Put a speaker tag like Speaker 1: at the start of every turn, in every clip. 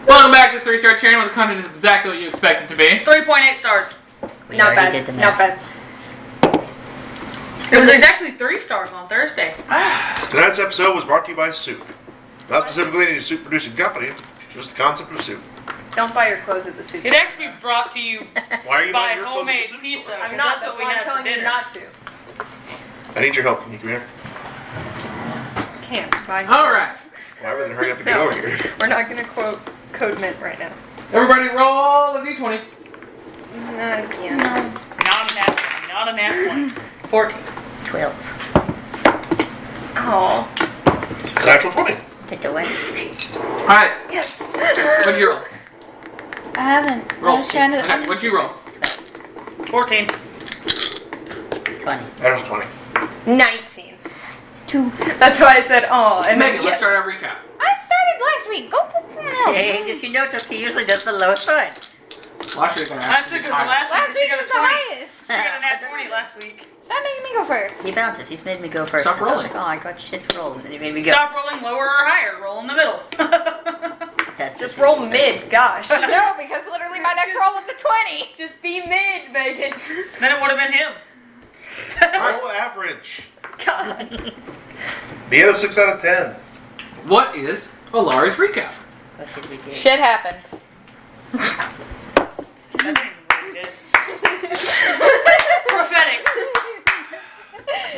Speaker 1: Welcome back to 3-Star Channel, where the content is exactly what you expect it to be.
Speaker 2: 3.8 stars.
Speaker 3: Not bad. Not bad.
Speaker 2: It was exactly 3 stars on Thursday.
Speaker 4: Tonight's episode was brought to you by soup. Not specifically any soup producing company, just the concept of soup.
Speaker 3: Don't buy your clothes at the soup.
Speaker 2: It actually brought to you
Speaker 4: Why are you
Speaker 2: by
Speaker 4: buying your clothes at the
Speaker 2: homemade
Speaker 4: soup
Speaker 2: pizza.
Speaker 4: store?
Speaker 3: I'm not.
Speaker 2: That's
Speaker 3: That's
Speaker 2: what we
Speaker 3: why I'm
Speaker 2: had for
Speaker 3: telling you
Speaker 2: dinner.
Speaker 3: not to.
Speaker 4: I need your help. Can you come here?
Speaker 3: Can't buy.
Speaker 1: Alright.
Speaker 4: Why would they hurry up and get over here?
Speaker 3: We're not gonna quote Code Mint right now.
Speaker 1: Everybody roll a d20.
Speaker 3: No, I can't.
Speaker 2: Not a nat 20. Not a nat 20. 14.
Speaker 5: 12.
Speaker 3: Oh.
Speaker 4: Natural 20.
Speaker 5: Get the win.
Speaker 1: Alright,
Speaker 3: Yes.
Speaker 1: what'd you roll?
Speaker 6: I haven't.
Speaker 1: Roll.
Speaker 6: I was trying to.
Speaker 1: Okay, what'd you roll?
Speaker 2: 14.
Speaker 5: 20.
Speaker 4: Natural 20.
Speaker 3: 19.
Speaker 6: 2.
Speaker 3: That's why I said oh. And
Speaker 1: Megan,
Speaker 3: then
Speaker 1: let's
Speaker 3: yes.
Speaker 1: start our recap.
Speaker 6: I started last week. Go put some help.
Speaker 5: Hey, if you notice, he usually does the lowest one.
Speaker 1: Last year's gonna
Speaker 2: That's
Speaker 1: have to
Speaker 2: because
Speaker 1: be high.
Speaker 2: last
Speaker 6: Last
Speaker 2: week
Speaker 6: week
Speaker 2: she got a
Speaker 6: was the
Speaker 2: 20.
Speaker 6: highest.
Speaker 2: She got a nat 20 last week.
Speaker 6: Stop making me go first.
Speaker 5: He bounces. He's made me go first.
Speaker 1: Stop
Speaker 5: since I was
Speaker 1: rolling.
Speaker 5: like, oh, I got shit to roll. And then he made me go.
Speaker 2: Stop rolling lower or higher. Roll in the middle.
Speaker 5: That's
Speaker 3: Just
Speaker 5: the
Speaker 3: roll
Speaker 5: thing,
Speaker 3: mid. Gosh.
Speaker 6: No, because literally my next roll was a 20.
Speaker 3: Just be mid, Megan.
Speaker 2: Then it would have been him.
Speaker 4: Roll average.
Speaker 3: God.
Speaker 4: Be at a 6 out of 10.
Speaker 1: What is Alari's recap?
Speaker 5: What should we do?
Speaker 6: Shit happened.
Speaker 2: That didn't even really good. Prophetic.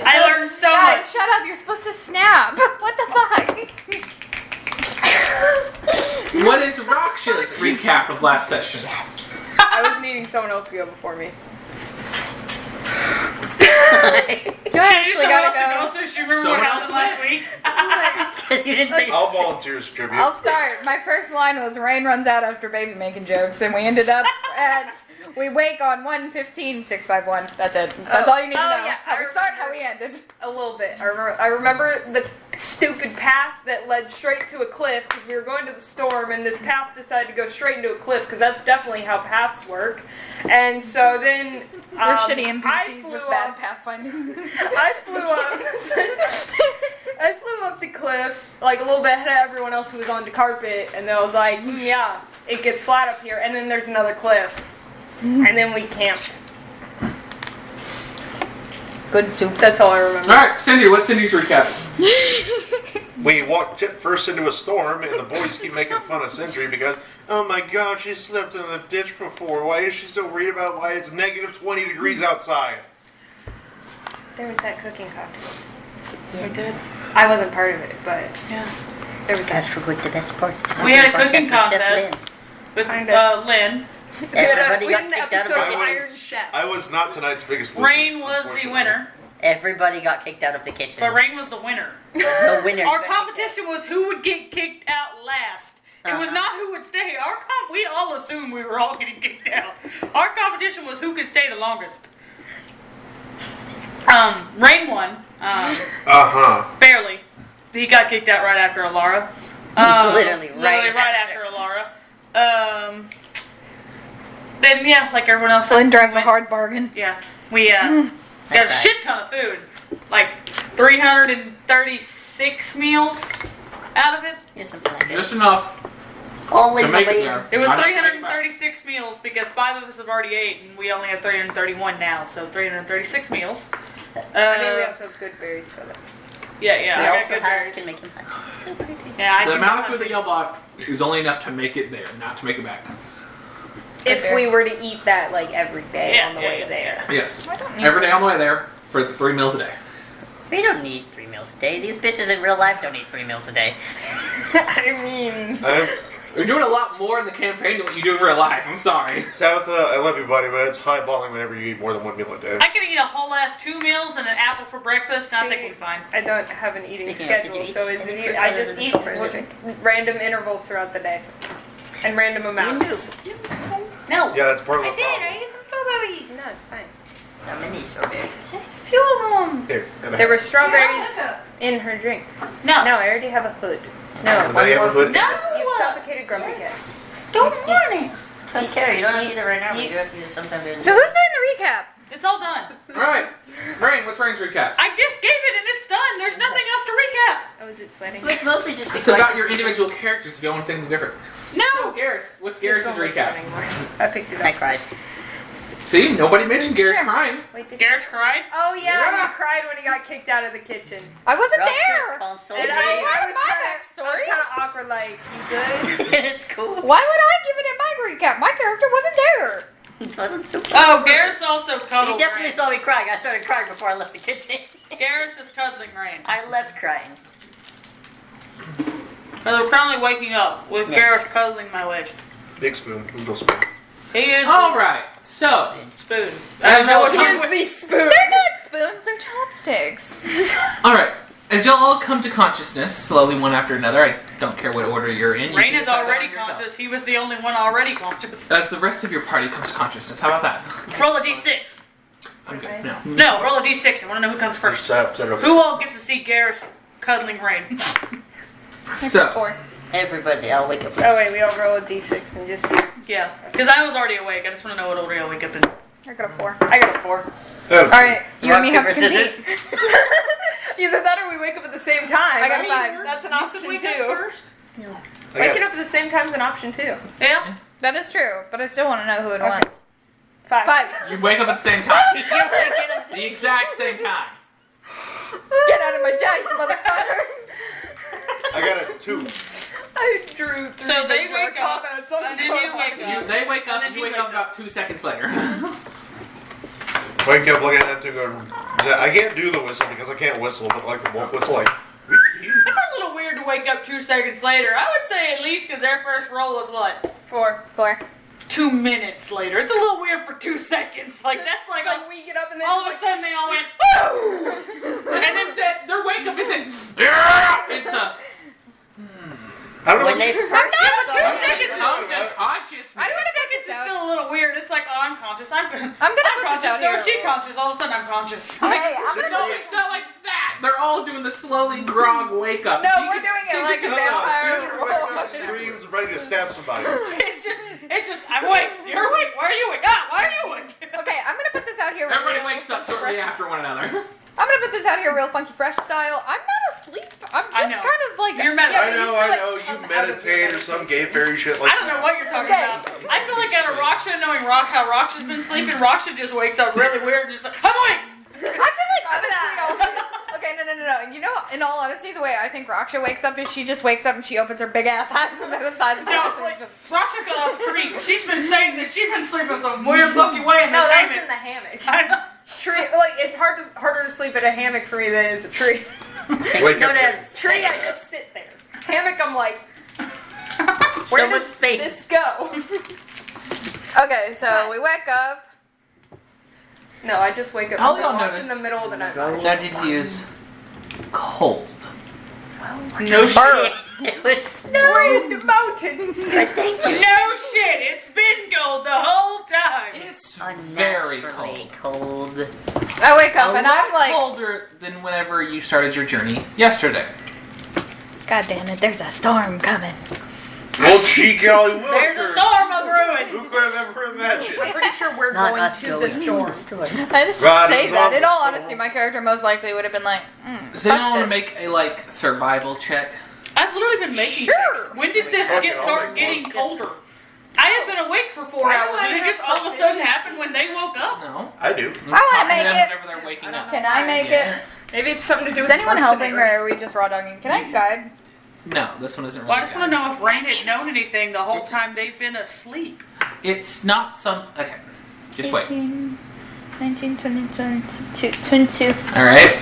Speaker 2: I learned so
Speaker 6: Guys,
Speaker 2: much.
Speaker 6: shut up. You're supposed to snap. What the fuck?
Speaker 1: What is Raksha's recap of last session?
Speaker 3: I was needing someone else to go before me.
Speaker 6: You actually gotta go.
Speaker 2: So she remember
Speaker 1: Someone
Speaker 2: what
Speaker 1: else
Speaker 2: happened last week.
Speaker 5: Because you didn't say.
Speaker 4: I'll volunteer as tribute.
Speaker 6: I'll start. My first line was Rain runs out after baby making jokes, and we ended up at we wake on 1:15,651. That's it. That's all you need to know.
Speaker 3: yeah,
Speaker 6: How
Speaker 3: I
Speaker 6: we start, how
Speaker 3: remember.
Speaker 6: we ended.
Speaker 3: A little bit. I remember the stupid path that led straight to a cliff because we were going to the storm, and this path decided to go straight into a cliff because that's definitely how paths work. And so then
Speaker 6: We're shitty
Speaker 3: I
Speaker 6: NPCs
Speaker 3: flew
Speaker 6: with bad
Speaker 3: up-
Speaker 6: pathfinding.
Speaker 3: I flew up. I flew up the cliff like a little bit ahead of everyone else who was on the carpet, and then I was like, yeah, it gets flat up here, and then there's another cliff, and then we camped.
Speaker 6: Good soup.
Speaker 3: That's all I remember.
Speaker 1: Alright, Cindy, what's Cindy's recap?
Speaker 4: We walked tip first into a storm, and the boys keep making fun of Sentry because, oh my god, she slept in a ditch before. Why is she so worried about why it's negative 20 degrees outside?
Speaker 3: There was that cooking contest.
Speaker 2: We did.
Speaker 3: I wasn't part of it, but
Speaker 2: Yeah.
Speaker 3: there was
Speaker 5: That's
Speaker 3: that.
Speaker 5: for good, the best part.
Speaker 2: We had a cooking
Speaker 5: with Chef
Speaker 2: contest. With
Speaker 3: Kinda.
Speaker 2: Lynn.
Speaker 5: Everybody
Speaker 3: we
Speaker 5: got
Speaker 3: had an
Speaker 5: kicked out of
Speaker 3: episode
Speaker 5: the
Speaker 3: of
Speaker 4: kitchen.
Speaker 3: Iron Chef.
Speaker 4: I was not tonight's biggest loser.
Speaker 2: Rain was the
Speaker 4: unfortunately.
Speaker 2: winner,
Speaker 5: Everybody got kicked out of the kitchen.
Speaker 2: but Rain was the winner.
Speaker 5: There's no winner.
Speaker 2: Our competition was who would get kicked out last. It was not who would stay. We all assumed we were all getting kicked out. Our competition was who could stay the longest. Rain won.
Speaker 4: Uh-huh.
Speaker 2: Barely. He got kicked out right after Alara.
Speaker 5: Literally right
Speaker 2: after Alara. Then yeah, like everyone else.
Speaker 6: Flynn drives a
Speaker 2: went-
Speaker 6: hard bargain.
Speaker 2: Yeah, we got a
Speaker 5: That's right.
Speaker 2: shit ton of food, like 336 meals out of it.
Speaker 5: Yeah, something like
Speaker 1: Just
Speaker 5: that.
Speaker 1: enough
Speaker 5: Only
Speaker 1: to make it
Speaker 5: way.
Speaker 1: there.
Speaker 2: It was
Speaker 1: Not enough to make it back.
Speaker 2: 336 meals because 5 of us have already ate, and we only have 331 now, so 336 meals.
Speaker 3: I mean, we also have good berries, so that.
Speaker 2: Yeah,
Speaker 5: We
Speaker 2: I got
Speaker 5: also
Speaker 2: good
Speaker 5: have
Speaker 2: berries.
Speaker 5: can make him hunt. So pretty.
Speaker 2: Yeah, I
Speaker 1: The
Speaker 2: can
Speaker 1: amount of
Speaker 2: do
Speaker 1: food that y'all bought is only enough to make it there, not to make it back.
Speaker 3: If we were to eat that like every day
Speaker 2: Yeah,
Speaker 3: on the
Speaker 2: yeah,
Speaker 3: way
Speaker 2: yeah,
Speaker 3: there.
Speaker 1: Yes.
Speaker 6: I don't need
Speaker 1: Every day on the way there for the 3 meals a day.
Speaker 5: We don't need 3 meals a day. These bitches in real life don't eat 3 meals a day.
Speaker 3: I mean,
Speaker 1: You're doing a lot more in the campaign than what you do in real life. I'm sorry.
Speaker 4: Tabitha, I love you, buddy, but it's highballing whenever you eat more than 1 meal a day.
Speaker 2: I can eat a whole ass 2 meals and an apple for breakfast, and I think we'll be fine.
Speaker 3: I don't have an eating
Speaker 5: Speaking of, did you
Speaker 3: schedule, so
Speaker 5: eat
Speaker 3: is
Speaker 5: any
Speaker 3: it,
Speaker 5: fruit
Speaker 3: I
Speaker 5: other
Speaker 3: just
Speaker 5: than the
Speaker 3: eat
Speaker 5: strawberry drink?
Speaker 3: random intervals throughout the day. And random amounts.
Speaker 2: No.
Speaker 4: Yeah, that's part of
Speaker 2: I
Speaker 4: the
Speaker 2: did.
Speaker 4: problem.
Speaker 2: I ate some strawberries.
Speaker 3: No, it's fine.
Speaker 5: How many strawberries?
Speaker 2: Few of them.
Speaker 4: Here, and
Speaker 3: There were strawberries in her drink.
Speaker 2: No.
Speaker 3: No, I already have a hood. No,
Speaker 4: And then you have a hood.
Speaker 2: No.
Speaker 3: you've suffocated Grumpy Cat.
Speaker 2: Don't want it.
Speaker 5: Don't care. You don't have to eat it right now. But you do have to eat it sometime during the
Speaker 6: So who's doing the recap?
Speaker 2: It's all done.
Speaker 1: Alright. Rain, what's Rain's recap?
Speaker 2: I just gave it and it's done. There's nothing else to recap.
Speaker 3: Oh, is it sweating?
Speaker 5: It's mostly just
Speaker 1: It's about your individual characters if you want to say something different.
Speaker 2: No!
Speaker 1: So, Garrus, what's
Speaker 3: This
Speaker 1: Garrus'
Speaker 3: one was
Speaker 1: recap?
Speaker 3: sweating more. I picked it
Speaker 5: I
Speaker 3: up.
Speaker 5: cried.
Speaker 1: See, nobody mentioned Garrus crying.
Speaker 3: Wait, did
Speaker 2: Garrus cried?
Speaker 3: Oh yeah,
Speaker 1: Yeah.
Speaker 3: he cried when he got kicked out of the kitchen.
Speaker 6: I wasn't
Speaker 5: Rock
Speaker 6: there.
Speaker 5: Paper, Console.
Speaker 3: And
Speaker 6: It's not
Speaker 3: I
Speaker 6: part of
Speaker 3: was
Speaker 6: my
Speaker 3: kinda,
Speaker 6: backstory.
Speaker 3: kind of awkward, like, you good?
Speaker 5: It's cool.
Speaker 6: Why would I give it in my recap? My character wasn't there.
Speaker 5: It wasn't super.
Speaker 2: Oh, Garrus also
Speaker 5: He
Speaker 2: cuddled
Speaker 5: definitely
Speaker 2: Rain.
Speaker 5: saw me crying. I started crying before I left the kitchen.
Speaker 2: Garrus is cuddling Rain.
Speaker 5: I left crying.
Speaker 2: I'm currently waking up with
Speaker 5: Yes.
Speaker 2: Garrus cuddling my waist.
Speaker 4: Big spoon, little spoon.
Speaker 2: He is
Speaker 1: All right. So,
Speaker 2: spoon.
Speaker 1: as
Speaker 2: I know what
Speaker 1: y'all,
Speaker 2: you-
Speaker 3: Here's the spoon.
Speaker 6: They're not spoons, they're chopsticks.
Speaker 1: all right. As y'all all come to consciousness, slowly one after another. I don't care what order you're in. You
Speaker 2: Rain
Speaker 1: can
Speaker 2: is
Speaker 1: decide that
Speaker 2: already
Speaker 1: on yourself.
Speaker 2: conscious. He was the only one already conscious.
Speaker 1: As the rest of your party comes to consciousness. How about that?
Speaker 2: Roll a d6.
Speaker 1: I'm good.
Speaker 3: Okay.
Speaker 1: No.
Speaker 2: No, roll a d6. I want to know who comes first. Who all gets to see Garrus cuddling Rain?
Speaker 1: So,
Speaker 6: 4.
Speaker 5: Everybody, I'll wake up.
Speaker 3: Oh wait, we all roll a d6 and just.
Speaker 2: Yeah, because I was already awake. I just want to know what order I wake up in.
Speaker 6: I got a 4.
Speaker 3: I got a 4.
Speaker 6: Alright, you
Speaker 5: Rock,
Speaker 6: and me have to
Speaker 5: paper,
Speaker 6: compete.
Speaker 5: scissors.
Speaker 3: Either that or we wake up at the same time.
Speaker 6: I got a
Speaker 3: mean,
Speaker 6: 5.
Speaker 3: That's an
Speaker 2: You could
Speaker 3: option
Speaker 2: wake up
Speaker 3: too.
Speaker 2: first.
Speaker 3: Waking up at the same time is an option too.
Speaker 2: Yeah.
Speaker 6: That is true, but I still want to know who would win.
Speaker 3: 5.
Speaker 6: 5.
Speaker 1: you wake up at the same time.
Speaker 5: You're waking up.
Speaker 1: The exact same time.
Speaker 6: Get out of my dice, motherfucker!
Speaker 4: I got a 2.
Speaker 3: I drew 3
Speaker 2: So they
Speaker 3: major
Speaker 2: wake up,
Speaker 3: arcana, so I'm
Speaker 2: and
Speaker 3: just
Speaker 2: then
Speaker 3: going
Speaker 2: you
Speaker 3: like
Speaker 2: wake
Speaker 3: that.
Speaker 2: up.
Speaker 1: They wake up
Speaker 2: And then
Speaker 1: and you
Speaker 2: he
Speaker 1: wake up
Speaker 2: wakes up.
Speaker 1: about 2 seconds later.
Speaker 4: Wake up, look at that, to go. I can't do the whistle because I can't whistle, but like the wolf whistle, like.
Speaker 2: It's a little weird to wake up 2 seconds later. I would say at least because their first roll was what?
Speaker 3: 4.
Speaker 6: 4.
Speaker 2: 2 minutes later. It's a little weird for 2 seconds. Like that's like,
Speaker 3: It's like we get up and then
Speaker 2: all of a
Speaker 3: just
Speaker 2: sudden they all went woo!
Speaker 1: And then said their wake up isn't. It's a.
Speaker 4: I don't know.
Speaker 5: When they first
Speaker 2: not
Speaker 5: saw
Speaker 2: 2
Speaker 5: me,
Speaker 2: seconds.
Speaker 1: Comes in consciousness.
Speaker 6: I'm gonna put
Speaker 2: Seconds
Speaker 6: this
Speaker 2: is
Speaker 6: out.
Speaker 2: still a little weird. It's like, oh, I'm conscious. I'm
Speaker 6: I'm gonna put this
Speaker 2: conscious.
Speaker 6: out
Speaker 2: So
Speaker 6: here.
Speaker 2: is she conscious? All of a sudden, I'm conscious.
Speaker 6: Hey, I'm gonna
Speaker 1: No,
Speaker 6: put
Speaker 1: it's not like that. They're all doing the slowly grog wake up.
Speaker 6: No,
Speaker 1: She
Speaker 6: we're
Speaker 1: can-
Speaker 6: doing
Speaker 1: she
Speaker 6: it like
Speaker 1: can
Speaker 6: a
Speaker 1: stop.
Speaker 6: vampire.
Speaker 4: Caesar wakes up, screams, ready to stab somebody.
Speaker 2: It's just, I'm awake. You're awake. Why are you awake? Ah, why are you awake?
Speaker 6: Okay, I'm gonna put this out here.
Speaker 1: Everybody
Speaker 6: real
Speaker 1: wakes up shortly after one another.
Speaker 6: I'm gonna put this out here real funky fresh style. I'm not asleep. I'm
Speaker 2: I
Speaker 6: just
Speaker 2: know.
Speaker 6: kind of like.
Speaker 2: You're meta-
Speaker 6: yeah, but
Speaker 4: I know,
Speaker 6: you still,
Speaker 4: you
Speaker 6: come out of
Speaker 4: meditate or
Speaker 6: your
Speaker 4: some gay fairy shit like
Speaker 2: I don't know what you're talking
Speaker 6: Okay.
Speaker 2: about. I feel like out of Raksha, knowing how Raksha's been sleeping, Raksha just wakes up really weird, just like, I'm awake!
Speaker 6: I feel like honestly, all she. Okay, no. You know, in all honesty, the way I think Raksha wakes up is she just wakes up and she opens her big ass eyes and then decides to
Speaker 2: No, it's like, Raksha got off the tree. She's been saying that she's been sleeping some weird fucking way in
Speaker 3: No,
Speaker 2: this
Speaker 3: that was
Speaker 2: hammock.
Speaker 3: in the hammock.
Speaker 2: I know.
Speaker 3: Tree, like it's harder to sleep in a hammock for me than it is a tree.
Speaker 4: Wake
Speaker 5: No,
Speaker 4: up.
Speaker 5: that's
Speaker 3: Tree, I just sit there. Hammock, I'm like,
Speaker 5: so
Speaker 3: where
Speaker 5: much
Speaker 3: does
Speaker 5: space.
Speaker 3: this go?
Speaker 6: Okay, so we wake up.
Speaker 3: No, I just wake up.
Speaker 1: All
Speaker 3: and
Speaker 1: y'all
Speaker 3: watch
Speaker 1: noticed
Speaker 3: in the middle of the night.
Speaker 1: That it is cold.
Speaker 2: No shit.
Speaker 5: It was
Speaker 3: We're in the mountains.
Speaker 5: Thank you.
Speaker 2: No shit. It's been cold the whole time.
Speaker 1: It's very
Speaker 5: Unnaturally
Speaker 1: cold.
Speaker 5: cold.
Speaker 6: I wake up
Speaker 1: A
Speaker 6: and
Speaker 1: lot
Speaker 6: I'm like,
Speaker 1: colder than whenever you started your journey yesterday.
Speaker 6: God damn it, there's a storm coming.
Speaker 4: Well, gee golly willikers.
Speaker 2: There's a storm of ruin.
Speaker 4: Who could have ever imagined?
Speaker 3: I'm pretty sure we're
Speaker 5: Not
Speaker 3: going
Speaker 5: us
Speaker 3: to
Speaker 5: going
Speaker 3: the
Speaker 5: to
Speaker 3: storm.
Speaker 5: the store.
Speaker 6: I didn't
Speaker 4: Right,
Speaker 6: say
Speaker 4: it was
Speaker 6: that.
Speaker 4: on
Speaker 6: In
Speaker 4: the
Speaker 6: all
Speaker 4: storm.
Speaker 6: honesty, my character most likely would have been like,
Speaker 1: Does anyone
Speaker 6: fuck
Speaker 1: want to
Speaker 6: this.
Speaker 1: make a like survival check?
Speaker 2: I've literally been making
Speaker 6: Sure.
Speaker 2: things. When did this
Speaker 4: Fuck
Speaker 2: get
Speaker 4: it, I'll
Speaker 2: start
Speaker 4: make one.
Speaker 2: getting colder? I have been awake for 4
Speaker 3: Why do
Speaker 2: hours,
Speaker 3: I
Speaker 2: and it
Speaker 3: have
Speaker 2: just all of a sudden
Speaker 3: proficiency?
Speaker 2: happened when they woke up.
Speaker 1: No.
Speaker 4: I do.
Speaker 6: I wanna make it.
Speaker 1: Whenever they're waking up.
Speaker 6: Can I make
Speaker 1: Yes.
Speaker 3: Maybe it's something to do
Speaker 6: it? Is
Speaker 3: with
Speaker 6: anyone helping or
Speaker 3: mercenary.
Speaker 6: are we just raw dogging? Can I guide?
Speaker 1: No, this one isn't really.
Speaker 2: Well, I just want to
Speaker 1: guided.
Speaker 2: know if Rain had known anything the whole time they've been asleep.
Speaker 1: It's not some. Okay, just wait.
Speaker 6: 18, 19, 20, 22. 22.
Speaker 1: All right.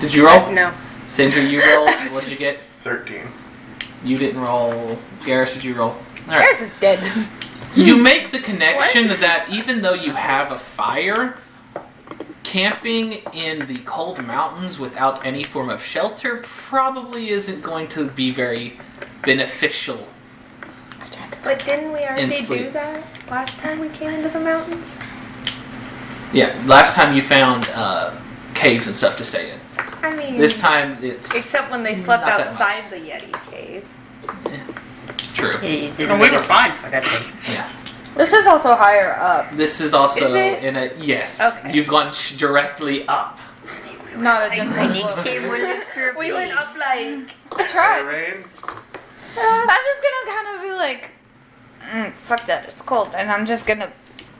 Speaker 1: Did you roll?
Speaker 3: No.
Speaker 1: Sandra, you roll. What did you get?
Speaker 4: 13.
Speaker 1: You didn't roll. Garrus, did you roll? All right.
Speaker 6: Yours is dead.
Speaker 1: You make the connection that even though you have a fire, camping in the cold mountains without any form of shelter probably isn't going to be very beneficial.
Speaker 3: But didn't we already
Speaker 1: And sleep.
Speaker 3: do that last time we came into the mountains?
Speaker 1: Yeah, last time you found caves and stuff to stay in.
Speaker 3: I mean,
Speaker 1: This time it's
Speaker 3: except when they slept
Speaker 1: Not that
Speaker 3: outside the Yeti cave.
Speaker 1: true.
Speaker 5: Yeah, you didn't
Speaker 2: And we
Speaker 5: make
Speaker 2: were
Speaker 5: it
Speaker 2: fine.
Speaker 5: for that thing.
Speaker 1: Yeah.
Speaker 6: This is also higher up.
Speaker 1: This is also
Speaker 3: Is it?
Speaker 1: in a yes.
Speaker 3: Okay.
Speaker 1: You've gone directly up.
Speaker 6: not a gentle
Speaker 5: My next
Speaker 6: slope.
Speaker 5: team will look for
Speaker 3: We went up like.
Speaker 6: I
Speaker 4: Hey,
Speaker 6: tried.
Speaker 4: Rain.
Speaker 6: I'm just gonna kind of be like, fuck that, it's cold, and I'm just gonna.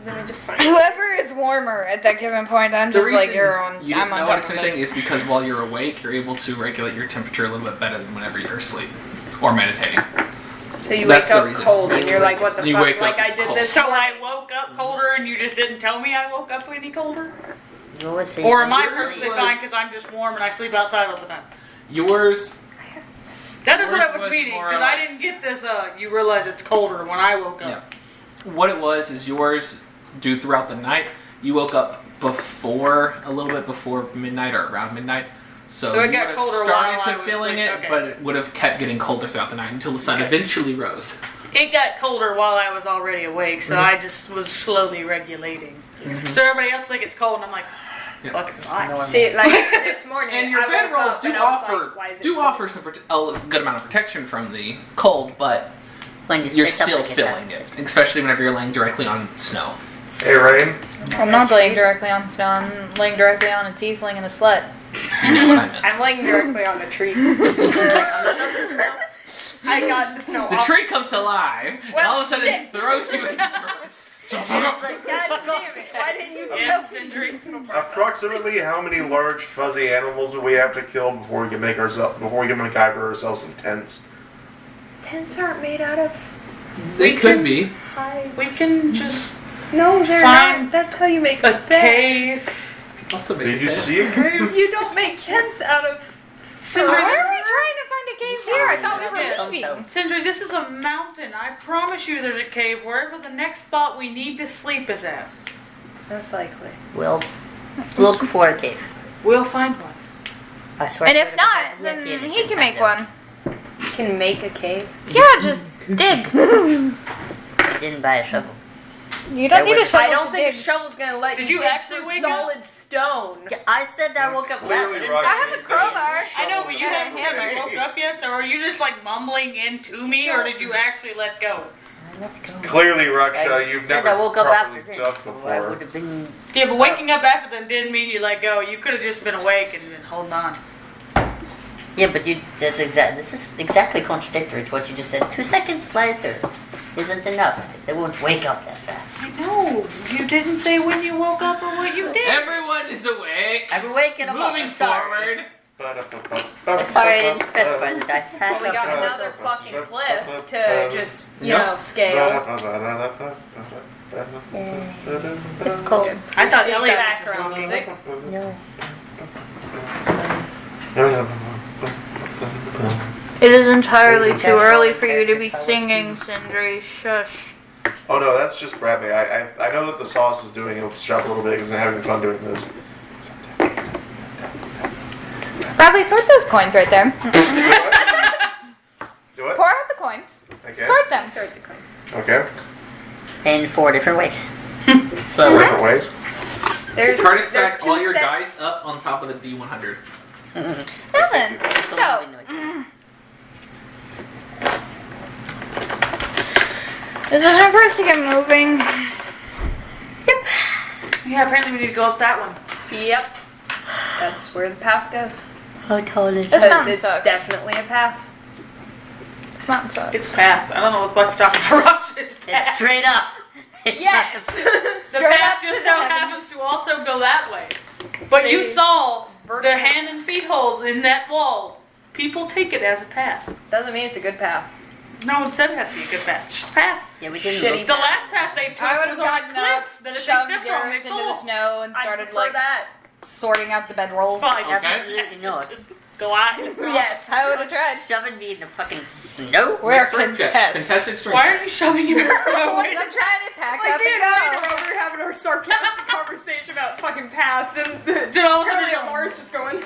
Speaker 3: Then I just find.
Speaker 6: Whoever is warmer at that given point, I'm
Speaker 1: The
Speaker 6: just like,
Speaker 1: reason
Speaker 6: you're on.
Speaker 1: you
Speaker 6: I'm
Speaker 1: didn't
Speaker 6: on
Speaker 1: know
Speaker 6: top
Speaker 1: it's
Speaker 6: of
Speaker 1: anything
Speaker 6: it.
Speaker 1: is because while you're awake, you're able to regulate your temperature a little bit better than whenever you're asleep or meditating.
Speaker 3: So you
Speaker 1: That's
Speaker 3: wake
Speaker 1: the
Speaker 3: up
Speaker 1: reason.
Speaker 3: cold and you're like, what the
Speaker 1: You
Speaker 3: fuck?
Speaker 1: wake
Speaker 3: Like
Speaker 1: up
Speaker 3: I did
Speaker 1: cold.
Speaker 3: this.
Speaker 2: So I woke up colder and you just didn't tell me I woke up any colder?
Speaker 5: You always say
Speaker 2: Or am I
Speaker 1: Yours
Speaker 2: personally
Speaker 1: was-
Speaker 2: fine because I'm just warm and I sleep outside all the time?
Speaker 1: Yours,
Speaker 2: That is what
Speaker 1: Yours
Speaker 2: I was
Speaker 1: was
Speaker 2: meaning
Speaker 1: more or
Speaker 2: because I
Speaker 1: less-
Speaker 2: didn't get this. You realize it's colder when I woke up.
Speaker 1: what it was is yours due throughout the night. You woke up a little bit before midnight or around midnight. So
Speaker 2: So it
Speaker 1: you
Speaker 2: got
Speaker 1: would have
Speaker 2: colder
Speaker 1: started
Speaker 2: while
Speaker 1: to
Speaker 2: I was
Speaker 1: feeling
Speaker 2: asleep,
Speaker 1: it,
Speaker 2: okay.
Speaker 1: but it would have kept getting colder throughout the night until the sun
Speaker 2: Okay.
Speaker 1: eventually rose.
Speaker 2: It got colder while I was already awake, so I just was slowly regulating. So everybody else think it's cold, and I'm like,
Speaker 1: Yeah.
Speaker 2: fuck it's not.
Speaker 3: See, like this morning.
Speaker 1: And your
Speaker 3: I woke
Speaker 1: bedrolls
Speaker 3: up
Speaker 1: do
Speaker 3: and I was
Speaker 1: offer
Speaker 3: like, why is it
Speaker 1: do
Speaker 3: cold?
Speaker 1: offer some a good amount of protection from the cold, but
Speaker 5: when you
Speaker 1: you're
Speaker 5: say
Speaker 1: still
Speaker 5: something
Speaker 1: feeling it, especially whenever you're laying directly on snow.
Speaker 4: Hey, Rain.
Speaker 6: I'm not laying directly on snow. I'm laying directly on a tiefling and a slut.
Speaker 1: You know what I meant.
Speaker 3: I'm laying directly on the tree. I got the snow
Speaker 1: The
Speaker 3: off.
Speaker 1: tree comes alive, and
Speaker 3: Well,
Speaker 1: all of a sudden
Speaker 3: shit.
Speaker 1: throws you against the
Speaker 3: It's like, God damn it! Why didn't you tell
Speaker 2: Yes,
Speaker 3: me
Speaker 2: Sindri.
Speaker 3: this before?
Speaker 4: Approximately how many large fuzzy animals do we have to kill before we can MacGyver ourselves some tents?
Speaker 3: Tents aren't made out of
Speaker 1: They could be.
Speaker 3: hides.
Speaker 2: We can just
Speaker 3: No, they're
Speaker 2: Fine.
Speaker 3: not. That's how you make
Speaker 2: a
Speaker 3: a tent.
Speaker 2: cave.
Speaker 1: Also make
Speaker 4: Did you
Speaker 1: it
Speaker 4: see a cave?
Speaker 3: You don't make tents out of.
Speaker 2: Sindri,
Speaker 6: Why are we trying to find a cave here? I thought we were leaving.
Speaker 2: Sindri, this is a mountain. I promise you there's a cave wherever the next spot we need to sleep is at.
Speaker 3: Most likely.
Speaker 5: We'll look for a cave.
Speaker 2: We'll find one.
Speaker 5: I swear
Speaker 6: And
Speaker 5: to
Speaker 6: if
Speaker 5: God,
Speaker 6: not,
Speaker 5: if it
Speaker 6: then
Speaker 5: has yet,
Speaker 6: he
Speaker 5: just
Speaker 6: can make
Speaker 5: find out.
Speaker 6: one.
Speaker 3: Can make a cave.
Speaker 6: Yeah, just dig.
Speaker 5: I didn't buy a shovel.
Speaker 6: You don't need a shovel.
Speaker 3: I don't
Speaker 6: to
Speaker 3: think a
Speaker 6: dig.
Speaker 3: shovel's gonna let
Speaker 2: Did
Speaker 3: you
Speaker 2: you
Speaker 3: dig
Speaker 2: actually
Speaker 3: through
Speaker 2: wake
Speaker 3: solid stone.
Speaker 5: Yeah, I said that I woke up last. I
Speaker 4: Clearly,
Speaker 5: didn't
Speaker 4: Rocky
Speaker 5: say-
Speaker 6: I have a crowbar.
Speaker 2: I know, but you
Speaker 6: And a
Speaker 2: haven't said
Speaker 6: hammer.
Speaker 2: you woke up yet, so are you just like mumbling into me, or did you actually let go?
Speaker 5: I let go.
Speaker 4: Clearly, Raksha,
Speaker 5: I
Speaker 4: you've
Speaker 5: said
Speaker 4: never
Speaker 5: I woke up
Speaker 4: properly
Speaker 5: after
Speaker 4: ducked
Speaker 5: this. I
Speaker 4: before.
Speaker 5: would have been.
Speaker 2: Yeah, but waking up after then didn't mean you let go. You could have just been awake and been holding on.
Speaker 5: Yeah, but this is exactly contradictory to what you just said. 2 seconds later isn't enough because they won't wake up that fast.
Speaker 2: I know. You didn't say when you woke up or what you did.
Speaker 1: Everyone is awake.
Speaker 5: I'm awake and I'm up.
Speaker 1: Moving
Speaker 5: I'm sorry.
Speaker 1: forward.
Speaker 5: I'm sorry I didn't specify the dice.
Speaker 3: Well, we got another fucking cliff to just, you know, scale.
Speaker 5: It's cold.
Speaker 2: I thought
Speaker 3: She's
Speaker 2: Elliot was
Speaker 3: background
Speaker 2: talking.
Speaker 3: music.
Speaker 5: No.
Speaker 6: It is entirely
Speaker 5: You
Speaker 6: too
Speaker 5: guys
Speaker 6: early
Speaker 5: follow
Speaker 6: for you to be
Speaker 5: characters,
Speaker 6: singing, Sindri. Shush.
Speaker 4: Oh no, that's just Bradley. I know that the sauce is doing its job a little bit because I'm having fun doing this.
Speaker 6: Bradley, sort those coins right there.
Speaker 4: Do it?
Speaker 6: Pour out the coins.
Speaker 4: Okay.
Speaker 6: Sort them.
Speaker 3: Start the coins.
Speaker 4: Okay.
Speaker 5: In 4 different ways.
Speaker 4: Four
Speaker 5: Slowly.
Speaker 4: different ways.
Speaker 3: There's,
Speaker 1: Try to
Speaker 3: there's
Speaker 1: stack
Speaker 3: two
Speaker 1: all your
Speaker 3: sets.
Speaker 1: dice up on top of the D100.
Speaker 6: Now then, so is it time for us to get moving?
Speaker 2: Yeah, apparently we need to go up that one.
Speaker 3: Yep. That's where the path goes.
Speaker 5: How tall is
Speaker 6: This
Speaker 5: that?
Speaker 6: mountain
Speaker 3: It's
Speaker 6: sucks.
Speaker 3: definitely a path.
Speaker 6: This mountain sucks.
Speaker 2: It's path. I don't know what the fuck you're talking about. It's
Speaker 5: It's
Speaker 2: path.
Speaker 5: straight up. It's
Speaker 3: Yes.
Speaker 2: The
Speaker 6: Straight
Speaker 2: path
Speaker 6: up
Speaker 2: just
Speaker 6: to
Speaker 2: so
Speaker 6: heaven.
Speaker 2: happens to also go that way. But you
Speaker 3: See?
Speaker 2: saw the
Speaker 3: Vertical.
Speaker 2: hand and feet holes in that wall. People take it as a path.
Speaker 3: Doesn't mean it's a good path.
Speaker 2: No one said it has to be a good path. It's just a path.
Speaker 5: Yeah, we didn't
Speaker 3: Shitty.
Speaker 5: look.
Speaker 2: The last path they took
Speaker 6: I would
Speaker 2: was
Speaker 6: have
Speaker 2: on a
Speaker 6: gotten
Speaker 2: cliff
Speaker 6: up,
Speaker 2: that if they
Speaker 6: shoved
Speaker 2: stepped on, they
Speaker 6: Garrus into the
Speaker 2: fall.
Speaker 6: snow, and
Speaker 3: I
Speaker 6: started
Speaker 3: prefer
Speaker 6: like
Speaker 3: that.
Speaker 6: sorting out the bedrolls.
Speaker 2: Fine.
Speaker 1: Okay.
Speaker 5: Absolutely not.
Speaker 2: Glide.
Speaker 3: Yes.
Speaker 6: I would have tried.
Speaker 5: Shoving me in the fucking snow?
Speaker 6: We're
Speaker 1: Strength check.
Speaker 6: content.
Speaker 1: Contested strength
Speaker 2: Why
Speaker 1: check.
Speaker 2: are you shoving in the snow?
Speaker 6: I'm trying to pack
Speaker 3: Like
Speaker 6: up
Speaker 3: me and
Speaker 6: and
Speaker 3: Ryan
Speaker 6: go.
Speaker 3: are over here having our sarcastic conversation about fucking paths, and
Speaker 2: Dude, all of a sudden
Speaker 3: Curly
Speaker 2: you're
Speaker 3: and Mars just going.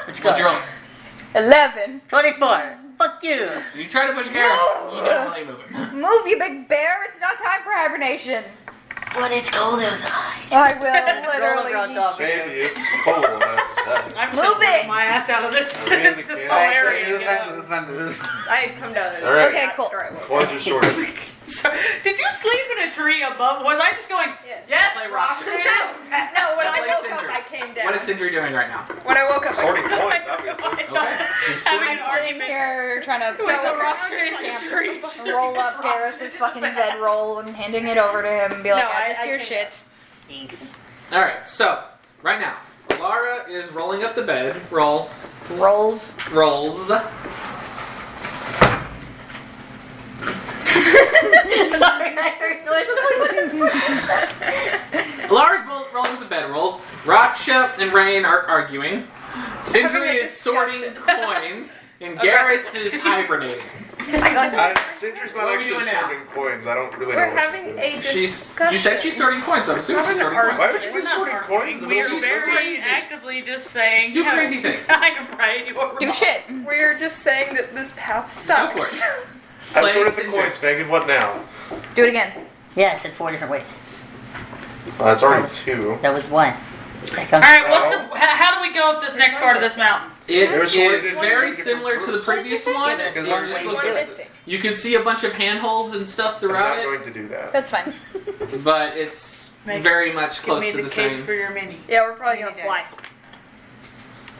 Speaker 5: Let's go.
Speaker 1: What'd you roll?
Speaker 6: 11.
Speaker 5: 24. Fuck you.
Speaker 1: You try to push Garrus. You don't really move him.
Speaker 6: Move, you big bear. It's not time for hibernation.
Speaker 5: But it's cold outside.
Speaker 6: I will
Speaker 5: Roll over on
Speaker 6: literally.
Speaker 5: top.
Speaker 4: Baby, it's cold outside.
Speaker 2: I'm
Speaker 6: Move
Speaker 2: still
Speaker 6: it.
Speaker 2: my ass out of this,
Speaker 4: Are we in the
Speaker 2: this
Speaker 4: can?
Speaker 2: whole
Speaker 5: Alright,
Speaker 2: area.
Speaker 5: move,
Speaker 2: yeah.
Speaker 5: I move, I move.
Speaker 3: I had come down.
Speaker 4: All right.
Speaker 6: Okay, cool.
Speaker 3: Alright, well,
Speaker 4: Plunge is short.
Speaker 2: So, did you sleep in a tree above? Was I just going,
Speaker 3: Yeah.
Speaker 2: yes,
Speaker 1: Play
Speaker 2: Roxanne?
Speaker 3: No, when
Speaker 1: Now
Speaker 3: I
Speaker 1: play
Speaker 3: woke up,
Speaker 1: Sindri.
Speaker 3: I came down.
Speaker 1: What is Sindri doing right now?
Speaker 3: When I woke up,
Speaker 4: Sorting
Speaker 3: I
Speaker 4: coins, obviously.
Speaker 1: Okay. She's
Speaker 2: Having
Speaker 1: sorting.
Speaker 2: an
Speaker 6: I'm sitting
Speaker 2: argument.
Speaker 6: here trying to pick
Speaker 2: No,
Speaker 6: up
Speaker 2: Roxanne
Speaker 6: Roxanne's
Speaker 2: in a
Speaker 6: camp,
Speaker 2: tree.
Speaker 6: roll up Garrus's fucking bedroll and handing it over to him and be like,
Speaker 3: No,
Speaker 6: add this
Speaker 3: I
Speaker 6: to your
Speaker 3: can't.
Speaker 6: shit.
Speaker 5: Thanks.
Speaker 1: All right. So right now, Alara is rolling up the bed. Rolls.
Speaker 5: Sorry, I heard noise.
Speaker 1: Alara's rolling up the bed. Rolls. Raksha and Rain are arguing. Sindri
Speaker 3: Having a
Speaker 1: is sorting
Speaker 3: discussion.
Speaker 1: coins, and Garrus is hibernating.
Speaker 4: Sindri's not
Speaker 1: What are we
Speaker 4: actually
Speaker 1: doing now?
Speaker 4: sorting coins. I don't really know
Speaker 3: We're
Speaker 4: what
Speaker 3: having
Speaker 4: she's doing.
Speaker 3: a
Speaker 1: She's.
Speaker 3: discussion.
Speaker 1: You said she's sorting coins, so I'm assuming she's sorting coins.
Speaker 4: Why would you
Speaker 2: We're
Speaker 4: be
Speaker 2: not
Speaker 4: sorting
Speaker 2: arguing.
Speaker 4: coins in the
Speaker 2: We
Speaker 4: middle
Speaker 2: are
Speaker 4: of
Speaker 2: very
Speaker 1: crazy.
Speaker 2: actively just saying.
Speaker 1: Do
Speaker 2: yeah,
Speaker 1: crazy things.
Speaker 2: I am right. You're
Speaker 6: Do
Speaker 2: wrong.
Speaker 6: shit.
Speaker 3: We're just saying that this path
Speaker 1: Go
Speaker 3: sucks.
Speaker 1: for it.
Speaker 4: I've
Speaker 1: Play
Speaker 4: sorted the
Speaker 1: Sindri.
Speaker 4: coins, Megan. What now?
Speaker 6: Do it again.
Speaker 5: Yeah, I said 4 different ways.
Speaker 4: It's already 2.
Speaker 5: That was 1. Back on
Speaker 2: All right, how do we go up this next part of this mountain?
Speaker 1: It
Speaker 4: They're sorted
Speaker 1: is
Speaker 4: into
Speaker 1: very
Speaker 4: 2 different
Speaker 1: similar to the
Speaker 4: groups.
Speaker 1: previous one.
Speaker 5: Because
Speaker 1: It
Speaker 5: one
Speaker 1: just
Speaker 5: way
Speaker 1: looks-
Speaker 5: to do it.
Speaker 3: Missing.
Speaker 1: You can see a bunch of handholds and stuff
Speaker 4: I'm
Speaker 1: throughout
Speaker 4: not
Speaker 1: it,
Speaker 4: going to do that.
Speaker 6: That's fine.
Speaker 1: but it's
Speaker 2: Make-
Speaker 1: very much
Speaker 2: Give
Speaker 1: close
Speaker 2: me
Speaker 1: to
Speaker 2: the
Speaker 1: the
Speaker 2: case
Speaker 1: same.
Speaker 2: for your mini.
Speaker 3: Yeah, we're probably gonna
Speaker 2: Mini
Speaker 3: fly.
Speaker 2: dice.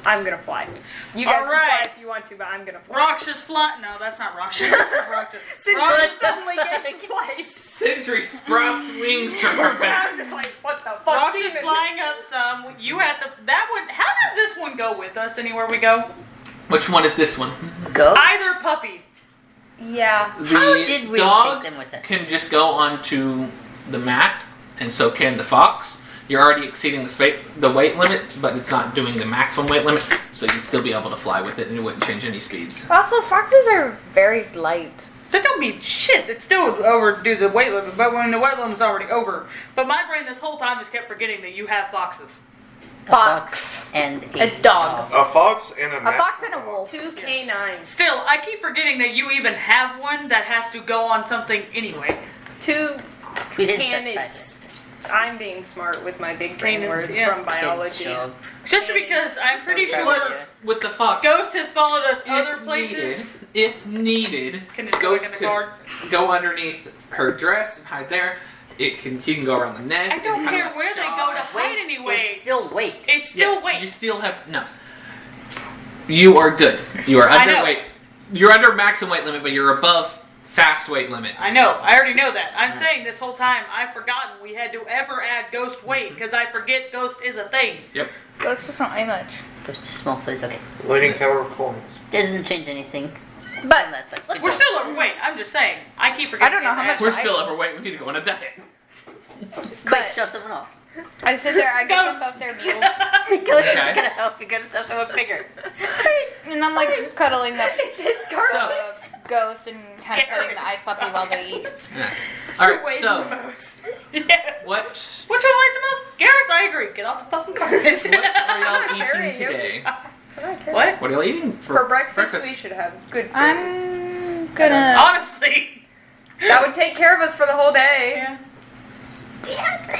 Speaker 3: I'm gonna fly. You guys can
Speaker 2: Alright.
Speaker 3: fly if you want to, but I'm gonna fly.
Speaker 2: Raksha's flying. No, that's not Raksha. That's Raksha.
Speaker 3: Sindri
Speaker 2: Raksha-
Speaker 3: suddenly gets to fly.
Speaker 1: Sindri sprouts wings from her back.
Speaker 3: I'm just like, what the fuck?
Speaker 2: Raksha's
Speaker 3: demon?
Speaker 2: flying up some. You have to. That one. How does this one go with us anywhere we go?
Speaker 1: Which one is this one?
Speaker 5: Go.
Speaker 2: Either puppy.
Speaker 3: Yeah.
Speaker 1: The
Speaker 5: How did we
Speaker 1: dog
Speaker 5: take them with us?
Speaker 1: can just go onto the mat, and so can the fox. You're already exceeding the weight limit, but it's not doing the maximum weight limit, so you'd still be able to fly with it, and it wouldn't change any speeds.
Speaker 6: Also, foxes are very light.
Speaker 2: That don't mean shit. It still would overdo the weight limit, but when the weight limit's already over. But my brain this whole time just kept forgetting that you have foxes.
Speaker 5: A
Speaker 6: Fox.
Speaker 5: and
Speaker 6: A dog.
Speaker 4: A fox and a
Speaker 6: A fox and a wolf.
Speaker 3: 2 canines.
Speaker 2: Still, I keep forgetting that you even have one that has to go on something anyway.
Speaker 3: 2
Speaker 5: We didn't specify
Speaker 3: canids. I'm being smart with my big brain
Speaker 2: Canids,
Speaker 3: words
Speaker 2: yeah.
Speaker 3: from biology.
Speaker 5: Job.
Speaker 2: Just because I'm pretty
Speaker 5: So
Speaker 2: sure
Speaker 1: Plus, with the fox,
Speaker 2: Ghost has followed us
Speaker 1: if
Speaker 2: other places.
Speaker 1: if needed,
Speaker 2: Can just go
Speaker 1: Ghost
Speaker 2: in the
Speaker 1: could
Speaker 2: car.
Speaker 1: go underneath her dress and hide there. He can go around the neck.
Speaker 2: I don't
Speaker 1: and kinda
Speaker 2: care
Speaker 1: like
Speaker 2: where they
Speaker 1: shove.
Speaker 2: go to hide
Speaker 5: Weight
Speaker 2: anyway.
Speaker 5: is still weight.
Speaker 2: It's still
Speaker 1: Yes,
Speaker 2: weight.
Speaker 1: you still have no. You are good. You are
Speaker 2: I know.
Speaker 1: underweight. You're under maximum weight limit, but you're above fast weight limit.
Speaker 2: I know. I already know that. I'm saying this whole time I've forgotten we had to ever add Ghost weight because I forget Ghost is a thing.
Speaker 1: Yep.
Speaker 6: Ghost doesn't weigh much.
Speaker 5: Goes too small, so it's okay.
Speaker 4: Leaning Tower of Coins.
Speaker 5: Doesn't change anything.
Speaker 6: But
Speaker 5: Last time.
Speaker 2: We're still overweight. I'm just saying. I keep forgetting.
Speaker 6: I don't know how
Speaker 2: to
Speaker 6: much
Speaker 2: add-
Speaker 1: We're
Speaker 6: I-
Speaker 1: still overweight. We need to go on a diet.
Speaker 5: Quick,
Speaker 6: but
Speaker 5: shove someone off.
Speaker 6: I sit there, I give
Speaker 2: Ghost.
Speaker 6: them both their meals,
Speaker 5: Ghost
Speaker 1: Okay.
Speaker 5: is gonna help you get yourself someone bigger.
Speaker 6: and I'm like cuddling up
Speaker 3: It's his
Speaker 6: the
Speaker 3: car.
Speaker 6: ghost and kind of petting the ice puppy while they eat.
Speaker 1: Yes. All
Speaker 3: Who
Speaker 1: right.
Speaker 3: weighs the
Speaker 1: So
Speaker 3: most?
Speaker 2: Yeah.
Speaker 1: what
Speaker 2: Which one weighs the most? Garrus, I agree. Get off the fucking carpet.
Speaker 1: what are y'all
Speaker 3: Carrying
Speaker 1: eating
Speaker 3: you.
Speaker 1: today?
Speaker 2: What?
Speaker 1: What are y'all eating
Speaker 3: For breakfast, we should have good berries.
Speaker 6: I'm gonna.
Speaker 2: Honestly.
Speaker 3: That would take care of us for the whole day.
Speaker 2: Yeah.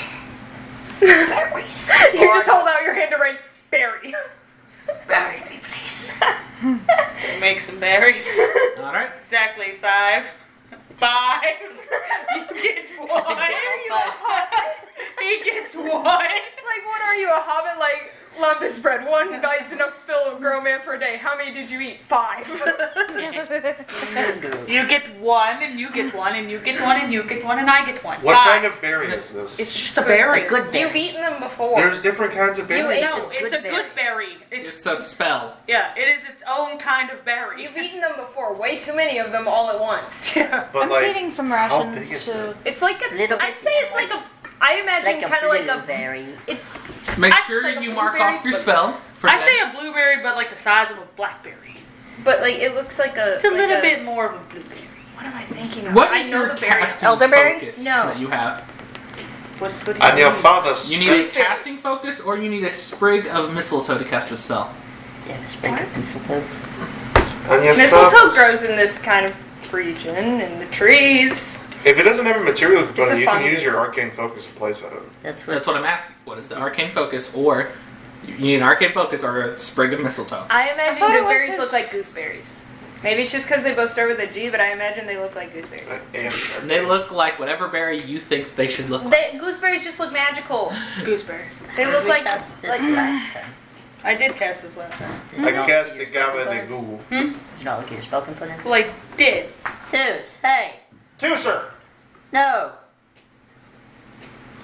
Speaker 5: Berries.
Speaker 3: You just hold out your hand to Rain. Berry.
Speaker 5: Bury me, please.
Speaker 2: Make some berries.
Speaker 1: All right.
Speaker 2: Exactly 5. 5. You get 1. He gets 1.
Speaker 3: Like, what are you, a hobbit? Like, love this bread. 1 bite's enough to fill a grown man for a day. How many did you eat? 5.
Speaker 2: You get 1, and you get 1, and you get 1, and you get 1, and I get 1.
Speaker 4: What
Speaker 2: 5.
Speaker 4: kind of berry is this?
Speaker 2: It's just a berry.
Speaker 5: A good berry.
Speaker 3: You've eaten them before.
Speaker 4: There's different kinds of berries.
Speaker 2: No,
Speaker 5: It's a
Speaker 2: it's a
Speaker 5: good
Speaker 2: good berry.
Speaker 1: It's a spell.
Speaker 2: Yeah, it is its own kind of berry.
Speaker 3: You've eaten them before. Way too many of them all at once.
Speaker 4: But
Speaker 6: I'm
Speaker 4: like,
Speaker 6: feeding some
Speaker 4: how
Speaker 6: rations
Speaker 4: big is
Speaker 6: to.
Speaker 3: It's like a
Speaker 5: Little
Speaker 3: I'd
Speaker 5: bit
Speaker 3: say it's like a. I imagine
Speaker 5: Like a
Speaker 3: kind of like a.
Speaker 5: blueberry.
Speaker 3: It's
Speaker 1: Make
Speaker 3: I-
Speaker 1: sure
Speaker 3: it's like a
Speaker 1: you mark
Speaker 3: blueberry,
Speaker 1: off your
Speaker 3: but-
Speaker 1: spell. For
Speaker 2: I
Speaker 1: them.
Speaker 2: say a blueberry, but like the size of a blackberry.
Speaker 3: but like it looks like a.
Speaker 2: It's a
Speaker 3: like
Speaker 2: little bit more of a blueberry.
Speaker 3: What am I thinking of?
Speaker 1: What
Speaker 3: I
Speaker 1: is
Speaker 3: know
Speaker 1: your
Speaker 3: the berry.
Speaker 1: casting
Speaker 6: Elderberry?
Speaker 1: focus
Speaker 3: No.
Speaker 1: that you have?
Speaker 2: What do you
Speaker 4: on your
Speaker 2: mean?
Speaker 4: father's.
Speaker 1: You need a
Speaker 3: Gooseberries.
Speaker 1: casting focus, or you need a sprig of mistletoe to cast the spell.
Speaker 5: Yeah, spring mistletoe.
Speaker 4: On your
Speaker 3: Mistletoe
Speaker 4: father's.
Speaker 3: grows in this kind of region, in the trees.
Speaker 4: If it doesn't have a material
Speaker 3: It's
Speaker 4: component,
Speaker 3: a
Speaker 4: you can
Speaker 3: fungus.
Speaker 4: use your arcane focus in place of it.
Speaker 5: That's what.
Speaker 1: That's what I'm asking. What is the arcane focus, or you need an arcane focus or a sprig of mistletoe?
Speaker 3: I imagine
Speaker 6: thought it
Speaker 3: good
Speaker 6: was
Speaker 3: berries
Speaker 6: his-
Speaker 3: look like gooseberries. Maybe it's just because they both start with a G, but I imagine they look like gooseberries.
Speaker 1: They look like whatever berry you think they should look like.
Speaker 3: Gooseberries just look magical.
Speaker 2: Gooseberries.
Speaker 3: They look like
Speaker 5: Cast this
Speaker 3: like
Speaker 5: last time.
Speaker 2: I did cast this last time.
Speaker 4: I cast the Gaba and the Google.
Speaker 5: Did you not look at your spell components?
Speaker 2: Well, I did.
Speaker 5: Twos. Hey.
Speaker 4: Two, sir.
Speaker 5: No.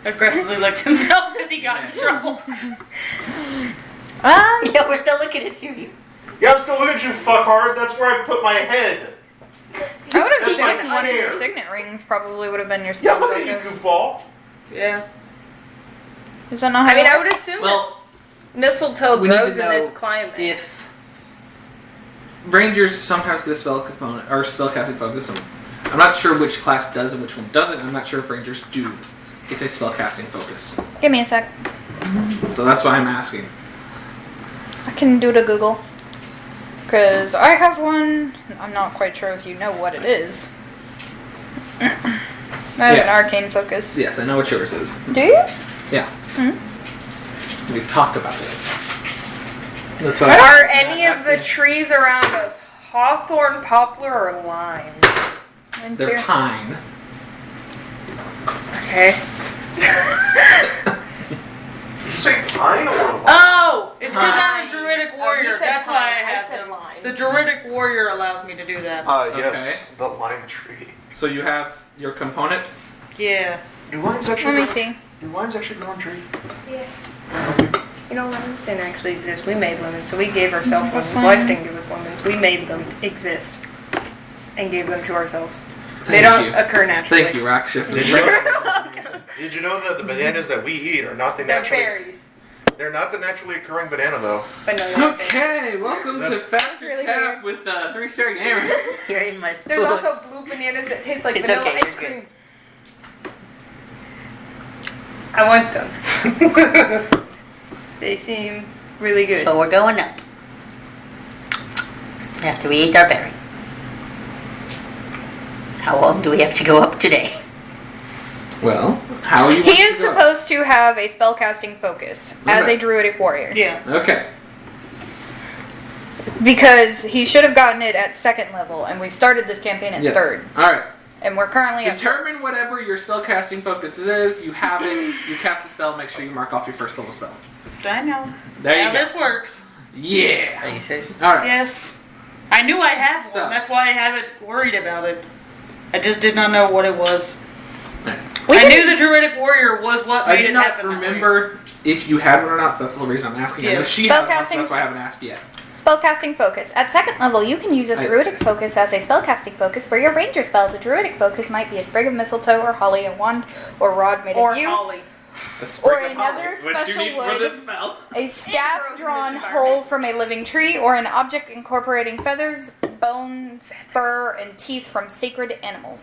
Speaker 2: Aggressively looked himself because he got in trouble.
Speaker 5: Yeah, we're still looking at you.
Speaker 4: Yeah, I'm still looking at you, fuckhard. That's where I put my head.
Speaker 6: I would have
Speaker 4: That's
Speaker 6: assumed
Speaker 4: like
Speaker 6: one of your
Speaker 4: here.
Speaker 6: signet rings probably would have been your
Speaker 4: Yeah,
Speaker 6: spell
Speaker 4: look at you,
Speaker 6: focus.
Speaker 4: goofball.
Speaker 2: Yeah.
Speaker 6: Is that not how
Speaker 3: I mean,
Speaker 6: it
Speaker 3: I
Speaker 6: works?
Speaker 3: would assume
Speaker 1: Well,
Speaker 3: that mistletoe
Speaker 1: we need to
Speaker 3: grows in
Speaker 1: know
Speaker 3: this climate.
Speaker 1: if Rangers sometimes get a spell component or spellcasting focus, I'm not sure which class does and which one doesn't. I'm not sure if Rangers do get a spellcasting focus.
Speaker 6: Give me a sec.
Speaker 1: So that's why I'm asking.
Speaker 6: I can do the Google. Because I have one. I'm not quite sure if you know what it is. I have an
Speaker 1: Yes.
Speaker 6: arcane focus.
Speaker 1: Yes, I know what yours is.
Speaker 6: Do you?
Speaker 1: Yeah.
Speaker 6: Hmm?
Speaker 1: We've talked about it. That's why
Speaker 3: Are
Speaker 1: I'm
Speaker 3: any of the
Speaker 1: asking.
Speaker 3: trees around us hawthorn, poplar, or lime?
Speaker 6: In
Speaker 1: They're
Speaker 6: theory.
Speaker 1: pine.
Speaker 3: Okay.
Speaker 4: Did you say pine or lime?
Speaker 2: Oh! It's because I'm a
Speaker 3: Pine.
Speaker 2: druidic
Speaker 3: Oh,
Speaker 2: warrior.
Speaker 3: you said
Speaker 2: That's why I
Speaker 3: pine. I
Speaker 2: have
Speaker 3: said
Speaker 2: them.
Speaker 3: lime.
Speaker 2: The druidic warrior allows me to do that.
Speaker 4: Yes, the lime tree.
Speaker 1: So you have your component.
Speaker 2: Yeah.
Speaker 4: Do limes actually
Speaker 6: Let me
Speaker 4: grow?
Speaker 6: see.
Speaker 4: Do limes actually grow on tree?
Speaker 3: You know, lemons didn't actually exist. We made lemons, so we gave ourselves
Speaker 6: What's
Speaker 3: lemons.
Speaker 6: lime?
Speaker 3: Life didn't give us lemons. We made them exist and gave them to ourselves.
Speaker 1: Thank
Speaker 3: They don't
Speaker 1: you.
Speaker 3: occur naturally.
Speaker 1: Thank you, Rock Shifter.
Speaker 4: Did you know? Did you know that the bananas that we eat are not the
Speaker 3: They're
Speaker 4: naturally?
Speaker 3: berries.
Speaker 4: They're not the naturally occurring banana though.
Speaker 3: But no, they're not berries.
Speaker 1: Okay, welcome to Fast
Speaker 6: really
Speaker 1: Cap with 3-Star Gamer.
Speaker 5: You're in my spoon.
Speaker 3: There's also blue bananas that taste like
Speaker 5: It's
Speaker 3: vanilla
Speaker 5: okay,
Speaker 3: ice
Speaker 5: you're
Speaker 3: cream. I want them. They seem really good.
Speaker 5: So we're going up. After we eat our berry. How long do we have to go up today?
Speaker 1: Well, how are you?
Speaker 6: He is supposed to have a spellcasting focus as a
Speaker 1: Right.
Speaker 6: druidic warrior.
Speaker 2: Yeah.
Speaker 1: Okay.
Speaker 6: Because he should have gotten it at 2nd level, and we started this campaign at
Speaker 1: Yeah.
Speaker 6: 3rd.
Speaker 1: All right.
Speaker 6: And we're currently at
Speaker 1: Determine whatever your spellcasting focus is. You have it. You cast the spell. Make sure you mark off your first level spell.
Speaker 2: I know.
Speaker 1: There
Speaker 2: Now
Speaker 1: you go.
Speaker 2: this works.
Speaker 5: Are
Speaker 1: Yeah.
Speaker 5: you sure?
Speaker 1: All right.
Speaker 2: Yes. I knew I had
Speaker 1: So-
Speaker 2: one. That's why I haven't worried about it. I just did not know what it was.
Speaker 6: We
Speaker 2: I
Speaker 6: can-
Speaker 2: knew the druidic warrior was what
Speaker 1: I
Speaker 2: made
Speaker 1: do
Speaker 2: it
Speaker 1: not
Speaker 2: happen. that way.
Speaker 1: remember if you had one or not. So that's the whole reason I'm asking. I know
Speaker 2: Yeah.
Speaker 1: she has one, so
Speaker 6: Spellcasting-
Speaker 1: that's why I haven't asked yet.
Speaker 6: Spellcasting focus. At 2nd level, you can use a
Speaker 1: I-
Speaker 6: druidic focus as a spellcasting focus for your ranger spells. A druidic focus might be a sprig of mistletoe or holly, a wand, or rod made
Speaker 2: Or
Speaker 6: of yew,
Speaker 2: Holly.
Speaker 1: A sprig
Speaker 6: or
Speaker 1: of
Speaker 6: another
Speaker 1: holly, which you
Speaker 6: special
Speaker 1: need for
Speaker 6: wood,
Speaker 1: this spell.
Speaker 6: a staff
Speaker 3: grows in
Speaker 6: drawn
Speaker 3: this
Speaker 6: whole from a living tree, or an object incorporating feathers, bones, fur, and teeth from sacred animals.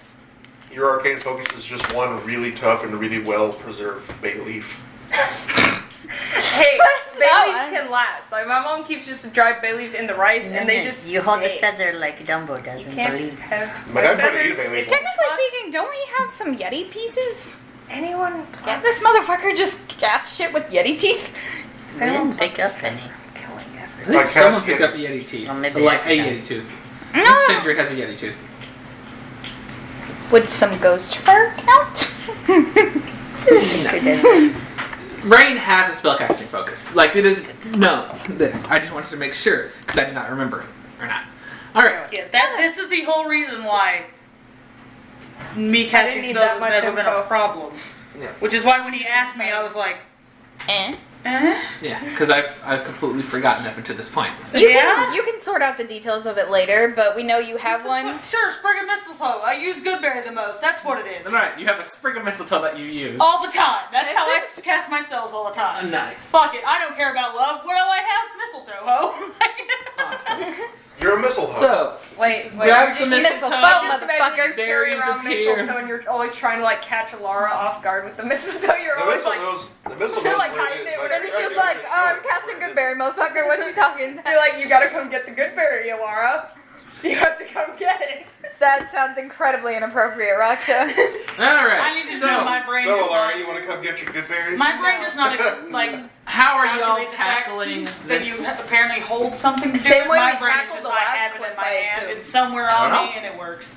Speaker 4: Your arcane focus is just one really tough and really well preserved bay leaf.
Speaker 3: Hey, bay
Speaker 6: not
Speaker 3: leaves
Speaker 6: one.
Speaker 3: can last. Like my mom keeps just dried bay leaves in the rice, and they just
Speaker 5: You hold the
Speaker 3: stay.
Speaker 5: feather like Dumbo does
Speaker 3: You
Speaker 5: and
Speaker 3: can't
Speaker 5: believe.
Speaker 3: have
Speaker 4: My dad tried to eat a
Speaker 3: feathers.
Speaker 4: bay leaf.
Speaker 6: Technically speaking, don't we have some Yeti pieces?
Speaker 3: Anyone?
Speaker 6: Can't this motherfucker just gas shit with Yeti teeth?
Speaker 5: We didn't pick up any.
Speaker 1: I
Speaker 4: Like
Speaker 1: think someone
Speaker 4: cast
Speaker 1: picked
Speaker 4: Yeti.
Speaker 1: up a Yeti teeth.
Speaker 5: Well, maybe
Speaker 1: Like
Speaker 5: I
Speaker 1: a
Speaker 5: did.
Speaker 1: Yeti tooth.
Speaker 6: No.
Speaker 1: Sindri has a Yeti tooth.
Speaker 6: Would some ghost fur count?
Speaker 1: Rain has a spellcasting focus. Like it is no this. I just wanted to make sure because I did not remember or not. All right.
Speaker 2: Yeah, this is the whole reason why me
Speaker 3: didn't
Speaker 2: casting
Speaker 3: need
Speaker 2: spells
Speaker 3: that
Speaker 2: has
Speaker 3: much
Speaker 2: never been a
Speaker 3: info.
Speaker 2: problem.
Speaker 1: Yeah.
Speaker 2: Which is why when he asked me, I was like,
Speaker 6: Eh?
Speaker 1: Yeah, because I've completely forgotten up until this point.
Speaker 6: You
Speaker 2: Yeah?
Speaker 6: can you can sort out the details of it later, but we know you have
Speaker 2: This is
Speaker 6: one.
Speaker 2: what- sure, sprig of mistletoe. I use Goodberry the most. That's what it is.
Speaker 1: All right, you have a sprig of mistletoe that you use.
Speaker 2: All the time. That's how I
Speaker 6: That's
Speaker 2: cast my spells all the time.
Speaker 1: Nice.
Speaker 2: Fuck it. I don't care about love. What do I have? Mistletoe, ho.
Speaker 1: Awesome.
Speaker 4: You're a mistletoe.
Speaker 1: So
Speaker 3: Wait,
Speaker 1: grab some
Speaker 3: just
Speaker 1: mistletoe.
Speaker 3: just imagine you're
Speaker 1: Berries
Speaker 3: carrying around
Speaker 1: appear.
Speaker 3: mistletoe and you're always trying to like catch Alara off guard with the mistletoe. You're
Speaker 4: the
Speaker 3: always like,
Speaker 4: mistletoe's
Speaker 3: like
Speaker 4: where
Speaker 3: hiding
Speaker 4: it is.
Speaker 3: it,
Speaker 4: My
Speaker 3: whatever.
Speaker 6: It's
Speaker 4: second
Speaker 6: just like,
Speaker 4: is
Speaker 6: I'm
Speaker 4: where
Speaker 6: casting
Speaker 4: it is.
Speaker 6: Goodberry, motherfucker. What you talking?
Speaker 3: you're like, you gotta come get the good berry, Alara. You have to come get it.
Speaker 6: That sounds incredibly inappropriate, Raksha.
Speaker 1: All right.
Speaker 2: I need to know my brain.
Speaker 4: So,
Speaker 2: does
Speaker 4: Laura,
Speaker 2: not-
Speaker 4: you want to come get your good berries?
Speaker 2: My brain does not like.
Speaker 1: How are you all
Speaker 2: calculate the fact
Speaker 1: tackling
Speaker 2: That you
Speaker 1: this?
Speaker 2: apparently hold something. To
Speaker 3: Same
Speaker 2: it.
Speaker 3: way
Speaker 2: My
Speaker 3: we
Speaker 2: brain is
Speaker 3: tackled
Speaker 2: just
Speaker 3: the
Speaker 2: like,
Speaker 3: last
Speaker 2: have it in
Speaker 3: clip,
Speaker 2: my
Speaker 3: I
Speaker 2: hand.
Speaker 3: assume.
Speaker 2: It's somewhere
Speaker 1: I
Speaker 2: on
Speaker 1: don't
Speaker 2: me, and it works.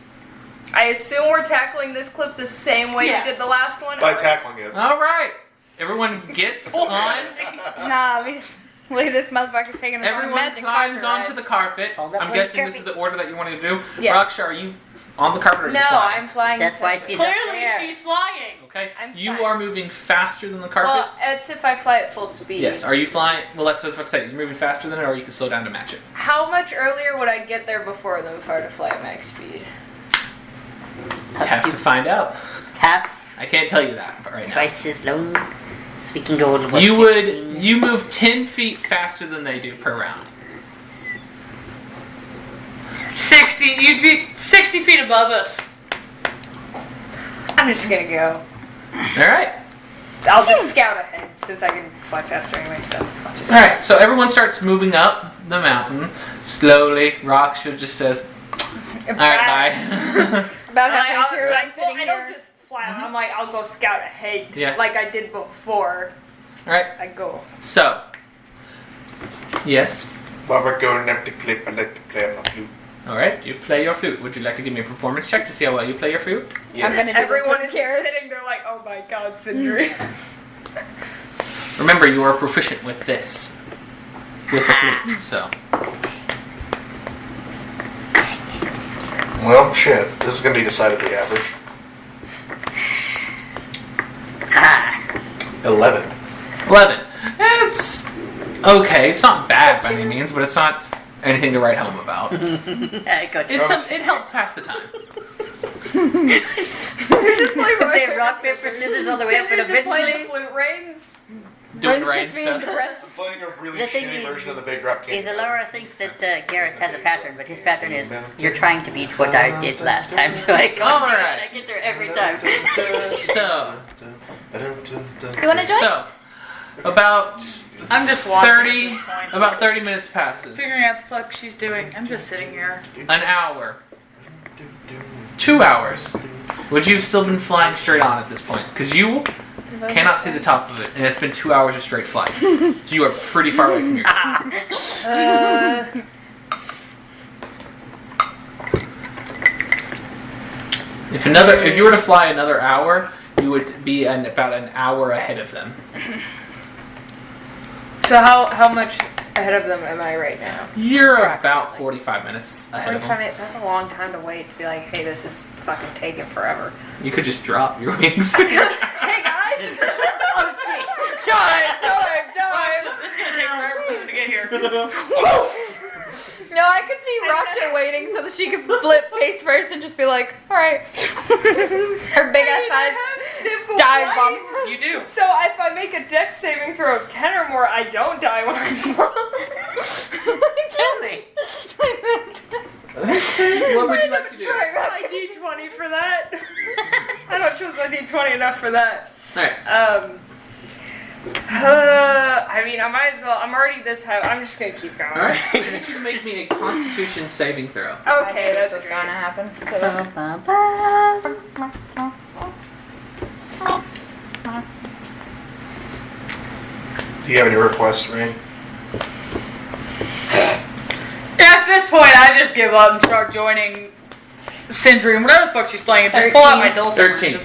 Speaker 3: I assume we're tackling this clip the same way
Speaker 2: Yeah.
Speaker 3: we did the last one.
Speaker 4: By tackling it.
Speaker 1: All right. Everyone gets on.
Speaker 6: Nah, this motherfucker's taking his own
Speaker 1: Everyone
Speaker 6: magic
Speaker 1: climbs
Speaker 6: carpet
Speaker 1: onto
Speaker 6: ride.
Speaker 1: the carpet.
Speaker 5: Hold up
Speaker 1: I'm
Speaker 5: on
Speaker 1: guessing
Speaker 5: the
Speaker 1: this is the order that you wanted to do.
Speaker 6: Yeah.
Speaker 1: Raksha, are you on the carpet or are
Speaker 3: No,
Speaker 1: you flying?
Speaker 3: I'm flying.
Speaker 5: That's why
Speaker 3: to-
Speaker 5: she's up
Speaker 2: Clearly,
Speaker 5: there.
Speaker 2: she's flying.
Speaker 1: Okay.
Speaker 3: I'm
Speaker 1: You
Speaker 3: flying.
Speaker 1: are moving faster than the carpet.
Speaker 3: Well, it's if I fly at full speed.
Speaker 1: Yes. Are you flying? Well, that's what I was about to say. You're moving faster than it, or you can slow down to match it.
Speaker 3: How much earlier would I get there before them if I were to fly at max speed?
Speaker 1: Have to find out.
Speaker 5: Half,
Speaker 1: I can't tell you that right now.
Speaker 5: twice as long. So we can go to what,
Speaker 1: You
Speaker 5: 15?
Speaker 1: you move 10 feet faster than they do per round.
Speaker 2: 60. You'd be 60 feet above us.
Speaker 3: I'm just gonna go.
Speaker 1: All right.
Speaker 3: I'll just scout ahead since I can fly faster anyway. So I'll just.
Speaker 1: All right. So everyone starts moving up the mountain slowly. Raksha just says, "All right, bye."
Speaker 6: About
Speaker 3: I,
Speaker 6: halfway through, I'm sitting
Speaker 3: I don't
Speaker 6: here.
Speaker 3: just fly. I'm like I'll go scout ahead.
Speaker 1: Yeah.
Speaker 3: Like I did before.
Speaker 1: All right.
Speaker 3: I go.
Speaker 1: So, yes.
Speaker 4: While we're going up the clip, I like to play on my flute.
Speaker 1: All right. You play your flute. Would you like to give me a performance check to see how well you play your flute?
Speaker 4: Yes.
Speaker 6: I'm gonna do
Speaker 3: Everyone
Speaker 6: this
Speaker 3: is
Speaker 6: with
Speaker 3: just
Speaker 6: Karis.
Speaker 3: sitting there like, oh my god, Sindri.
Speaker 1: Remember, you are proficient with this, with the flute. So,
Speaker 4: Well, shit. This is going to be decidedly average.
Speaker 5: Ah,
Speaker 4: 11.
Speaker 1: 11. It's okay. It's not bad by any means, but it's not anything to write home about.
Speaker 5: I got
Speaker 1: It helps pass the time.
Speaker 5: Play rock, paper, scissors all the way up, and
Speaker 3: Sindri's just playing
Speaker 5: eventually.
Speaker 3: the flute reins.
Speaker 1: Doing
Speaker 6: Let's
Speaker 1: rain
Speaker 6: just be
Speaker 1: stuff.
Speaker 6: depressed.
Speaker 4: Playing a really
Speaker 5: The thing
Speaker 4: shitty
Speaker 5: is-
Speaker 4: version of the Big Rock King.
Speaker 5: Is Laura thinks that Garrus has a pattern, but his pattern is you're trying to beat what I did last time, so I got
Speaker 1: All
Speaker 5: you and
Speaker 1: right.
Speaker 5: I get there every time.
Speaker 1: So,
Speaker 6: You wanna join?
Speaker 1: so about
Speaker 2: I'm just watching.
Speaker 1: 30,
Speaker 2: at this point.
Speaker 1: about 30 minutes passes.
Speaker 2: Figuring out the fuck she's doing. I'm just sitting here.
Speaker 1: An hour. 2 hours. Would you have still been flying straight on at this point? Because you cannot see the top of it, and it's been 2 hours of straight flight. So you are pretty far away from your. If you were to fly another hour, you would be about an hour ahead of them.
Speaker 3: So how much ahead of them am I right now?
Speaker 1: You're about 45 minutes ahead of
Speaker 3: 45
Speaker 1: them.
Speaker 3: minutes. That's a long time to wait to be like, hey, this is fucking taking forever.
Speaker 1: You could just drop your wings.
Speaker 3: Hey guys! Time!
Speaker 2: This is gonna take forever for them to get here.
Speaker 6: No, I could see Raksha waiting so that she could flip face first and just be like, alright. Her big ass eyes dive bomb.
Speaker 2: You do.
Speaker 3: So if I make a dex saving throw of 10 or more, I don't die when I fall.
Speaker 5: Kill me.
Speaker 1: What would you like to do?
Speaker 3: My D20 for that. I don't choose my D20 enough for that.
Speaker 1: Alright.
Speaker 3: I mean, I might as well. I'm already this high. I'm just gonna keep going.
Speaker 1: Alright. I need you to make me a constitution saving throw.
Speaker 3: Okay, that's
Speaker 6: what's
Speaker 3: great.
Speaker 6: gonna happen.
Speaker 4: Do you have any requests, Rain?
Speaker 2: At this point, I just give up and start joining Sindri and whatever the fuck she's playing. Just pull out my dulcimer.
Speaker 1: 13.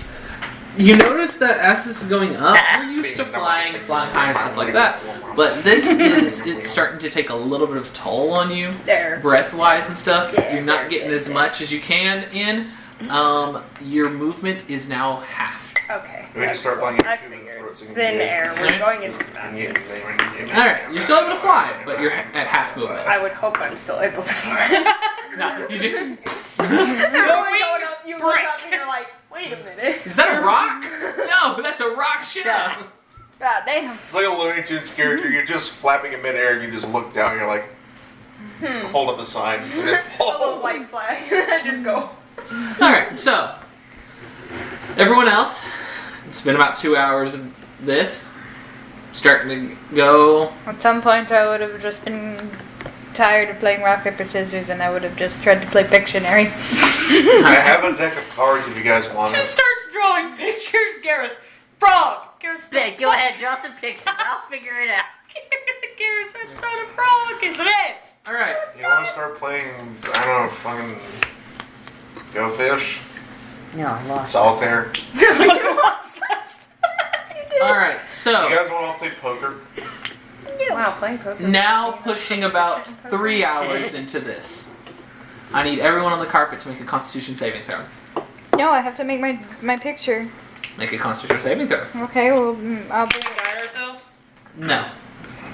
Speaker 1: You notice that as this is going up, you're used to flying high and stuff like that. But this it's starting to take a little bit of toll on you,
Speaker 3: There.
Speaker 1: breath-wise and stuff.
Speaker 3: Yeah,
Speaker 1: You're not getting as much as you can in. Your movement is now half.
Speaker 3: Okay.
Speaker 4: We just start playing
Speaker 3: I
Speaker 4: YouTube and
Speaker 3: figured.
Speaker 4: throw it singing
Speaker 3: Thin
Speaker 4: jig.
Speaker 3: air. We're
Speaker 1: Yeah.
Speaker 3: going into
Speaker 4: And
Speaker 3: that.
Speaker 1: Alright, you're still able to fly, but you're at half movement.
Speaker 3: I would hope I'm still able to fly.
Speaker 1: No, you just...
Speaker 3: You're going up, you look up and you're like, wait a minute.
Speaker 1: Is that a rock? No, that's a rock ship.
Speaker 6: God damn.
Speaker 4: It's like a Looney Tunes character. You're just flapping in midair and you just look down and you're like, hold up a sign. And then
Speaker 3: A little white flag. I just go.
Speaker 1: Alright, so everyone else, it's been about 2 hours of this. Starting to go.
Speaker 6: At some point, I would have just been tired of playing rock, paper, scissors, and I would have just tried to play Pictionary.
Speaker 4: I have a deck of cards if you guys want
Speaker 2: She
Speaker 4: it.
Speaker 2: starts drawing pictures. Garrus, frog. Garrus,
Speaker 5: Ben, go ahead, draw some pictures. I'll figure it out.
Speaker 2: Garrus, I'm not a frog. Yes, it is.
Speaker 1: All right.
Speaker 4: You want to start playing, I don't know, fucking Go Fish?
Speaker 5: No, I lost.
Speaker 4: Solitaire?
Speaker 1: All right. So
Speaker 4: You guys want to all play poker?
Speaker 3: Wow, playing poker.
Speaker 1: now pushing about 3 hours into this, I need everyone on the carpet to make a Constitution saving throw.
Speaker 6: No, I have to make my picture.
Speaker 1: Make a Constitution saving throw.
Speaker 6: Okay, well, I'll do
Speaker 2: Guide ourselves.
Speaker 1: No,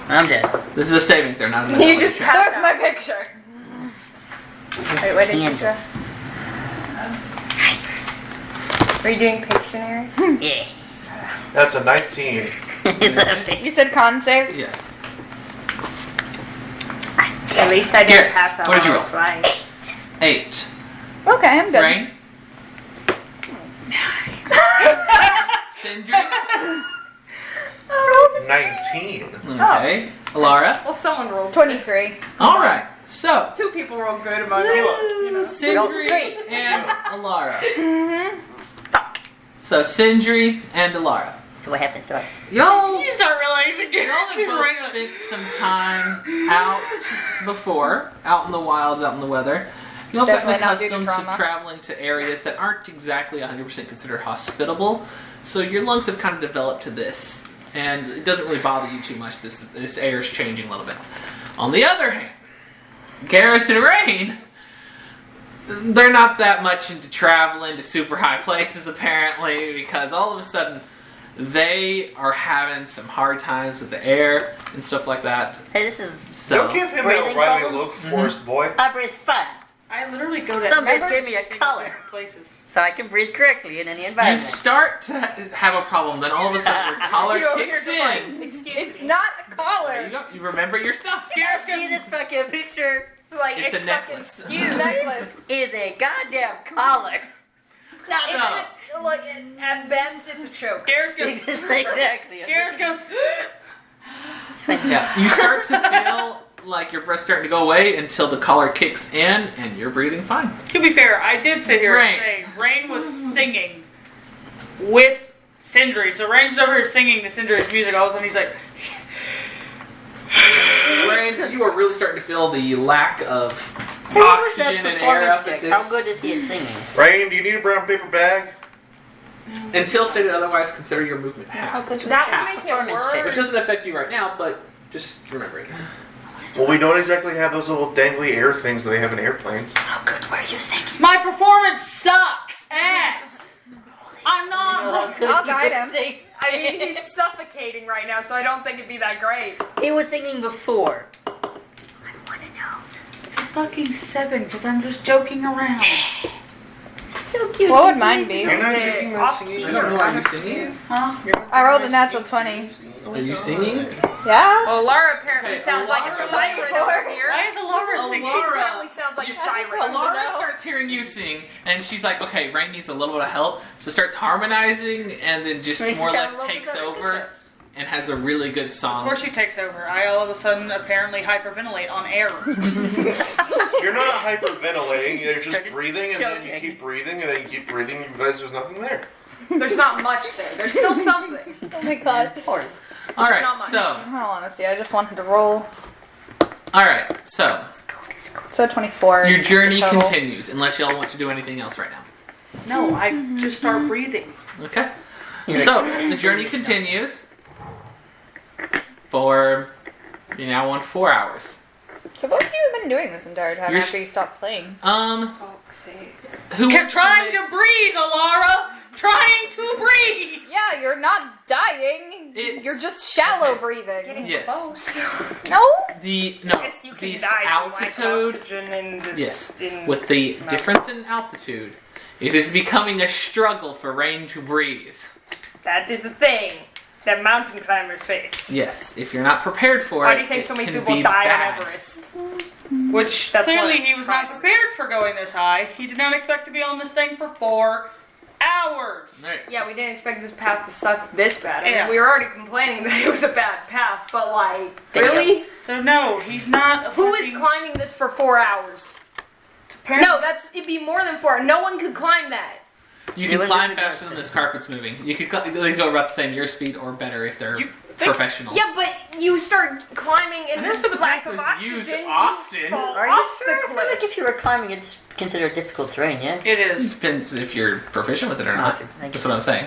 Speaker 5: I'm dead.
Speaker 1: this is a saving throw, not an
Speaker 3: You
Speaker 1: ability
Speaker 3: just
Speaker 1: check.
Speaker 3: pass
Speaker 6: There's my
Speaker 3: out.
Speaker 6: picture.
Speaker 3: Wait, what did you
Speaker 5: Handle.
Speaker 3: draw?
Speaker 5: Nice.
Speaker 3: Are you doing Pictionary?
Speaker 5: Yeah.
Speaker 4: That's a 19.
Speaker 6: You said con save?
Speaker 1: Yes.
Speaker 3: At least I didn't
Speaker 1: Yes.
Speaker 3: pass out.
Speaker 1: What did you
Speaker 3: I
Speaker 1: roll?
Speaker 3: was fine.
Speaker 1: 8.
Speaker 6: Okay, I'm good.
Speaker 1: Rain. Sindri.
Speaker 4: 19.
Speaker 1: Okay. Alara.
Speaker 3: Well, someone rolled.
Speaker 6: 23.
Speaker 1: All right. So
Speaker 3: 2 people rolled good among
Speaker 4: Mila.
Speaker 1: Sindri and Alara.
Speaker 6: Mm-hmm.
Speaker 1: So Sindri and Alara.
Speaker 5: So what happens to us?
Speaker 1: Y'all.
Speaker 2: You start realizing
Speaker 1: Y'all
Speaker 2: Garrus
Speaker 1: have
Speaker 2: is
Speaker 1: both
Speaker 2: regular.
Speaker 1: spent some time out before, out in the wilds, out in the weather. Y'all have gotten
Speaker 6: Definitely not due to
Speaker 1: accustomed to
Speaker 6: trauma.
Speaker 1: traveling to areas that aren't exactly 100% considered hospitable, so your lungs have kind of developed to this, and it doesn't really bother you too much. This air is changing a little bit. On the other hand, Garrus and Rain, they're not that much into traveling to super high places apparently, because all of a sudden they are having some hard times with the air and stuff like that.
Speaker 5: Hey, this is.
Speaker 1: So
Speaker 4: Don't give him that
Speaker 5: Breathing
Speaker 4: Riley
Speaker 5: bubbles?
Speaker 4: Look Forest boy.
Speaker 5: I breathe fun,
Speaker 2: I literally go to
Speaker 5: Some bitch
Speaker 2: every
Speaker 5: gave me a
Speaker 2: single
Speaker 5: color.
Speaker 2: different places.
Speaker 5: so I can breathe correctly in any
Speaker 1: you
Speaker 5: environment.
Speaker 1: start to have a problem, then all of a sudden your collar
Speaker 3: You're over here
Speaker 1: kicks
Speaker 3: just like,
Speaker 1: in.
Speaker 3: excuse
Speaker 6: It's
Speaker 3: me.
Speaker 6: not a
Speaker 1: There you
Speaker 6: collar.
Speaker 1: go. You remember your stuff.
Speaker 2: Garrus
Speaker 5: See
Speaker 2: goes,
Speaker 5: this fucking picture
Speaker 3: Like,
Speaker 1: It's a
Speaker 3: fucking
Speaker 1: necklace.
Speaker 3: excuse.
Speaker 6: Necklace.
Speaker 5: is a goddamn collar.
Speaker 1: No.
Speaker 3: Look, at best, it's a choke.
Speaker 2: Garrus goes,
Speaker 5: Exactly.
Speaker 2: Garrus goes,
Speaker 5: It's funny.
Speaker 1: Yeah, you start to feel like your breath's starting to go away until the collar kicks in and you're breathing fine.
Speaker 2: to be fair, I did sit here
Speaker 1: Rain.
Speaker 2: and say Rain was singing with Sindri. So Rain's over here singing the Sindri's music. All of a sudden he's like,
Speaker 1: Rain, you are really starting to feel the lack of
Speaker 5: Hey, what was that
Speaker 1: oxygen and air
Speaker 5: performance
Speaker 1: up at
Speaker 5: check?
Speaker 1: this.
Speaker 5: How good is he at singing?
Speaker 4: Rain, do you need a brown paper bag?
Speaker 1: Until stated otherwise, consider your movement half.
Speaker 3: That would make it
Speaker 5: Performance check.
Speaker 1: Which
Speaker 3: worse.
Speaker 1: doesn't affect you right now, but just remember it.
Speaker 4: Well, we don't exactly have those little dangly air things that they have in airplanes.
Speaker 5: How good were you singing?
Speaker 2: my performance sucks ass. I'm not.
Speaker 6: I'll guide him.
Speaker 3: I mean, he's suffocating right now, so I don't think it'd be that great.
Speaker 5: He was singing before. I want to know.
Speaker 2: It's a fucking 7 because I'm just joking around.
Speaker 5: So cute.
Speaker 6: What would mine be?
Speaker 4: You're not
Speaker 3: Is it
Speaker 4: taking my
Speaker 3: off
Speaker 4: singing.
Speaker 1: I don't know, are you singing?
Speaker 2: Huh?
Speaker 6: I rolled a natural 20.
Speaker 1: Are you singing?
Speaker 6: Yeah?
Speaker 3: Well, Laura apparently
Speaker 1: Okay,
Speaker 3: sounds like
Speaker 1: Alara-
Speaker 3: a siren over here.
Speaker 2: Why is Alara singing?
Speaker 3: She apparently sounds like a siren.
Speaker 1: Alara starts hearing you sing, and she's like, okay, Rain needs a little bit of help, so starts harmonizing, and then just
Speaker 5: Makes
Speaker 1: more or
Speaker 5: it
Speaker 1: less
Speaker 5: sound a little
Speaker 1: takes
Speaker 5: bit better
Speaker 1: over,
Speaker 5: picture.
Speaker 1: and has a really good
Speaker 2: Of
Speaker 1: song.
Speaker 2: course she takes over. I all of a sudden apparently hyperventilate on air.
Speaker 4: You're not hyperventilating. You're just
Speaker 5: Started
Speaker 4: breathing, and then you
Speaker 5: choking.
Speaker 4: keep breathing, and then you keep breathing. You realize there's nothing there.
Speaker 3: There's not much there. There's still something.
Speaker 6: Oh my god.
Speaker 1: All right,
Speaker 3: not much.
Speaker 1: so,
Speaker 6: In all honesty, I just wanted to roll.
Speaker 1: all right, so
Speaker 6: So 24.
Speaker 1: your
Speaker 6: is
Speaker 1: journey
Speaker 6: the total.
Speaker 1: continues, unless y'all want to do anything else right now.
Speaker 2: No, I just start breathing.
Speaker 1: Okay.
Speaker 5: You're
Speaker 1: So
Speaker 5: like-
Speaker 1: the journey continues for you now on 4 hours.
Speaker 6: So what have you been doing this entire time
Speaker 1: You're
Speaker 6: after you stopped playing?
Speaker 1: Who
Speaker 2: You're
Speaker 1: wants
Speaker 2: trying
Speaker 1: make-
Speaker 2: to breathe, Alara! Trying to breathe!
Speaker 6: Yeah, you're not dying.
Speaker 1: It's-
Speaker 6: You're just shallow breathing.
Speaker 1: Yes.
Speaker 6: No?
Speaker 1: No.
Speaker 3: Guess you can
Speaker 1: The
Speaker 3: die from lack of
Speaker 1: altitude.
Speaker 3: oxygen in the,
Speaker 1: Yes.
Speaker 3: in
Speaker 1: With the difference in altitude, it is becoming a struggle for Rain to breathe.
Speaker 3: That is a thing that mountain climbers face.
Speaker 1: Yes. If you're not prepared for
Speaker 3: Why
Speaker 1: it,
Speaker 3: do you think
Speaker 1: it
Speaker 3: so many
Speaker 1: can
Speaker 3: people
Speaker 1: be
Speaker 3: die
Speaker 1: bad.
Speaker 3: on Everest?
Speaker 2: Which
Speaker 3: That's
Speaker 2: clearly
Speaker 3: what
Speaker 2: he was not
Speaker 3: climbing.
Speaker 2: prepared for going this high. He did not expect to be on this thing for 4 hours. hours.
Speaker 1: Alright.
Speaker 3: Yeah, we didn't expect this path to suck this bad. I
Speaker 2: Yeah.
Speaker 3: mean, we were already complaining that it was a bad path, but like, really?
Speaker 2: So no, he's not. A
Speaker 3: Who is
Speaker 2: fucking-
Speaker 3: climbing this for 4 hours? No, it'd be more than 4. No one could climb that.
Speaker 1: You
Speaker 5: It
Speaker 1: can
Speaker 5: was
Speaker 1: climb
Speaker 5: really
Speaker 1: faster than this carpet's moving. You could they go about the same your speed or better if they're
Speaker 2: You think-
Speaker 1: professionals.
Speaker 3: Yeah, but you start climbing
Speaker 1: I
Speaker 3: in
Speaker 1: never said the
Speaker 3: lack
Speaker 1: path
Speaker 3: of
Speaker 1: was
Speaker 3: oxygen.
Speaker 1: used
Speaker 3: you
Speaker 1: often.
Speaker 3: fall
Speaker 5: Are you
Speaker 3: off
Speaker 5: sure? I
Speaker 3: the
Speaker 5: feel like
Speaker 3: cliff.
Speaker 5: if you were climbing, it's considered difficult terrain, yeah?
Speaker 2: It is.
Speaker 1: Depends if you're proficient with it or not.
Speaker 5: Okay, I
Speaker 1: That's
Speaker 5: guess
Speaker 1: what I'm saying.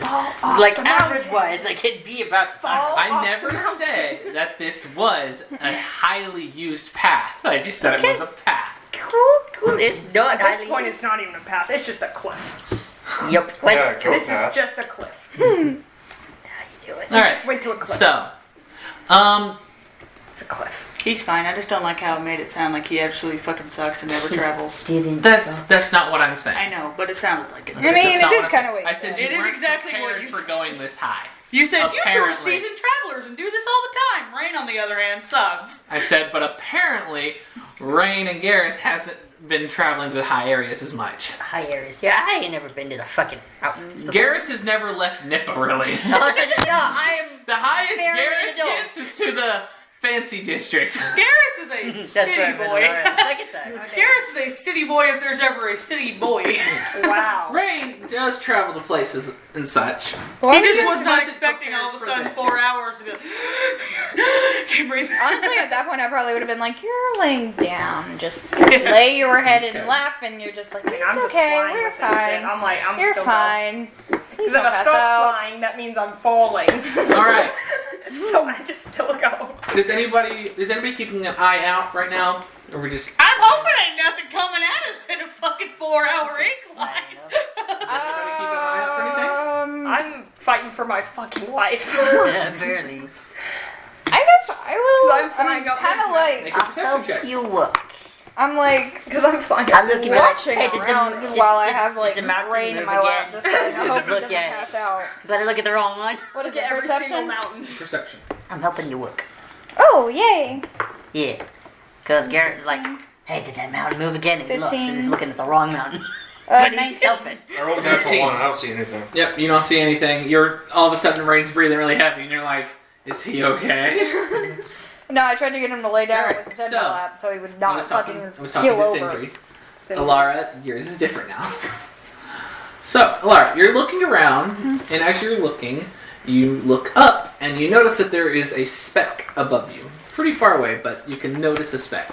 Speaker 3: off
Speaker 5: Like
Speaker 3: the mountain.
Speaker 5: average-wise, like it'd be about
Speaker 3: Fall
Speaker 1: I
Speaker 3: off
Speaker 1: never
Speaker 3: the mountain.
Speaker 1: said that this was a highly used path. I just said it was a path.
Speaker 5: Cool. It's not
Speaker 3: At this
Speaker 5: highly
Speaker 3: point,
Speaker 5: used.
Speaker 3: it's not even a path. It's just a cliff.
Speaker 5: Yep.
Speaker 4: Yeah,
Speaker 5: Let's
Speaker 4: go
Speaker 3: This
Speaker 4: path.
Speaker 3: is just a cliff.
Speaker 5: How you do it?
Speaker 3: We
Speaker 1: All right.
Speaker 3: just went to a cliff.
Speaker 1: So,
Speaker 3: It's a cliff.
Speaker 2: He's fine. I just don't like how it made it sound like he absolutely fucking sucks and never travels.
Speaker 5: Didn't
Speaker 1: that's not what I'm saying.
Speaker 2: I know, but it sounded like it.
Speaker 6: I mean,
Speaker 1: That's
Speaker 6: it
Speaker 1: not
Speaker 6: is
Speaker 1: what I'm
Speaker 6: kinda
Speaker 1: saying.
Speaker 6: what
Speaker 1: I
Speaker 6: you
Speaker 1: said
Speaker 6: said.
Speaker 1: you
Speaker 2: It is
Speaker 1: weren't
Speaker 2: exactly what
Speaker 1: prepared
Speaker 2: you
Speaker 1: for
Speaker 2: said.
Speaker 1: going this high.
Speaker 2: You said you two are
Speaker 1: Apparently.
Speaker 2: seasoned travelers and do this all the time. Rain, on the other hand, sucks.
Speaker 1: I said, but apparently, Rain and Garrus hasn't been traveling to high areas as much.
Speaker 5: high areas. Yeah, I ain't never been to the fucking mountains. before.
Speaker 1: Garrus has never left Nippa, really.
Speaker 5: No, I am.
Speaker 1: The highest
Speaker 5: Very
Speaker 1: Garrus
Speaker 5: adult.
Speaker 1: gets is to the fancy district.
Speaker 2: Garrus is a
Speaker 5: That's
Speaker 2: city
Speaker 5: right,
Speaker 2: boy.
Speaker 5: Second time.
Speaker 2: Garrus is a city boy if there's ever a city boy.
Speaker 3: Wow.
Speaker 1: Rain does travel to places and such.
Speaker 6: Why
Speaker 2: He
Speaker 6: would
Speaker 2: just
Speaker 6: you
Speaker 2: was not
Speaker 1: wasn't
Speaker 2: expecting all of a
Speaker 1: prepared
Speaker 2: sudden
Speaker 1: for
Speaker 2: 4 hours to be like, keep breathing.
Speaker 6: Honestly, at that point, I probably would have been like, "You're laying down. Just lay your head in
Speaker 1: Okay.
Speaker 6: lap, and you're just like,
Speaker 3: I mean, I'm
Speaker 6: it's
Speaker 3: just
Speaker 6: okay.
Speaker 3: flying
Speaker 6: We're
Speaker 3: with this shit.
Speaker 6: fine.
Speaker 3: I'm like, I'm
Speaker 6: You're
Speaker 3: still
Speaker 6: fine. Please
Speaker 3: Because
Speaker 6: don't
Speaker 3: if I
Speaker 6: pass
Speaker 3: stop
Speaker 6: out."
Speaker 3: flying, that means I'm falling.
Speaker 1: All right.
Speaker 3: So I just still go.
Speaker 1: Is anybody keeping an eye out right now, or we just?
Speaker 2: I'm hoping ain't nothing coming at us in a fucking 4-hour incline.
Speaker 1: Anybody keeping an eye out for anything?
Speaker 3: I'm fighting for my fucking life.
Speaker 5: Yeah, barely.
Speaker 6: I guess I will.
Speaker 3: 'Cause I'm flying up
Speaker 6: kind
Speaker 3: this
Speaker 6: of like
Speaker 1: Make a perception
Speaker 5: Help
Speaker 1: check.
Speaker 5: you look.
Speaker 6: I'm like
Speaker 3: Because I'm flying
Speaker 5: I
Speaker 3: up
Speaker 5: look
Speaker 3: this
Speaker 5: at me like,
Speaker 6: watching
Speaker 5: hey, did the-
Speaker 6: around
Speaker 5: did-
Speaker 6: while I
Speaker 5: did-
Speaker 6: have
Speaker 5: did
Speaker 6: like
Speaker 5: the mountain
Speaker 6: rain in
Speaker 5: move
Speaker 6: my lap,
Speaker 5: again?
Speaker 6: just like, I hope it
Speaker 5: Look
Speaker 6: doesn't
Speaker 5: at it.
Speaker 6: pass out.
Speaker 5: Did I look at the wrong one?
Speaker 6: What is
Speaker 3: Look
Speaker 6: it?
Speaker 3: at every single
Speaker 6: Perception?
Speaker 3: mountain.
Speaker 1: Perception.
Speaker 5: I'm helping you look.
Speaker 6: Oh, yay!
Speaker 5: Yeah. Because Garrett is like, hey, did that mountain move again? And he looks and
Speaker 6: 15.
Speaker 5: he's looking at the wrong mountain. But he's
Speaker 6: 19.
Speaker 5: helping.
Speaker 4: I rolled a natural
Speaker 1: 19.
Speaker 4: 1. I don't see anything.
Speaker 1: Yep, you don't see anything. You're all of a sudden Rain's breathing really heavy, and you're like, "Is he okay?"
Speaker 6: No, I tried to get him to lay down
Speaker 1: Alright,
Speaker 6: with his head in
Speaker 1: so,
Speaker 6: my lap so he would
Speaker 1: I
Speaker 6: not
Speaker 1: was
Speaker 6: fucking
Speaker 1: talking
Speaker 6: keel
Speaker 1: to
Speaker 6: over.
Speaker 1: Sindri. Alara, yours is different now. So, Alara, you're looking around, and as you're looking, you look up, and you notice that there is a speck above you. Pretty far away, but you can notice a speck.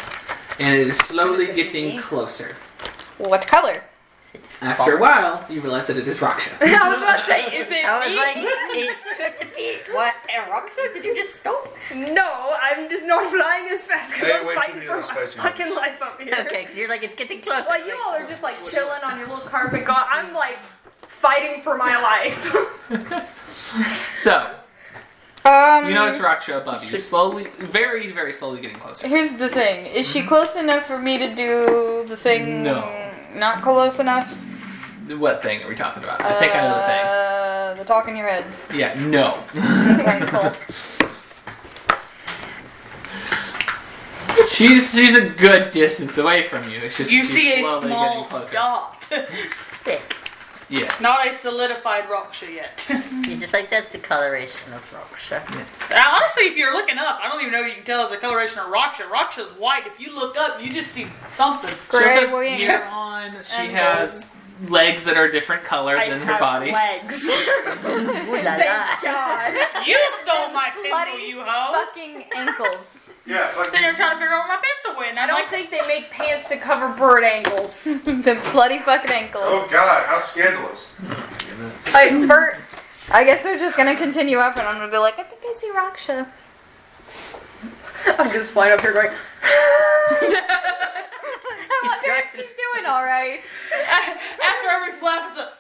Speaker 1: And it is slowly getting closer.
Speaker 6: What color?
Speaker 1: After a while, you realize that it is Raksha.
Speaker 3: I was about to say, is it
Speaker 5: I was
Speaker 3: me?
Speaker 5: like, it's good to be. What? A rock star? Did you just stop?
Speaker 3: No, I'm just not flying as fast because
Speaker 4: Stay
Speaker 3: I'm
Speaker 4: away from
Speaker 3: fighting
Speaker 4: me,
Speaker 3: for my
Speaker 4: those spicy
Speaker 3: fucking
Speaker 4: ones.
Speaker 3: life up here.
Speaker 5: Okay, because you're like, it's getting closer.
Speaker 3: Like, you all are just like chilling on your little carpet. I'm like fighting for my life.
Speaker 1: So, you notice Raksha above you, slowly, very, very slowly getting closer.
Speaker 6: Here's the thing. Is she close enough for me to do the thing?
Speaker 1: No.
Speaker 6: Not close enough?
Speaker 1: What thing are we talking about? I think I know the
Speaker 6: The talk in your head.
Speaker 1: thing. Yeah, no.
Speaker 6: Okay, cool.
Speaker 1: She's a good distance away from you. It's just
Speaker 2: You
Speaker 1: she's
Speaker 2: see a
Speaker 1: slowly
Speaker 2: small
Speaker 1: getting closer.
Speaker 2: dot.
Speaker 5: Stick.
Speaker 1: Yes.
Speaker 2: Not a solidified Raksha yet.
Speaker 5: You're just like, that's the coloration of rock star.
Speaker 2: Now, honestly, if you're looking up, I don't even know if you can tell the coloration of Raksha. Raksha's white. If you look up, you just see something.
Speaker 1: She
Speaker 6: Gray
Speaker 1: has
Speaker 6: wings.
Speaker 1: gear on. She
Speaker 6: And
Speaker 1: has legs that are a different color
Speaker 3: I
Speaker 1: than her
Speaker 3: have
Speaker 1: body.
Speaker 3: legs.
Speaker 5: Ooh la la.
Speaker 3: Thank God.
Speaker 2: You stole my pencil,
Speaker 6: Bloody
Speaker 2: you hoe.
Speaker 6: fucking ankles.
Speaker 4: Yeah, fucking.
Speaker 2: Then you're trying to figure out where my pencil went.
Speaker 3: I don't think they make pants to cover bird ankles.
Speaker 6: The bloody fucking ankles.
Speaker 4: Oh God, how scandalous!
Speaker 3: Like, bird.
Speaker 6: I guess we're just gonna continue up and I'm gonna be like, I think I see Raksha.
Speaker 3: I'm just flying up here going.
Speaker 6: I wonder if she's doing alright.
Speaker 2: After every flap, it's a.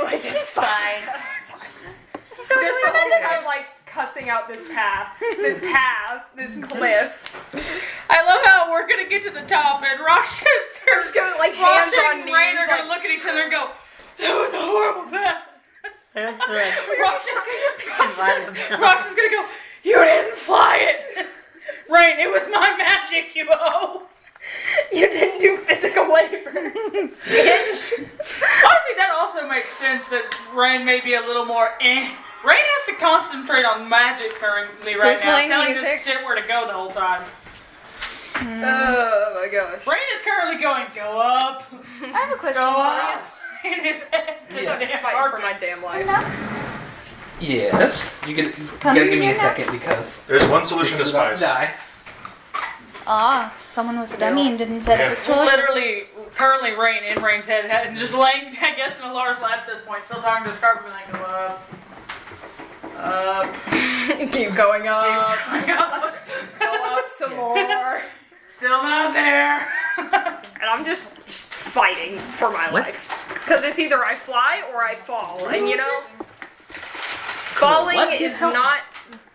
Speaker 3: Like, it's fine. Just the whole time, like, cussing out this path, this cliff.
Speaker 2: I love how we're gonna get to the top and Raksha,
Speaker 3: We're just going, like, hands
Speaker 2: Raksha
Speaker 3: on
Speaker 2: and
Speaker 3: knees.
Speaker 2: Rain are
Speaker 3: like,
Speaker 2: gonna look at each other and go, "That was a horrible path." Raksha's gonna go, "You didn't fly it, Rain. It was my magic, you owe."
Speaker 3: You didn't do physical labor. Bitch.
Speaker 2: Honestly, that sense that Rain may be a little more eh. Rain has to concentrate on magic currently right
Speaker 6: Who's
Speaker 2: now,
Speaker 6: playing
Speaker 2: telling
Speaker 6: music?
Speaker 2: this shit where to go the whole time.
Speaker 3: Oh my gosh.
Speaker 2: Rain is currently going, go up,
Speaker 6: I have a question
Speaker 2: go
Speaker 6: for
Speaker 2: up, in his head to
Speaker 1: Yeah.
Speaker 2: the damn
Speaker 3: Fighting for
Speaker 2: carpet.
Speaker 3: my damn
Speaker 6: you.
Speaker 3: life.
Speaker 6: No.
Speaker 1: Yes. You
Speaker 6: Come
Speaker 1: gotta give me
Speaker 6: here
Speaker 1: a
Speaker 6: now.
Speaker 1: second because
Speaker 4: There's one solution to
Speaker 1: this is about to
Speaker 4: spice.
Speaker 1: die.
Speaker 6: Ah, someone was a dummy and didn't set
Speaker 4: Yeah.
Speaker 6: up its children.
Speaker 2: Literally, currently Rain in Rain's head, and just laying, I guess, in Alara's lap at this point, still talking to his carpet, being like, go up,
Speaker 3: Keep going up.
Speaker 2: up,
Speaker 3: Go up some more.
Speaker 2: still not there.
Speaker 3: And I'm just fighting for my
Speaker 1: What?
Speaker 3: life. Because it's either I fly or I fall. And you know, falling
Speaker 1: What?
Speaker 3: is not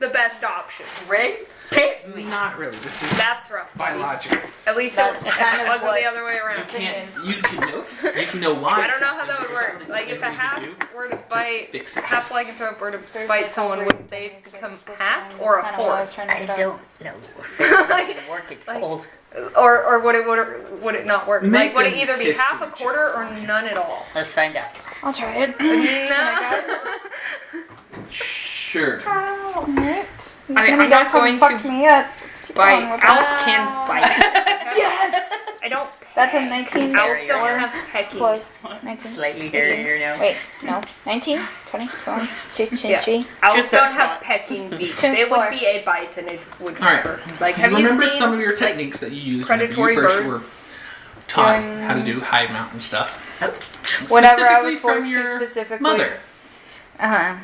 Speaker 3: the best option.
Speaker 5: Ray, hit me.
Speaker 1: Not really. This is
Speaker 3: That's rough.
Speaker 1: biological.
Speaker 3: At least
Speaker 6: That's
Speaker 3: it
Speaker 6: kind of
Speaker 3: wasn't
Speaker 6: what-
Speaker 3: the other way around.
Speaker 6: thing
Speaker 1: Can't,
Speaker 6: is-
Speaker 1: you can know. You can know why.
Speaker 3: I don't know how that would
Speaker 1: something
Speaker 3: work.
Speaker 1: is
Speaker 3: Like if a
Speaker 1: something
Speaker 3: half
Speaker 1: you do.
Speaker 3: were to bite,
Speaker 1: Fix it.
Speaker 3: half lycanthrope were to
Speaker 6: There's
Speaker 3: bite
Speaker 6: like
Speaker 3: someone,
Speaker 6: over-
Speaker 3: wouldn't they become half or a
Speaker 6: That's kinda what I was
Speaker 3: fourth?
Speaker 6: trying to
Speaker 5: I
Speaker 6: figure out.
Speaker 5: don't know. It doesn't work. It's
Speaker 3: Like-
Speaker 5: cold.
Speaker 3: Or would it not work?
Speaker 1: Make
Speaker 3: Like would it
Speaker 1: an
Speaker 3: either be half a
Speaker 1: history
Speaker 3: quarter or none at all?
Speaker 5: Let's find out.
Speaker 6: I'll try it.
Speaker 1: Sure.
Speaker 6: Alright.
Speaker 3: I mean,
Speaker 6: These
Speaker 3: I'm not
Speaker 6: guys
Speaker 3: going
Speaker 6: haven't fucked
Speaker 3: to
Speaker 6: me yet. Keep
Speaker 3: Bite.
Speaker 6: going with
Speaker 3: Owls
Speaker 6: that.
Speaker 3: can bite.
Speaker 6: Yes!
Speaker 3: I don't.
Speaker 6: That's a 19
Speaker 3: Owls
Speaker 5: Scary,
Speaker 3: don't
Speaker 5: yeah.
Speaker 3: have pecking.
Speaker 6: plus 19.
Speaker 5: Slightly
Speaker 6: 18.
Speaker 5: hairier now.
Speaker 6: Wait, no. 19, 20, 21, 22,
Speaker 3: Yeah.
Speaker 6: 23.
Speaker 3: Owls
Speaker 2: Just
Speaker 3: don't
Speaker 2: that
Speaker 3: have
Speaker 2: spot.
Speaker 3: pecking beaks.
Speaker 6: 10,
Speaker 3: It would
Speaker 6: 4.
Speaker 3: be a bite, and it would
Speaker 1: All right.
Speaker 3: hurt. Like, have you
Speaker 1: Remember
Speaker 3: seen
Speaker 1: some of your
Speaker 3: like,
Speaker 1: techniques that you used whenever you
Speaker 3: predatory
Speaker 1: first
Speaker 3: birds?
Speaker 1: were taught
Speaker 6: Doing-
Speaker 1: how to do hive mountain stuff.
Speaker 6: Whenever I
Speaker 1: Specifically
Speaker 6: was
Speaker 1: from
Speaker 6: forced to
Speaker 1: your
Speaker 6: specifically.
Speaker 1: mother.
Speaker 6: Uh-huh.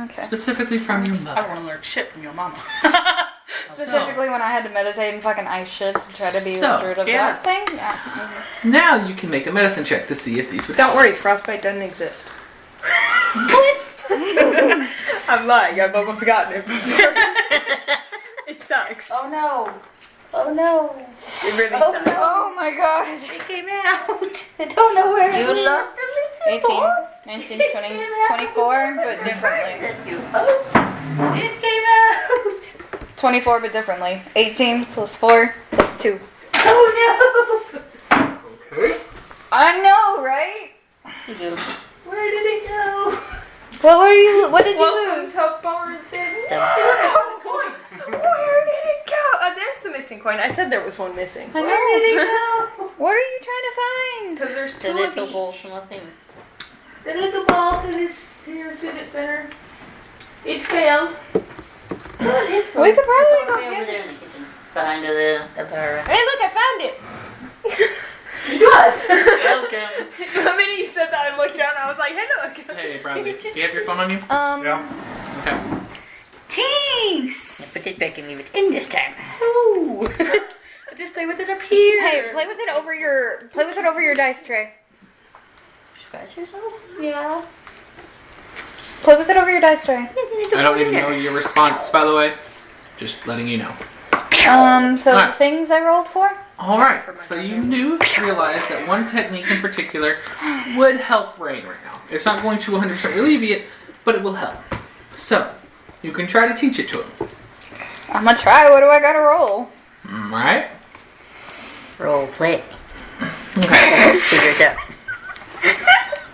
Speaker 6: Okay.
Speaker 1: Specifically from your
Speaker 2: I
Speaker 1: mother.
Speaker 2: want to learn shit from your mama.
Speaker 6: Specifically when I had to meditate and fucking ice shit to try to be
Speaker 1: So,
Speaker 6: the root of
Speaker 2: yeah.
Speaker 6: that thing. Yeah.
Speaker 1: Now you can make a medicine check to see if these would
Speaker 3: Don't worry, frostbite doesn't exist. I'm lying. I've almost gotten it. It sucks.
Speaker 5: Oh no. Oh no.
Speaker 3: It really
Speaker 5: Oh,
Speaker 3: sucks.
Speaker 5: no.
Speaker 6: Oh my god.
Speaker 5: It came out. I don't know where
Speaker 6: You
Speaker 5: it is.
Speaker 6: lost 18, 19, 20, 24, but differently.
Speaker 5: You. Oh, it came out.
Speaker 6: 24, but differently. 18 plus 4 plus 2.
Speaker 5: Oh no.
Speaker 6: I know, right?
Speaker 5: You do. Where did it go?
Speaker 6: What did you
Speaker 3: Welcome
Speaker 6: lose?
Speaker 3: to Barnes and
Speaker 5: The-
Speaker 3: Where did it go? Oh, there's the missing coin. I said there was one missing.
Speaker 6: I
Speaker 5: Where did it
Speaker 6: know.
Speaker 5: go?
Speaker 6: What are you trying to find?
Speaker 3: Because there's
Speaker 5: The
Speaker 3: two of
Speaker 5: little
Speaker 3: each.
Speaker 5: ball from a thing.
Speaker 2: The little ball to his fidget spinner. It failed.
Speaker 5: Oh, this
Speaker 6: We could probably
Speaker 5: It's
Speaker 6: go
Speaker 5: over
Speaker 6: get
Speaker 5: there in the kitchen. Behind the bar.
Speaker 3: Hey, look, I found it.
Speaker 5: Yes. Welcome.
Speaker 3: The minute you said that, I looked down and I was like, hey, look.
Speaker 1: Hey, Bradley, do you have your phone on you?
Speaker 4: Yeah.
Speaker 1: Okay.
Speaker 2: Thanks.
Speaker 5: Put it back and leave it in this time.
Speaker 2: Ooh. I just play with it up here.
Speaker 6: Hey, play with it over your dice tray.
Speaker 5: Scratch yourself?
Speaker 2: Yeah.
Speaker 6: Play with it over your dice tray.
Speaker 1: I don't even know your response, by the way. Just letting you know.
Speaker 6: So
Speaker 1: Alright.
Speaker 6: the things I rolled for?
Speaker 1: Alright, so you do realize that one technique in particular would help Rain right now. It's not going to 100% relieve it, but it will help. So, you can try to teach it to him.
Speaker 6: I'm gonna try. What do I gotta roll?
Speaker 1: Alright?
Speaker 5: Role play.
Speaker 1: Okay.
Speaker 5: Figure it out.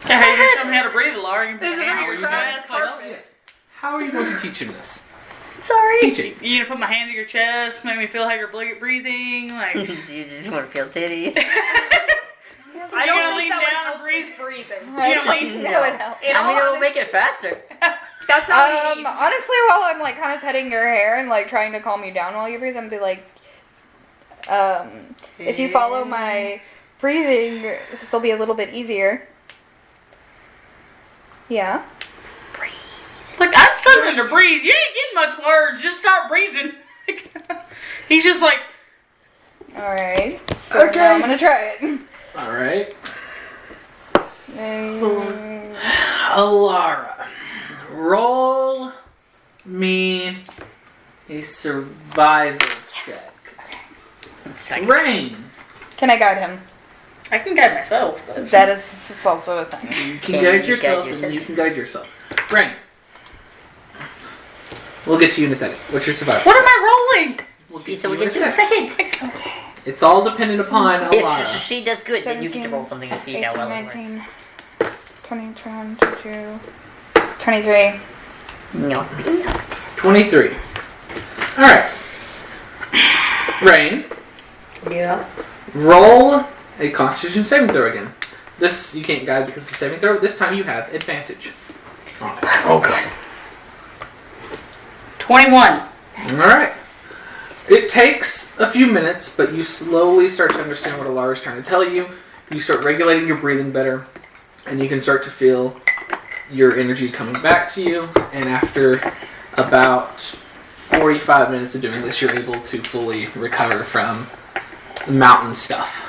Speaker 2: Hey, you show me how to breathe, Laura. You can
Speaker 3: Is it
Speaker 2: put my hand
Speaker 3: how
Speaker 2: on
Speaker 3: you
Speaker 2: your
Speaker 3: breathe?
Speaker 2: chest. Like, oh,
Speaker 1: Yes. How are you going to teach him this?
Speaker 5: Sorry.
Speaker 1: Teaching.
Speaker 2: you gonna put my hand to your chest, make me feel how you're breathing, like.
Speaker 5: You just want to feel titties.
Speaker 3: I
Speaker 2: You gonna
Speaker 3: don't
Speaker 2: lean
Speaker 3: think that would
Speaker 2: down
Speaker 3: help
Speaker 2: and breathe?
Speaker 3: his breathing.
Speaker 6: I
Speaker 2: don't
Speaker 6: don't
Speaker 2: need-
Speaker 6: think that would help.
Speaker 3: In
Speaker 5: I mean,
Speaker 3: all
Speaker 5: it will make
Speaker 3: honesty,
Speaker 5: it faster.
Speaker 3: That's all he needs.
Speaker 6: Honestly, while I'm like kind of petting your hair and like trying to calm you down while you breathe, I'm be like, if you follow my breathing, this will be a little bit easier. Yeah.
Speaker 2: Look, I'm struggling to breathe. You ain't getting much words. Just start breathing. He's just like,
Speaker 6: All right. So now I'm gonna try it.
Speaker 1: Alright.
Speaker 6: Mm,
Speaker 1: Alara, roll me a survival check. Rain,
Speaker 6: can I guide him?
Speaker 2: I can guide myself. But
Speaker 6: That is it's also a thing.
Speaker 1: you can
Speaker 5: Can
Speaker 1: guide
Speaker 5: you
Speaker 1: yourself,
Speaker 5: guide yourself?
Speaker 1: and you can guide yourself. Rain. We'll get to you in a second. What's your survival?
Speaker 2: what am I rolling?
Speaker 1: We'll
Speaker 5: Okay,
Speaker 1: get
Speaker 5: so
Speaker 1: to
Speaker 5: we
Speaker 1: you
Speaker 5: get
Speaker 1: in a
Speaker 5: to a
Speaker 1: second.
Speaker 5: second.
Speaker 1: It's all dependent upon
Speaker 5: If
Speaker 1: Alara.
Speaker 5: she does good, then you get to
Speaker 6: 17,
Speaker 5: roll something to see
Speaker 6: 18,
Speaker 5: how well it
Speaker 6: 19,
Speaker 5: works.
Speaker 6: 21, 22, 23.
Speaker 5: No.
Speaker 1: 23. Alright. Rain,
Speaker 5: Yeah.
Speaker 1: roll a Constitution saving throw again. This you can't guide because it's a saving throw. This time you have advantage on it.
Speaker 4: Okay.
Speaker 2: 21.
Speaker 1: Alright. It takes a few minutes, but you slowly start to understand what Alara's trying to tell you. You start regulating your breathing better, and you can start to feel your energy coming back to you. And after about 45 minutes of doing this, you're able to fully recover from the mountain stuff.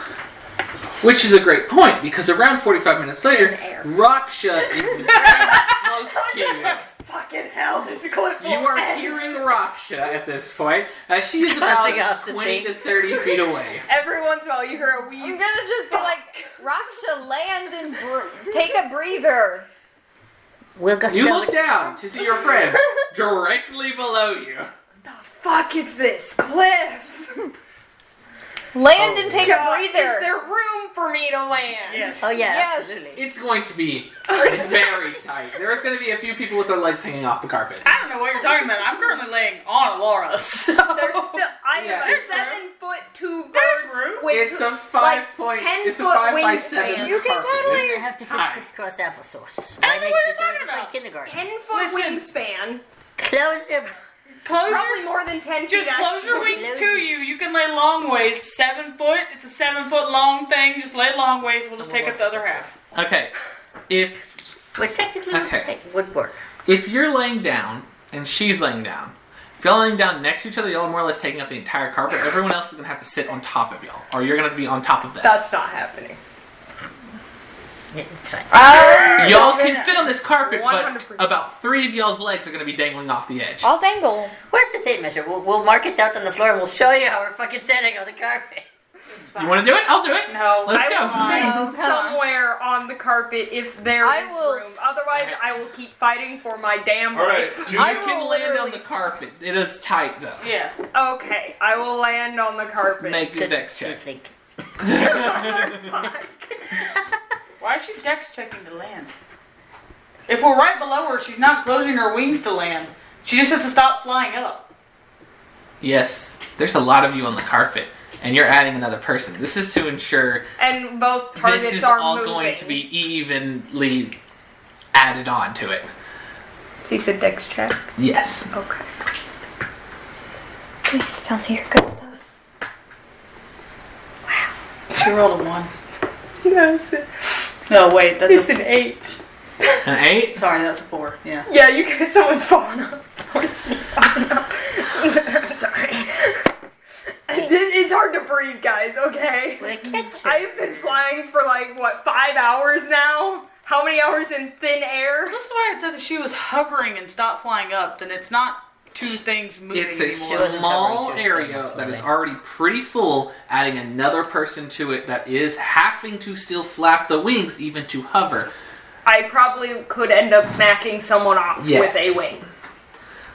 Speaker 1: Which is a great point, because around 45 minutes later,
Speaker 5: air.
Speaker 1: Raksha is very close to you.
Speaker 3: Fucking hell, this clip will
Speaker 1: You are
Speaker 3: end.
Speaker 1: hearing Raksha at this point, as she is
Speaker 5: Crossing
Speaker 1: about
Speaker 5: off the
Speaker 1: 20
Speaker 5: thing.
Speaker 1: to 30 feet away.
Speaker 3: Every once in a while you hear a
Speaker 6: I'm
Speaker 3: wheeze.
Speaker 6: gonna just be like, Raksha, land and take a breather.
Speaker 5: We'll go
Speaker 1: You look down to see your friend directly below you.
Speaker 3: The fuck is this cliff?
Speaker 6: Land and take a
Speaker 3: God,
Speaker 6: breather.
Speaker 3: Is there room for me to land?
Speaker 2: Yes.
Speaker 5: Oh yeah,
Speaker 6: Yes.
Speaker 5: absolutely.
Speaker 1: It's going to be very tight. There's going to be a few people with their legs hanging off the carpet.
Speaker 2: I don't know what you're talking about. I'm currently laying on Laura. So.
Speaker 3: There's still. I
Speaker 1: Yeah.
Speaker 3: am a
Speaker 2: There's
Speaker 3: 7'2"
Speaker 2: There's
Speaker 3: bird
Speaker 2: room.
Speaker 3: with
Speaker 1: It's a 5 point.
Speaker 3: 10
Speaker 1: It's a
Speaker 3: foot
Speaker 1: 5 by
Speaker 3: wingspan.
Speaker 1: 7.
Speaker 6: You can
Speaker 1: carpet.
Speaker 6: totally-
Speaker 1: It's
Speaker 5: I have to say
Speaker 1: tight.
Speaker 5: crisscross applesauce.
Speaker 2: I
Speaker 5: Right
Speaker 2: don't know
Speaker 5: next
Speaker 2: what
Speaker 5: to
Speaker 2: you're
Speaker 5: each other,
Speaker 2: talking
Speaker 5: just like
Speaker 2: about.
Speaker 5: kindergarten.
Speaker 3: 10-foot
Speaker 2: Listen.
Speaker 3: wingspan.
Speaker 5: Close them.
Speaker 2: Close
Speaker 3: Probably
Speaker 2: your,
Speaker 3: more than 10 feet.
Speaker 2: just close your
Speaker 3: actually.
Speaker 2: wings to you. You can lay long ways. 7 foot. It's a 7 foot long thing. Just lay long ways. We'll just take us the other half.
Speaker 1: Okay. If
Speaker 5: Which technically
Speaker 1: Okay.
Speaker 5: would work.
Speaker 1: if you're laying down and she's laying down, if y'all laying down next to each other, y'all are more or less taking up the entire carpet. Everyone else is going to have to sit on top of y'all, or you're going to have to be on top of them.
Speaker 3: That's not happening.
Speaker 5: Yeah, it's fine.
Speaker 1: Y'all can fit on this carpet,
Speaker 3: 100%.
Speaker 1: but about 3 of y'all's legs are going to be dangling off the edge.
Speaker 6: I'll dangle.
Speaker 5: Where's the tape measure? We'll mark it out on the floor and we'll show you how we're fucking standing on the carpet.
Speaker 1: You want to do it? I'll do it.
Speaker 2: No.
Speaker 1: Let's
Speaker 3: I
Speaker 1: go.
Speaker 3: will fit
Speaker 6: Oh, come on.
Speaker 3: somewhere on the carpet if there
Speaker 6: I
Speaker 3: is
Speaker 6: will-
Speaker 3: room. Otherwise, I will keep fighting for my damn
Speaker 4: All right.
Speaker 3: life.
Speaker 1: You
Speaker 6: I
Speaker 1: can
Speaker 6: will
Speaker 1: land on
Speaker 6: literally-
Speaker 1: the carpet. It is tight, though.
Speaker 2: Yeah.
Speaker 3: Okay, I will land on the carpet.
Speaker 1: Make a
Speaker 5: Good
Speaker 1: dex check.
Speaker 5: think.
Speaker 2: Why is she dex checking to land? If we're right below her, she's not closing her wings to land. She just has to stop flying up.
Speaker 1: Yes, there's a lot of you on the carpet, and you're adding another person. This is to ensure
Speaker 3: And both targets
Speaker 1: this is
Speaker 3: are
Speaker 1: all
Speaker 3: moving.
Speaker 1: going to be evenly added on to it.
Speaker 3: So you said dex check?
Speaker 1: Yes.
Speaker 3: Okay.
Speaker 6: Please tell me you're good at those.
Speaker 2: She rolled a 1.
Speaker 3: That's it.
Speaker 2: No, wait, that's
Speaker 3: It's
Speaker 2: a...
Speaker 3: an 8.
Speaker 1: An 8?
Speaker 2: Sorry, that's a 4. Yeah.
Speaker 3: Yeah, you can. Someone's falling up. Someone's falling up. I'm sorry. It's hard to breathe, guys. Okay.
Speaker 5: We'll catch you.
Speaker 3: I've been flying for like what 5 hours now. How many hours in thin air?
Speaker 2: This is why I said if she was hovering and stopped flying up, then it's not two things moving
Speaker 1: It's a
Speaker 2: anymore.
Speaker 5: wasn't
Speaker 1: small
Speaker 5: covering, she was
Speaker 1: area
Speaker 5: standing
Speaker 1: that is
Speaker 5: slowly.
Speaker 1: already pretty full, adding another person to it that is having to still flap the wings even to hover.
Speaker 3: I probably could end up smacking someone off
Speaker 1: Yes.
Speaker 3: with a wing.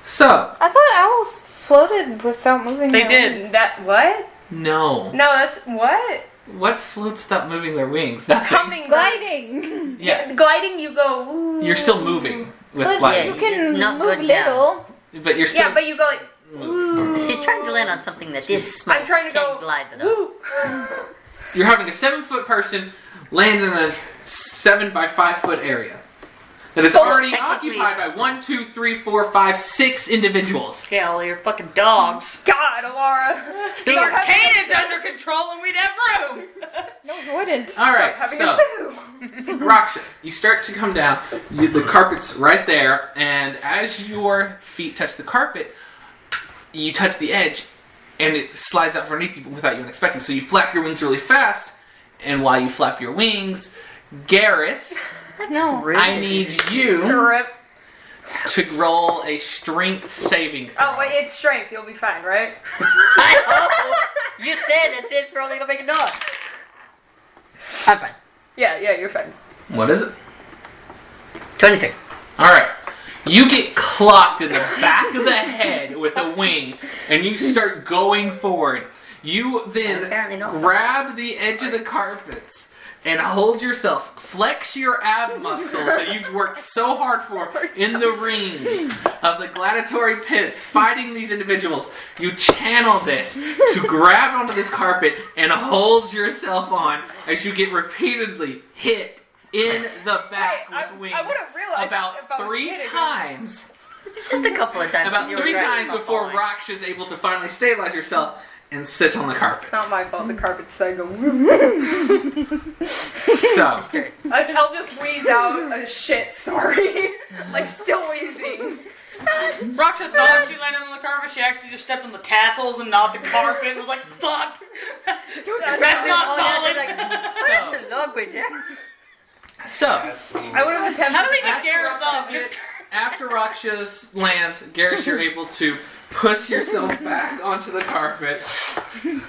Speaker 1: So,
Speaker 6: I thought owls floated without moving.
Speaker 2: They
Speaker 6: their
Speaker 2: did.
Speaker 6: wings.
Speaker 3: That what?
Speaker 1: no.
Speaker 3: No, that's what?
Speaker 1: What floats stop moving their wings? Nothing.
Speaker 3: Coming
Speaker 6: Gliding.
Speaker 1: Yeah,
Speaker 3: gliding. You go. Ooh.
Speaker 1: you're still moving with
Speaker 6: But
Speaker 1: gliding,
Speaker 6: you can
Speaker 5: Not
Speaker 6: move
Speaker 5: good down.
Speaker 6: little.
Speaker 1: but you're still.
Speaker 3: Yeah, but you go like. Ooh.
Speaker 5: She's trying to land on something that is small.
Speaker 3: I'm trying to
Speaker 5: Can't
Speaker 3: go.
Speaker 5: glide it up.
Speaker 3: Woo.
Speaker 1: You're having a 7-foot person land in a 7 by 5 foot area that is
Speaker 5: So
Speaker 1: already
Speaker 5: technically
Speaker 1: occupied by
Speaker 5: it's-
Speaker 1: 1, 2, 3, 4, 5, 6 individuals.
Speaker 2: Scale, you're fucking dogs.
Speaker 3: God, Alara.
Speaker 2: If our cannon's under control and we'd have room.
Speaker 6: No, you wouldn't.
Speaker 1: All right,
Speaker 3: Having
Speaker 1: so
Speaker 3: a sue.
Speaker 1: Raksha, you start to come down. The carpet's right there, and as your feet touch the carpet, you touch the edge, and it slides out from underneath you without you expecting. So you flap your wings really fast, and while you flap your wings, Garrus,
Speaker 6: No.
Speaker 5: Rude.
Speaker 1: I need you
Speaker 3: Rip.
Speaker 1: to roll a strength saving throw.
Speaker 3: Oh wait, it's strength. You'll be fine, right?
Speaker 5: I hope. You said that's it for only to make a noise. I'm fine.
Speaker 3: Yeah, you're fine.
Speaker 1: What is it?
Speaker 5: 23.
Speaker 1: All right. You get clocked in the back of the head with a wing, and you start going forward. You then
Speaker 5: Apparently not.
Speaker 1: grab the edge of the carpets and hold yourself. Flex your ab muscles that you've worked so hard for in the rings of the gladiatory pits, fighting these individuals. You channel this to grab onto this carpet and hold yourself on as you get repeatedly hit in the back
Speaker 3: Hey,
Speaker 1: with wings
Speaker 3: I would've realized
Speaker 1: about
Speaker 3: if I was
Speaker 1: 3
Speaker 3: hitting.
Speaker 1: times.
Speaker 5: Just a couple of times.
Speaker 1: About
Speaker 5: you were
Speaker 1: 3
Speaker 5: driving
Speaker 1: times
Speaker 5: my
Speaker 1: before
Speaker 5: phone.
Speaker 1: Raksha is able to finally stabilize herself and sit on the carpet.
Speaker 3: It's not my fault. The carpet's so go.
Speaker 1: So,
Speaker 3: I'll just wheeze out a shit. Sorry, like still wheezing.
Speaker 2: Raksha thought she landed on the carpet. She actually just stepped on the tassels and not the carpet. It was like, fuck. That's not solid.
Speaker 5: That's a long way down.
Speaker 1: so
Speaker 3: I would have attempted.
Speaker 2: How do we get
Speaker 1: after
Speaker 2: Garrus up?
Speaker 1: Raksha lands, Garrus, you're able to push yourself back onto the carpet and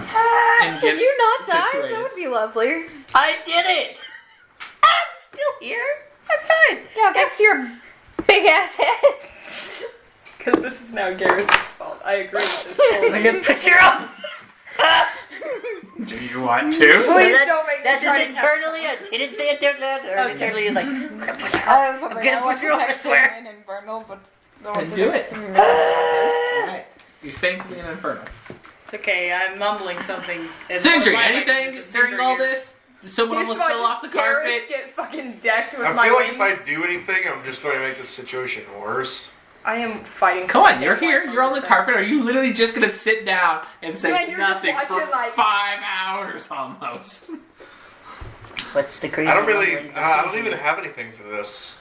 Speaker 6: Can
Speaker 1: get
Speaker 6: you not die?
Speaker 1: situated.
Speaker 6: That would be lovely.
Speaker 5: I did it! I'm still here. I'm fine.
Speaker 6: Yeah, thanks to your big ass head.
Speaker 3: Because this is now Garrus' fault. I agree with this.
Speaker 5: I'm gonna push her up.
Speaker 1: Do you want to?
Speaker 3: Please
Speaker 5: that-
Speaker 3: don't make me
Speaker 5: That's
Speaker 3: try
Speaker 5: just
Speaker 3: to catch
Speaker 5: internally. I didn't say it out loud. Or internally is like, I'm gonna push her up.
Speaker 6: I was hoping
Speaker 5: gonna
Speaker 6: I
Speaker 5: push
Speaker 6: wasn't
Speaker 5: you up, I
Speaker 6: texting
Speaker 5: swear.
Speaker 6: in Infernal, but
Speaker 1: Then do it. Alright. You're saying something in Inferno.
Speaker 2: It's okay, I'm mumbling something. It's
Speaker 1: Sindri,
Speaker 2: my-
Speaker 1: anything during all this? Someone
Speaker 3: Just
Speaker 1: almost fell
Speaker 3: watch
Speaker 1: off the
Speaker 3: Garrus
Speaker 1: carpet?
Speaker 3: get fucking decked with
Speaker 4: I
Speaker 3: my
Speaker 4: feel like
Speaker 3: wings.
Speaker 4: if I do anything, I'm just going to make the situation worse.
Speaker 3: I am fighting.
Speaker 1: Come on, you're here. You're on the carpet. Are you literally just gonna sit down and say
Speaker 3: Yeah, you're just
Speaker 1: nothing for
Speaker 3: watching, like-
Speaker 1: 5 hours almost?
Speaker 5: What's the crazy?
Speaker 4: I don't really.
Speaker 5: rumblings of
Speaker 4: I don't
Speaker 5: Sindri?
Speaker 4: even have anything for this.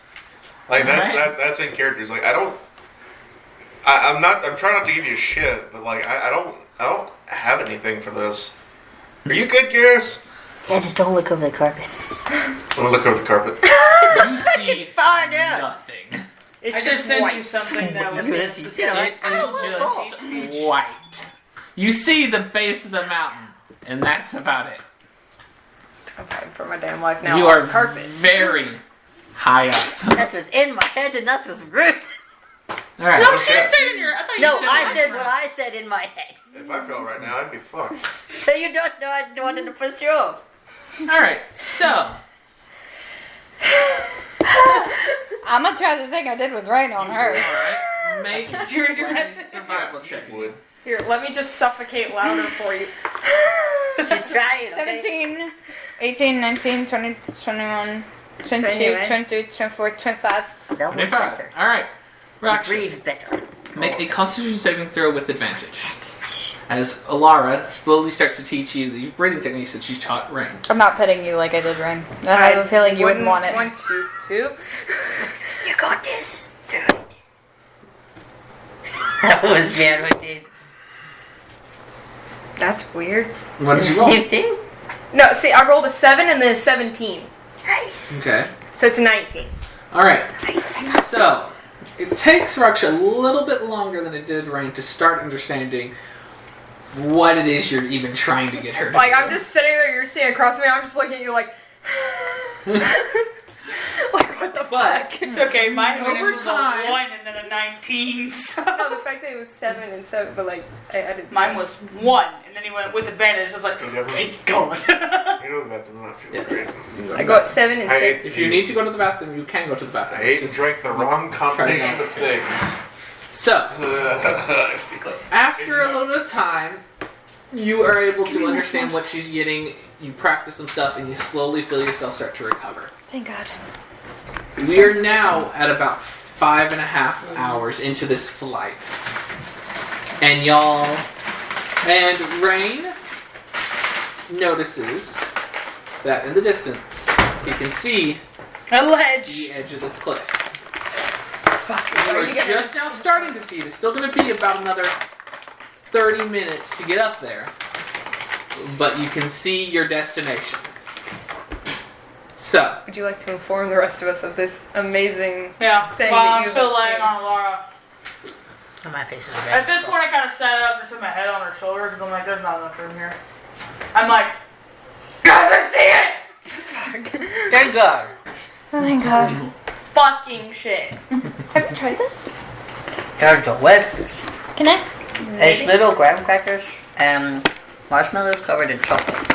Speaker 4: Like that's in characters. Like I don't. I'm not. I'm trying not to give you shit, but like I don't have anything for this. Are you good, Garrus?
Speaker 5: Yeah, just don't look over the carpet.
Speaker 4: I'm gonna look over the carpet.
Speaker 1: You see
Speaker 5: Find out.
Speaker 1: nothing.
Speaker 3: It's
Speaker 2: I just sent
Speaker 3: white.
Speaker 2: you something that was
Speaker 5: What is he saying?
Speaker 1: It is just white. You see the base of the mountain, and that's about it.
Speaker 3: I'm fighting for my damn life now.
Speaker 1: You
Speaker 3: on
Speaker 1: are
Speaker 3: the carpet.
Speaker 1: very high up.
Speaker 5: That was in my head, and that was rude.
Speaker 1: All right.
Speaker 2: No,
Speaker 4: Oh,
Speaker 2: she
Speaker 4: shit.
Speaker 2: didn't say it in your. I thought
Speaker 5: No,
Speaker 2: you said
Speaker 5: I
Speaker 2: it.
Speaker 5: said what I said in my head.
Speaker 4: If I fell right now, I'd be fucked.
Speaker 5: So you don't know I wanted to push you off.
Speaker 1: All right. So
Speaker 6: I'm gonna try the thing I did with Rain on her.
Speaker 1: all right. Make
Speaker 2: You're
Speaker 1: a survival check.
Speaker 4: Would.
Speaker 3: Here, let me just suffocate louder for you.
Speaker 5: She's trying, okay?
Speaker 6: 17, 18, 19, 20, 21, 22,
Speaker 3: 21.
Speaker 6: 23, 24, 25.
Speaker 5: That was
Speaker 1: 25.
Speaker 5: better.
Speaker 1: All right.
Speaker 5: You
Speaker 1: Raksha,
Speaker 5: breathe better.
Speaker 1: make a Constitution saving throw with advantage. As Alara slowly starts to teach you the breathing techniques that she taught Rain.
Speaker 6: I'm not petting you like I did Rain. I have a feeling you wouldn't want it.
Speaker 3: Want you to.
Speaker 5: You got this. Do it. That was bad, what did.
Speaker 3: That's weird.
Speaker 1: What did you roll?
Speaker 5: Same thing?
Speaker 3: No, see, I rolled a 7 and then a 17.
Speaker 5: Nice.
Speaker 1: Okay.
Speaker 3: So it's a 19.
Speaker 1: All right. So it takes Raksha a little bit longer than it did Rain to start understanding what it is you're even trying to get her to
Speaker 3: Like,
Speaker 1: do.
Speaker 3: I'm just sitting there, you're sitting across from me, I'm just looking at you like. Like, what the
Speaker 1: But
Speaker 3: fuck?
Speaker 2: It's okay. My
Speaker 1: Over
Speaker 2: advantage was
Speaker 1: time-
Speaker 2: a 1 and then a 19. So.
Speaker 3: No, the fact that it was 7 and 7, but like, I didn't.
Speaker 2: Mine was 1, and then he went with advantage. I was like,
Speaker 4: You never-
Speaker 2: thank God.
Speaker 4: You know the bathroom not feeling
Speaker 1: Yes.
Speaker 4: great.
Speaker 3: I got 7 and
Speaker 4: I
Speaker 3: 6.
Speaker 4: ate,
Speaker 1: If you need to go to the bathroom, you can go to the bathroom.
Speaker 4: I ate
Speaker 1: It's
Speaker 4: and
Speaker 1: just-
Speaker 4: drank the wrong combination of things.
Speaker 1: So after a little bit of time, you are able to understand what she's getting. You practice some stuff, and you slowly feel yourself start to recover.
Speaker 6: Thank God.
Speaker 1: We are now at about 5.5 hours into this flight. And Rain notices that in the distance, you can see
Speaker 2: A ledge.
Speaker 1: the edge of this cliff.
Speaker 3: Fuck,
Speaker 1: You
Speaker 3: are
Speaker 1: are
Speaker 3: you gonna-
Speaker 1: just now starting to see it. It's still going to be about another 30 minutes to get up there. But you can see your destination. So,
Speaker 3: Would you like to inform the rest of us of this amazing
Speaker 2: Yeah.
Speaker 3: Thing
Speaker 2: Well,
Speaker 3: that
Speaker 2: I'm
Speaker 3: you
Speaker 2: still
Speaker 3: have
Speaker 2: laying
Speaker 3: seen.
Speaker 2: on Laura.
Speaker 5: My face is
Speaker 2: At
Speaker 5: red.
Speaker 2: this point, I kind of sat up and put my head on her shoulder because I'm like, there's not enough room here. I'm like, guys, I see it!
Speaker 5: Thank God.
Speaker 6: Oh, thank God.
Speaker 3: fucking shit?
Speaker 6: Have you tried this?
Speaker 5: There's a wedfish.
Speaker 6: Can I?
Speaker 5: It's little graham crackers and marshmallows covered in chocolate.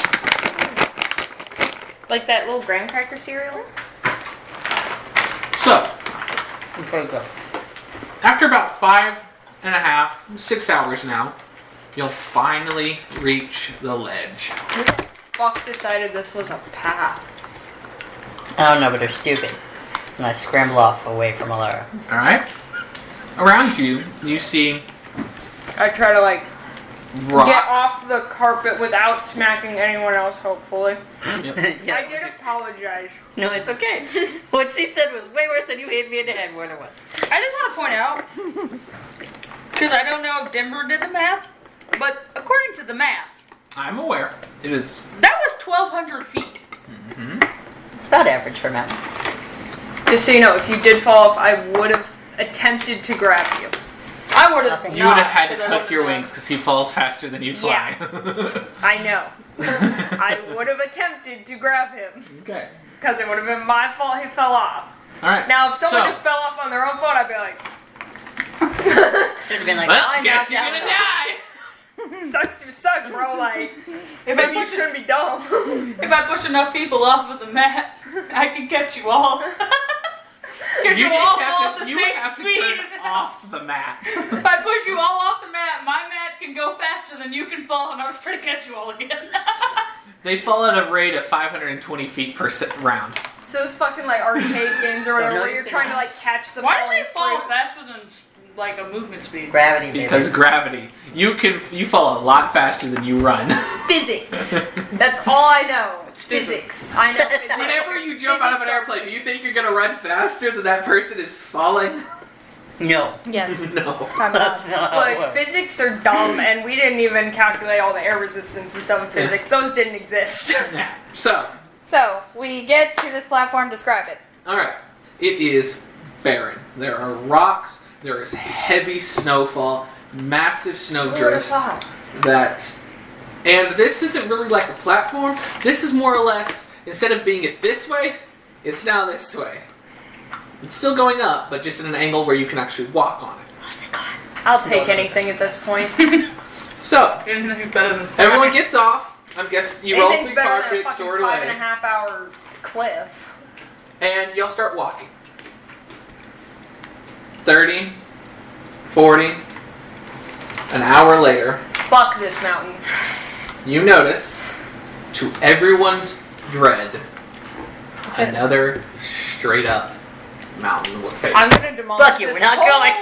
Speaker 3: Like that little graham cracker cereal?
Speaker 1: So,
Speaker 5: Okay, go.
Speaker 1: after about 5.5, 6 hours now, you'll finally reach the ledge.
Speaker 3: Who the fuck decided this was a path?
Speaker 5: I don't know, but they're stupid. And I scramble off away from Alara.
Speaker 1: Alright? Around you, you see
Speaker 3: I try to like
Speaker 1: rocks.
Speaker 3: get off the carpet without smacking anyone else, hopefully.
Speaker 1: Yep.
Speaker 3: I did apologize.
Speaker 5: No, it's okay. What she said was way worse than you hit me in the head more than once.
Speaker 2: I just want to point out, because I don't know if Denver did the math, but according to the math,
Speaker 1: I'm aware. It is.
Speaker 2: that was 1,200 feet.
Speaker 5: It's about average for a mountain.
Speaker 3: Just so you know, if you did fall off, I would have attempted to grab you.
Speaker 2: I would have.
Speaker 5: Nothing.
Speaker 1: You would have had to tuck your wings because he falls faster than you fly.
Speaker 3: I know. I would have attempted to grab him
Speaker 1: Okay.
Speaker 3: because it would have been my fault he fell off.
Speaker 1: Alright.
Speaker 3: Now, if someone
Speaker 1: so,
Speaker 3: just fell off on their own fault, I'd be like,
Speaker 5: Should have been like,
Speaker 1: well,
Speaker 5: I
Speaker 1: guess
Speaker 5: knocked
Speaker 1: you're
Speaker 5: out
Speaker 1: gonna die!
Speaker 3: sucks to suck, bro. Like,
Speaker 2: If
Speaker 3: maybe you
Speaker 2: I,
Speaker 3: shouldn't be dumb.
Speaker 2: if I push enough people off of the mat, I can catch you all. Because
Speaker 1: You
Speaker 2: you all
Speaker 1: just
Speaker 2: fall
Speaker 1: have
Speaker 2: at
Speaker 1: to,
Speaker 2: the
Speaker 1: you
Speaker 2: same
Speaker 1: have to
Speaker 2: speed.
Speaker 1: turn off the mat.
Speaker 2: If I push you all off the mat, my mat can go faster than you can fall, and I was trying to catch you all again.
Speaker 1: They fall at a rate of 520 feet per round.
Speaker 3: So it's fucking like arcade games or whatever, where you're trying to like catch the
Speaker 2: Why do
Speaker 3: falling
Speaker 2: they fall
Speaker 3: fruit.
Speaker 2: faster than like a movement speed?
Speaker 5: Gravity, baby.
Speaker 1: Because gravity. You fall a lot faster than you run.
Speaker 3: Physics. That's all I know.
Speaker 2: Stupid.
Speaker 3: Physics. I know. Physics.
Speaker 1: Whenever you jump out of an airplane, do you think you're gonna run faster than that person is falling?
Speaker 5: No.
Speaker 6: Yes.
Speaker 1: No.
Speaker 6: I'm not.
Speaker 5: No.
Speaker 3: Look, physics are dumb, and we didn't even calculate all the air resistance and stuff in physics. Those didn't exist.
Speaker 1: Yeah. So,
Speaker 6: So, we get to this platform, describe it.
Speaker 1: alright. It is barren. There are rocks, there is heavy snowfall, massive snow drifts and this isn't really like a platform. This is more or less, instead of being it this way, it's now this way. It's still going up, but just at an angle where you can actually walk on it.
Speaker 3: I'll take anything at this point.
Speaker 1: So,
Speaker 2: Anything's better than
Speaker 1: everyone gets off. I'm guessing you roll
Speaker 3: Anything's
Speaker 1: through
Speaker 3: better than a
Speaker 1: carpet,
Speaker 3: fucking
Speaker 1: store it away,
Speaker 3: 5.5 hour cliff.
Speaker 1: and you'll start walking. 30, 40, an hour later,
Speaker 3: Fuck this mountain.
Speaker 1: you notice, to everyone's dread,
Speaker 3: it-
Speaker 1: another straight up mountain with face.
Speaker 3: I'm gonna demolish
Speaker 5: Fuck you,
Speaker 3: this
Speaker 5: we're not
Speaker 3: whole
Speaker 5: going.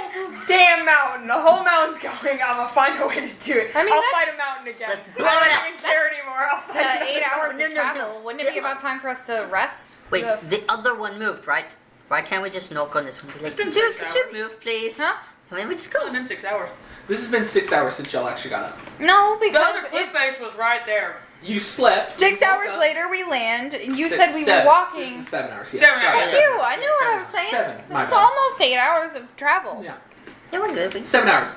Speaker 3: damn mountain. The whole mountain's going. I'm gonna find a way to do it.
Speaker 6: I mean,
Speaker 3: I'll
Speaker 6: that's-
Speaker 3: fight a mountain again.
Speaker 5: Let's
Speaker 3: I
Speaker 5: blow it
Speaker 3: don't
Speaker 5: up.
Speaker 3: even care anymore. I'll fight another
Speaker 6: 8 hours
Speaker 3: mountain.
Speaker 6: of travel. Wouldn't it be about time for us to rest?
Speaker 5: Wait,
Speaker 3: Yeah.
Speaker 5: the other one moved, right? Why can't we just knock on this one? Be like,
Speaker 2: been
Speaker 5: could you
Speaker 2: 6
Speaker 5: move, please?
Speaker 6: Huh?
Speaker 5: Can we just
Speaker 2: It's
Speaker 5: go?
Speaker 2: only been 6 hours.
Speaker 1: This has been 6 hours since y'all actually got up.
Speaker 6: No,
Speaker 2: The
Speaker 6: because
Speaker 2: other cliff face was right there.
Speaker 1: You slept.
Speaker 6: 6
Speaker 1: you woke
Speaker 6: hours
Speaker 1: up.
Speaker 6: later we land, and you
Speaker 1: Six-
Speaker 6: said we
Speaker 1: seven.
Speaker 6: were walking.
Speaker 1: This is 7 hours. Yes.
Speaker 2: 7
Speaker 1: sorry,
Speaker 2: hours.
Speaker 6: Thank you. I knew what I was
Speaker 1: 7
Speaker 6: saying.
Speaker 1: hours. 7. My
Speaker 6: It's
Speaker 1: bad.
Speaker 6: almost 8 hours of travel.
Speaker 1: Yeah.
Speaker 5: Yeah, we're good. We
Speaker 1: 7 hours.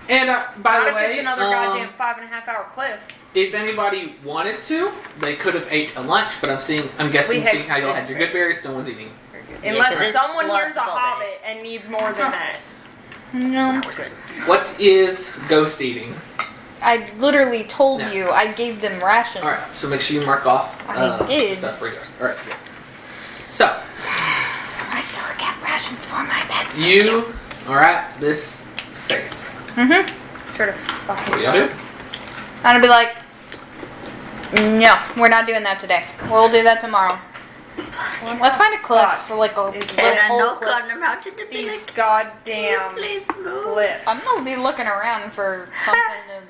Speaker 1: And by
Speaker 3: Not
Speaker 1: the
Speaker 3: if
Speaker 1: way,
Speaker 3: it's another goddamn 5.5 hour cliff.
Speaker 1: if anybody wanted to, they could have ate a lunch. But I'm guessing,
Speaker 3: We had-
Speaker 1: seeing how y'all had your good berries, no one's eating.
Speaker 5: Yeah,
Speaker 3: Unless
Speaker 5: 'cause it
Speaker 3: someone
Speaker 5: lasts
Speaker 3: here's a
Speaker 5: all day.
Speaker 3: hobbit and needs more than that.
Speaker 6: No.
Speaker 5: We're good.
Speaker 1: What is ghost eating?
Speaker 6: I literally told
Speaker 1: No.
Speaker 6: you. I gave them rations.
Speaker 1: All right, so make sure you mark off
Speaker 6: I did.
Speaker 1: stuff for you. All right. Good. So
Speaker 6: I still get rations for my pets.
Speaker 1: you are at this face.
Speaker 6: Mm-hmm.
Speaker 3: Sort of
Speaker 1: What
Speaker 3: fucking.
Speaker 1: do y'all do?
Speaker 6: And I'll be like, no, we're not doing that today. We'll do that tomorrow. Let's find a cliff for like a little
Speaker 5: Can I
Speaker 6: whole
Speaker 5: knock
Speaker 6: cliff.
Speaker 5: on the mountain to be
Speaker 3: These
Speaker 5: like,
Speaker 3: goddamn
Speaker 5: please move?
Speaker 3: cliffs.
Speaker 6: I'm gonna be looking around for something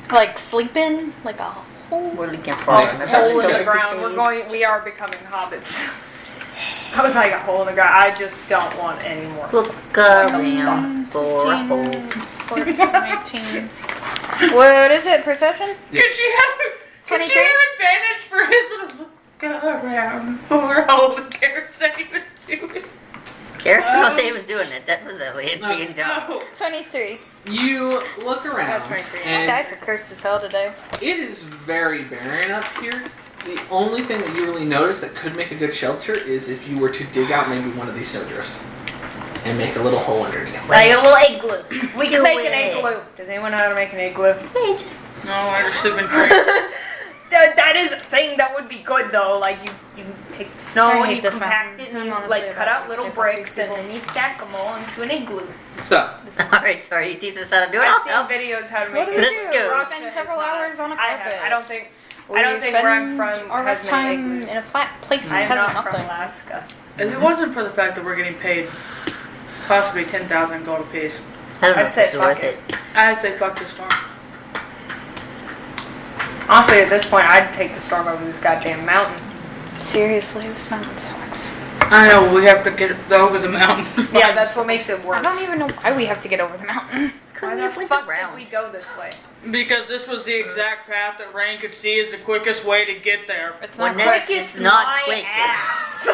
Speaker 6: to like sleep in, like a hole.
Speaker 5: We're looking for
Speaker 1: Yeah,
Speaker 5: a
Speaker 1: that's
Speaker 3: Hole in
Speaker 1: check.
Speaker 3: the ground. We are becoming hobbits. I was like a hole in the ground. I just don't want any more.
Speaker 5: Look around for a
Speaker 6: 15,
Speaker 5: hole.
Speaker 6: 14, 18. What is it? Perception?
Speaker 1: Yeah.
Speaker 2: Could she have
Speaker 6: 23?
Speaker 2: advantage for his little look around for all the Garrett said he was doing?
Speaker 5: Garrett didn't say he was doing it. That was it
Speaker 1: No.
Speaker 5: being dumb.
Speaker 2: No.
Speaker 6: 23.
Speaker 1: You look around,
Speaker 3: 23.
Speaker 6: My
Speaker 1: and
Speaker 6: dice are cursed as hell today.
Speaker 1: it is very barren up here. The only thing that you really notice that could make a good shelter is if you were to dig out maybe one of these snowdrifts and make a little hole underneath.
Speaker 3: Like a little igloo. We can
Speaker 5: Do
Speaker 3: make an
Speaker 5: it.
Speaker 3: igloo. Does anyone know how to make an igloo?
Speaker 5: Hey, just
Speaker 2: No, I just sleep in tree.
Speaker 3: That is a thing that would be good though. Like you take the snow
Speaker 6: I
Speaker 3: and
Speaker 6: hate
Speaker 3: you
Speaker 6: this
Speaker 3: compact
Speaker 6: mountain.
Speaker 3: it and
Speaker 6: I'm
Speaker 3: you
Speaker 6: honestly
Speaker 3: like cut
Speaker 6: about
Speaker 3: out little
Speaker 6: to say
Speaker 3: bricks
Speaker 6: fuck
Speaker 3: and
Speaker 6: these
Speaker 3: then you stack them all into an igloo.
Speaker 1: So,
Speaker 5: Alright, sorry, you teach us how to do it.
Speaker 3: I've
Speaker 5: I'll
Speaker 3: seen
Speaker 5: help.
Speaker 3: videos how to make
Speaker 6: What do we
Speaker 3: it.
Speaker 5: Let's
Speaker 6: do?
Speaker 5: go.
Speaker 6: We spend several hours on a
Speaker 3: I
Speaker 6: carpet.
Speaker 3: have. I don't think
Speaker 6: We
Speaker 3: where I'm
Speaker 6: spend
Speaker 3: from
Speaker 6: our
Speaker 3: has
Speaker 6: rest
Speaker 3: many
Speaker 6: time
Speaker 3: igloos.
Speaker 6: in a flat place
Speaker 3: I
Speaker 6: that
Speaker 3: am
Speaker 6: has
Speaker 3: not from
Speaker 6: nothing.
Speaker 3: Alaska.
Speaker 2: If it wasn't for the fact that we're getting paid possibly 10,000 gold apiece,
Speaker 5: I don't know
Speaker 3: I'd
Speaker 5: if
Speaker 3: say
Speaker 5: this is
Speaker 3: fuck
Speaker 5: worth
Speaker 3: it.
Speaker 5: it.
Speaker 2: I'd say fuck the storm.
Speaker 3: Honestly, at this point, I'd take the storm over this goddamn mountain.
Speaker 6: Seriously, this mountain sucks.
Speaker 2: I know, we have to get over the mountain.
Speaker 3: Yeah, that's what makes it
Speaker 6: I
Speaker 3: worse.
Speaker 6: don't even know why we have to get over the mountain.
Speaker 3: Why
Speaker 5: Couldn't
Speaker 3: the
Speaker 5: have went
Speaker 3: fuck
Speaker 5: around.
Speaker 3: did we go this way?
Speaker 2: Because this was the exact path that Rain could see as the quickest way to get there.
Speaker 6: It's
Speaker 5: Well,
Speaker 6: not
Speaker 5: never
Speaker 6: quick.
Speaker 5: kiss, not
Speaker 3: my
Speaker 5: quick.
Speaker 3: ass.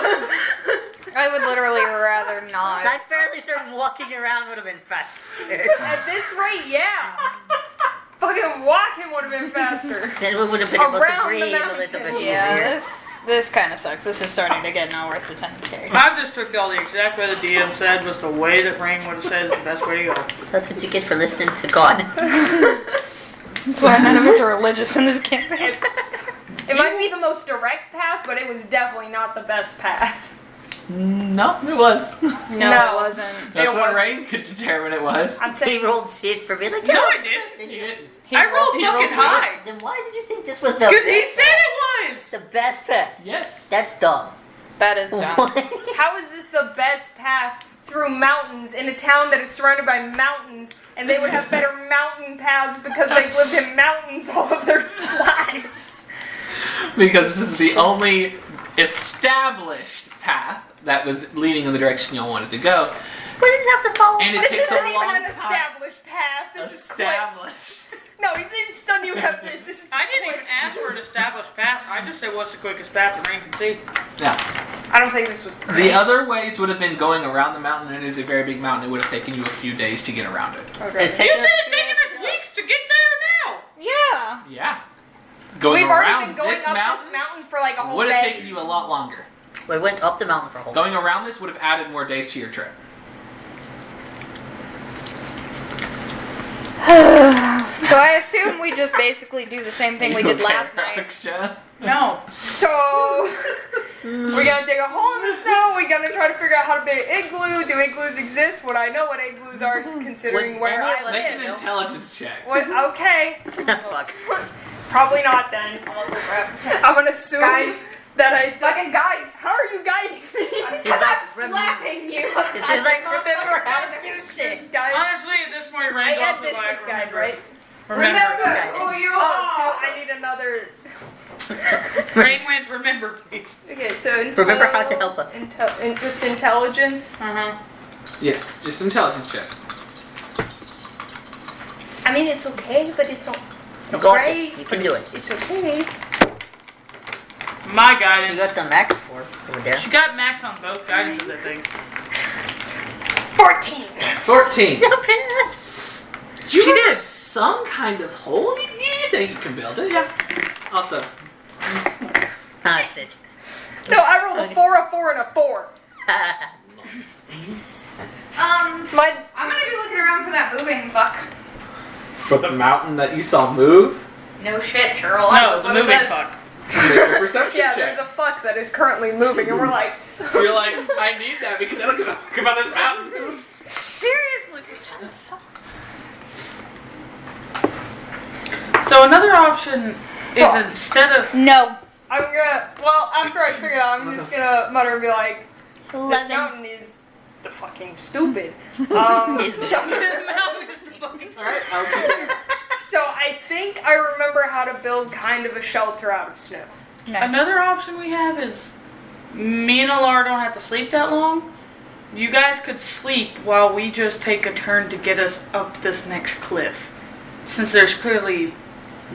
Speaker 6: I would literally rather not.
Speaker 5: I'm fairly certain walking around would have been faster.
Speaker 3: At this rate, yeah. Fucking walking would have been faster.
Speaker 5: Then we would have been able to
Speaker 3: Around the
Speaker 5: breathe a
Speaker 3: mountain.
Speaker 5: little bit
Speaker 6: Yeah,
Speaker 5: easier.
Speaker 6: this kind of sucks. This is starting to get not worth the 10k.
Speaker 2: I just took all the exact way the DM said was the way that Rain would have said is the best way to go.
Speaker 5: That's what you get for listening to God.
Speaker 6: That's why none of us are religious in this campaign.
Speaker 3: It might be the most direct path, but it was definitely not the best path.
Speaker 1: no, it was.
Speaker 6: No,
Speaker 3: No.
Speaker 6: it wasn't.
Speaker 1: That's
Speaker 3: It
Speaker 1: what
Speaker 3: was-
Speaker 1: Rain could determine it was.
Speaker 3: I'm
Speaker 5: He
Speaker 3: saying
Speaker 5: rolled shit for me. Like,
Speaker 2: No,
Speaker 5: yeah.
Speaker 2: I didn't.
Speaker 1: He didn't.
Speaker 2: I rolled
Speaker 1: he
Speaker 2: fucking
Speaker 1: rolled
Speaker 2: high.
Speaker 5: Then why did you think this was the
Speaker 2: Because he said it was!
Speaker 5: the best pet?
Speaker 1: Yes.
Speaker 5: That's dumb.
Speaker 6: That is dumb.
Speaker 3: how is this the best path through mountains in a town that is surrounded by mountains, and they would have better mountain paths because they've lived in mountains all of their lives?
Speaker 1: Because this is the only established path that was leading in the direction y'all wanted to go.
Speaker 5: We didn't have to follow.
Speaker 1: And it
Speaker 3: This
Speaker 1: takes
Speaker 3: isn't
Speaker 1: a
Speaker 3: even
Speaker 1: long
Speaker 3: an
Speaker 1: time.
Speaker 3: established path. This is
Speaker 1: Established.
Speaker 3: cliffs. No, it doesn't even have this. This is
Speaker 2: I didn't even
Speaker 3: cliffs.
Speaker 2: ask for an established path. I just said what's the quickest path that Rain can see.
Speaker 1: Yeah.
Speaker 3: I don't think this was
Speaker 1: The other ways would have been going around the mountain, and it is a very big mountain. It would have taken you a few days to get around it.
Speaker 3: Okay.
Speaker 2: You said it's taking us weeks to get there now!
Speaker 6: Yeah.
Speaker 1: Yeah. Going
Speaker 3: We've
Speaker 1: around
Speaker 3: already been going
Speaker 1: this
Speaker 3: up
Speaker 1: mountain
Speaker 3: this mountain for like a whole
Speaker 1: would have
Speaker 3: day.
Speaker 1: taken you a lot longer.
Speaker 5: We went up the mountain for a whole.
Speaker 1: Going around this would have added more days to your trip.
Speaker 6: So I assume we just basically do the same thing we
Speaker 1: You
Speaker 6: did
Speaker 1: okay,
Speaker 6: last night.
Speaker 1: Raksha?
Speaker 2: No.
Speaker 3: So we're gonna dig a hole in the snow. We're gonna try to figure out how to make an igloo. Do igloos exist? Would I know what igloos are considering
Speaker 5: Would
Speaker 3: where
Speaker 5: any
Speaker 3: I
Speaker 5: of us
Speaker 1: Make
Speaker 3: live?
Speaker 1: an intelligence check.
Speaker 3: What? Okay,
Speaker 5: Fuck.
Speaker 3: probably not then. I'm gonna assume
Speaker 6: Guys.
Speaker 3: that I.
Speaker 6: Fucking guys,
Speaker 3: How are you guiding me?
Speaker 5: She's like,
Speaker 6: slapping you.
Speaker 5: she's like, remember how to do shit.
Speaker 3: Guide.
Speaker 2: Honestly, at this point,
Speaker 3: I
Speaker 2: Rain's
Speaker 3: had
Speaker 2: off the
Speaker 3: this
Speaker 2: line.
Speaker 3: with guide, right?
Speaker 2: Remember.
Speaker 6: who you
Speaker 3: Oh, two. I need another.
Speaker 2: Rain wins, remember, please.
Speaker 3: Okay, so
Speaker 5: Remember how to help us.
Speaker 3: just intelligence.
Speaker 2: Uh-huh.
Speaker 1: Yes, just intelligence check.
Speaker 3: I mean, it's okay, but it's not. It's
Speaker 5: You
Speaker 3: not
Speaker 5: got
Speaker 3: great.
Speaker 5: it. You can do it.
Speaker 3: It's okay.
Speaker 2: My
Speaker 5: You
Speaker 2: guidance.
Speaker 5: got the max for over there.
Speaker 2: She got max on both guidances, I think.
Speaker 3: 14.
Speaker 1: 14.
Speaker 5: Not bad.
Speaker 1: You
Speaker 2: She
Speaker 1: remember
Speaker 2: did.
Speaker 1: some kind of hole? You think you can build it? Yeah. Also,
Speaker 5: Ah, shit.
Speaker 3: No, I rolled a 4, a 4, and a 4.
Speaker 5: Nice.
Speaker 3: My
Speaker 6: I'm gonna be looking around for that moving fuck.
Speaker 1: for the mountain that you saw move,
Speaker 6: No shit, Cheryl.
Speaker 2: No, it's a moving fuck.
Speaker 1: make a perception
Speaker 3: yeah,
Speaker 1: check.
Speaker 3: there's a fuck that is currently moving, and we're like,
Speaker 1: You're like, I need that because I don't give a fuck about this mountain.
Speaker 6: Seriously, this one sucks.
Speaker 2: So another option is instead of
Speaker 6: No.
Speaker 3: I'm gonna. Well, after I figure it out, I'm just gonna mutter and be like, this
Speaker 6: 11.
Speaker 3: mountain is the fucking stupid.
Speaker 5: Is
Speaker 3: So,
Speaker 1: Alright, I'll consider.
Speaker 3: so I think I remember how to build kind of a shelter out of snow.
Speaker 6: Nice.
Speaker 2: another option we have is me and Alara don't have to sleep that long. You guys could sleep while we just take a turn to get us up this next cliff. Since there's clearly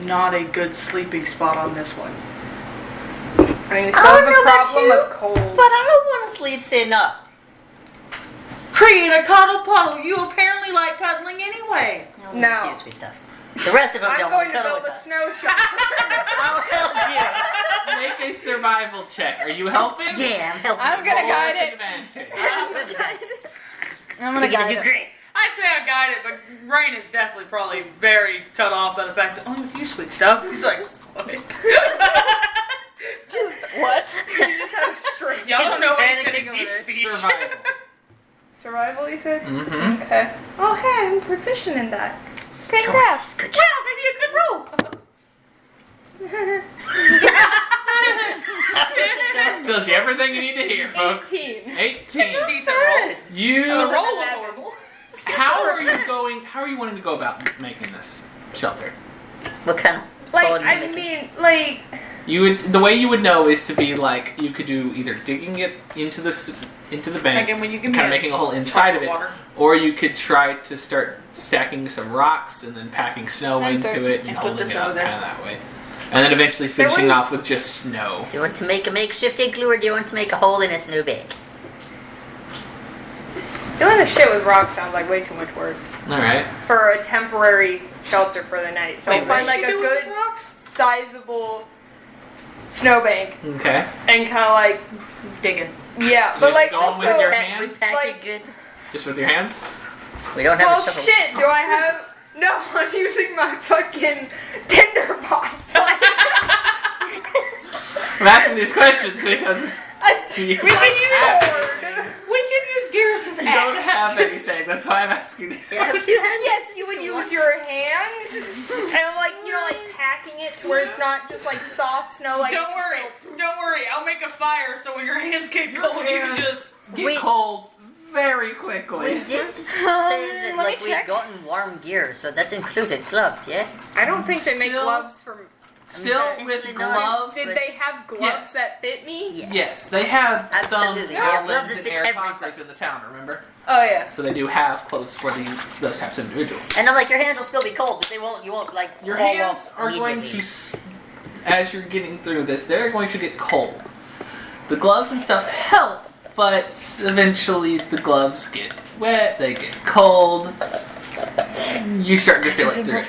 Speaker 2: not a good sleeping spot on this one.
Speaker 3: I mean, we
Speaker 5: I
Speaker 3: still
Speaker 5: don't
Speaker 3: have the
Speaker 5: know about
Speaker 3: problem
Speaker 5: you,
Speaker 3: of cold.
Speaker 5: But I don't want to sleep sitting up.
Speaker 2: Create a cuddle puddle. You apparently like cuddling anyway.
Speaker 3: No.
Speaker 5: Cute, sweet stuff. The rest of them
Speaker 3: I'm
Speaker 5: don't
Speaker 3: going
Speaker 5: want
Speaker 3: to
Speaker 5: cuddle
Speaker 3: build
Speaker 5: with
Speaker 3: a
Speaker 5: us.
Speaker 3: snow shelter.
Speaker 5: I'll help
Speaker 1: Make a survival check. Are you helping?
Speaker 5: you. Yeah, I'm helping.
Speaker 6: I'm gonna
Speaker 5: you.
Speaker 6: guide it.
Speaker 1: Advantage.
Speaker 5: I'm gonna guide it.
Speaker 6: I'm
Speaker 5: We're
Speaker 6: gonna
Speaker 5: gonna
Speaker 6: guide
Speaker 5: do
Speaker 6: it.
Speaker 5: great.
Speaker 2: I'd say I guide it, but Rain is definitely probably very cut off by the fact that, oh, it's you, sweet stuff. He's like,
Speaker 6: What?
Speaker 3: You just have straight
Speaker 2: Y'all don't know what he's
Speaker 3: panicking
Speaker 2: getting
Speaker 3: over
Speaker 2: deep
Speaker 3: this.
Speaker 2: speech.
Speaker 1: Survival.
Speaker 3: Survival, you said?
Speaker 1: Mm-hmm.
Speaker 3: Okay. Oh, hey, I'm proficient in that.
Speaker 6: Congrats.
Speaker 5: Good
Speaker 2: Wow, maybe a good roll.
Speaker 1: Tells you everything you need to hear, folks.
Speaker 3: 18.
Speaker 1: 18.
Speaker 2: Decent roll.
Speaker 1: You.
Speaker 2: The roll was horrible.
Speaker 1: How are you going? How are you wanting to go about making this shelter?
Speaker 5: What kind of
Speaker 3: Like,
Speaker 5: code
Speaker 3: I
Speaker 5: mimic?
Speaker 3: mean, like,
Speaker 1: You would. The way you would know is to be like you could do either digging it into the bank,
Speaker 2: Again, when you give me
Speaker 1: kind of
Speaker 2: a
Speaker 1: making a hole inside of it,
Speaker 2: water.
Speaker 1: or you could try to start stacking some rocks and then packing snow
Speaker 6: Enter.
Speaker 1: into it and
Speaker 2: And put
Speaker 1: holding
Speaker 2: this
Speaker 1: it up
Speaker 2: over there.
Speaker 1: kind of that way, and then eventually finishing
Speaker 3: were-
Speaker 1: off with just snow.
Speaker 5: Do you want to make a makeshift igloo or do you want to make a hole in a snowbank?
Speaker 3: doing the shit with rocks sounds like way too much work
Speaker 1: All right.
Speaker 3: for a temporary shelter for the night. So
Speaker 2: Wait,
Speaker 3: find
Speaker 2: what
Speaker 3: like
Speaker 2: you
Speaker 3: a
Speaker 2: do with
Speaker 3: good,
Speaker 2: rocks?
Speaker 3: sizable snowbank
Speaker 1: Okay.
Speaker 3: and kind of like,
Speaker 2: Digging.
Speaker 3: yeah, but
Speaker 1: Just
Speaker 3: like
Speaker 1: go
Speaker 3: also,
Speaker 1: with your
Speaker 5: We
Speaker 1: hands?
Speaker 5: pack
Speaker 3: like-
Speaker 5: it good.
Speaker 1: Just with your hands.
Speaker 5: We don't have
Speaker 3: well,
Speaker 5: a shovel.
Speaker 3: shit, do I have? No, I'm using my fucking tinder box.
Speaker 1: I'm asking these questions because
Speaker 3: We
Speaker 1: you
Speaker 3: can
Speaker 1: have
Speaker 3: use
Speaker 2: We can use Garrus's
Speaker 1: you don't
Speaker 2: axe.
Speaker 1: have anything. That's why I'm asking these
Speaker 5: Yeah,
Speaker 1: questions.
Speaker 5: two hands.
Speaker 3: Yes, you would use your hands, and like like packing it to where it's not just like soft snow. Like
Speaker 2: Don't
Speaker 3: it's
Speaker 2: worry.
Speaker 3: just
Speaker 2: Don't worry. I'll make a fire so when your hands get cold, you can just.
Speaker 1: Get
Speaker 5: Wait.
Speaker 1: cold very
Speaker 5: We
Speaker 1: quickly.
Speaker 5: did say that
Speaker 6: let me
Speaker 5: like we'd
Speaker 6: check.
Speaker 5: gotten warm gear, so that included gloves, yeah?
Speaker 3: I don't think they make
Speaker 1: Still-
Speaker 3: gloves from.
Speaker 1: Still with
Speaker 5: potentially not.
Speaker 1: gloves.
Speaker 3: Did they have gloves
Speaker 1: Yes.
Speaker 3: that fit me?
Speaker 1: Yes, they have
Speaker 5: Absolutely.
Speaker 1: some
Speaker 5: They have gloves
Speaker 1: outlets
Speaker 5: that
Speaker 1: and
Speaker 5: fit
Speaker 1: air
Speaker 5: everything.
Speaker 1: conquerors in the town. Remember?
Speaker 3: Oh yeah.
Speaker 1: So they do have clothes for those types of individuals.
Speaker 5: And I'm like, your hands will still be cold, but you won't like
Speaker 1: Your
Speaker 5: fall
Speaker 1: hands
Speaker 5: off
Speaker 1: are going to,
Speaker 5: immediately.
Speaker 1: as you're getting through this, they're going to get cold. The gloves and stuff help, but eventually the gloves get wet, they get cold. You start to feel it through it.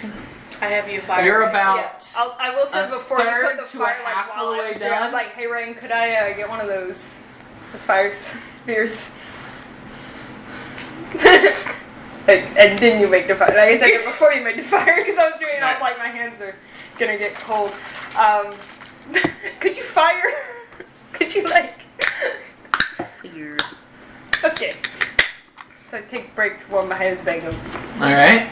Speaker 2: I have you a fire.
Speaker 1: You're
Speaker 2: right?
Speaker 1: about
Speaker 3: Yeah. I will say
Speaker 1: a
Speaker 3: before you
Speaker 1: third
Speaker 3: put the
Speaker 1: to
Speaker 3: fire
Speaker 1: a
Speaker 3: like
Speaker 1: half of
Speaker 3: while
Speaker 1: the
Speaker 3: I
Speaker 1: way
Speaker 3: was there, I was
Speaker 1: done.
Speaker 3: like, hey Ryan, could I get one of those fire spears? and didn't you make the fire? I said it before you made the fire because I was doing it. I was like, my hands are gonna get cold. Could you fire? Could you like?
Speaker 5: Weird.
Speaker 3: Okay. So I take breaks while my hands bang them.
Speaker 1: Alright.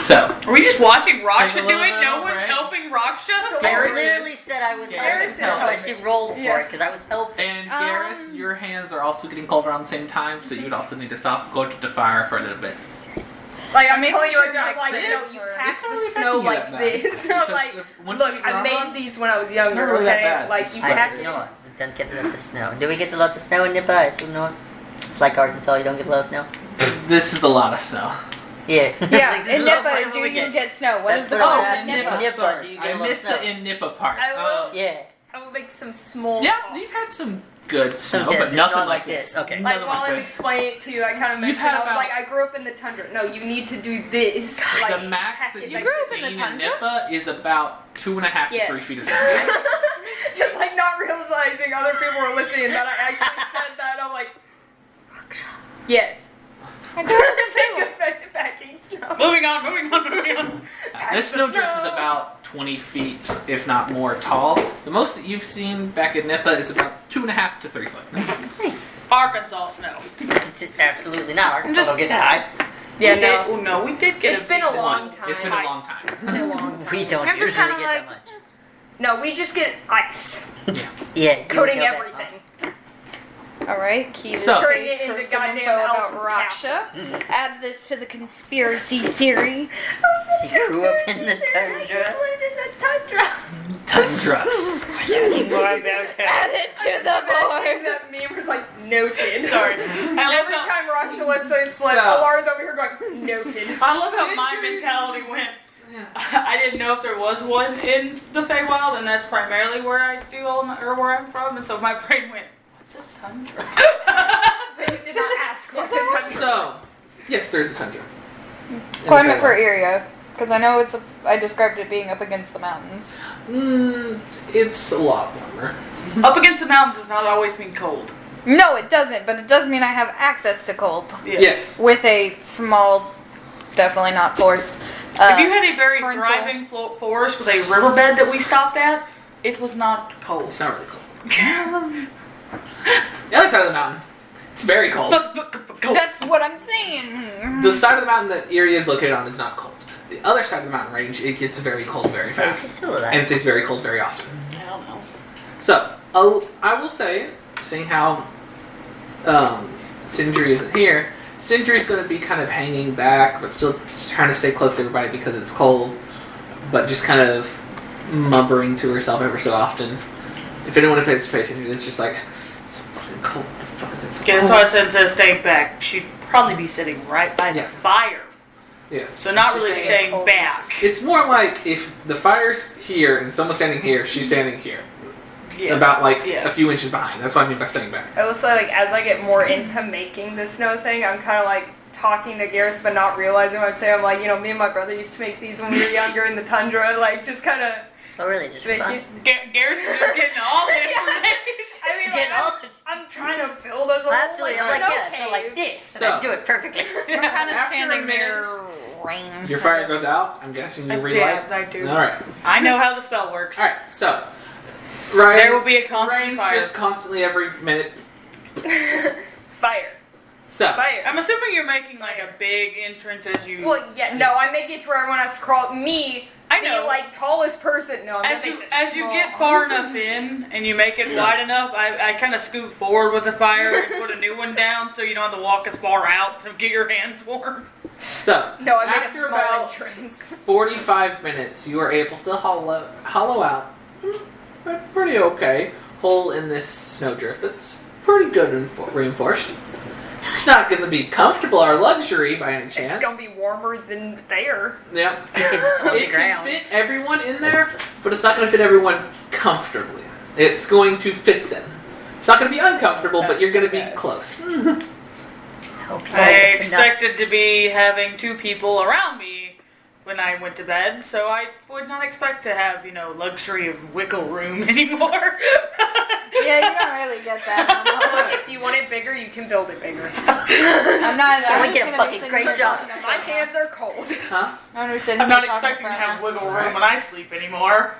Speaker 1: So,
Speaker 2: Are we just watching Raksha
Speaker 1: Take a
Speaker 2: do
Speaker 1: little
Speaker 2: it?
Speaker 1: bit
Speaker 2: No
Speaker 1: of
Speaker 2: one's
Speaker 1: break.
Speaker 2: helping Raksha?
Speaker 5: I
Speaker 1: Garrus
Speaker 5: literally
Speaker 1: is-
Speaker 5: said I was
Speaker 1: Garrus
Speaker 5: helping.
Speaker 1: is
Speaker 5: That's why
Speaker 1: helping.
Speaker 5: she rolled for
Speaker 3: Yeah.
Speaker 5: it, because I was helping.
Speaker 1: and Garrus, your hands are also getting cold around the same time, so you would also need to stop, go to the fire for a little bit.
Speaker 3: Like I'm
Speaker 6: I'm making
Speaker 3: telling you,
Speaker 6: sure
Speaker 3: I'm
Speaker 6: like
Speaker 3: like,
Speaker 6: this,
Speaker 3: you
Speaker 6: or-
Speaker 3: pack
Speaker 1: It's not
Speaker 3: the
Speaker 1: really
Speaker 3: snow
Speaker 1: affecting you
Speaker 3: like
Speaker 1: that bad.
Speaker 3: this. I'm
Speaker 1: Because
Speaker 3: like,
Speaker 1: once
Speaker 3: look,
Speaker 1: you
Speaker 3: I
Speaker 1: run
Speaker 3: made
Speaker 1: on-
Speaker 3: these when I was
Speaker 1: not
Speaker 3: younger.
Speaker 1: really that
Speaker 3: Okay,
Speaker 1: bad.
Speaker 3: like
Speaker 1: It's
Speaker 3: you
Speaker 1: fine.
Speaker 3: pack
Speaker 5: You
Speaker 3: it.
Speaker 5: know what? We don't get a lot of snow. Do we get a lot of snow in Nippa? I assume not. It's like Arkansas, you don't get a lot of snow.
Speaker 1: This is a lot of snow.
Speaker 5: Yeah.
Speaker 6: Yeah,
Speaker 5: Like, this
Speaker 6: in
Speaker 5: is what
Speaker 6: Nippa, do
Speaker 5: we
Speaker 6: you get snow? What
Speaker 5: That's
Speaker 6: is the
Speaker 5: what I was
Speaker 6: code
Speaker 5: asking.
Speaker 6: in Nippa?
Speaker 5: Nippa,
Speaker 1: Sorry,
Speaker 5: do you get
Speaker 1: I
Speaker 5: a lot of
Speaker 1: missed the
Speaker 5: snow?
Speaker 1: in Nippa part.
Speaker 3: I will-
Speaker 5: Yeah.
Speaker 3: I will make some small.
Speaker 1: Yeah,
Speaker 3: talk.
Speaker 1: you've had some good snow,
Speaker 5: Some
Speaker 1: but
Speaker 5: just
Speaker 1: nothing
Speaker 5: not
Speaker 1: like
Speaker 5: like
Speaker 1: this.
Speaker 5: this. Okay.
Speaker 3: Like
Speaker 1: Nothing
Speaker 3: while
Speaker 1: like
Speaker 3: I'm
Speaker 1: this.
Speaker 3: explaining it to you, I kind of
Speaker 1: You've
Speaker 3: mentioned
Speaker 1: had
Speaker 3: I was
Speaker 1: about-
Speaker 3: like, I grew up in the tundra. No, you need to do this. Like,
Speaker 1: The max
Speaker 3: pack
Speaker 1: that
Speaker 3: it
Speaker 1: you've
Speaker 3: like
Speaker 6: grew up in the
Speaker 1: seen in
Speaker 6: tundra?
Speaker 1: Nippa is about 2.5 to
Speaker 3: Yes.
Speaker 1: 3 feet of snow.
Speaker 3: Just like not realizing other people were listening that I actually said that. I'm like, yes.
Speaker 6: I grew up
Speaker 3: This
Speaker 6: too.
Speaker 3: goes back to packing snow.
Speaker 2: Moving on, moving on, moving on.
Speaker 1: This snowdrift is about 20 feet, if not more, tall. The most that you've seen back in Nippa is about 2.5 to 3 foot.
Speaker 5: Nice.
Speaker 2: Arkansas snow.
Speaker 5: It's absolutely not. Arkansas
Speaker 6: Just-
Speaker 5: don't get that.
Speaker 3: Yeah,
Speaker 2: We did-
Speaker 3: no.
Speaker 2: oh, no, we did get
Speaker 3: It's been a
Speaker 2: decent
Speaker 3: long
Speaker 2: one.
Speaker 3: time.
Speaker 1: It's been a long time.
Speaker 3: It's been a long time.
Speaker 5: We don't
Speaker 6: I'm just
Speaker 5: usually
Speaker 6: kinda
Speaker 5: get
Speaker 6: like-
Speaker 5: that much.
Speaker 3: No, we just get ice
Speaker 5: Yeah. you
Speaker 3: coating
Speaker 5: know best,
Speaker 3: everything.
Speaker 6: Alright, key this
Speaker 1: So-
Speaker 3: Turning
Speaker 6: page
Speaker 3: it
Speaker 6: for
Speaker 3: into
Speaker 6: some
Speaker 3: goddamn
Speaker 6: info about
Speaker 3: Alice's
Speaker 6: Raksha. Add this to the conspiracy theory.
Speaker 5: She grew up in the tundra.
Speaker 3: lived in the tundra.
Speaker 1: Tundra.
Speaker 6: Add it to the board.
Speaker 3: That meme was like noted.
Speaker 2: Sorry. I love
Speaker 3: Every
Speaker 2: how,
Speaker 3: time Raksha lets us slip,
Speaker 1: So-
Speaker 3: Alara's over here going noted.
Speaker 2: I love how my
Speaker 1: Centuries-
Speaker 2: mentality went. I didn't know if there was one in the Feywild, and that's primarily where I do all my, or where I'm from, and so my brain went, what's a tundra?
Speaker 3: But you did not ask what the
Speaker 6: there one?
Speaker 3: tundra
Speaker 1: So,
Speaker 3: was.
Speaker 1: yes, there's a tundra.
Speaker 6: Climate for area. Because I know I described it being up against the mountains.
Speaker 1: It's a lot warmer.
Speaker 2: Up against the mountains does not always mean cold.
Speaker 6: No, it doesn't, but it does mean I have access to cold.
Speaker 1: Yes.
Speaker 6: With a small, definitely not forced,
Speaker 2: If you had a very
Speaker 6: parental-
Speaker 2: thriving forest with a riverbed that we stopped at, it was not cold.
Speaker 1: It's not really cold. The other side of the mountain, it's very cold.
Speaker 6: That's what I'm saying.
Speaker 1: The side of the mountain that Erie is located on is not cold. The other side of the mountain range, it gets very cold very
Speaker 5: But it's
Speaker 1: fast.
Speaker 5: still alive.
Speaker 1: And it stays very cold very often.
Speaker 2: I don't know.
Speaker 1: So, I will say, seeing how Sindri isn't here, Sindri's going to be kind of hanging back, but still trying to stay close to everybody because it's cold, but just kind of mumbling to herself ever so often. If anyone pays attention, it's just like, it's so fucking cold. What the fuck is it so
Speaker 2: Okay, that's
Speaker 1: cold?
Speaker 2: why I said to stay back. She'd probably be sitting right by the
Speaker 1: Yeah.
Speaker 2: fire.
Speaker 1: Yes.
Speaker 2: So not
Speaker 1: She's
Speaker 2: really
Speaker 1: staying-
Speaker 2: staying
Speaker 3: cold.
Speaker 2: back.
Speaker 1: It's more like if the fire's here and someone's standing here, she's standing here.
Speaker 2: Yeah.
Speaker 1: About like
Speaker 2: Yeah.
Speaker 1: a few inches behind. That's what I mean by staying back.
Speaker 3: I will say, like, as I get more into making the snow thing, I'm kind of like talking to Garrus, but not realizing what I'm saying. I'm like, you know, me and my brother used to make these when we were younger in the tundra, like, just kind of
Speaker 5: Oh, really? Just for
Speaker 3: make
Speaker 5: fun?
Speaker 3: it.
Speaker 2: Garrison is getting all the
Speaker 3: Yeah.
Speaker 2: information.
Speaker 3: I mean,
Speaker 5: Get
Speaker 3: like,
Speaker 5: all
Speaker 3: I'm trying to build us a little,
Speaker 5: Absolutely. I'm like,
Speaker 3: snow
Speaker 5: yeah, so like
Speaker 3: cave.
Speaker 5: this.
Speaker 1: So-
Speaker 5: and I do it perfectly.
Speaker 6: I'm kind of
Speaker 1: After a
Speaker 6: standing
Speaker 1: minute,
Speaker 6: near rain.
Speaker 1: Your fire goes out. I'm guessing you
Speaker 2: Yeah,
Speaker 1: relight.
Speaker 2: I do.
Speaker 1: All right.
Speaker 2: I know how the spell works.
Speaker 1: All right. So, Ryan,
Speaker 2: There will be a constant
Speaker 1: rains
Speaker 2: fire.
Speaker 1: just constantly every minute.
Speaker 3: Fire.
Speaker 1: So,
Speaker 3: Fire.
Speaker 2: I'm assuming you're making like a big entrance as you.
Speaker 3: Well, yeah, no, I make it to where everyone has to crawl. Me,
Speaker 2: I
Speaker 3: the,
Speaker 2: know.
Speaker 3: like, tallest person. No, I'm
Speaker 2: As
Speaker 3: gonna
Speaker 2: you
Speaker 3: make this
Speaker 2: as you
Speaker 3: small.
Speaker 2: get far enough in and you make it wide enough, I kind of scoot forward with the fire and put a new one down so you don't have to walk as far out to get your hands warm.
Speaker 1: so
Speaker 3: No, I made
Speaker 1: after
Speaker 3: a small
Speaker 1: about
Speaker 3: entrance.
Speaker 1: 45 minutes, you are able to hollow out a pretty okay hole in this snowdrift that's pretty good and reinforced. It's not going to be comfortable or luxury by any chance.
Speaker 3: It's gonna be warmer than there.
Speaker 1: Yeah.
Speaker 5: You can just on the
Speaker 1: It can
Speaker 5: ground.
Speaker 1: fit everyone in there, but it's not going to fit everyone comfortably. It's going to fit them. It's not going to be uncomfortable, but
Speaker 3: That's
Speaker 1: you're going to be
Speaker 3: bad.
Speaker 1: close.
Speaker 5: Hope you
Speaker 2: I
Speaker 5: like this enough.
Speaker 2: expected to be having two people around me when I went to bed, so I would not expect to have, luxury of wiggle room anymore.
Speaker 6: Yeah, you don't really get that.
Speaker 3: Look, if you want it bigger, you can build it bigger.
Speaker 6: I'm not.
Speaker 5: Can
Speaker 6: I'm
Speaker 5: we
Speaker 6: just
Speaker 5: get a
Speaker 6: gonna
Speaker 5: fucking
Speaker 6: be sitting
Speaker 5: great
Speaker 6: here
Speaker 5: job?
Speaker 6: talking
Speaker 3: My
Speaker 6: about
Speaker 3: hands are cold.
Speaker 1: Huh?
Speaker 6: I'm just sitting
Speaker 2: I'm
Speaker 6: here
Speaker 2: not
Speaker 6: talking
Speaker 2: expecting to
Speaker 6: for
Speaker 2: have
Speaker 6: now.
Speaker 2: wiggle room when I sleep anymore.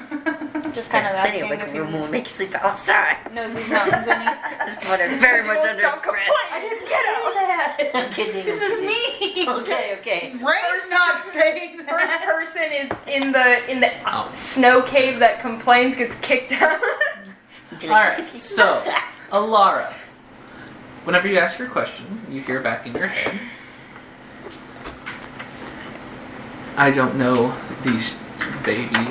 Speaker 6: Just kind of
Speaker 5: Plenty
Speaker 6: asking
Speaker 5: of wiggle
Speaker 6: if
Speaker 5: room will
Speaker 6: he
Speaker 5: make you sleep outside.
Speaker 6: knows these mountains any.
Speaker 5: That's what I'm very much
Speaker 3: Won't
Speaker 5: under
Speaker 3: stop
Speaker 5: his breath.
Speaker 3: complaining. Get out.
Speaker 5: I'm kidding.
Speaker 2: This is me.
Speaker 5: Okay, okay.
Speaker 2: Rain's not saying
Speaker 3: First
Speaker 2: that.
Speaker 3: person is in the
Speaker 1: Oh.
Speaker 3: snow cave that complains gets kicked out.
Speaker 1: Alright, so, Alara. Whenever you ask your question, you hear back in your head, I don't know these babies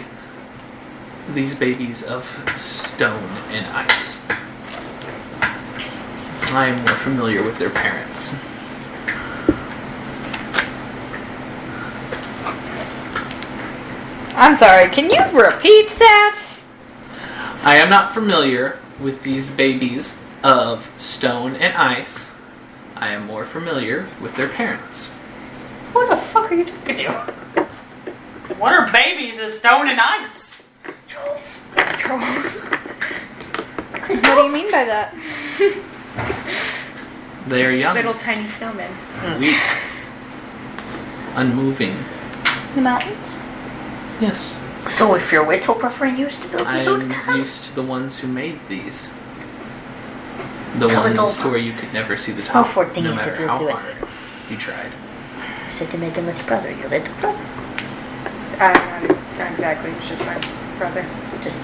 Speaker 1: of stone and ice. I am more familiar with their parents.
Speaker 6: I'm sorry. Can you repeat that?
Speaker 1: I am not familiar with these babies of stone and ice. I am more familiar with their parents.
Speaker 5: What the fuck are you talking to?
Speaker 2: What are babies of stone and ice?
Speaker 5: Trolls.
Speaker 3: Trolls.
Speaker 6: What do you mean by that?
Speaker 1: They are young,
Speaker 3: Little tiny snowmen.
Speaker 1: weak, unmoving.
Speaker 6: The mountains?
Speaker 1: Yes.
Speaker 5: So if you're Wittoper used to build these all the
Speaker 1: I'm
Speaker 5: time.
Speaker 1: used to the ones who made these. The
Speaker 5: Tell it
Speaker 1: ones
Speaker 5: all.
Speaker 1: where you could never see the
Speaker 5: Small
Speaker 1: top,
Speaker 5: for
Speaker 1: no
Speaker 5: things
Speaker 1: matter
Speaker 5: that will
Speaker 1: how
Speaker 5: do it.
Speaker 1: hard you tried.
Speaker 5: You said you made them with your brother. You let the brother.
Speaker 3: Not exactly. It's just my brother.
Speaker 5: Just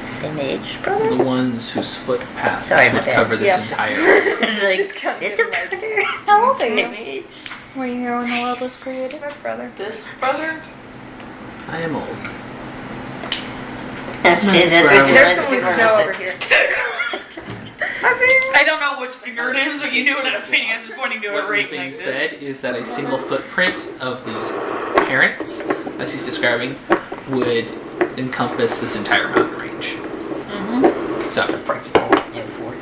Speaker 5: same age, brother.
Speaker 1: The ones whose footpaths
Speaker 5: Sorry, my
Speaker 1: would
Speaker 5: bad.
Speaker 1: cover this
Speaker 3: Yeah.
Speaker 1: entire.
Speaker 5: It's like,
Speaker 3: Just kind of
Speaker 5: little
Speaker 3: get
Speaker 5: brother.
Speaker 6: How old are
Speaker 5: Same
Speaker 6: you?
Speaker 5: age.
Speaker 6: Were you here when the world was created?
Speaker 3: My brother.
Speaker 2: This brother?
Speaker 1: I am old.
Speaker 5: That's
Speaker 1: That's
Speaker 5: what
Speaker 1: where I
Speaker 5: you
Speaker 3: There's
Speaker 5: read
Speaker 3: some
Speaker 5: before
Speaker 3: loose snow
Speaker 5: I
Speaker 3: over
Speaker 5: said.
Speaker 3: here.
Speaker 2: I don't know which finger it is, but you knew what I was pointing at. I was pointing to a
Speaker 1: What was
Speaker 2: ring
Speaker 1: being
Speaker 2: like
Speaker 1: said
Speaker 2: this.
Speaker 1: is that a single footprint of these parents, as he's describing, would encompass this entire mountain range. So,
Speaker 5: Pretty cool snow fort.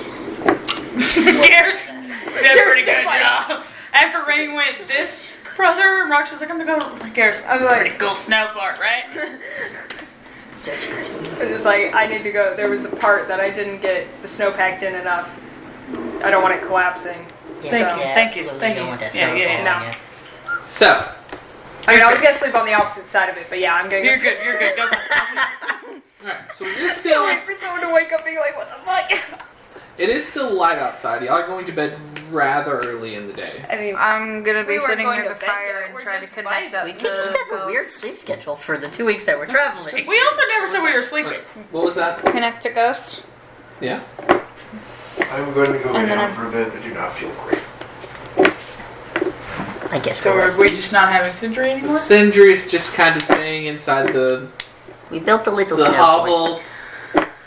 Speaker 2: Garrett did a pretty good
Speaker 3: just like-
Speaker 2: job. After Rain went, this brother, Rox was like, I'm gonna go. Garrett's
Speaker 3: I'm like-
Speaker 2: pretty cool snow fart, right?
Speaker 5: Search for it.
Speaker 3: It was like, I need to go. There was a part that I didn't get the snow packed in enough. I don't want it collapsing.
Speaker 5: Yeah,
Speaker 2: Thank
Speaker 3: So-
Speaker 2: you,
Speaker 5: yeah,
Speaker 2: thank you,
Speaker 5: absolutely.
Speaker 2: thank
Speaker 5: don't
Speaker 2: you.
Speaker 5: want that
Speaker 2: Yeah,
Speaker 5: snow
Speaker 2: yeah,
Speaker 5: falling
Speaker 3: no.
Speaker 5: on you.
Speaker 1: so
Speaker 3: I mean, I was gonna sleep on the opposite side of it, but yeah, I'm gonna.
Speaker 2: You're good. You're good. Go for it.
Speaker 1: Alright, so it is
Speaker 3: Can't
Speaker 1: still
Speaker 3: wait for someone to wake up being like, what the fuck?
Speaker 1: it is still light outside. Y'all are going to bed rather early in the day.
Speaker 3: I mean,
Speaker 6: I'm gonna be
Speaker 3: We weren't
Speaker 6: sitting
Speaker 3: going
Speaker 6: near
Speaker 3: to
Speaker 6: the
Speaker 3: bed
Speaker 6: fire
Speaker 3: yet,
Speaker 6: and
Speaker 3: we're
Speaker 6: try to
Speaker 3: just
Speaker 6: connect
Speaker 3: vibing.
Speaker 6: up
Speaker 5: We
Speaker 6: to
Speaker 5: just have a
Speaker 6: Ghost.
Speaker 5: weird sleep schedule for the 2 weeks that we're traveling.
Speaker 2: We also never said we were sleeping.
Speaker 1: Wait, what was that?
Speaker 6: Connect to Ghost.
Speaker 1: Yeah?
Speaker 4: I'm going to go
Speaker 6: And
Speaker 4: lay
Speaker 6: then
Speaker 4: down
Speaker 6: I'm-
Speaker 4: for a bit. I do not feel great.
Speaker 5: I guess
Speaker 2: So
Speaker 5: we're
Speaker 2: are we just not having Sindri anymore?
Speaker 1: Sindri's just kind of staying inside the
Speaker 5: We built a little
Speaker 1: the
Speaker 5: snow
Speaker 1: hovel,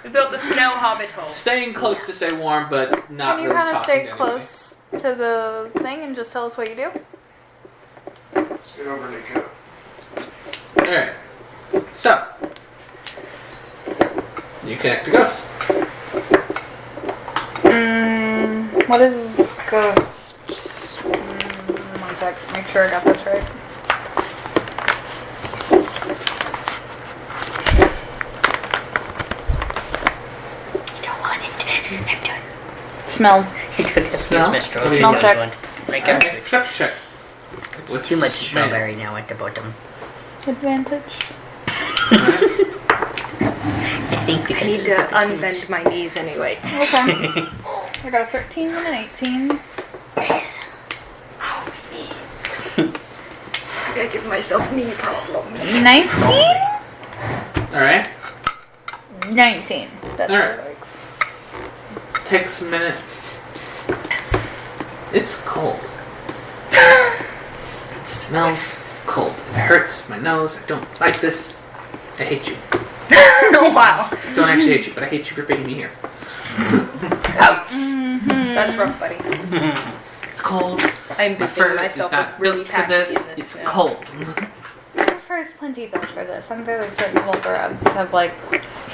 Speaker 3: we built a snow hobbit hole.
Speaker 1: staying close to stay warm, but not
Speaker 6: Can you
Speaker 1: really
Speaker 6: kind of
Speaker 1: talking
Speaker 6: stay
Speaker 1: to anybody.
Speaker 6: close to the thing and just tell us what you do?
Speaker 4: Let's get over, Nico.
Speaker 1: Alright. So. You connect to Ghost.
Speaker 6: What is Ghost? One sec. Make sure I got this right.
Speaker 5: You don't want it. I'm done.
Speaker 6: Smell.
Speaker 5: He took a
Speaker 1: Smell?
Speaker 5: few strawberry.
Speaker 1: Smell
Speaker 5: and was
Speaker 6: check.
Speaker 5: going, Like
Speaker 1: Okay, check.
Speaker 5: it's too much strawberry now at the bottom.
Speaker 6: Advantage.
Speaker 5: I think
Speaker 3: I
Speaker 5: because
Speaker 3: need
Speaker 5: of
Speaker 3: to
Speaker 5: the
Speaker 3: unbend my knees anyway.
Speaker 6: Okay. I got a 13 and an 18.
Speaker 5: Nice.
Speaker 3: I gotta give myself knee problems.
Speaker 6: 19?
Speaker 1: Alright.
Speaker 6: 19. That's
Speaker 1: All
Speaker 6: how
Speaker 1: right.
Speaker 6: it works.
Speaker 1: Takes a minute. It's cold. It smells cold. It hurts my nose. I don't like this. I hate you.
Speaker 3: Oh wow.
Speaker 1: Don't actually hate you, but I hate you for bringing me here.
Speaker 3: Ouch. That's rough, buddy.
Speaker 1: It's cold.
Speaker 3: I'm
Speaker 1: My
Speaker 3: busying
Speaker 1: fur is
Speaker 3: myself
Speaker 1: not
Speaker 3: with really
Speaker 1: built for this.
Speaker 3: packing
Speaker 1: It's
Speaker 3: now.
Speaker 1: cold.
Speaker 6: My fur is plenty built for this. I'm fairly certain Volcorods have like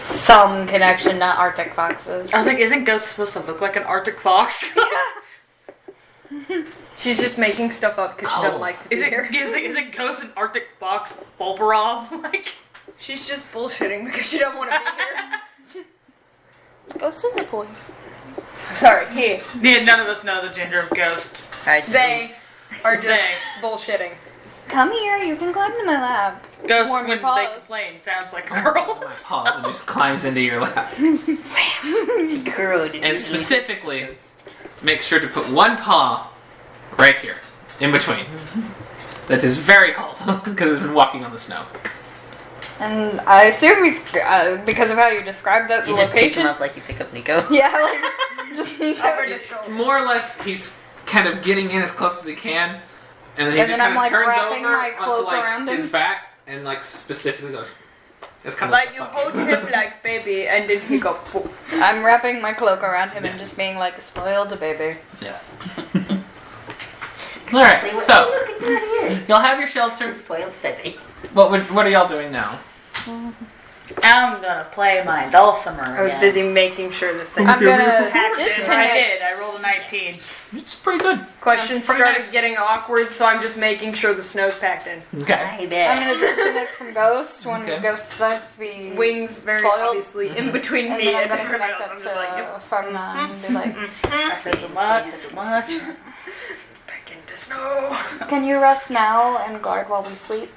Speaker 6: some connection to Arctic foxes.
Speaker 2: I was like, isn't Ghost supposed to look like an Arctic fox?
Speaker 3: She's just making stuff up because she
Speaker 1: Cold.
Speaker 3: doesn't like to be
Speaker 2: Is
Speaker 3: here.
Speaker 2: it Ghost an Arctic fox? Volborov? Like,
Speaker 3: She's just bullshitting because she don't want to be here.
Speaker 6: Ghost is a boy.
Speaker 3: Sorry, he.
Speaker 2: yeah, none of us know the gender of Ghost.
Speaker 5: Alright,
Speaker 3: They are just
Speaker 2: They.
Speaker 3: bullshitting.
Speaker 6: Come here, you can climb to my lap.
Speaker 2: Ghost,
Speaker 6: Warm
Speaker 2: when
Speaker 6: your paws.
Speaker 2: they complain, sounds like a girl.
Speaker 1: My paws and just climbs into your lap.
Speaker 5: girl, did you
Speaker 1: And
Speaker 5: eat
Speaker 1: specifically,
Speaker 5: this ghost?
Speaker 1: make sure to put one paw right here, in between. That is very cold because it's been walking on the snow.
Speaker 6: And I assume it's because of how you described that the
Speaker 5: You just pick him
Speaker 6: location.
Speaker 5: up like you pick up Nico.
Speaker 6: Yeah, like just
Speaker 1: More or less, he's kind of getting in as close as he can, and then he
Speaker 6: And
Speaker 1: just
Speaker 6: then
Speaker 1: kind
Speaker 6: I'm,
Speaker 1: of
Speaker 6: like,
Speaker 1: turns
Speaker 6: wrapping
Speaker 1: over
Speaker 6: my
Speaker 1: onto
Speaker 6: cloak around
Speaker 1: like his
Speaker 6: him.
Speaker 1: back and like specifically goes. It's kind of
Speaker 3: Like you hold him like baby, and then he go. Poof.
Speaker 6: I'm wrapping my cloak around him and
Speaker 1: Yes.
Speaker 6: just being like spoiled baby.
Speaker 1: Yes. All right, so
Speaker 5: Look, there he is.
Speaker 1: you'll have your shelter.
Speaker 5: Spoiled baby.
Speaker 1: What are y'all doing now?
Speaker 2: I'm gonna play my dulcimer.
Speaker 3: I was
Speaker 2: again.
Speaker 3: busy making sure this thing.
Speaker 6: I'm gonna
Speaker 2: I
Speaker 6: disconnect.
Speaker 2: did. I rolled a 19.
Speaker 1: It's pretty good.
Speaker 3: Questions
Speaker 1: That's pretty
Speaker 3: started
Speaker 1: nice.
Speaker 3: getting awkward, so I'm just making sure the snow's packed in.
Speaker 1: Okay.
Speaker 5: Hi there.
Speaker 6: I'm gonna disconnect from Ghost when
Speaker 1: Okay.
Speaker 6: Ghost decides to be
Speaker 3: Wings very
Speaker 6: Spoiled.
Speaker 3: obviously in between
Speaker 6: and
Speaker 3: me
Speaker 6: then I'm
Speaker 3: and
Speaker 6: gonna
Speaker 3: everyone
Speaker 6: connect
Speaker 3: else.
Speaker 6: up
Speaker 3: I'm just like, yep.
Speaker 6: to Farna and be like,
Speaker 2: I said too much. I said too much.
Speaker 3: Back into snow.
Speaker 6: "Can you rest now and guard while we sleep?"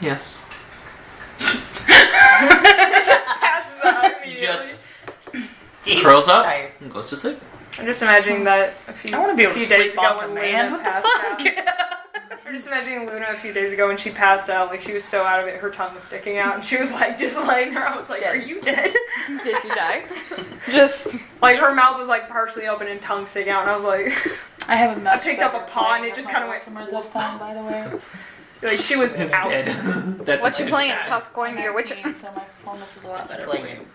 Speaker 1: Yes.
Speaker 3: Passes out immediately.
Speaker 1: Just
Speaker 5: He's
Speaker 1: curls up
Speaker 5: tired.
Speaker 1: and goes to sleep.
Speaker 3: I'm just imagining that a few,
Speaker 2: I want to be able
Speaker 3: few
Speaker 2: to
Speaker 3: days
Speaker 2: sleep
Speaker 3: ago
Speaker 2: off
Speaker 3: when
Speaker 2: a man.
Speaker 3: Luna
Speaker 2: What the
Speaker 3: passed
Speaker 2: fuck?
Speaker 3: out. I'm just imagining Luna a few days ago when she passed out, like she was so out of it, her tongue was sticking out, and she was like just laying there. I was like,
Speaker 6: Dead.
Speaker 3: "Are you dead?"
Speaker 6: Did you die? Just
Speaker 3: Like her mouth was like partially open and tongue sticking out, and I was like,
Speaker 2: I have a much
Speaker 3: picked up a
Speaker 2: better
Speaker 3: paw and
Speaker 2: plan
Speaker 3: it just
Speaker 2: with
Speaker 3: kinda
Speaker 2: my
Speaker 3: went
Speaker 2: dulcimer this time, by the way.
Speaker 3: like she was
Speaker 1: It's
Speaker 3: out.
Speaker 1: dead. That's
Speaker 6: what
Speaker 1: a
Speaker 6: you
Speaker 1: dead
Speaker 6: playing?
Speaker 1: cat.
Speaker 6: Toss going to your witcher.
Speaker 2: So my performance is a lot better.
Speaker 5: Playing.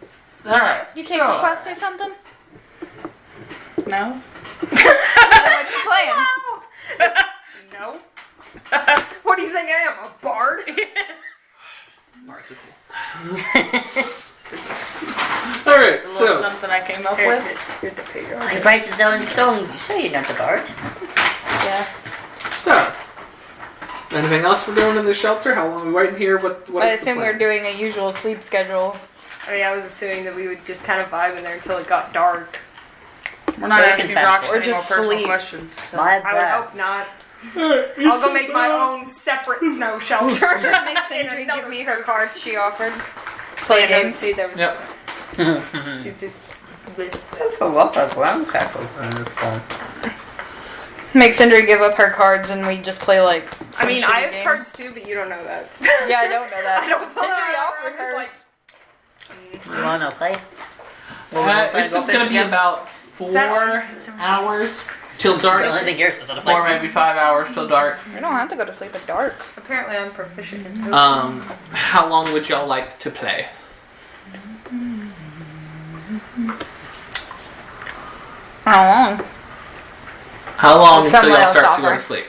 Speaker 1: All right.
Speaker 6: You take
Speaker 1: so,
Speaker 6: requests or something?
Speaker 2: No?
Speaker 6: What you playing?
Speaker 3: No. What do you think I am, a bard?
Speaker 1: Bards are cool. All right.
Speaker 2: A little
Speaker 1: So
Speaker 2: something I came up
Speaker 3: Here,
Speaker 2: with.
Speaker 3: it's good to figure out.
Speaker 5: He writes his own songs. You say you're not a bard.
Speaker 6: Yeah.
Speaker 1: so. Anything else we're doing in the shelter? How long are we waiting here? What
Speaker 6: I
Speaker 1: is the
Speaker 6: assume we're
Speaker 1: plan?
Speaker 6: doing a usual sleep schedule.
Speaker 3: I mean, I was assuming that we would just kind of vibe in there until it got dark.
Speaker 2: We're not
Speaker 5: So we
Speaker 2: asking
Speaker 5: can fast
Speaker 2: Josh
Speaker 5: forward.
Speaker 2: any more
Speaker 6: Just
Speaker 2: personal
Speaker 6: sleep.
Speaker 2: questions. So.
Speaker 5: My
Speaker 3: I would
Speaker 5: bad.
Speaker 3: hope not. I'll go make my own separate snow shelter.
Speaker 6: Make Sindri give me her cards she offered.
Speaker 3: Play
Speaker 6: games.
Speaker 3: games. See, there was.
Speaker 1: Yep.
Speaker 5: For what a ground crackle from this phone.
Speaker 6: Make Sindri give up her cards and we just play like.
Speaker 3: I mean,
Speaker 6: some
Speaker 3: I
Speaker 6: shitty
Speaker 3: have
Speaker 6: game.
Speaker 3: cards too, but you don't know that.
Speaker 6: Yeah, I don't know that.
Speaker 3: I don't know
Speaker 6: Sindri
Speaker 3: that.
Speaker 6: offered
Speaker 3: I was
Speaker 6: hers.
Speaker 3: like,
Speaker 5: You wanna play? Well, we'll play
Speaker 1: It's
Speaker 5: Go Fish
Speaker 1: going to be
Speaker 5: again?
Speaker 1: about 4
Speaker 3: that-
Speaker 1: hours till
Speaker 5: The only
Speaker 1: dark.
Speaker 5: thing yours is on a
Speaker 1: Or
Speaker 5: play.
Speaker 1: maybe 5 hours till dark.
Speaker 6: We don't have to go to sleep at dark.
Speaker 3: Apparently, I'm proficient in poker.
Speaker 1: How long would y'all like to play?
Speaker 6: How long?
Speaker 1: How long
Speaker 6: It's
Speaker 1: until y'all
Speaker 6: someone
Speaker 1: start
Speaker 6: else
Speaker 1: to go to
Speaker 6: offer.
Speaker 1: sleep?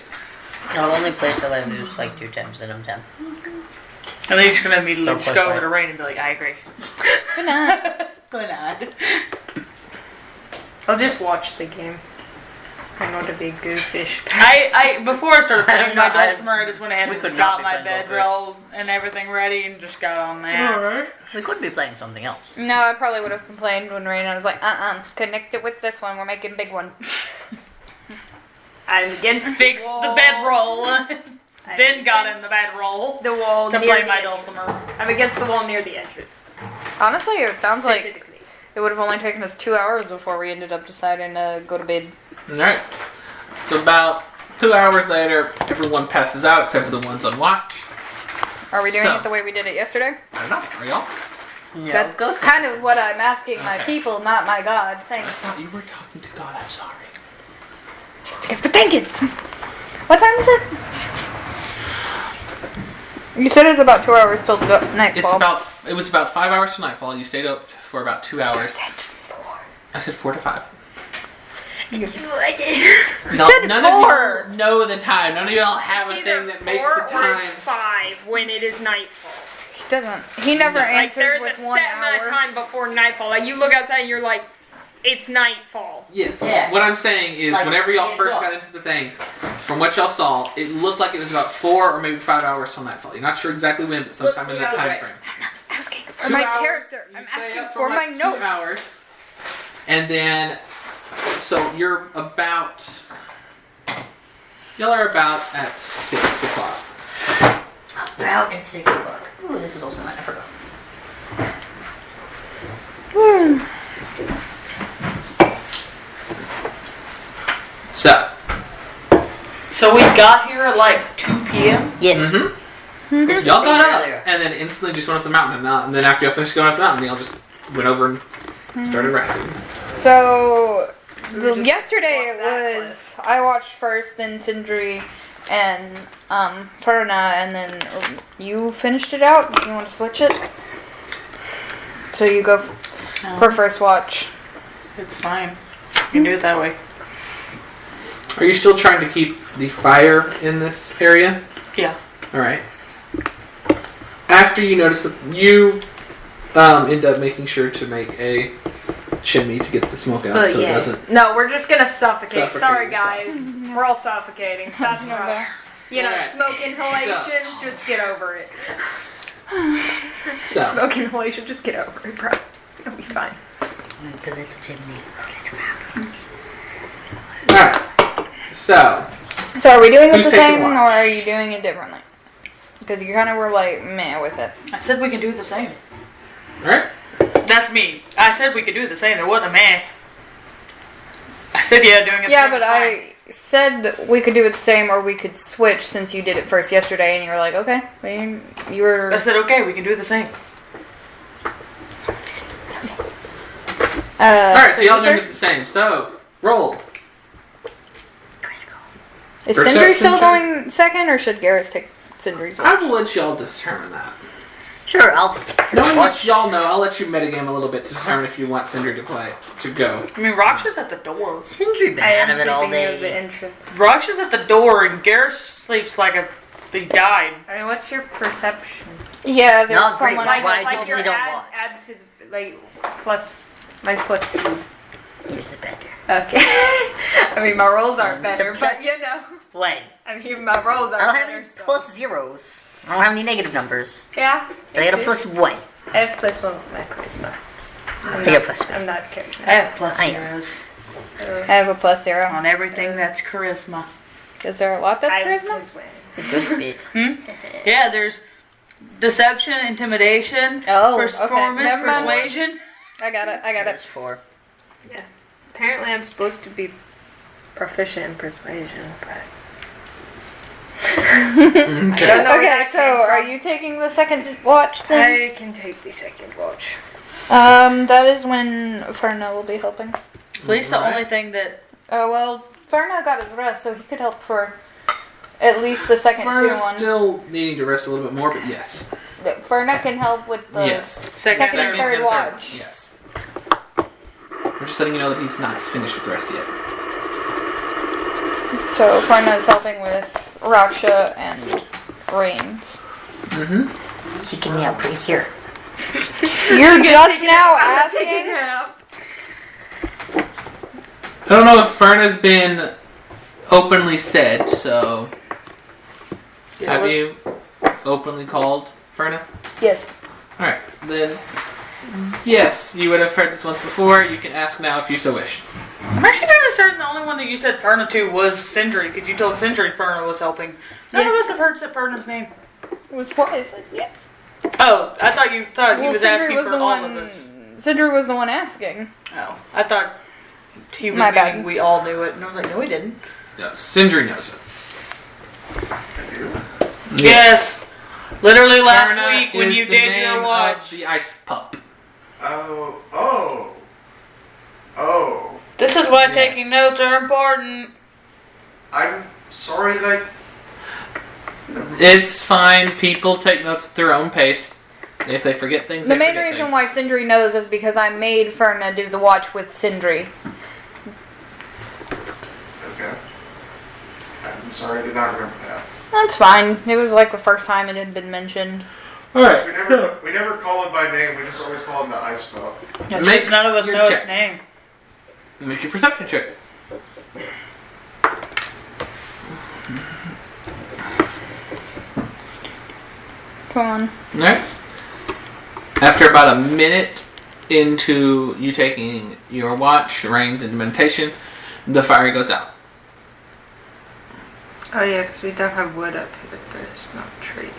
Speaker 5: I'll only play till I lose like 2 times and I'm done.
Speaker 2: And then he's gonna immediately
Speaker 5: So
Speaker 2: just
Speaker 5: close
Speaker 2: go
Speaker 5: by.
Speaker 2: over to Rain and be like, I agree.
Speaker 6: Good night.
Speaker 2: Good night.
Speaker 3: I'll just watch the game. I know to be goofish.
Speaker 2: Before I started
Speaker 5: I
Speaker 2: playing
Speaker 5: don't
Speaker 2: my
Speaker 5: know, I-
Speaker 2: Dulcimer, I just went ahead
Speaker 5: we
Speaker 2: and
Speaker 5: could not
Speaker 2: got
Speaker 5: be
Speaker 2: my
Speaker 5: playing Go Fish.
Speaker 2: bedroll and everything ready and just got on there.
Speaker 5: We could be playing something else.
Speaker 6: No, I probably would have complained when Raina was like, connect it with this one. We're making a big one.
Speaker 3: I'm against
Speaker 2: Fixed
Speaker 3: wall.
Speaker 2: the bedroll.
Speaker 3: I'm
Speaker 2: Then got in
Speaker 3: against
Speaker 2: the bedroll
Speaker 3: the wall
Speaker 2: to
Speaker 3: near
Speaker 2: play
Speaker 3: the
Speaker 2: my
Speaker 3: entrance.
Speaker 2: Dulcimer.
Speaker 3: I'm against the wall near the entrance.
Speaker 6: Honestly, it sounds like
Speaker 3: Specifically.
Speaker 6: it would have only taken us 2 hours before we ended up deciding to go to bed.
Speaker 1: Alright. So about 2 hours later, everyone passes out except for the ones on watch.
Speaker 6: Are we doing
Speaker 1: So-
Speaker 6: it the way we did it yesterday?
Speaker 1: I don't know. Are y'all?
Speaker 5: No,
Speaker 6: That's
Speaker 5: go
Speaker 6: kind of what I'm asking my
Speaker 1: Okay.
Speaker 6: people, not my God.
Speaker 1: I
Speaker 6: Thanks.
Speaker 1: thought you were talking to God. I'm sorry.
Speaker 6: But thinking. What time is it? You said it's about 2 hours till nightfall.
Speaker 1: It was about 5 hours to nightfall. You stayed up for about 2 hours. I said 4 to 5. No,
Speaker 6: said
Speaker 1: none
Speaker 6: 4.
Speaker 1: of you know the time. None of y'all have
Speaker 3: It's
Speaker 1: a
Speaker 3: either
Speaker 1: thing that makes
Speaker 3: 4
Speaker 1: the
Speaker 3: or
Speaker 1: time.
Speaker 3: it's 5 when it is nightfall.
Speaker 6: He doesn't. He never
Speaker 3: Like
Speaker 6: answers
Speaker 3: there's
Speaker 6: with
Speaker 3: a
Speaker 6: 1
Speaker 3: set amount of
Speaker 6: hour.
Speaker 3: time before nightfall. Like you look outside and you're like, it's nightfall.
Speaker 1: Yes.
Speaker 5: Yeah.
Speaker 1: What I'm saying is,
Speaker 5: Like
Speaker 1: whenever y'all
Speaker 5: 8
Speaker 1: first
Speaker 5: o'clock.
Speaker 1: got into the thing, from what y'all saw, it looked like it was about 4 or maybe 5 hours till nightfall. You're not sure exactly when, but sometime in that
Speaker 3: Let's see,
Speaker 1: time
Speaker 3: right.
Speaker 1: frame.
Speaker 6: Asking for
Speaker 1: 2
Speaker 6: my
Speaker 1: hours,
Speaker 6: character.
Speaker 1: you
Speaker 6: I'm
Speaker 1: stay
Speaker 6: asking
Speaker 1: up
Speaker 6: for my
Speaker 1: like
Speaker 6: notes.
Speaker 1: 2 hours, and then so you're about. Y'all are about at 6 o'clock.
Speaker 5: About at 6 o'clock. Ooh, this is also mine. I forgot.
Speaker 1: So.
Speaker 2: So we got here at like 2 p.m.
Speaker 5: Yes.
Speaker 1: Mm-hmm.
Speaker 5: This was
Speaker 1: Y'all got
Speaker 5: stated
Speaker 1: up
Speaker 5: earlier.
Speaker 1: and then instantly just went up the mountain, and then after y'all finished going up the mountain, y'all just went over and started resting.
Speaker 6: So,
Speaker 3: just
Speaker 6: yesterday
Speaker 3: walked
Speaker 6: it
Speaker 3: that
Speaker 6: was, I watched first, then Sindri and Ferna, and then you finished it out. You want to switch it? So you go for first watch.
Speaker 2: It's fine. You can do it that way.
Speaker 1: Are you still trying to keep the fire in this area?
Speaker 2: Yeah.
Speaker 1: Alright. After you notice that you end up making sure to make a chimney to get the smoke out so it doesn't.
Speaker 3: No, we're just gonna suffocate.
Speaker 1: Suffocate
Speaker 3: Sorry,
Speaker 1: yourself.
Speaker 3: guys. We're all suffocating. That's rough. You know,
Speaker 1: Alright.
Speaker 3: smoke inhalation, just get over it.
Speaker 1: So,
Speaker 3: Smoke inhalation, just get over it, bro. It'll be fine.
Speaker 5: The little chimney. The little mountains.
Speaker 1: alright. So,
Speaker 6: So are we doing it
Speaker 1: Who's
Speaker 6: the
Speaker 1: taking
Speaker 6: same, or
Speaker 1: watch?
Speaker 6: are you doing it differently? Because you kind of were like meh with it.
Speaker 2: I said we can do the same.
Speaker 1: alright.
Speaker 2: That's me. I said we could do the same. There wasn't a man. I said yeah, doing it.
Speaker 6: Yeah,
Speaker 2: the same
Speaker 6: but
Speaker 2: is fine.
Speaker 6: I said that we could do it the same, or we could switch since you did it first yesterday, and you were like, okay. Well, you were.
Speaker 2: I said okay, we can do the same.
Speaker 1: Alright, so
Speaker 6: you
Speaker 1: y'all doing it
Speaker 6: first?
Speaker 1: the same. So, roll.
Speaker 6: Is
Speaker 1: Perception
Speaker 6: Sindri still
Speaker 1: check?
Speaker 6: going second, or should Garrus take Sindri's
Speaker 1: I
Speaker 6: watch?
Speaker 1: will let y'all determine that.
Speaker 5: Sure, I'll take it.
Speaker 1: Knowing what y'all know, I'll let you metagame a little bit to determine if you want Cinder to play, to go.
Speaker 2: I mean, Roxa's at the door.
Speaker 5: Sindri been
Speaker 3: I
Speaker 5: out
Speaker 3: am
Speaker 5: of it all
Speaker 3: sleeping near the
Speaker 5: day.
Speaker 3: entrance.
Speaker 2: Roxa's at the door, and Garrus sleeps like he died.
Speaker 3: I mean, what's your perception?
Speaker 6: Yeah, there's
Speaker 5: Not great,
Speaker 6: someone.
Speaker 5: that's why I
Speaker 3: like
Speaker 5: told
Speaker 3: your
Speaker 5: you don't
Speaker 3: add,
Speaker 5: watch.
Speaker 3: add to the, like, plus, mine's +2.
Speaker 5: Yours is better.
Speaker 3: Okay. I mean, my rolls aren't better,
Speaker 5: It's a
Speaker 3: but
Speaker 5: plus.
Speaker 3: you know.
Speaker 5: When?
Speaker 3: I mean, my rolls
Speaker 5: I
Speaker 3: aren't
Speaker 5: don't have
Speaker 3: better,
Speaker 5: any
Speaker 3: so.
Speaker 5: plus zeros. I don't have any negative numbers.
Speaker 3: Yeah.
Speaker 5: I got a plus 1.
Speaker 3: I have +1 with my charisma.
Speaker 5: I got a plus 1.
Speaker 3: I'm not charismatic.
Speaker 2: I have plus
Speaker 5: I know.
Speaker 2: zeros
Speaker 6: I have a +0.
Speaker 2: on everything that's charisma.
Speaker 6: Is there a lot that's
Speaker 3: I
Speaker 6: charisma?
Speaker 3: was with.
Speaker 5: The good bit.
Speaker 2: Yeah, there's deception, intimidation,
Speaker 6: Oh, okay.
Speaker 2: performance,
Speaker 6: Never mind.
Speaker 2: persuasion.
Speaker 6: I got it.
Speaker 5: There's 4.
Speaker 3: Apparently, I'm supposed to be proficient in persuasion, but I don't know. where
Speaker 6: Okay,
Speaker 3: that
Speaker 6: so
Speaker 3: came
Speaker 6: are
Speaker 3: from.
Speaker 6: you taking the second watch then?
Speaker 3: I can take the second watch.
Speaker 6: That is when Ferna will be helping.
Speaker 2: At least the
Speaker 1: Right.
Speaker 2: only thing that
Speaker 6: Oh well, Ferna got his rest, so he could help for at least the second
Speaker 1: Ferna's
Speaker 6: one.
Speaker 1: still needing to rest a little bit more, but yes.
Speaker 6: Ferna can help with the
Speaker 1: Yes.
Speaker 2: second,
Speaker 6: Second and third
Speaker 1: and
Speaker 6: watch.
Speaker 1: Yes. I'm just letting you know that he's not finished with the rest yet.
Speaker 6: So Ferna is helping with Raksha and Reigns.
Speaker 1: Mm-hmm.
Speaker 5: She give me up right here.
Speaker 6: You're just now
Speaker 3: Take a
Speaker 6: asking?
Speaker 3: nap.
Speaker 1: I don't know if Ferna's been openly said, so have you openly called Ferna?
Speaker 6: Yes.
Speaker 1: Alright, then yes, you would have heard this once before. You can ask now if you so wish.
Speaker 2: I'm actually kind of certain the only one that you said Ferna to was Sindri, because you told Sindri Ferna was helping. None of
Speaker 6: Yes.
Speaker 2: us have heard Ferna's name.
Speaker 6: Which why I said yes.
Speaker 2: Oh, I thought you thought he
Speaker 6: Well,
Speaker 2: was
Speaker 6: Sindri
Speaker 2: asking
Speaker 6: was
Speaker 2: for
Speaker 6: the
Speaker 2: all
Speaker 6: one.
Speaker 2: of us.
Speaker 6: Sindri was the one asking.
Speaker 2: Oh, I thought he was
Speaker 6: My
Speaker 2: meaning
Speaker 6: bad.
Speaker 2: we all knew it, and I was like, no, we didn't.
Speaker 1: No, Sindri knows it.
Speaker 2: Yes, literally last
Speaker 1: Ferna
Speaker 2: week when
Speaker 1: is
Speaker 2: you
Speaker 1: the
Speaker 2: did
Speaker 1: name
Speaker 2: your
Speaker 1: of
Speaker 2: watch.
Speaker 1: the ice pup.
Speaker 4: Oh.
Speaker 2: This is why
Speaker 1: Yes.
Speaker 2: taking notes are important.
Speaker 4: I'm sorry that
Speaker 1: It's fine. People take notes at their own pace. If they forget things,
Speaker 6: The
Speaker 1: they
Speaker 6: main
Speaker 1: forget
Speaker 6: reason
Speaker 1: things.
Speaker 6: why Sindri knows is because I made Ferna do the watch with Sindri.
Speaker 4: Okay. I'm sorry, I did not remember that.
Speaker 6: That's fine. It was like the first time it had been mentioned.
Speaker 1: Alright.
Speaker 4: We never call him by name. We just always call him the ice pup.
Speaker 2: That's
Speaker 1: Make
Speaker 2: because none of us
Speaker 1: your
Speaker 2: know
Speaker 1: check.
Speaker 2: his name.
Speaker 1: Make your perception check.
Speaker 6: Come on.
Speaker 1: Alright. After about a minute into you taking your watch, reins into meditation, the fire goes out.
Speaker 3: Oh yeah, because we don't have wood up here, but there's no trees.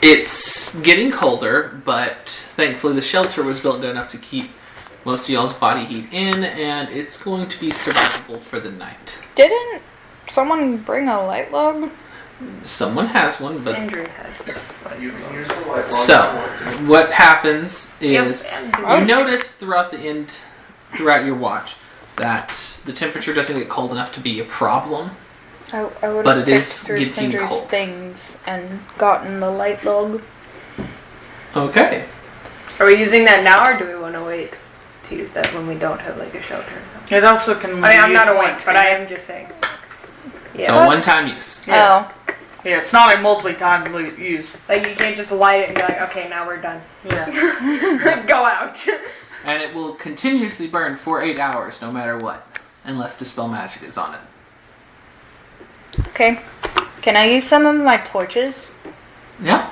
Speaker 1: It's getting colder, but thankfully the shelter was built good enough to keep most of y'all's body heat in, and it's going to be survivable for the night.
Speaker 6: Didn't someone bring a light log?
Speaker 1: Someone has one, but
Speaker 3: Andrew has.
Speaker 4: You can use the light bulb
Speaker 1: so
Speaker 4: if you want to.
Speaker 1: what happens is
Speaker 3: Yeah,
Speaker 1: you notice throughout your watch that the temperature doesn't get cold enough to be a problem.
Speaker 6: I would
Speaker 1: But
Speaker 6: have
Speaker 1: it
Speaker 6: picked
Speaker 1: is
Speaker 6: through
Speaker 1: getting
Speaker 6: Sindri's
Speaker 1: cold.
Speaker 6: things and gotten the light log.
Speaker 1: Okay.
Speaker 3: Are we using that now, or do we want to wait to use that when we don't have like a shelter?
Speaker 2: It also can.
Speaker 3: I mean, I'm
Speaker 2: use
Speaker 3: not
Speaker 2: one
Speaker 3: awake, but I
Speaker 2: time.
Speaker 3: am just saying.
Speaker 1: It's
Speaker 3: Yeah.
Speaker 1: a one-time use.
Speaker 2: Yeah.
Speaker 6: Oh.
Speaker 2: Yeah, it's not a multi-time use.
Speaker 3: Like you can't just light it and be like, okay, now we're done.
Speaker 2: Yeah.
Speaker 3: Go out.
Speaker 1: And it will continuously burn for 8 hours no matter what. Unless Dispel Magic is on it.
Speaker 6: Okay. Can I use some of my torches?
Speaker 1: Yeah.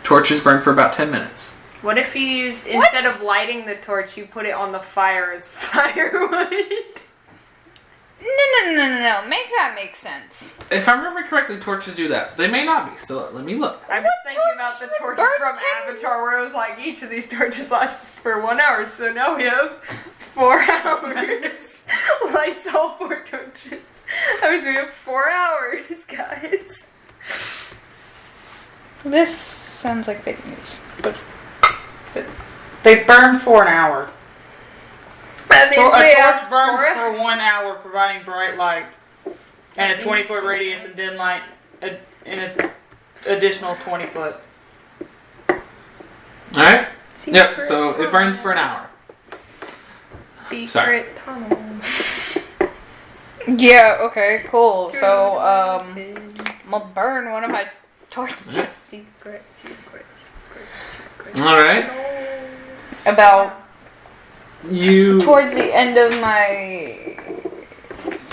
Speaker 1: Torches burn for about 10 minutes.
Speaker 3: What if you used, instead of lighting the torch, you put it on the fire as firewood?
Speaker 6: No. Make that make sense.
Speaker 1: If I remember correctly, torches do that. They may not be, so let me look.
Speaker 3: I was thinking
Speaker 6: torch
Speaker 3: about the
Speaker 6: would
Speaker 3: torches
Speaker 6: burn
Speaker 3: from
Speaker 6: 10
Speaker 3: Avatar, where it was like each of these torches lasts for 1 hour, so now we have 4 hours. Lights all 4 torches. That means we have 4 hours, guys.
Speaker 6: This sounds like big news. But
Speaker 2: They burn for an hour.
Speaker 3: That means
Speaker 2: So a
Speaker 3: we
Speaker 2: torch
Speaker 3: have
Speaker 2: burns
Speaker 3: 4
Speaker 2: for 1 hour, providing bright light and a 20-foot radius, and dim light in an additional 20 foot.
Speaker 1: Alright? Yep,
Speaker 3: Secret
Speaker 1: so it burns for an hour.
Speaker 3: Secret
Speaker 1: Sorry.
Speaker 3: tunnel.
Speaker 6: yeah, okay, cool. So I'm gonna burn one of my torches.
Speaker 3: Secret.
Speaker 1: Alright.
Speaker 6: About
Speaker 1: You
Speaker 6: towards the end of my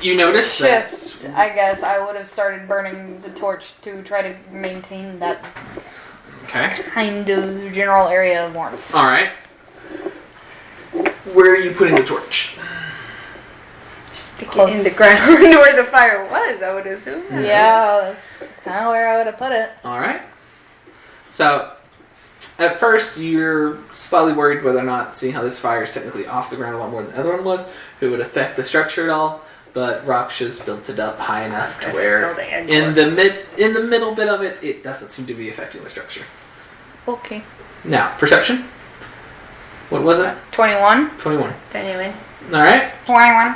Speaker 1: notice that.
Speaker 6: shift, I guess I would have started burning the torch to try to maintain that
Speaker 1: Okay.
Speaker 6: kind of general area of warmth.
Speaker 1: Alright. Where are you putting the torch?
Speaker 3: Just Stick
Speaker 6: Close.
Speaker 3: it in the ground where the fire was, I would assume.
Speaker 6: Yeah, that's kind of where I would have put it.
Speaker 1: All right. So, at first, you're slightly worried whether or not, seeing how this fire is technically off the ground a lot more than the other one was, if it would affect the structure at all. But Raksha's built it up high enough to where, in the middle bit of it, it doesn't seem to be affecting the structure.
Speaker 6: Okay.
Speaker 1: Now, perception. What was it?
Speaker 6: 21.
Speaker 1: 21.
Speaker 3: Anyway,
Speaker 1: All right.
Speaker 6: 21.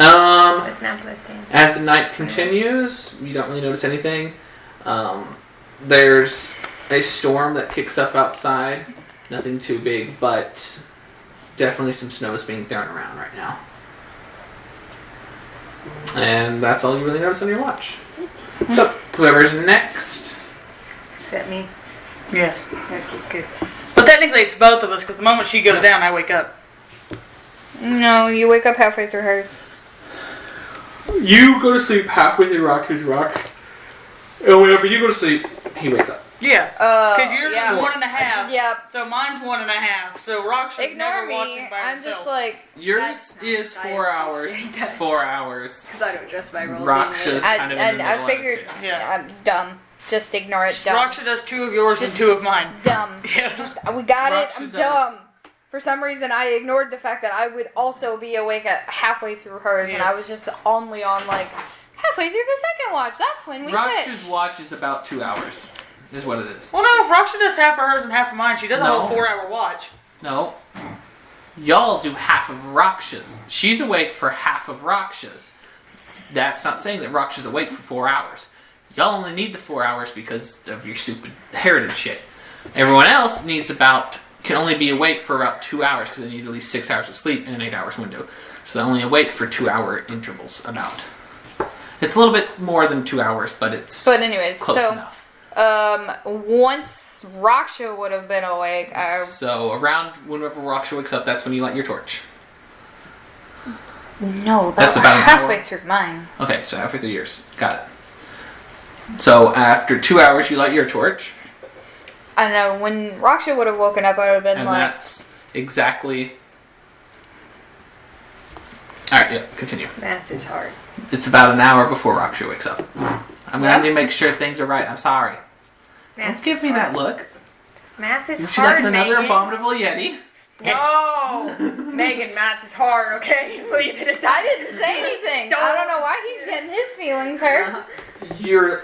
Speaker 3: it's not plus 10.
Speaker 1: As the night continues, you don't really notice anything. There's a storm that kicks up outside. Nothing too big, but definitely some snow is being thrown around right now. And that's all you really notice on your watch. So, whoever's next.
Speaker 3: Is that me?
Speaker 2: Yes.
Speaker 3: Okay, good.
Speaker 2: But technically it's both of us, because the moment she goes down, I wake up.
Speaker 6: No, you wake up halfway through hers.
Speaker 1: You go to sleep halfway through Raksha's rock. And whenever you go to sleep, he wakes up.
Speaker 2: Yeah. Because yours
Speaker 6: yeah.
Speaker 2: is 1.5.
Speaker 6: Yeah.
Speaker 2: So mine's 1.5. So Raksha's
Speaker 6: Ignore
Speaker 2: never
Speaker 6: me.
Speaker 2: watching by
Speaker 6: I'm
Speaker 2: herself.
Speaker 6: just like,
Speaker 1: Yours is 4 hours.
Speaker 3: appreciate that.
Speaker 1: 4 hours.
Speaker 3: Because I don't trust my rolls.
Speaker 1: Raksha's kind of in the middle
Speaker 6: I figured,
Speaker 1: of it too.
Speaker 2: Yeah.
Speaker 6: I'm dumb. Just ignore it, dumb.
Speaker 2: Raksha does 2 of yours
Speaker 6: Just-
Speaker 2: and 2 of mine.
Speaker 6: Dumb.
Speaker 2: Yeah.
Speaker 6: We got it.
Speaker 1: Raksha
Speaker 6: I'm
Speaker 1: does.
Speaker 6: dumb. For some reason, I ignored the fact that I would also be awake at halfway through hers, and I
Speaker 2: Yes.
Speaker 6: was just only on like halfway through the second watch. That's when we
Speaker 1: Raksha's
Speaker 6: switch.
Speaker 1: watch is about 2 hours, is what it is.
Speaker 2: Well, no, if Raksha does half of hers and half of mine, she does a
Speaker 1: No.
Speaker 2: whole 4-hour watch.
Speaker 1: No. Y'all do half of Raksha's. She's awake for half of Raksha's. That's not saying that Raksha's awake for 4 hours. Y'all only need the 4 hours because of your stupid heritage shit. Everyone else can only be awake for about 2 hours because they need at least 6 hours of sleep in an 8 hours window. So they're only awake for 2 hour intervals about. It's a little bit more than 2 hours, but it's
Speaker 6: But anyways,
Speaker 1: close
Speaker 6: so
Speaker 1: enough.
Speaker 6: once Raksha would have been awake,
Speaker 1: So around whenever Raksha wakes up, that's when you light your torch.
Speaker 6: no,
Speaker 1: That's
Speaker 6: about
Speaker 1: about an
Speaker 6: halfway
Speaker 1: hour.
Speaker 6: through mine.
Speaker 1: Okay, so halfway through yours. Got it. So after 2 hours, you light your torch.
Speaker 6: I don't know, when Raksha would have woken up, I would have been
Speaker 1: And
Speaker 6: like,
Speaker 1: that's exactly... Alright, yeah, continue.
Speaker 3: Math is hard.
Speaker 1: It's about an hour before Raksha wakes up. I'm going to make sure things are right. I'm sorry.
Speaker 3: Math
Speaker 1: Don't give
Speaker 3: is
Speaker 1: me
Speaker 3: hard.
Speaker 1: that look.
Speaker 3: Math is
Speaker 1: Would you
Speaker 3: hard,
Speaker 1: like another
Speaker 3: Megan.
Speaker 1: abominable Yeti?
Speaker 3: No! Megan, math is hard, okay? Leave it at
Speaker 6: I
Speaker 3: that.
Speaker 6: didn't say anything. I don't know why he's getting his feelings hurt.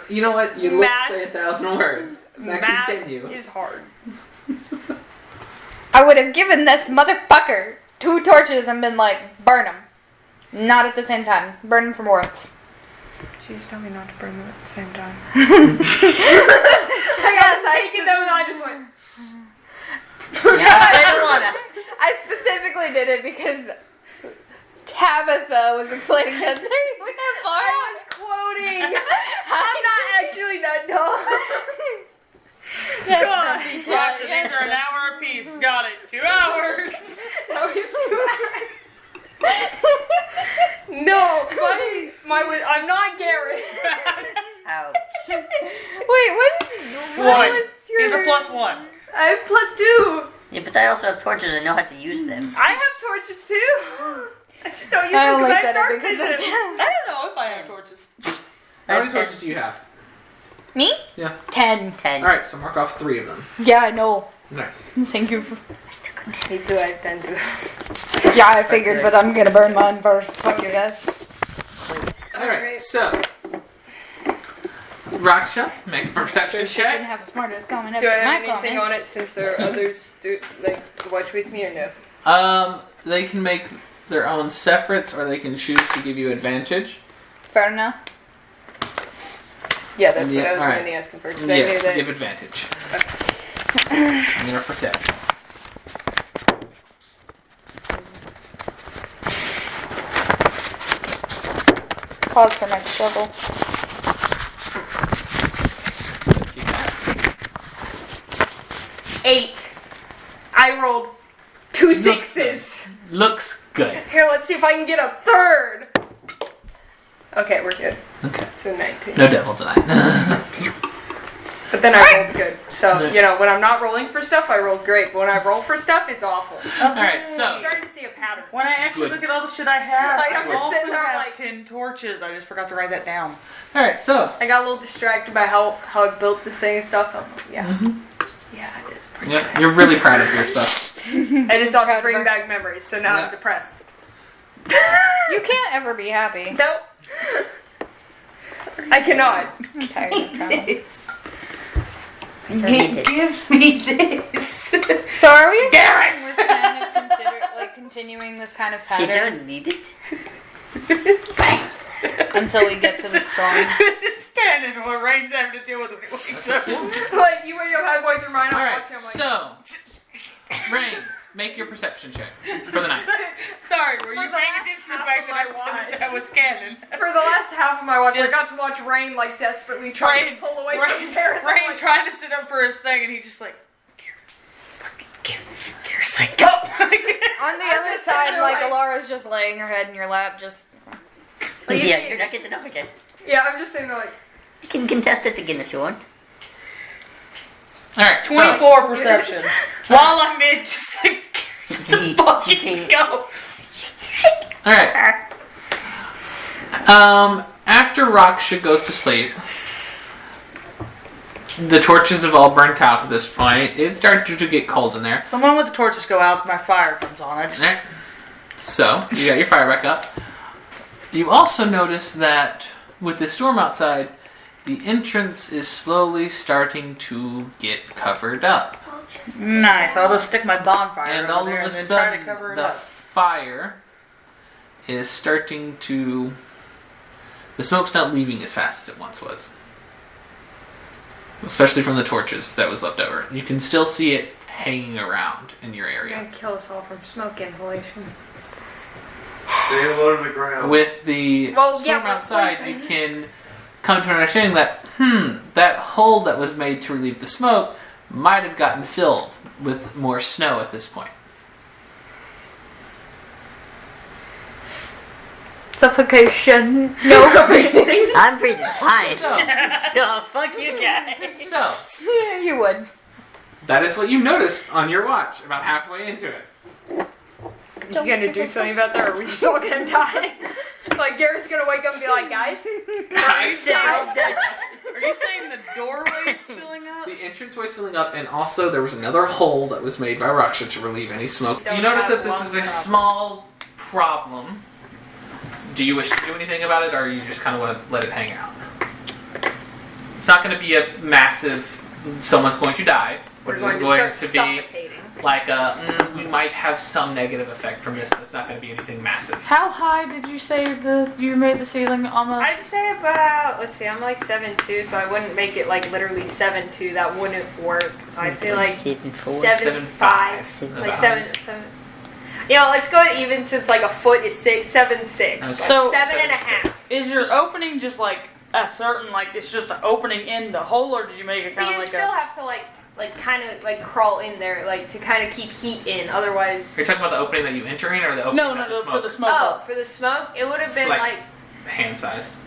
Speaker 1: You know what? Your lips
Speaker 3: Math-
Speaker 1: say 1,000 words. Now
Speaker 3: Math
Speaker 1: continue.
Speaker 3: is hard.
Speaker 6: I would have given this motherfucker 2 torches and been like, burn them. Not at the same time. Burn them from once.
Speaker 3: She just told me not to burn them at the same time.
Speaker 6: Yes,
Speaker 3: I was taking them and I just went.
Speaker 6: I specifically did it because Tabitha was explaining that we have
Speaker 3: I
Speaker 6: bars.
Speaker 3: was quoting. I'm not actually that dumb.
Speaker 6: Yes,
Speaker 3: God.
Speaker 6: Tabitha,
Speaker 2: Raksha,
Speaker 6: yes.
Speaker 2: these are an hour apiece. Got it. 2 hours.
Speaker 3: No, I'm not Garrett.
Speaker 5: Ouch.
Speaker 6: Wait, what is
Speaker 2: One.
Speaker 6: what's your...
Speaker 2: He's a +1.
Speaker 3: I have +2.
Speaker 5: Yeah, but I also have torches and know how to use them.
Speaker 3: I have torches too. I just don't use
Speaker 6: I
Speaker 3: them
Speaker 6: only
Speaker 3: because I
Speaker 6: said
Speaker 3: have
Speaker 6: it
Speaker 3: dark
Speaker 6: because
Speaker 3: vision.
Speaker 6: of
Speaker 2: I don't know if I have torches.
Speaker 1: How many torches do you have?
Speaker 6: Me?
Speaker 1: Yeah.
Speaker 6: 10.
Speaker 5: 10.
Speaker 1: Alright, so mark off 3 of them.
Speaker 6: Yeah, I know.
Speaker 1: Alright.
Speaker 6: Thank you.
Speaker 3: Me too, I have 10 too.
Speaker 6: Yeah, I figured, but I'm gonna burn mine first. Fuck you guys.
Speaker 1: Alright, so... Raksha, make a perception
Speaker 6: She didn't
Speaker 1: check.
Speaker 6: have the smartest comment
Speaker 3: Do
Speaker 6: ever.
Speaker 3: I have
Speaker 6: My
Speaker 3: anything on
Speaker 6: comments.
Speaker 3: it since there are others to watch with me or no?
Speaker 1: They can make their own separates, or they can choose to give you advantage.
Speaker 6: Fair enough.
Speaker 3: Yeah, that's
Speaker 1: Yeah,
Speaker 3: what I was
Speaker 1: alright.
Speaker 3: mainly asking for. 'cause I knew
Speaker 1: Yes,
Speaker 3: that-
Speaker 1: give advantage. On your perception.
Speaker 6: Pause for my struggle.
Speaker 1: Keep that.
Speaker 3: 8. I rolled 2 6s.
Speaker 1: Looks good.
Speaker 3: Here, let's see if I can get a third. Okay, we're good.
Speaker 1: Okay.
Speaker 3: So 19.
Speaker 1: No devil tonight.
Speaker 3: But then I rolled good. So, you know, when I'm not rolling for stuff, I rolled great. But when I roll for stuff, it's awful.
Speaker 1: Alright,
Speaker 3: I'm
Speaker 1: so
Speaker 3: starting to see a pattern.
Speaker 2: When I actually
Speaker 1: Good.
Speaker 2: look at all the shit I have,
Speaker 3: Like, I'm
Speaker 2: I
Speaker 3: just
Speaker 2: also
Speaker 3: sitting there,
Speaker 2: have
Speaker 3: like-
Speaker 2: 10 torches. I just forgot to write that down.
Speaker 1: alright, so
Speaker 3: I got a little distracted by how I built this thing and stuff. I'm like, yeah. Yeah, I did.
Speaker 1: yeah, you're really proud of your stuff.
Speaker 3: And it's also
Speaker 6: Proud of
Speaker 3: bringing
Speaker 6: her.
Speaker 3: back memories, so now
Speaker 1: Yeah.
Speaker 3: I'm depressed.
Speaker 6: You can't ever be happy.
Speaker 3: Nope. I cannot.
Speaker 6: I'm tired of travel.
Speaker 5: Give
Speaker 2: me this.
Speaker 6: So are we
Speaker 2: Gareth!
Speaker 6: we're kind of continuing this kind of
Speaker 5: You
Speaker 6: pattern
Speaker 5: don't need it.
Speaker 6: until we get to the storm?
Speaker 2: This is canon where Rain's having to deal with it.
Speaker 1: That's what you do.
Speaker 3: Like, you were halfway through mine, I'm
Speaker 1: Alright,
Speaker 3: watching, I'm like,
Speaker 1: so Rain, make your perception check for the night.
Speaker 2: Sorry, were you
Speaker 3: For the
Speaker 2: paying
Speaker 3: last
Speaker 2: attention to the
Speaker 3: half
Speaker 2: fact
Speaker 3: of
Speaker 2: that I
Speaker 3: my
Speaker 2: said
Speaker 3: watch.
Speaker 2: that was canon?
Speaker 3: for the last half of my watch, I
Speaker 2: Just-
Speaker 3: got to watch Rain, like, desperately trying
Speaker 2: Rain,
Speaker 3: to pull away
Speaker 2: Rain,
Speaker 3: from Garrett. I'm
Speaker 2: Rain
Speaker 3: like,
Speaker 2: trying to sit up for his thing, and he's just like, Garrett's like, go!
Speaker 6: On the other
Speaker 3: just
Speaker 6: side,
Speaker 3: sitting
Speaker 6: like
Speaker 3: there,
Speaker 6: Alara's just laying her head in your lap, just
Speaker 3: Like,
Speaker 5: Yeah,
Speaker 3: you-
Speaker 5: you're not getting up again.
Speaker 3: Yeah, I'm just sitting there like,
Speaker 5: You can contest it again if you want.
Speaker 1: Alright, so
Speaker 2: 24 perception. While I'm in, just like,
Speaker 5: You
Speaker 2: fucking
Speaker 5: can-
Speaker 2: go.
Speaker 1: alright. After Raksha goes to sleep, the torches have all burnt out at this point. It started to get cold in there.
Speaker 2: The moment the torches go out, my fire comes on. I just
Speaker 1: Alright. So, you got your fire back up. You also notice that with the storm outside, the entrance is slowly starting to get covered up.
Speaker 2: nice. I'll just stick my bonfire
Speaker 1: And
Speaker 2: over
Speaker 1: all
Speaker 2: there
Speaker 1: of a
Speaker 2: and then try to
Speaker 1: sudden,
Speaker 2: cover it
Speaker 1: the
Speaker 2: up.
Speaker 1: fire is starting to... The smoke's not leaving as fast as it once was. Especially from the torches that was left over. You can still see it hanging around in your
Speaker 3: you're
Speaker 1: area.
Speaker 3: gonna kill us all from smoke inhalation.
Speaker 4: Stay low to the ground.
Speaker 1: With the
Speaker 3: Well, yeah,
Speaker 1: storm
Speaker 3: we're
Speaker 1: outside,
Speaker 3: sleeping.
Speaker 1: you can come to an understanding that, that hole that was made to relieve the smoke might have gotten filled with more snow at this point.
Speaker 6: suffocation.
Speaker 3: No breathing.
Speaker 5: I'm breathing fine.
Speaker 1: So,
Speaker 5: So, fuck you guys.
Speaker 1: so,
Speaker 6: Yeah, you would.
Speaker 1: that is what you noticed on your watch, about halfway into it.
Speaker 3: You gonna do something about that, or are we just all gonna die? Like, Garrett's gonna wake up and be like, guys,
Speaker 1: Guys,
Speaker 2: Are you saying the doorway is filling up?
Speaker 1: the entranceway is filling up, and also there was another hole that was made by Raksha to relieve any smoke.
Speaker 3: Don't
Speaker 1: You notice
Speaker 3: have
Speaker 1: that this
Speaker 3: one
Speaker 1: is a
Speaker 3: problem.
Speaker 1: small problem. Do you wish to do anything about it, or you just kind of want to let it hang out? It's not going to be a massive, someone's going to die.
Speaker 3: we're
Speaker 1: What it
Speaker 3: going
Speaker 1: is
Speaker 3: to
Speaker 1: going
Speaker 3: start
Speaker 1: to be
Speaker 3: suffocating.
Speaker 1: like a, you might have some negative effect from this, but it's not going to be anything massive.
Speaker 2: How high did you say you made the ceiling almost?
Speaker 3: I'd say about, let's see, I'm like 7'2", so I wouldn't make it like literally 7'2". That wouldn't work. So I'd say like
Speaker 5: 7'4".
Speaker 3: 7'5". Like
Speaker 1: About.
Speaker 3: 7. You know, let's go even since like a foot is 7'6".
Speaker 1: Okay.
Speaker 2: So-
Speaker 3: 7.5".
Speaker 2: Is your opening just like a certain, like, it's just the opening in the hole, or did you make it
Speaker 3: But
Speaker 2: kind
Speaker 3: you
Speaker 2: of like
Speaker 3: still
Speaker 2: a...
Speaker 3: have to like kind of like crawl in there, like to kind of keep heat in. Otherwise,
Speaker 1: Are you talking about the opening that you enter in, or the opening
Speaker 2: No,
Speaker 1: that
Speaker 2: no,
Speaker 1: the
Speaker 2: for the
Speaker 1: smoke?
Speaker 2: smoke
Speaker 3: oh,
Speaker 2: hole.
Speaker 3: for the smoke, it would have
Speaker 1: It's
Speaker 3: been
Speaker 1: like-
Speaker 3: like
Speaker 1: Hand-sized.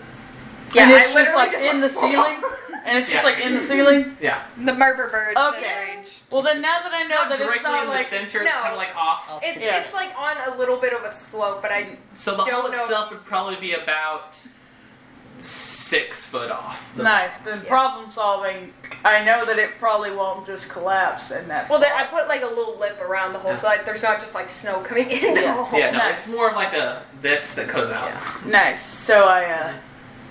Speaker 3: yeah,
Speaker 2: and
Speaker 3: I
Speaker 2: it's just
Speaker 3: literally
Speaker 2: like in the ceiling? And it's just
Speaker 1: Yeah.
Speaker 2: like in the ceiling?
Speaker 1: Yeah.
Speaker 6: The murder birds
Speaker 2: Okay.
Speaker 6: in range.
Speaker 2: Well, then now that I know that it's
Speaker 1: directly
Speaker 2: not
Speaker 1: in
Speaker 2: like...
Speaker 1: the center, it's
Speaker 3: No.
Speaker 1: kind of like off.
Speaker 3: It's
Speaker 2: Yeah.
Speaker 3: it's like on a little bit of a slope, but I
Speaker 1: So the hole
Speaker 3: Don't know.
Speaker 1: itself would probably be about 6 foot off.
Speaker 2: Nice. Then
Speaker 3: Yeah.
Speaker 2: problem solving, I know that it probably won't just collapse and that's
Speaker 3: well, there, I put like a little lip around the hole, so like there's not just like snow coming in the
Speaker 2: Yeah.
Speaker 3: hole.
Speaker 1: Yeah, no,
Speaker 2: Nice.
Speaker 1: it's more of like a this that goes out.
Speaker 2: Nice. So I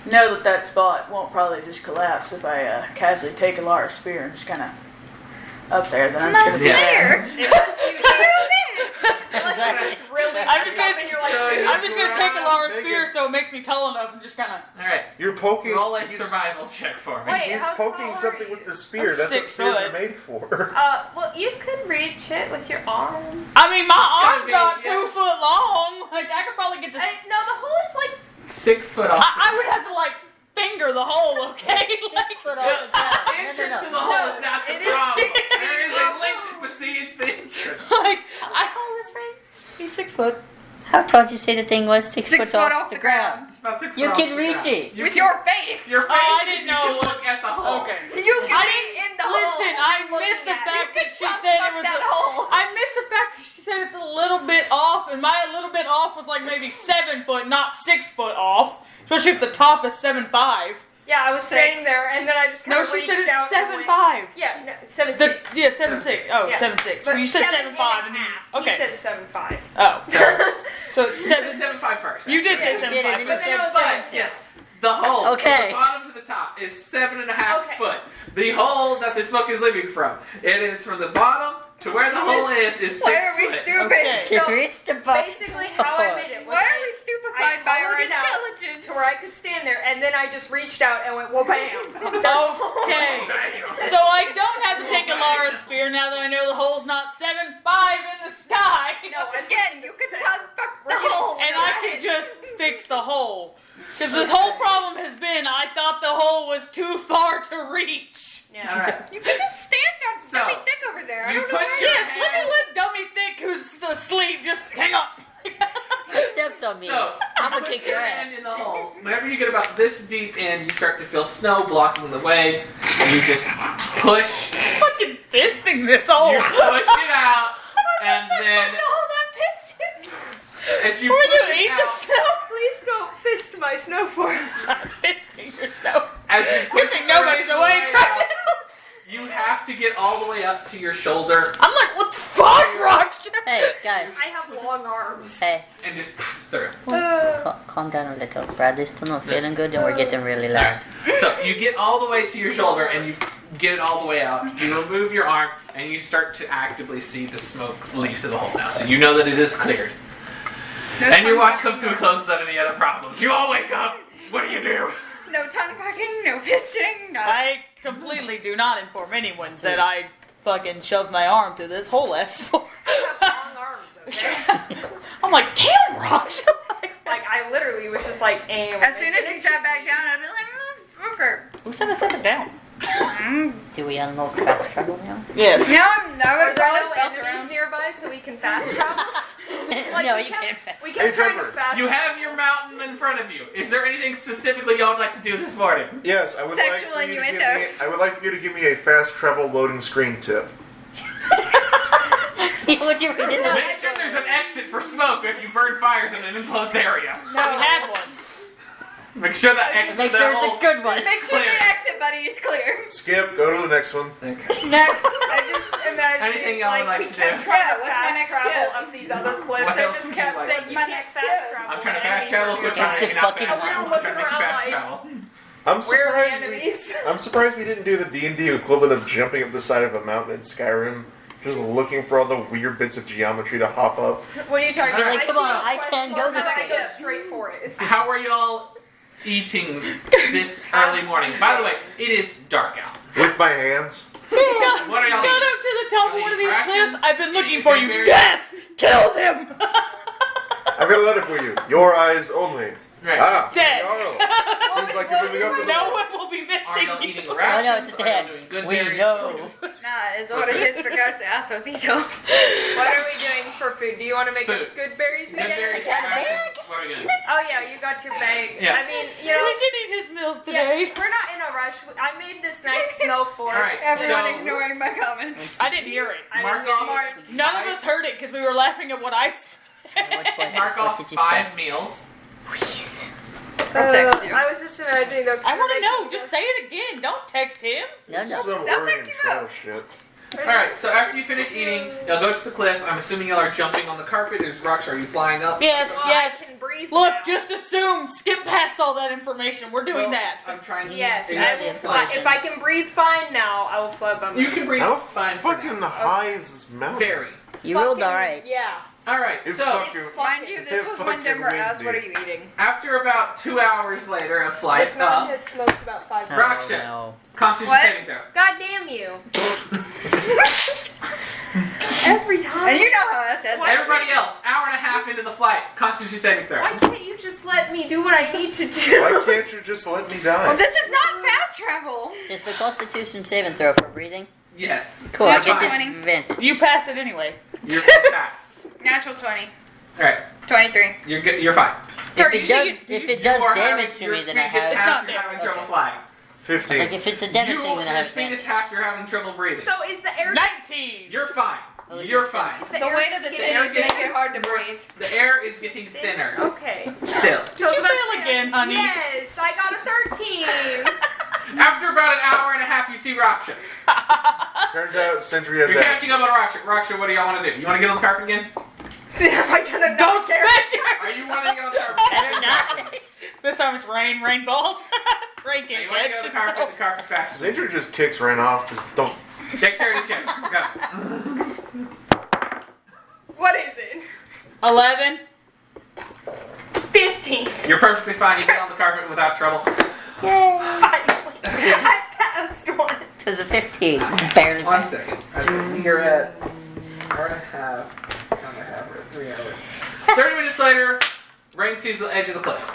Speaker 2: know that that spot won't probably just collapse if I casually take a Lara spear and just kind of up there. Then I'm just gonna
Speaker 1: Yeah.
Speaker 3: Unless it's really
Speaker 2: I'm just gonna,
Speaker 3: messed up and you're like,
Speaker 2: I'm just gonna take a Lara spear so it makes me tall enough and just kind of.
Speaker 1: All right,
Speaker 4: You're poking.
Speaker 1: roll a
Speaker 4: he's,
Speaker 1: survival check for me.
Speaker 3: Wait.
Speaker 4: he's
Speaker 3: How
Speaker 4: poking
Speaker 3: tall are
Speaker 4: something
Speaker 3: you?
Speaker 4: with the spear.
Speaker 2: I'm
Speaker 4: That's what
Speaker 2: 6
Speaker 4: spears
Speaker 2: foot.
Speaker 4: are made for.
Speaker 3: well, you could reach it with your arm.
Speaker 2: I mean, my
Speaker 1: gotta
Speaker 2: arm's
Speaker 1: be-
Speaker 2: not
Speaker 1: yeah.
Speaker 2: 2 foot long. Like I could probably get to.
Speaker 3: No, the hole is like
Speaker 1: 6 foot off.
Speaker 2: I would have to like finger the hole, okay? Like,
Speaker 5: 6 foot off the ground.
Speaker 1: The entrance to the
Speaker 5: No.
Speaker 1: hole is not the
Speaker 3: it is-
Speaker 1: problem.
Speaker 3: it's
Speaker 1: There is
Speaker 3: the
Speaker 1: a link, but see, it's the entrance.
Speaker 2: like I hold this right. He's 6 foot.
Speaker 5: How tall did you say the thing was? 6
Speaker 6: 6
Speaker 5: foot
Speaker 6: foot
Speaker 5: off the ground.
Speaker 1: It's about 6
Speaker 5: You
Speaker 1: foot
Speaker 5: can
Speaker 1: off the
Speaker 5: reach
Speaker 1: ground.
Speaker 5: it.
Speaker 1: You
Speaker 6: With
Speaker 1: can-
Speaker 6: your face.
Speaker 1: Your face.
Speaker 2: I
Speaker 1: is
Speaker 2: didn't
Speaker 1: you
Speaker 2: know
Speaker 1: can
Speaker 2: it was-
Speaker 1: look at the hole.
Speaker 2: Okay.
Speaker 3: You can
Speaker 2: I
Speaker 3: be
Speaker 2: didn't
Speaker 3: in the
Speaker 2: listen.
Speaker 3: hole.
Speaker 2: I missed the
Speaker 3: looking at
Speaker 2: fact
Speaker 3: it.
Speaker 2: that
Speaker 3: You
Speaker 2: she
Speaker 3: can
Speaker 2: said
Speaker 3: fuck
Speaker 2: it was.
Speaker 3: that hole.
Speaker 2: I missed the fact that she said it's a little bit off, and my little bit off was like maybe 7 foot, not 6 foot off. Especially if the top is 7'5".
Speaker 3: Yeah, I was standing there, and then I just kind
Speaker 2: No,
Speaker 3: of
Speaker 2: she
Speaker 3: reached
Speaker 2: said it's
Speaker 3: out and went-
Speaker 2: 7'5".
Speaker 3: Yeah, no, 7'6".
Speaker 2: Yeah, 7'6". Oh,
Speaker 3: Yeah.
Speaker 2: 7'6".
Speaker 3: But
Speaker 2: Well, you said 7'5",
Speaker 3: and
Speaker 2: and
Speaker 3: a
Speaker 2: then
Speaker 3: half.
Speaker 2: okay.
Speaker 3: He said 7'5".
Speaker 2: Oh, so it's
Speaker 1: You said
Speaker 2: 7'5"
Speaker 1: 7'5" first.
Speaker 2: You did say
Speaker 3: Yeah,
Speaker 5: you did,
Speaker 2: 7'5".
Speaker 5: and
Speaker 3: But then
Speaker 5: said
Speaker 3: I was
Speaker 5: 7'6".
Speaker 3: like,
Speaker 1: Yes. The hole
Speaker 5: Okay.
Speaker 1: from the bottom to the top is 7.5
Speaker 3: Okay.
Speaker 1: foot. The hole that the smoke is leaving from. It is from the bottom to where the hole is 6
Speaker 6: Why are we
Speaker 1: foot.
Speaker 6: stupid?
Speaker 2: Okay.
Speaker 5: To
Speaker 3: So,
Speaker 5: reach the bottom.
Speaker 3: basically, how I made it was
Speaker 6: Why are we stupefied
Speaker 3: I
Speaker 6: by our
Speaker 3: hollowed it out
Speaker 6: intelligence?
Speaker 3: to where I could stand there, and then I just reached out and went, well, bam.
Speaker 2: Okay. So I don't have to take a Lara spear now that I know the hole's not 7'5" in the sky.
Speaker 3: No,
Speaker 6: Again, you can tell fuck the
Speaker 3: We're getting
Speaker 6: hole.
Speaker 2: And I can just fix the hole. Because this whole problem has been I thought the hole was too far to reach.
Speaker 3: Yeah.
Speaker 1: All right.
Speaker 6: You can just stand up,
Speaker 1: So,
Speaker 6: dummy thick over there. I
Speaker 1: you
Speaker 6: don't know
Speaker 1: put
Speaker 6: why.
Speaker 1: your-
Speaker 2: Yes, let me let Dummy Thick, who's asleep, just hang on.
Speaker 5: Steps on me.
Speaker 1: So,
Speaker 5: I'm gonna
Speaker 1: put
Speaker 5: kick
Speaker 1: your
Speaker 5: your
Speaker 1: hand
Speaker 5: ass.
Speaker 1: in the hole. Whenever you get about this deep in, you start to feel snow blocking the way. You just push.
Speaker 2: Fucking fisting this hole.
Speaker 1: You push it out, and then as you
Speaker 2: We're
Speaker 1: push
Speaker 2: gonna
Speaker 1: it
Speaker 2: eat the
Speaker 1: out,
Speaker 2: snow.
Speaker 3: Please don't fist my snow for me.
Speaker 2: I'm fisting your snow.
Speaker 1: as you push
Speaker 2: Good thing
Speaker 1: it
Speaker 2: nobody's
Speaker 1: the
Speaker 2: awake
Speaker 1: way
Speaker 2: right
Speaker 1: out,
Speaker 2: now.
Speaker 1: you have to get all the way up to your shoulder
Speaker 2: I'm like, what the fuck, Rox?
Speaker 5: Hey, guys.
Speaker 3: I have long arms.
Speaker 5: Hey,
Speaker 1: and just through.
Speaker 5: calm down a little. Bradley's still not feeling good, and we're getting really loud.
Speaker 1: So you get all the way to your shoulder and you get it all the way out. You remove your arm and you start to actively see the smoke leave to the hole now. So you know that it is cleared. And your watch comes to a close without any other problems. You all wake up. What do you do?
Speaker 6: No tongue cracking, no fisting, no.
Speaker 2: I completely do not inform anyone that I fucking shoved my arm through this whole S4.
Speaker 3: I have long arms, okay?
Speaker 2: I'm like, damn, Rox.
Speaker 3: Like, I literally was just like, aim.
Speaker 6: As soon as he sat back down, I'd be like, okay.
Speaker 2: Who said I set it down?
Speaker 5: Do we unlock fast travel now?
Speaker 2: Yes.
Speaker 6: Now I
Speaker 3: Are
Speaker 6: would
Speaker 3: there
Speaker 6: probably
Speaker 3: no
Speaker 6: felt
Speaker 3: enemies
Speaker 6: around.
Speaker 3: nearby so we can fast travel? Like,
Speaker 5: no,
Speaker 3: we
Speaker 5: you
Speaker 3: kept-
Speaker 5: can't fast.
Speaker 3: We kept
Speaker 4: Hey,
Speaker 3: trying to
Speaker 4: Trevor,
Speaker 3: fast
Speaker 1: You have your mountain in front of you. Is there anything specifically y'all would like to do this morning?
Speaker 4: Yes, I would
Speaker 6: Sexual
Speaker 4: like for you to give me.
Speaker 6: innuendos.
Speaker 4: I would like for you to give me a fast travel loading screen tip.
Speaker 5: What do you mean?
Speaker 1: Make sure there's an exit for smoke if you burn fires in an enclosed area.
Speaker 2: We had one.
Speaker 1: Make sure that exit.
Speaker 5: Make sure it's a good one.
Speaker 6: Make sure
Speaker 1: Clear.
Speaker 6: the exit buddy is clear.
Speaker 4: Skip. Go to the next one.
Speaker 1: Okay.
Speaker 6: Next.
Speaker 3: I just imagine
Speaker 1: Anything y'all would like
Speaker 3: we
Speaker 1: to
Speaker 3: kept
Speaker 1: do?
Speaker 3: trying
Speaker 6: Yeah,
Speaker 3: to
Speaker 6: what's my
Speaker 3: fast
Speaker 6: next
Speaker 3: travel
Speaker 6: tip?
Speaker 3: up these other cliffs.
Speaker 1: What
Speaker 3: I
Speaker 1: else
Speaker 3: just
Speaker 1: would you
Speaker 3: kept
Speaker 1: like?
Speaker 3: saying you
Speaker 6: My
Speaker 3: can't
Speaker 6: next
Speaker 3: fast
Speaker 6: tip.
Speaker 3: travel.
Speaker 1: I'm trying to
Speaker 3: when
Speaker 1: fast
Speaker 3: enemies
Speaker 1: travel.
Speaker 3: are
Speaker 1: Quit
Speaker 3: nearby.
Speaker 1: trying to
Speaker 5: the
Speaker 1: hang out
Speaker 5: fucking
Speaker 1: fast
Speaker 5: one.
Speaker 1: travel.
Speaker 3: We're
Speaker 1: I'm trying to make
Speaker 3: looking
Speaker 1: fast
Speaker 3: around
Speaker 1: travel.
Speaker 3: Where are the
Speaker 4: we,
Speaker 3: enemies?
Speaker 4: I'm surprised we didn't do the D&D equivalent of jumping up the side of a mountain in Skyrim, just looking for all the weird bits of geometry to hop up.
Speaker 3: What are you talking
Speaker 5: You're
Speaker 3: about?
Speaker 5: like, come
Speaker 3: see
Speaker 5: on,
Speaker 3: a
Speaker 5: I
Speaker 3: quest
Speaker 5: can go
Speaker 3: mark,
Speaker 5: this
Speaker 3: I
Speaker 5: way.
Speaker 3: go straight for it.
Speaker 1: How are y'all eating this early morning? By the way, it is dark out.
Speaker 4: With my hands.
Speaker 1: What are y'all
Speaker 2: Got
Speaker 1: eating?
Speaker 2: up to the top of one of these
Speaker 1: Rations?
Speaker 2: cliffs. I've been looking
Speaker 1: Eating
Speaker 2: for you.
Speaker 1: cranberries?
Speaker 2: Death! Kill them!
Speaker 4: I've got a letter for you. Your eyes only.
Speaker 1: Right.
Speaker 4: Ah,
Speaker 2: Dead.
Speaker 4: Jarl. Seems like you're moving up to the
Speaker 2: No
Speaker 4: wall.
Speaker 2: one will be
Speaker 1: Are
Speaker 2: missing
Speaker 1: y'all
Speaker 2: you.
Speaker 1: eating
Speaker 5: Oh
Speaker 1: rations?
Speaker 5: no, it's just
Speaker 1: Are y'all
Speaker 5: ahead.
Speaker 1: doing good
Speaker 5: We
Speaker 1: berries?
Speaker 5: know.
Speaker 6: Nah, it's what it is for Gus Associates.
Speaker 3: What are we doing for food? Do you want to make us
Speaker 1: Food.
Speaker 3: good berries
Speaker 1: Good
Speaker 3: again?
Speaker 1: berries.
Speaker 5: I got a
Speaker 1: rations. What are we doing?
Speaker 3: Oh yeah, you got your bag.
Speaker 1: Yeah.
Speaker 3: I mean, you
Speaker 2: We
Speaker 3: know,
Speaker 2: did eat his meals
Speaker 3: yeah,
Speaker 2: today.
Speaker 3: we're not in a rush. I made this nice snow fort.
Speaker 1: All right.
Speaker 6: Everyone
Speaker 1: So-
Speaker 6: ignoring my comments.
Speaker 2: I didn't hear it.
Speaker 3: I
Speaker 1: Mark
Speaker 3: didn't
Speaker 1: off.
Speaker 3: get
Speaker 2: None of us heard it because we were laughing at what I said.
Speaker 1: Mark
Speaker 5: What
Speaker 1: off
Speaker 5: did you
Speaker 1: 5 meals.
Speaker 5: Please.
Speaker 6: I'll text you.
Speaker 3: I was just imagining those.
Speaker 2: I want to know. Just say it again. Don't text him.
Speaker 5: No, no.
Speaker 4: Some
Speaker 6: That's
Speaker 4: Oregon
Speaker 6: actually
Speaker 4: Trail
Speaker 6: rough.
Speaker 4: shit.
Speaker 1: Alright, so after you finish eating, y'all go to the cliff. I'm assuming y'all are jumping on the carpet. There's rocks. Are you flying up?
Speaker 2: Yes,
Speaker 3: Well,
Speaker 2: yes.
Speaker 3: I can breathe
Speaker 2: Look,
Speaker 3: now.
Speaker 2: just assume. Skip past all that information. We're doing
Speaker 1: Well,
Speaker 2: that.
Speaker 1: I'm trying to
Speaker 3: Yes,
Speaker 5: You
Speaker 3: I
Speaker 5: have the
Speaker 3: will fly.
Speaker 5: information.
Speaker 3: If I can breathe fine now, I will fly by myself.
Speaker 1: You can breathe
Speaker 4: How
Speaker 1: fine for
Speaker 4: fucking
Speaker 1: now.
Speaker 4: high is this mountain?
Speaker 1: Very.
Speaker 5: You rolled alright.
Speaker 3: Yeah.
Speaker 1: Alright,
Speaker 4: It
Speaker 1: so
Speaker 4: fucked
Speaker 3: It's
Speaker 4: you.
Speaker 6: Mind you, this was when
Speaker 4: fucking
Speaker 6: Denver asked,
Speaker 4: windy.
Speaker 6: what are you eating?
Speaker 1: after about 2 hours later of flight
Speaker 3: This mountain
Speaker 1: up,
Speaker 3: has smoked about 5
Speaker 5: Oh,
Speaker 3: minutes.
Speaker 1: Raksha.
Speaker 5: no.
Speaker 1: Constitution
Speaker 6: What?
Speaker 1: saving throw.
Speaker 3: God damn you. Every time.
Speaker 6: And you know how I said that.
Speaker 1: Everybody else, hour and a half into the flight, Constitution saving throw.
Speaker 3: Why can't you just let me do what I need to
Speaker 4: Why
Speaker 3: do?
Speaker 4: can't you just let me
Speaker 6: Well,
Speaker 4: die?
Speaker 6: this is not fast travel.
Speaker 5: Is the Constitution saving throw for breathing?
Speaker 1: Yes.
Speaker 5: Cool, I
Speaker 6: Natural
Speaker 5: get
Speaker 6: 20.
Speaker 5: the advantage.
Speaker 2: You pass it anyway.
Speaker 1: You're fast.
Speaker 6: Natural 20.
Speaker 1: All right,
Speaker 6: 23.
Speaker 1: you're good. You're fine.
Speaker 5: If it does
Speaker 1: You are
Speaker 5: damage
Speaker 1: having-
Speaker 5: to
Speaker 1: your
Speaker 5: me, then I
Speaker 1: speed gets
Speaker 5: have.
Speaker 1: half,
Speaker 2: It's
Speaker 1: you're
Speaker 2: not
Speaker 1: having
Speaker 2: damage.
Speaker 1: trouble
Speaker 5: Okay.
Speaker 1: flying.
Speaker 4: 15.
Speaker 5: Like if it's a damage thing, then I
Speaker 1: Your
Speaker 5: have
Speaker 1: speed
Speaker 5: advantage.
Speaker 1: is half. You're having trouble breathing.
Speaker 3: So is the air
Speaker 2: 19.
Speaker 1: You're fine.
Speaker 5: Oh,
Speaker 1: You're
Speaker 5: it's
Speaker 1: fine.
Speaker 3: the
Speaker 6: The
Speaker 3: air
Speaker 6: weight of the
Speaker 3: getting
Speaker 6: titties
Speaker 1: getting-
Speaker 6: make it hard to breathe.
Speaker 1: The air is getting thinner.
Speaker 3: Okay.
Speaker 1: Still.
Speaker 2: Did you fail again, honey?
Speaker 3: Yes, I got a 13.
Speaker 1: After about an hour and a half, you see Raksha.
Speaker 4: Turns out Sentry has
Speaker 1: You're
Speaker 4: that.
Speaker 1: catching up on Raksha. Raksha, what do y'all want to do? You want to get on the carpet again?
Speaker 3: Am I gonna
Speaker 2: Don't
Speaker 3: die there?
Speaker 1: Are you wanting to get on the carpet?
Speaker 5: Better not.
Speaker 2: This time it's rain falls. Rain
Speaker 1: You
Speaker 2: can't
Speaker 1: want to
Speaker 2: catch
Speaker 1: get on the carpet? The carpet fast.
Speaker 4: Sentry just kicks Ren off. Just don't.
Speaker 1: Dexterity check. Go.
Speaker 3: What is it?
Speaker 2: 11.
Speaker 3: 15.
Speaker 1: You're perfectly fine. You get on the carpet without trouble.
Speaker 5: Yay.
Speaker 3: Finally. I passed one.
Speaker 5: It was a 15. Barely
Speaker 1: One
Speaker 5: passed.
Speaker 1: second. You're at hour and a half. Hour and a half. We're at 3 hours. 30 minutes later, Rain sees the edge of the cliff.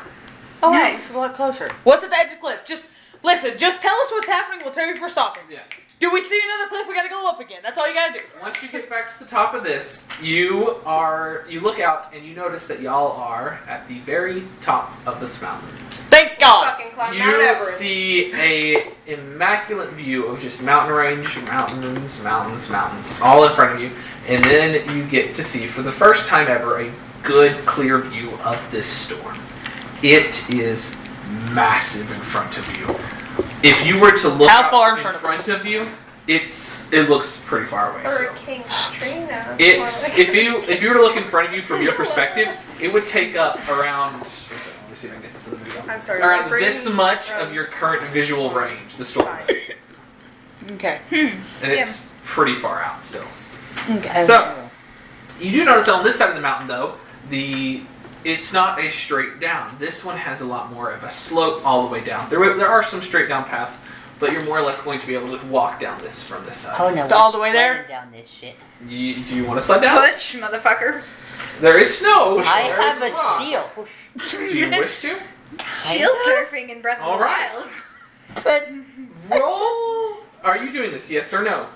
Speaker 2: Oh, nice. It's a lot closer. What's at the edge of the cliff? Just listen. Just tell us what's happening. We'll tell you if we're stopping.
Speaker 1: Yeah.
Speaker 2: Do we see another cliff? We gotta go up again. That's all you gotta do.
Speaker 1: Once you get back to the top of this, you look out and you notice that y'all are at the very top of this mountain.
Speaker 2: Thank God.
Speaker 3: Fucking climb Mount
Speaker 1: You
Speaker 3: Everest.
Speaker 1: see a immaculate view of just mountain range, mountains, mountains, mountains, all in front of you, and then you get to see for the first time ever a good clear view of this storm. It is massive in front of you. If you were to look
Speaker 2: How
Speaker 1: out
Speaker 2: far in
Speaker 1: in
Speaker 2: front
Speaker 1: front
Speaker 2: of us?
Speaker 1: of you, it looks pretty far away. So.
Speaker 3: Hurricane Katrina.
Speaker 1: It's if you were to look in front of you from your perspective, it would take up around. Let me see if I can get this in the video.
Speaker 3: I'm sorry.
Speaker 1: Around
Speaker 3: my brain
Speaker 1: this much
Speaker 3: runs.
Speaker 1: of your current visual range, the storm, is.
Speaker 2: Okay.
Speaker 1: And it's pretty far out still.
Speaker 2: Okay.
Speaker 1: So you do notice on this side of the mountain, though, it's not a straight down. This one has a lot more of a slope all the way down. There are some straight down paths, but you're more or less going to be able to walk down this from this side.
Speaker 5: Oh no,
Speaker 2: All
Speaker 5: we're
Speaker 2: the way there?
Speaker 5: sliding down this shit.
Speaker 1: Do you want to slide down?
Speaker 6: Push, motherfucker.
Speaker 1: There is snow.
Speaker 5: I
Speaker 1: There
Speaker 5: have
Speaker 1: is
Speaker 5: a
Speaker 1: rock.
Speaker 5: shield.
Speaker 1: Do you wish to?
Speaker 6: Shield surfing in Breath of
Speaker 1: All
Speaker 6: the
Speaker 1: right.
Speaker 6: Wild.
Speaker 5: But
Speaker 1: Roll. Are you doing this? Yes or no?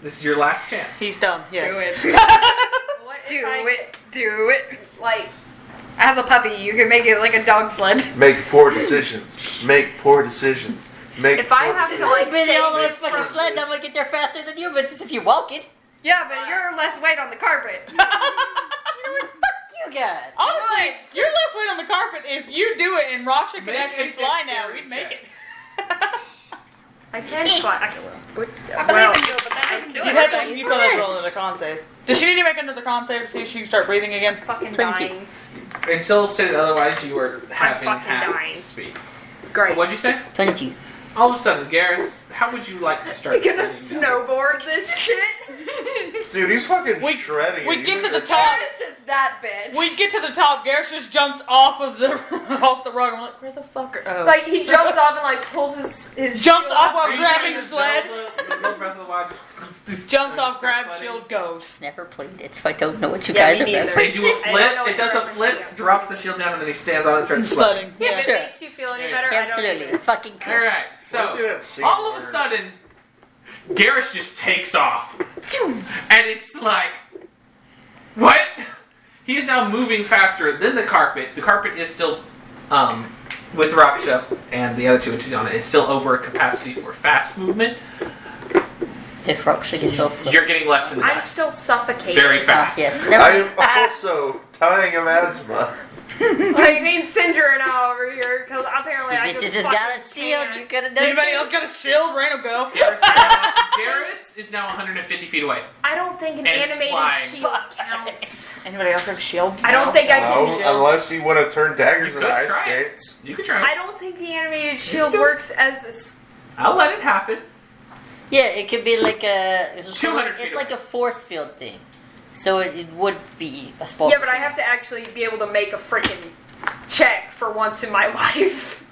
Speaker 1: This is your last chance.
Speaker 2: He's dumb. Yes.
Speaker 6: Do it.
Speaker 3: What if
Speaker 6: Do
Speaker 3: I,
Speaker 6: it. Do it.
Speaker 3: Like,
Speaker 6: I have a puppy. You can make it like a dog sled.
Speaker 4: Make poor decisions. Make poor decisions. Make.
Speaker 3: if I
Speaker 4: poor
Speaker 3: have to,
Speaker 4: decisions.
Speaker 3: like,
Speaker 5: I've been all the way
Speaker 3: say
Speaker 5: fucking sled. I'm gonna get there faster than you, but it's just if you walk it.
Speaker 6: Yeah, but you're less weight on the carpet.
Speaker 5: You know what? Fuck you guys.
Speaker 2: Honestly, you're less weight on the carpet. If you do it and Raksha could
Speaker 1: Make
Speaker 2: actually
Speaker 1: a
Speaker 2: fly now,
Speaker 1: dexterity
Speaker 2: we'd make
Speaker 1: check.
Speaker 2: it.
Speaker 3: I can fly. I can
Speaker 6: I believe in you, but that doesn't do
Speaker 2: You'd
Speaker 6: it.
Speaker 2: have to, you'd probably have to roll another con save. Does she need to make another con save to see if she can start breathing again?
Speaker 3: fucking
Speaker 5: 22.
Speaker 3: dying.
Speaker 1: Until stated otherwise, you were having
Speaker 3: fucking
Speaker 1: half
Speaker 3: dying.
Speaker 1: speed.
Speaker 3: Great.
Speaker 1: What'd you say?
Speaker 5: 22.
Speaker 1: All of a sudden, Garrus, how would you like to start?
Speaker 3: You gonna
Speaker 1: sliding down?
Speaker 3: snowboard this shit?
Speaker 4: Dude, he's fucking
Speaker 2: We-
Speaker 4: shredding.
Speaker 2: we
Speaker 4: it.
Speaker 2: get
Speaker 4: He's
Speaker 2: to the
Speaker 4: in
Speaker 2: top.
Speaker 3: This is that bitch.
Speaker 2: We get to the top. Garrus just jumps off of the off the rug. I'm like, where the fuck are? Oh.
Speaker 3: Like, he jumps off and, like, pulls his
Speaker 2: Jumps
Speaker 3: shield
Speaker 2: off while
Speaker 1: Are you
Speaker 2: grabbing
Speaker 1: trying to
Speaker 2: sled.
Speaker 1: Zelda Breath of the Wild?
Speaker 2: Jumps off,
Speaker 1: Start
Speaker 2: grabs
Speaker 1: sledding?
Speaker 2: shield, goes.
Speaker 5: Never played it, so I don't know what you
Speaker 3: Yeah,
Speaker 5: guys
Speaker 3: me
Speaker 5: are
Speaker 3: neither.
Speaker 1: They do a
Speaker 5: referencing.
Speaker 3: I don't
Speaker 1: flip.
Speaker 3: know
Speaker 1: It
Speaker 3: what
Speaker 1: does a
Speaker 3: you're referencing,
Speaker 1: flip,
Speaker 3: yeah.
Speaker 1: drops the shield down, and then he stands on it and starts sledding.
Speaker 2: Sledding.
Speaker 3: Yeah,
Speaker 2: Yeah.
Speaker 3: if
Speaker 5: Sure.
Speaker 3: it makes you feel any
Speaker 1: Yeah.
Speaker 3: better, I don't
Speaker 5: Absolutely.
Speaker 3: either.
Speaker 5: Fucking cool.
Speaker 1: All right,
Speaker 4: Let's see
Speaker 1: so
Speaker 4: that scene
Speaker 1: all of a
Speaker 4: where-
Speaker 1: sudden, Garrus just takes off, and it's like, what? He is now moving faster than the carpet. The carpet is still, with Raksha and the other two entities on it, it's still over capacity for fast movement.
Speaker 5: If Raksha gets off.
Speaker 1: You're getting left in the
Speaker 3: I'm
Speaker 1: dust
Speaker 3: still suffocating.
Speaker 1: very fast.
Speaker 5: Yes.
Speaker 4: I
Speaker 5: Never.
Speaker 4: am also dying of asthma.
Speaker 3: Like, me and Cinder now over here, because apparently I
Speaker 5: Bitches
Speaker 3: just
Speaker 5: has got a
Speaker 3: fucking
Speaker 5: shield.
Speaker 3: can't.
Speaker 5: You could have done
Speaker 2: Anybody
Speaker 5: it.
Speaker 2: else got a shield? Rain will go.
Speaker 1: Garrus is now 150 feet away.
Speaker 3: I don't think an
Speaker 1: And
Speaker 3: animated
Speaker 1: flying.
Speaker 3: shield counts.
Speaker 2: Anybody else have a shield?
Speaker 3: I don't think I can.
Speaker 4: No, unless you want to turn daggers
Speaker 1: You
Speaker 4: into
Speaker 1: could
Speaker 4: ice
Speaker 1: try it.
Speaker 4: skates.
Speaker 1: You can try
Speaker 3: I
Speaker 1: it.
Speaker 3: don't think the animated shield works as a
Speaker 1: I'll let it happen.
Speaker 5: Yeah, it could be like a.
Speaker 1: 200 feet
Speaker 5: It's like a force field thing. So it would be a spot.
Speaker 3: Yeah, but I have to actually be able to make a freaking check for once in my life.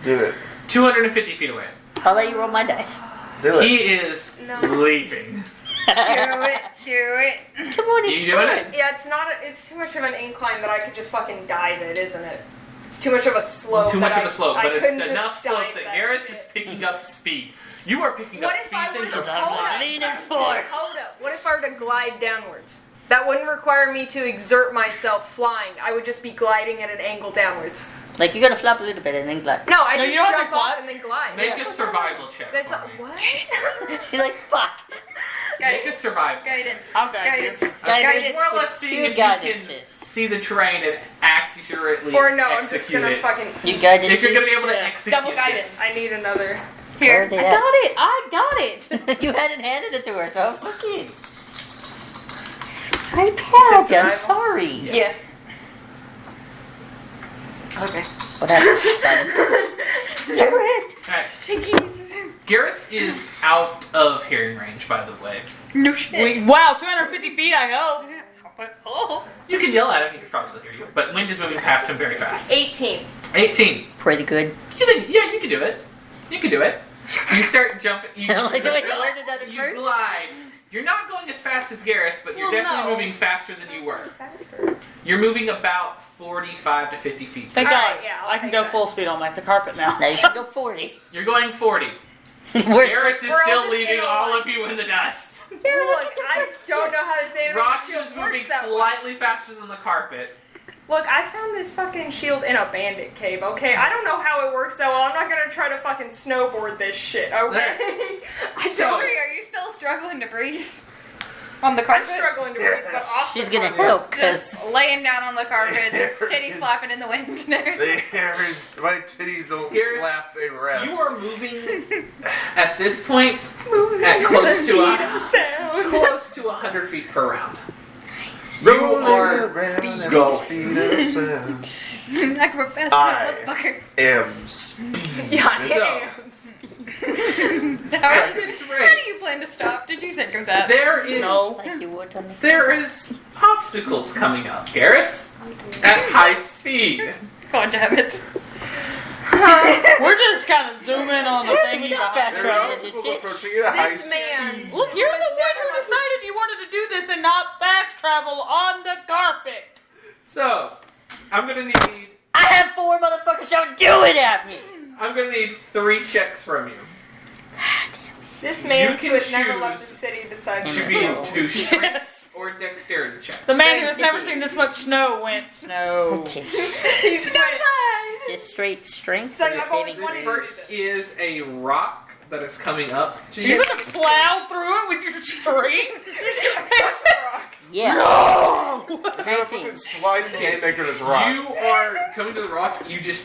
Speaker 4: Do it.
Speaker 1: 250 feet away.
Speaker 5: I'll let you roll my dice.
Speaker 4: Do it.
Speaker 1: He is
Speaker 3: No.
Speaker 1: leaving.
Speaker 6: Do it. Do it.
Speaker 5: Come on,
Speaker 1: You
Speaker 5: it's
Speaker 1: doing
Speaker 5: fun.
Speaker 1: it?
Speaker 3: Yeah, it's too much of an incline that I could just fucking dive it, isn't it? It's too much of a slope.
Speaker 1: Too much
Speaker 3: that
Speaker 1: of a slope,
Speaker 3: I
Speaker 1: but
Speaker 3: couldn't
Speaker 1: it's
Speaker 3: just
Speaker 1: enough slope
Speaker 3: dive
Speaker 1: that
Speaker 3: that
Speaker 1: Garrus
Speaker 3: shit.
Speaker 1: is picking up speed. You are picking
Speaker 3: What
Speaker 1: up
Speaker 3: if
Speaker 1: speed
Speaker 3: I were
Speaker 1: things
Speaker 3: to
Speaker 1: are
Speaker 3: hold up?
Speaker 5: leaning forward.
Speaker 3: Hold up. What if I were to glide downwards? That wouldn't require me to exert myself flying. I would just be gliding at an angle downwards.
Speaker 5: Like you gotta flap a little bit and then glide.
Speaker 3: No, I
Speaker 2: No,
Speaker 3: just
Speaker 2: you don't have
Speaker 3: jump
Speaker 2: to
Speaker 3: off
Speaker 2: fly.
Speaker 3: and then glide.
Speaker 1: Make a survival check
Speaker 3: That's
Speaker 1: for me.
Speaker 3: what?
Speaker 5: She's like, fuck.
Speaker 1: Make a survival.
Speaker 6: Guidance.
Speaker 2: I'll guide you.
Speaker 6: Guidance.
Speaker 5: Guidance.
Speaker 1: More or less seeing
Speaker 5: Two
Speaker 1: if you can
Speaker 5: guidances.
Speaker 1: see the terrain and accurately
Speaker 3: Or no, I'm just
Speaker 1: execute
Speaker 3: gonna
Speaker 1: it.
Speaker 3: fucking.
Speaker 5: You guided.
Speaker 1: If you're gonna be able to
Speaker 2: Yeah.
Speaker 1: execute
Speaker 6: Double
Speaker 1: this.
Speaker 6: guidance.
Speaker 3: I need another.
Speaker 5: Where
Speaker 6: Here.
Speaker 5: are they
Speaker 6: I
Speaker 5: at?
Speaker 6: got it. I got it.
Speaker 5: You hadn't handed it to her, so I was looking. Hi, Peg. I'm sorry.
Speaker 6: Yeah. Okay.
Speaker 5: What happened?
Speaker 1: Alright. Garrus is out of hearing range, by the way.
Speaker 6: No shit.
Speaker 2: Wow, 250 feet, I hope. Oh.
Speaker 1: You can yell at him, he can probably still hear you. But wind is moving past him very fast.
Speaker 3: 18.
Speaker 1: 18.
Speaker 5: Pretty good.
Speaker 1: You can do it. You can do it. You start jumping. You,
Speaker 5: I like the way you learned that at
Speaker 1: you
Speaker 5: first.
Speaker 1: glide. You're not going as fast as Garrus, but you're
Speaker 3: Well,
Speaker 1: definitely
Speaker 3: no.
Speaker 1: moving faster than you were. You're moving about 45 to 50 feet.
Speaker 2: Thank
Speaker 3: Alright,
Speaker 2: God.
Speaker 3: yeah, I'll
Speaker 2: I can
Speaker 3: take
Speaker 2: go
Speaker 3: that.
Speaker 2: full speed on like the carpet now.
Speaker 5: Now you can go 40.
Speaker 1: You're going 40.
Speaker 5: Where's
Speaker 1: Garrus is
Speaker 3: We're all
Speaker 1: still
Speaker 3: just
Speaker 1: leaving
Speaker 3: in a
Speaker 1: all
Speaker 3: line.
Speaker 1: of you in the dust.
Speaker 3: Look, I don't know how to say it.
Speaker 1: Rosh
Speaker 3: Shield
Speaker 1: is
Speaker 3: works
Speaker 1: moving
Speaker 3: that way.
Speaker 1: slightly faster than the carpet.
Speaker 3: Look, I found this fucking shield in a bandit cave, okay? I don't know how it works that well. I'm not gonna try to fucking snowboard this shit, okay?
Speaker 1: So-
Speaker 6: Are you still struggling to breathe? On the
Speaker 3: I'm
Speaker 6: carpet?
Speaker 3: struggling to breathe, but off
Speaker 5: She's
Speaker 3: the
Speaker 5: gonna
Speaker 3: carpet.
Speaker 5: help because
Speaker 6: Just laying down on the carpet, titties flapping in the wind and everything.
Speaker 4: My titties don't
Speaker 1: Here's-
Speaker 4: flap, they rest.
Speaker 1: You are moving at this point at close to
Speaker 3: Sound.
Speaker 1: close to 100 feet per round. You are
Speaker 4: going.
Speaker 6: Like we're best
Speaker 4: I-
Speaker 6: motherfucker.
Speaker 4: Am speed.
Speaker 3: Yeah,
Speaker 1: So-
Speaker 6: How
Speaker 1: At
Speaker 6: do
Speaker 1: this
Speaker 6: you
Speaker 1: rate,
Speaker 6: plan to stop? Did you think of that?
Speaker 1: there is
Speaker 5: like you would on the
Speaker 1: there is obstacles coming up, Garrus, at high speed.
Speaker 6: God damn it.
Speaker 2: We're just kind of zooming on the thingy
Speaker 5: Not
Speaker 2: behind
Speaker 5: fast
Speaker 4: There are
Speaker 5: travel.
Speaker 4: obstacles approaching at a high
Speaker 3: This man.
Speaker 4: speed.
Speaker 2: Look, you're the one who decided you wanted to do this and not fast travel on the carpet.
Speaker 1: So, I'm gonna need
Speaker 5: I have 4 motherfuckers don't do it at me.
Speaker 1: I'm gonna need 3 checks from you.
Speaker 3: This man
Speaker 1: You
Speaker 3: who
Speaker 1: can
Speaker 3: has never left the
Speaker 1: choose
Speaker 3: city decides
Speaker 1: To
Speaker 5: Yes.
Speaker 1: be able to do strength
Speaker 2: Yes.
Speaker 1: or dexterity checks.
Speaker 2: The man who has never seen this much snow went snow.
Speaker 5: Okay.
Speaker 3: He's just like,
Speaker 5: Just straight strength
Speaker 3: like,
Speaker 5: or
Speaker 3: I've always
Speaker 5: saving
Speaker 3: wanted
Speaker 5: throws?
Speaker 3: to
Speaker 1: First is a rock that is coming up to
Speaker 2: You
Speaker 1: you.
Speaker 2: gonna plow through it with your string?
Speaker 5: Yeah.
Speaker 2: No!
Speaker 4: I'm gonna
Speaker 5: 19.
Speaker 4: fucking slide in the haymaker this rock.
Speaker 1: You are coming to the rock. You just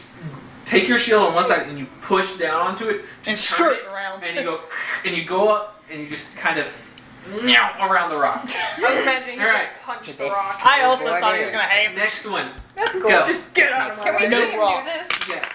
Speaker 1: take your shield on one side and you push down onto it to
Speaker 2: And
Speaker 1: turn
Speaker 2: straight
Speaker 1: it,
Speaker 2: around.
Speaker 1: and you go up and you just kind of meow around the rock.
Speaker 3: I was imagining he
Speaker 1: Alright.
Speaker 3: just punched the
Speaker 5: This-
Speaker 3: rock.
Speaker 2: I also
Speaker 5: Board
Speaker 2: thought he was
Speaker 5: here.
Speaker 2: gonna have
Speaker 1: Next one.
Speaker 3: That's cool.
Speaker 1: Go.
Speaker 3: Just get out of my
Speaker 6: Can we
Speaker 3: way.
Speaker 2: No
Speaker 6: see him
Speaker 2: rock.
Speaker 6: do this?
Speaker 1: Yes.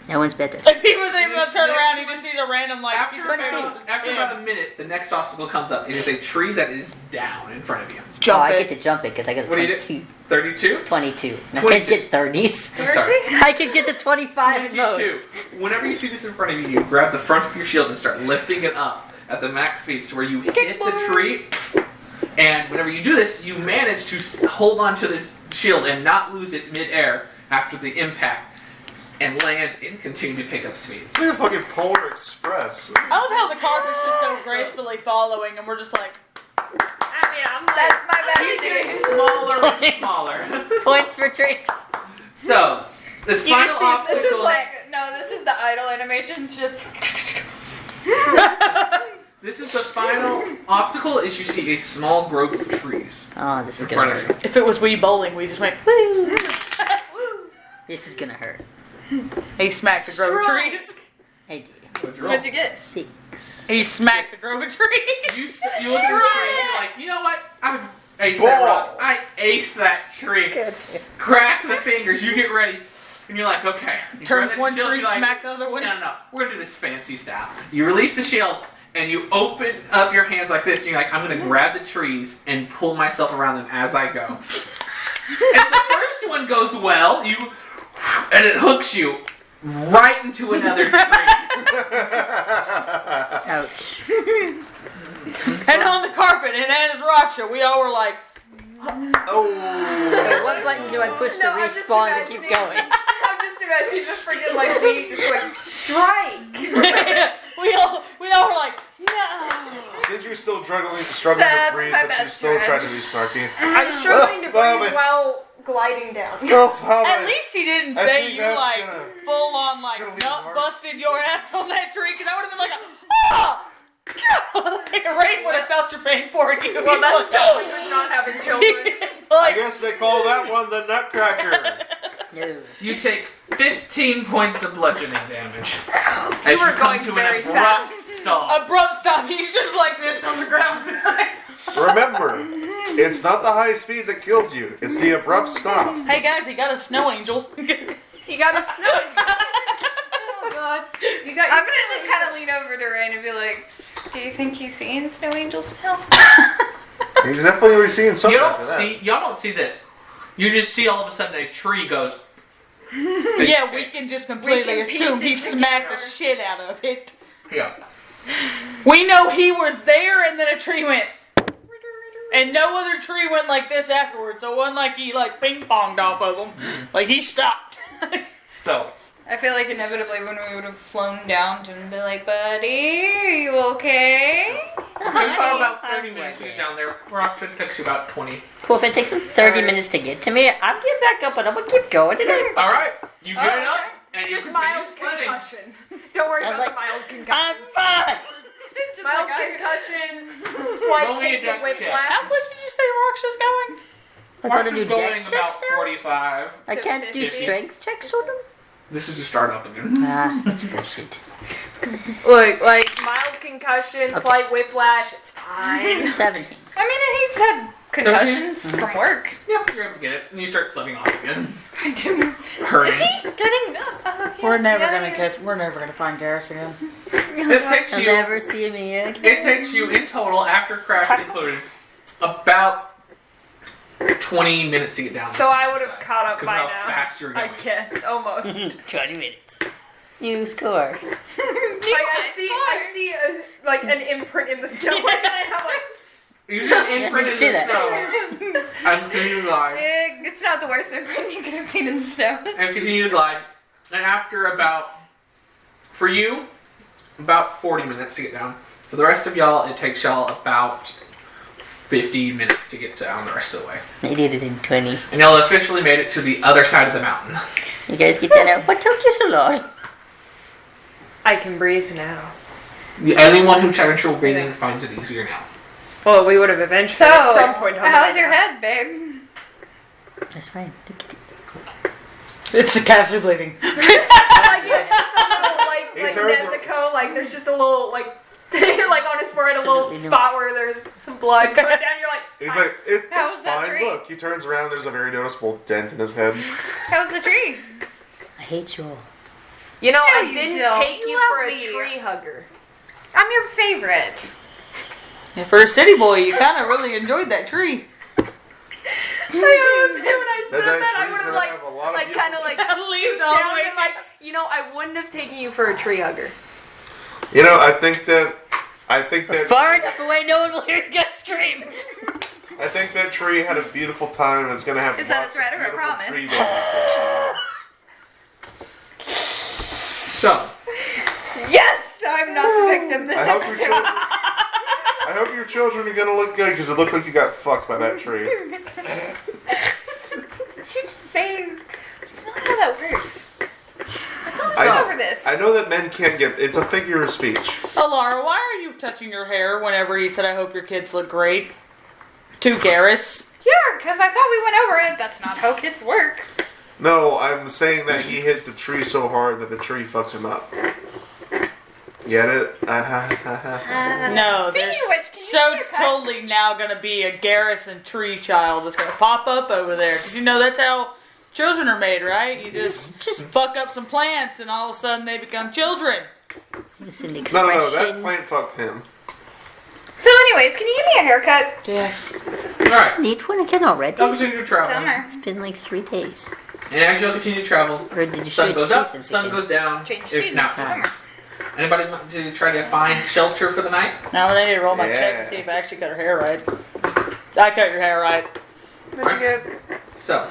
Speaker 5: No one's better.
Speaker 2: If he was able to
Speaker 1: This
Speaker 2: turn
Speaker 1: next
Speaker 2: around, he just sees a random like piece of paper.
Speaker 1: After about a minute, the next obstacle comes up. It is a tree that is down in front of you.
Speaker 5: Oh,
Speaker 2: Jump
Speaker 5: I
Speaker 2: it.
Speaker 5: get to jump it because I got a
Speaker 1: What do you do?
Speaker 5: 22.
Speaker 1: 32?
Speaker 5: 22. I
Speaker 1: 22.
Speaker 5: can't get 30s.
Speaker 1: I'm sorry.
Speaker 5: I can get to 25 at
Speaker 1: 22.
Speaker 5: most.
Speaker 1: Whenever you see this in front of you, you grab the front of your shield and start lifting it up at the max speed to where you hit the tree. And whenever you do this, you manage to hold on to the shield and not lose it mid-air after the impact and land and continue to pick up speed.
Speaker 4: It's like a fucking Polar Express.
Speaker 2: I love how the carpet's just so gracefully following, and we're just like,
Speaker 3: I mean, I'm like,
Speaker 6: That's my
Speaker 1: He's getting
Speaker 6: best.
Speaker 1: smaller and smaller.
Speaker 5: Points for tricks.
Speaker 1: So, this
Speaker 3: You
Speaker 1: final
Speaker 3: see,
Speaker 1: obstacle...
Speaker 6: This is like, no, this is the idle animations, just.
Speaker 1: This is the final obstacle is you see a small grove of trees
Speaker 5: Oh, this is
Speaker 1: in
Speaker 5: gonna
Speaker 1: front of
Speaker 5: hurt.
Speaker 1: you.
Speaker 2: if it was Wii Bowling, we just went, woo!
Speaker 5: This is gonna hurt.
Speaker 2: He smacked the grove of trees.
Speaker 5: I do.
Speaker 1: What'd you roll?
Speaker 6: What'd you get?
Speaker 5: 6.
Speaker 2: He smacked the grove of trees.
Speaker 1: You look at the tree and you're like, you know what? I've aced that rock. I aced that tree. Crack the fingers. You get ready. And you're like, okay. You
Speaker 2: Turns
Speaker 1: grab that
Speaker 2: one
Speaker 1: shield,
Speaker 2: tree,
Speaker 1: you're like,
Speaker 2: smack the other one.
Speaker 1: No. We're going to do this fancy style. You release the shield and you open up your hands like this. And you're like, I'm going to grab the trees and pull myself around them as I go. And the first one goes well. And it hooks you right into another tree.
Speaker 5: Ouch.
Speaker 2: And on the carpet in Anna's rock show, we all were like,
Speaker 4: Oh.
Speaker 5: So what button do I push to
Speaker 3: No, I'm just
Speaker 5: respawn to keep
Speaker 3: imagining-
Speaker 5: going?
Speaker 3: I'm just imagining the freaking like me just like strike.
Speaker 2: we all were like, no.
Speaker 4: See, Sindri's still struggling to
Speaker 6: That's
Speaker 4: breathe,
Speaker 6: my
Speaker 4: but she's
Speaker 6: best
Speaker 4: still
Speaker 6: friend.
Speaker 4: trying to be snarky.
Speaker 3: I'm struggling to
Speaker 4: Well,
Speaker 3: breathe
Speaker 4: but-
Speaker 3: while gliding down.
Speaker 4: Oh, how
Speaker 2: At
Speaker 4: I-
Speaker 2: least he didn't
Speaker 4: I
Speaker 2: say
Speaker 4: think
Speaker 2: you
Speaker 4: that's
Speaker 2: like
Speaker 4: gonna-
Speaker 2: full on like
Speaker 4: gonna leave
Speaker 2: nut
Speaker 4: a mark.
Speaker 2: busted your ass on that tree because I would have been like, ah, like Rain would have felt your pain for you.
Speaker 3: Well, that's so weird not having children.
Speaker 4: I
Speaker 2: like,
Speaker 4: guess they call that one the Nutcracker.
Speaker 5: No.
Speaker 1: You take 15 points of bludgeoning damage. As
Speaker 3: You were
Speaker 1: come
Speaker 3: going
Speaker 1: to
Speaker 3: very
Speaker 1: an abrupt
Speaker 3: fast.
Speaker 1: stop.
Speaker 2: abrupt stop. He's just like this on the ground.
Speaker 4: Remember, it's not the high speed that kills you, it's the abrupt stop.
Speaker 2: Hey guys, he got a snow angel.
Speaker 3: You got a snow. Oh god. You got.
Speaker 6: I'm gonna just kind of lean over to Rain and be like, "Do you think he's seeing snow angels now?"
Speaker 4: He's definitely seeing something
Speaker 1: You
Speaker 4: after
Speaker 1: don't
Speaker 4: that.
Speaker 1: see. Y'all don't see this. You just see all of a sudden a tree goes.
Speaker 2: Yeah, we can just completely
Speaker 3: We can
Speaker 2: assume he
Speaker 3: piece it
Speaker 2: smacked the
Speaker 3: together.
Speaker 2: shit out of it.
Speaker 1: Yeah.
Speaker 2: We know he was there, and then a tree went. And no other tree went like this afterwards, so it wasn't like he like ping ponged off of them. Like he stopped.
Speaker 1: So
Speaker 6: I feel like inevitably when we would have flown down, Jim would be like, "Buddy, are you okay?"
Speaker 1: it's about 30 minutes to get down there. Rock should takes you about 20.
Speaker 5: Cool, if it takes him 30 minutes to get to me, I'll get back up and I'm gonna keep going.
Speaker 1: All right, you get it up and you
Speaker 3: Just
Speaker 1: continue
Speaker 3: mild
Speaker 1: sledding.
Speaker 3: concussion. Don't worry
Speaker 5: I was
Speaker 3: about
Speaker 5: like,
Speaker 3: the mild concussion.
Speaker 5: I'm fine!
Speaker 6: Just
Speaker 3: Mild
Speaker 6: like,
Speaker 3: concussion, slight
Speaker 1: Roll me a
Speaker 3: case of
Speaker 1: dex check.
Speaker 3: whiplash.
Speaker 2: How much did you say Rox is going?
Speaker 5: I
Speaker 1: Mark
Speaker 5: gotta do
Speaker 1: is going
Speaker 5: dex
Speaker 1: about
Speaker 5: checks now?
Speaker 1: 45.
Speaker 5: I can't do
Speaker 1: 50.
Speaker 5: strength checks on them?
Speaker 1: This is to start up again.
Speaker 5: Ah, that's bullshit.
Speaker 3: Look, like mild concussion, slight whiplash. It's fine.
Speaker 5: 17.
Speaker 6: I mean, he's had concussions from work.
Speaker 1: Yep, you're able to get it, and you start sledding off again.
Speaker 6: Is
Speaker 1: Hurting.
Speaker 6: he getting? Okay.
Speaker 2: We're never
Speaker 6: Yeah,
Speaker 2: gonna
Speaker 6: he is.
Speaker 2: catch. We're never gonna find Garrus again.
Speaker 1: It takes
Speaker 5: You'll
Speaker 1: you.
Speaker 5: never see me again.
Speaker 1: It takes you in total, after crash included, about 20 minutes to get down.
Speaker 3: So I would have caught up
Speaker 1: because
Speaker 3: by
Speaker 1: how
Speaker 3: now.
Speaker 1: fast you're
Speaker 3: I
Speaker 1: going.
Speaker 3: guess almost.
Speaker 5: 20 minutes. New score.
Speaker 3: Like I see like an imprint in the snow, and I'm like,
Speaker 1: You should imprint
Speaker 5: you
Speaker 1: in
Speaker 5: see
Speaker 1: the
Speaker 5: that.
Speaker 1: snow and continue to glide.
Speaker 6: It's not the worst imprint you could have seen in the snow.
Speaker 1: And continue to glide. And after about, for you, about 40 minutes to get down. For the rest of y'all, it takes y'all about 50 minutes to get down the rest of the way.
Speaker 5: I did it in 20.
Speaker 1: And y'all officially made it to the other side of the mountain.
Speaker 5: You guys get down now. What took you so long?
Speaker 3: I can breathe now.
Speaker 1: Anyone who challenges your breathing finds it easier now.
Speaker 3: Well, we would have eventually
Speaker 6: So,
Speaker 3: at some point.
Speaker 6: how's your head, babe?
Speaker 5: That's fine. Look at it.
Speaker 2: It's a casually bleeding.
Speaker 3: Like, yeah, just a little,
Speaker 4: He
Speaker 3: like
Speaker 4: turns
Speaker 3: Nezuko, like there's just a little like like on his forehead, a little
Speaker 5: Absolutely
Speaker 3: spot where there's some blood coming down. You're like,
Speaker 4: He's like,
Speaker 6: How
Speaker 4: it's
Speaker 6: was that
Speaker 4: fine.
Speaker 6: tree?
Speaker 4: Look, he turns around. There's a very noticeable dent in his head.
Speaker 6: How's the tree?
Speaker 5: I hate you all.
Speaker 3: you know,
Speaker 6: No,
Speaker 3: I
Speaker 6: you
Speaker 3: didn't
Speaker 6: don't.
Speaker 3: take
Speaker 6: You
Speaker 3: you
Speaker 6: love
Speaker 3: for a
Speaker 6: me.
Speaker 3: tree hugger.
Speaker 6: I'm your favorite.
Speaker 2: Yeah, for a city boy, you kind of really enjoyed that tree.
Speaker 3: When I said
Speaker 4: That
Speaker 3: that, I
Speaker 4: tree's
Speaker 3: would have
Speaker 4: gonna have a lot of
Speaker 3: like kind of like
Speaker 2: Leaves
Speaker 3: stooped
Speaker 2: all the
Speaker 3: down
Speaker 2: way
Speaker 3: and like, you know, I wouldn't have taken you for a tree hugger.
Speaker 4: You know, I think that
Speaker 5: Far enough away, no one will hear you scream.
Speaker 4: I think that tree had a beautiful time and it's gonna have
Speaker 6: Is that a
Speaker 4: lots
Speaker 6: threat
Speaker 4: of
Speaker 6: or a
Speaker 4: beautiful
Speaker 6: promise?
Speaker 4: tree babies.
Speaker 1: So,
Speaker 6: Yes, I'm not the victim this
Speaker 4: I hope your
Speaker 6: episode.
Speaker 4: children. I hope your children are gonna look good because it looked like you got fucked by that tree.
Speaker 6: She's saying it's not how that works.
Speaker 4: I,
Speaker 6: Over this.
Speaker 4: I know that men can't get. It's a figure of speech.
Speaker 2: Alara, why are you touching your hair whenever he said, I hope your kids look great? To Garrus.
Speaker 6: Yeah, because I thought we went over it. That's not how kids work.
Speaker 4: No, I'm saying that he hit the tree so hard that the tree fucked him up. Get it?
Speaker 2: No,
Speaker 6: Speaking
Speaker 2: there's
Speaker 6: of which, can you
Speaker 2: so
Speaker 6: get a cut?
Speaker 2: totally now going to be a Garrus and tree child that's going to pop up over there. Because you know that's how children are made, right? You just fuck up some plants and all of a sudden they become children.
Speaker 5: It's an
Speaker 4: No,
Speaker 5: expression.
Speaker 4: that plant fucked him.
Speaker 6: So, anyways, can you give me a haircut?
Speaker 2: Yes.
Speaker 1: alright.
Speaker 5: Need one again already?
Speaker 1: Y'all continue to travel.
Speaker 6: Summer.
Speaker 5: It's been like 3 days.
Speaker 1: And as y'all continue to travel,
Speaker 5: Or did you
Speaker 1: sun
Speaker 5: switch
Speaker 1: goes up,
Speaker 5: seasons
Speaker 1: sun
Speaker 5: again?
Speaker 1: goes down.
Speaker 6: Change
Speaker 1: It's
Speaker 6: seasons.
Speaker 1: now
Speaker 6: Summer.
Speaker 1: Anybody want to try to find shelter for the night?
Speaker 2: Now I need to roll my check
Speaker 4: Yeah.
Speaker 2: to see if I actually cut her hair right. I cut your hair right.
Speaker 3: Pretty good.
Speaker 1: So,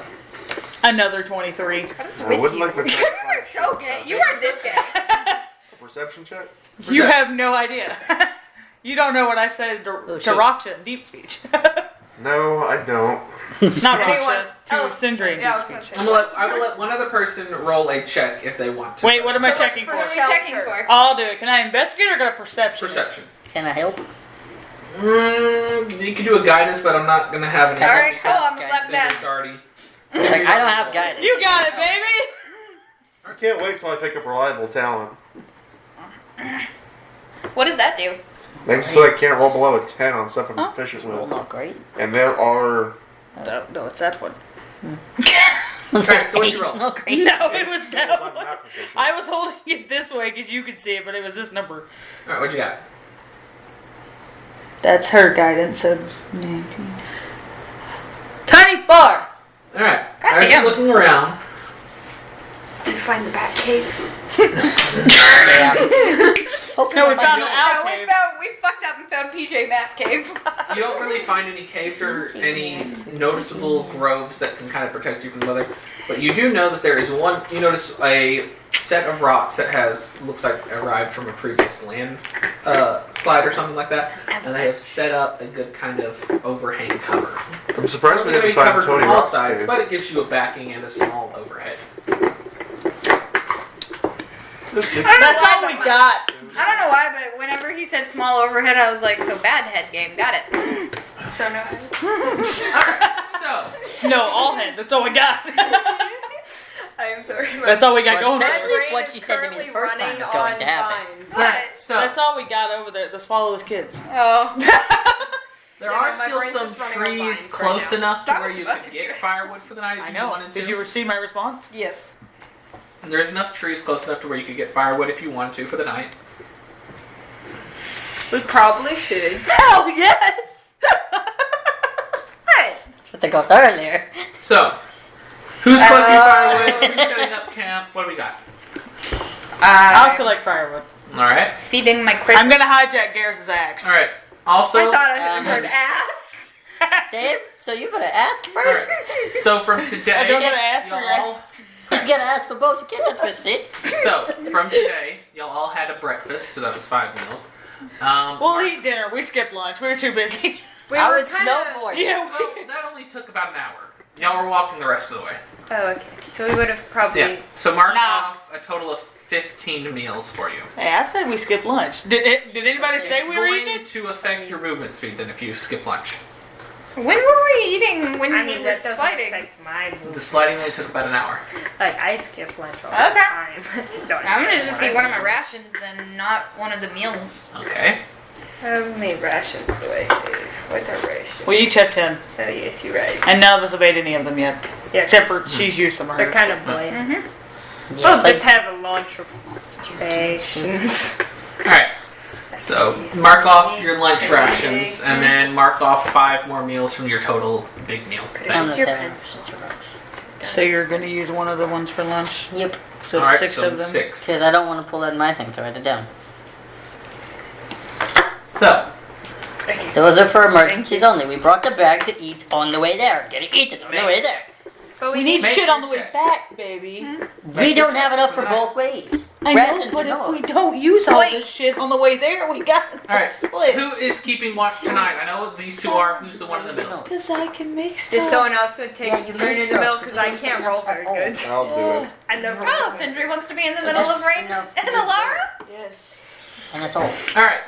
Speaker 2: Another 23.
Speaker 4: I wouldn't like to
Speaker 6: You are so gay. You are this gay.
Speaker 4: perception check.
Speaker 2: You have no idea. You don't know what I said
Speaker 5: Oh,
Speaker 2: to
Speaker 5: shit.
Speaker 2: Raksha in deep speech.
Speaker 4: No, I don't.
Speaker 2: Not
Speaker 3: Anyone
Speaker 2: Raksha, to
Speaker 3: else?
Speaker 2: Sindri in
Speaker 3: Yeah, I
Speaker 2: deep
Speaker 3: was gonna
Speaker 2: speech.
Speaker 3: say.
Speaker 1: I will let one other person roll a check if they want to.
Speaker 2: Wait, what am I
Speaker 3: So,
Speaker 2: checking
Speaker 3: for
Speaker 2: for?
Speaker 6: What are you checking
Speaker 3: Shelter.
Speaker 6: for?
Speaker 2: I'll do it. Can I investigate or go to perception?
Speaker 1: Perception.
Speaker 5: Can I help?
Speaker 1: You can do a guidance, but I'm not gonna have any.
Speaker 6: All right, cool.
Speaker 1: because
Speaker 6: I'm gonna slap
Speaker 1: Sindri's
Speaker 6: that.
Speaker 1: already.
Speaker 5: It's like, I don't have guidance.
Speaker 2: You got it, baby!
Speaker 4: I can't wait till I pick up reliable talent.
Speaker 6: What does that do?
Speaker 4: Makes it so I can't roll below a 10 on stuff I'm proficient
Speaker 5: Well,
Speaker 4: with.
Speaker 5: not great.
Speaker 4: And there are...
Speaker 2: No, it's that one.
Speaker 1: Alright, so what'd you roll?
Speaker 5: Not great.
Speaker 2: No, it was that
Speaker 4: I'm
Speaker 2: one.
Speaker 4: not proficient.
Speaker 2: I was holding it this way because you could see it, but it was this number.
Speaker 1: Alright, what you got?
Speaker 2: That's her guidance, so 19. 24!
Speaker 1: Alright,
Speaker 6: God
Speaker 1: I was
Speaker 6: damn.
Speaker 1: looking around.
Speaker 3: Did you find the bat cave?
Speaker 5: Yeah. Hopefully
Speaker 2: No, we
Speaker 5: we'll
Speaker 2: found
Speaker 5: find
Speaker 2: an
Speaker 5: out.
Speaker 2: out cave.
Speaker 6: We fucked up and found PJ Mass Cave.
Speaker 1: You don't really find any caves or any noticeable groves that can kind of protect you from the weather. But you do know that there is one, you notice a set of rocks that looks like arrived from a previous land slide or something like that. And they have set up a good kind of overhang cover.
Speaker 4: I'm surprised we
Speaker 1: It's
Speaker 4: didn't
Speaker 1: gonna be
Speaker 4: find
Speaker 1: covered
Speaker 4: Tony
Speaker 1: from all
Speaker 4: Rock's
Speaker 1: sides,
Speaker 4: cave.
Speaker 1: but it gives you a backing and a small overhead.
Speaker 2: That's all we got.
Speaker 6: I don't know why, but whenever he said small overhead, I was like, so bad head game. Got it.
Speaker 3: So no.
Speaker 1: Alright, so.
Speaker 2: No, all head. That's all we got.
Speaker 3: I am sorry.
Speaker 2: That's all we got
Speaker 5: Well,
Speaker 2: going on.
Speaker 5: especially-
Speaker 3: brain
Speaker 5: what
Speaker 3: is
Speaker 5: you said to me the
Speaker 3: currently
Speaker 5: first time
Speaker 3: running
Speaker 5: is going
Speaker 3: on
Speaker 5: to happen.
Speaker 3: vines.
Speaker 6: What?
Speaker 1: So,
Speaker 2: That's all we got over there. The swallow kids.
Speaker 6: Oh.
Speaker 1: there
Speaker 3: Yeah,
Speaker 1: are
Speaker 3: no, my
Speaker 1: still
Speaker 3: brain's
Speaker 1: some
Speaker 3: just running on
Speaker 1: trees
Speaker 3: vines right
Speaker 1: close
Speaker 3: now.
Speaker 1: enough to
Speaker 6: That
Speaker 1: where
Speaker 6: was
Speaker 1: you
Speaker 6: fucking
Speaker 1: could get
Speaker 6: curious.
Speaker 1: firewood for the night if
Speaker 2: I
Speaker 1: you
Speaker 2: know.
Speaker 1: wanted to.
Speaker 2: Did you receive my response?
Speaker 6: Yes.
Speaker 1: There's enough trees close enough to where you could get firewood if you wanted to for the night.
Speaker 3: We probably should.
Speaker 2: Hell yes!
Speaker 6: Hey.
Speaker 5: That's what they got earlier.
Speaker 1: So, who's collecting firewood? Who's setting up camp? What do we got?
Speaker 2: I'll collect firewood.
Speaker 1: Alright.
Speaker 6: Feeding my cricket.
Speaker 2: I'm gonna hijack Garrus' axe.
Speaker 1: Alright. Also,
Speaker 3: I thought I
Speaker 5: um,
Speaker 3: heard ass.
Speaker 5: Sam, so you gotta ask first.
Speaker 1: alright. So from today,
Speaker 2: I don't gotta ask for
Speaker 1: y'all,
Speaker 5: You gotta ask for both. You can't touch my shit.
Speaker 1: so from today, y'all all had a breakfast, so that was 5 meals.
Speaker 2: We'll eat dinner. We skipped lunch. We were too busy.
Speaker 3: We
Speaker 5: I
Speaker 3: were
Speaker 5: was
Speaker 3: kinda-
Speaker 5: snowboarding.
Speaker 2: Yeah.
Speaker 1: Well, that only took about an hour. Y'all were walking the rest of the way.
Speaker 3: Oh, okay. So we would have probably.
Speaker 1: Yeah. So mark
Speaker 2: Nah.
Speaker 1: off a total of 15 meals for you.
Speaker 2: Hey, I said we skipped lunch. Did anybody say
Speaker 1: It's
Speaker 2: we were
Speaker 1: going
Speaker 2: eating it?
Speaker 1: to affect your movement speed then if you skip lunch.
Speaker 6: When were we eating? When
Speaker 7: I
Speaker 6: we
Speaker 7: mean,
Speaker 6: were
Speaker 7: that doesn't
Speaker 6: sliding?
Speaker 7: affect my
Speaker 1: The
Speaker 7: movement.
Speaker 1: sliding only took about an hour.
Speaker 7: Like, I skip lunch all
Speaker 6: Okay.
Speaker 7: the time. Don't
Speaker 6: I'm gonna
Speaker 7: know
Speaker 6: just
Speaker 7: what
Speaker 6: eat
Speaker 7: I
Speaker 6: one of my
Speaker 7: do.
Speaker 6: rations and not one of the meals.
Speaker 1: Okay.
Speaker 3: How many rations do I have? What are rations?
Speaker 2: We each have 10.
Speaker 3: Oh, yes, you're right.
Speaker 2: And none of us have ate any of them yet.
Speaker 7: Yeah,
Speaker 2: Except for she's used some of
Speaker 7: they're
Speaker 2: hers.
Speaker 7: kind of bland.
Speaker 5: Yeah,
Speaker 7: We'll
Speaker 5: it's like,
Speaker 7: just have a lunch rations.
Speaker 1: Alright. So mark off your lunch rations and then mark off 5 more meals from your total big meal.
Speaker 5: I'm
Speaker 7: Use
Speaker 5: the
Speaker 7: your
Speaker 5: seven.
Speaker 7: pencil.
Speaker 2: So you're gonna use one of the ones for lunch?
Speaker 5: Yep.
Speaker 2: So
Speaker 1: Alright,
Speaker 2: 6
Speaker 1: so
Speaker 2: of them?
Speaker 1: 6.
Speaker 5: Because I don't want to pull out my thing to write it down.
Speaker 1: So,
Speaker 5: Those are for emergencies only. We brought the bag to eat on the way there. Gotta eat it on the way there.
Speaker 3: But
Speaker 2: We need
Speaker 1: Make
Speaker 2: shit on the
Speaker 1: your
Speaker 2: way
Speaker 1: check.
Speaker 2: back, baby.
Speaker 5: We don't have enough for both ways.
Speaker 2: I know,
Speaker 5: Rations
Speaker 2: but
Speaker 5: are
Speaker 2: if
Speaker 5: no.
Speaker 2: we don't use all
Speaker 6: Wait.
Speaker 2: this shit on the way there, we got to
Speaker 1: alright.
Speaker 2: split.
Speaker 1: Who is keeping watch tonight? I know these two are. Who's the one in the middle?
Speaker 2: Because I can make stuff.
Speaker 3: Just someone else would take
Speaker 5: Yeah,
Speaker 3: a
Speaker 5: you
Speaker 3: turn
Speaker 5: make
Speaker 3: in the
Speaker 5: stuff.
Speaker 3: middle because I can't roll very good.
Speaker 4: I'll do it.
Speaker 7: I never.
Speaker 6: Oh, Sindri wants to be in the middle
Speaker 5: Just
Speaker 6: of Rain
Speaker 5: enough to
Speaker 6: and
Speaker 5: do
Speaker 6: Alara?
Speaker 2: Yes.
Speaker 5: And that's all.
Speaker 1: Alright,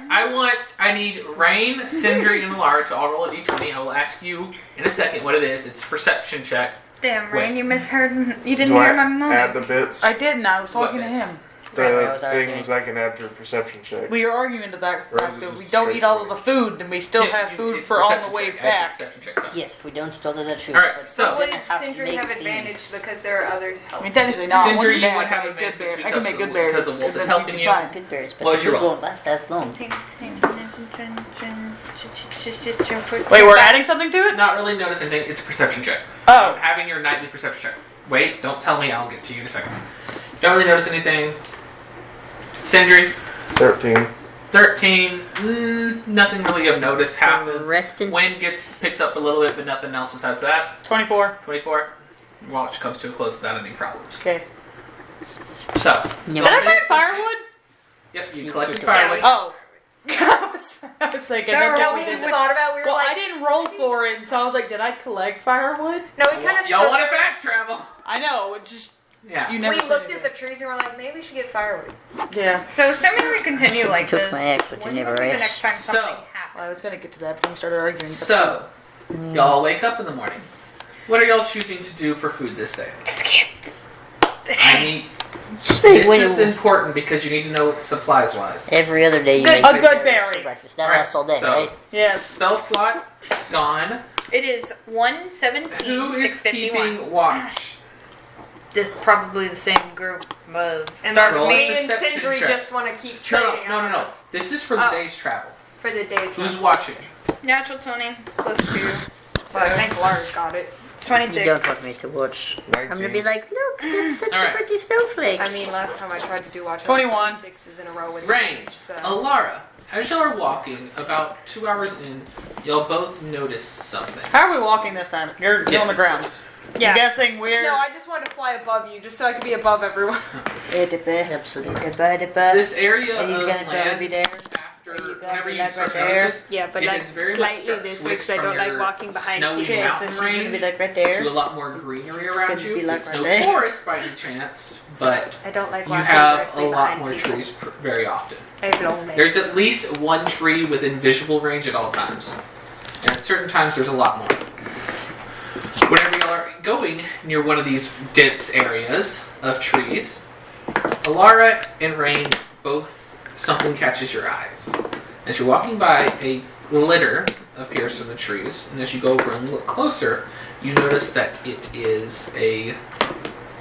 Speaker 1: I need Rain, Sindri, and Alara to all roll a d20. I will ask you in a second what it is. It's a perception check.
Speaker 6: Damn,
Speaker 1: Wait.
Speaker 6: Rain, you misheard. You didn't
Speaker 4: Do I
Speaker 6: hear my
Speaker 4: add
Speaker 6: moment.
Speaker 4: the bits?
Speaker 2: I didn't. I was
Speaker 1: What
Speaker 2: talking to
Speaker 1: bits?
Speaker 2: him.
Speaker 5: Right, I
Speaker 4: The
Speaker 5: was arguing.
Speaker 4: things I can add to a perception check.
Speaker 2: We were arguing the back
Speaker 4: Or is it
Speaker 2: that
Speaker 4: just
Speaker 2: we don't eat all of the
Speaker 4: straightforward?
Speaker 2: food, then we still
Speaker 1: Yeah,
Speaker 2: have
Speaker 1: you-
Speaker 2: food
Speaker 1: it's
Speaker 2: for on the
Speaker 1: perception
Speaker 2: way
Speaker 1: check. Add your
Speaker 2: back.
Speaker 1: perception check, so.
Speaker 5: Yes, we don't eat all of that food.
Speaker 1: Alright,
Speaker 5: but
Speaker 1: so-
Speaker 3: Would
Speaker 5: have to
Speaker 3: Sindri
Speaker 5: make
Speaker 3: have advantage
Speaker 5: things.
Speaker 3: because there are others
Speaker 2: I
Speaker 3: helping?
Speaker 2: mean, technically not.
Speaker 1: Sindri,
Speaker 2: Once a
Speaker 1: you
Speaker 2: day,
Speaker 1: would
Speaker 2: I
Speaker 1: have
Speaker 2: can make good
Speaker 1: advantage
Speaker 2: bear. I
Speaker 1: because
Speaker 2: can make good
Speaker 1: the-
Speaker 2: berries.
Speaker 1: because the wolf is
Speaker 2: then
Speaker 1: helping
Speaker 2: you'll be
Speaker 1: you.
Speaker 2: fine.
Speaker 5: Good berries, but
Speaker 1: What's
Speaker 5: the
Speaker 1: your
Speaker 5: food
Speaker 1: roll?
Speaker 5: won't last as long.
Speaker 2: Wait, we're adding something to it?
Speaker 1: Not really notice anything. It's a perception check.
Speaker 2: Oh.
Speaker 1: Having your nightly perception check. Wait, don't tell me. I'll get to you in a second. Don't really notice anything. Sindri,
Speaker 4: 13.
Speaker 1: 13. Nothing really of notice happens.
Speaker 5: Resting.
Speaker 1: Wind picks up a little bit, but nothing else besides that.
Speaker 2: 24.
Speaker 1: 24. Watch comes to a close without any problems.
Speaker 2: Okay.
Speaker 1: So,
Speaker 5: Yeah.
Speaker 2: Did I find firewood?
Speaker 1: Yep, you
Speaker 5: You
Speaker 1: collected
Speaker 5: did.
Speaker 1: firewood.
Speaker 2: Oh. I was thinking,
Speaker 6: So
Speaker 2: don't
Speaker 6: are
Speaker 2: tell
Speaker 6: we
Speaker 2: me this.
Speaker 6: with-
Speaker 3: thought about we were
Speaker 2: Well,
Speaker 3: like,
Speaker 2: I didn't roll for it, so I was like, did I collect firewood?
Speaker 3: no, we kind of
Speaker 1: Y'all want to fast travel?
Speaker 2: I know, it just
Speaker 1: Yeah.
Speaker 2: you
Speaker 3: We
Speaker 2: never said
Speaker 3: looked at
Speaker 2: anything.
Speaker 3: the trees and we're like, maybe we should get firewood.
Speaker 2: Yeah.
Speaker 6: So assuming we continue like
Speaker 5: took
Speaker 6: this,
Speaker 5: my ex, but you
Speaker 6: when
Speaker 5: never
Speaker 6: will be the
Speaker 5: asked.
Speaker 6: next time
Speaker 1: So-
Speaker 6: something
Speaker 2: Well,
Speaker 6: happens?
Speaker 2: I was gonna get to that, but we started arguing.
Speaker 1: So, y'all wake up in the morning. What are y'all choosing to do for food this day?
Speaker 6: Skip.
Speaker 1: I need.
Speaker 5: Wait,
Speaker 1: This
Speaker 5: wait,
Speaker 1: is important because you need to know supplies wise.
Speaker 5: every other day you
Speaker 2: Good-
Speaker 5: make
Speaker 2: a
Speaker 5: good
Speaker 2: good
Speaker 5: berries
Speaker 2: berry.
Speaker 5: for breakfast. That
Speaker 1: Alright,
Speaker 5: lasts all day,
Speaker 1: so-
Speaker 5: right?
Speaker 2: Yes.
Speaker 1: Spell slot gone.
Speaker 6: It is 1:17,
Speaker 1: Who is
Speaker 6: 6:51.
Speaker 1: keeping watch?
Speaker 6: Probably the same group of.
Speaker 3: And
Speaker 1: Roll
Speaker 3: us,
Speaker 1: a
Speaker 3: me and
Speaker 1: perception
Speaker 3: Sindri
Speaker 1: check.
Speaker 3: just want to keep
Speaker 1: No,
Speaker 3: trading.
Speaker 1: no. This is for the
Speaker 3: Oh.
Speaker 1: day's travel.
Speaker 3: For the day.
Speaker 1: Who's watching?
Speaker 6: Natural 20 plus 2.
Speaker 3: So I think Lars got it.
Speaker 5: You
Speaker 6: 26.
Speaker 5: don't want me to watch. I'm gonna be like, look, that's such
Speaker 1: Alright.
Speaker 5: a pretty snowflake.
Speaker 3: I mean, last time I tried to do watch,
Speaker 2: 21.
Speaker 3: 6s in a row with
Speaker 1: Range.
Speaker 3: So.
Speaker 1: Alara. As y'all are walking, about 2 hours in, y'all both notice something.
Speaker 2: How are we walking this time? You're on the
Speaker 1: Yes.
Speaker 2: ground.
Speaker 3: Yeah.
Speaker 2: I'm guessing we're.
Speaker 3: No, I just wanted to fly above you, just so I could be above everyone.
Speaker 5: Absolutely.
Speaker 1: This area
Speaker 2: Are you
Speaker 1: of
Speaker 2: gonna try to be
Speaker 1: land,
Speaker 2: there?
Speaker 1: after
Speaker 2: you gonna
Speaker 1: whenever
Speaker 2: be
Speaker 1: you
Speaker 2: like
Speaker 1: start
Speaker 2: right
Speaker 1: to notice
Speaker 2: there?
Speaker 1: this,
Speaker 3: Yeah, but
Speaker 1: it
Speaker 3: like
Speaker 1: has very much
Speaker 3: slightly
Speaker 1: start
Speaker 3: this way,
Speaker 1: switched
Speaker 3: because I
Speaker 1: from
Speaker 3: don't like
Speaker 1: your
Speaker 3: walking behind
Speaker 1: snowy
Speaker 3: people.
Speaker 2: Okay, so
Speaker 1: mountain
Speaker 2: she's gonna be
Speaker 1: range
Speaker 2: like right there.
Speaker 1: to a lot more greenery around
Speaker 2: gonna
Speaker 1: you.
Speaker 2: be like
Speaker 1: It's
Speaker 2: right
Speaker 1: no
Speaker 2: there.
Speaker 1: forest by any chance, but
Speaker 3: I don't like
Speaker 1: you
Speaker 3: walking
Speaker 1: have a
Speaker 3: directly
Speaker 1: lot
Speaker 3: behind
Speaker 1: more
Speaker 3: people.
Speaker 1: trees very often.
Speaker 3: I have long legs.
Speaker 1: There's at least one tree within visual range at all times. And at certain times, there's a lot more. Whenever y'all are going near one of these dense areas of trees, Alara and Rain both, something catches your eyes. As you're walking by, a litter appears from the trees, and as you go over and look closer, you notice that it is a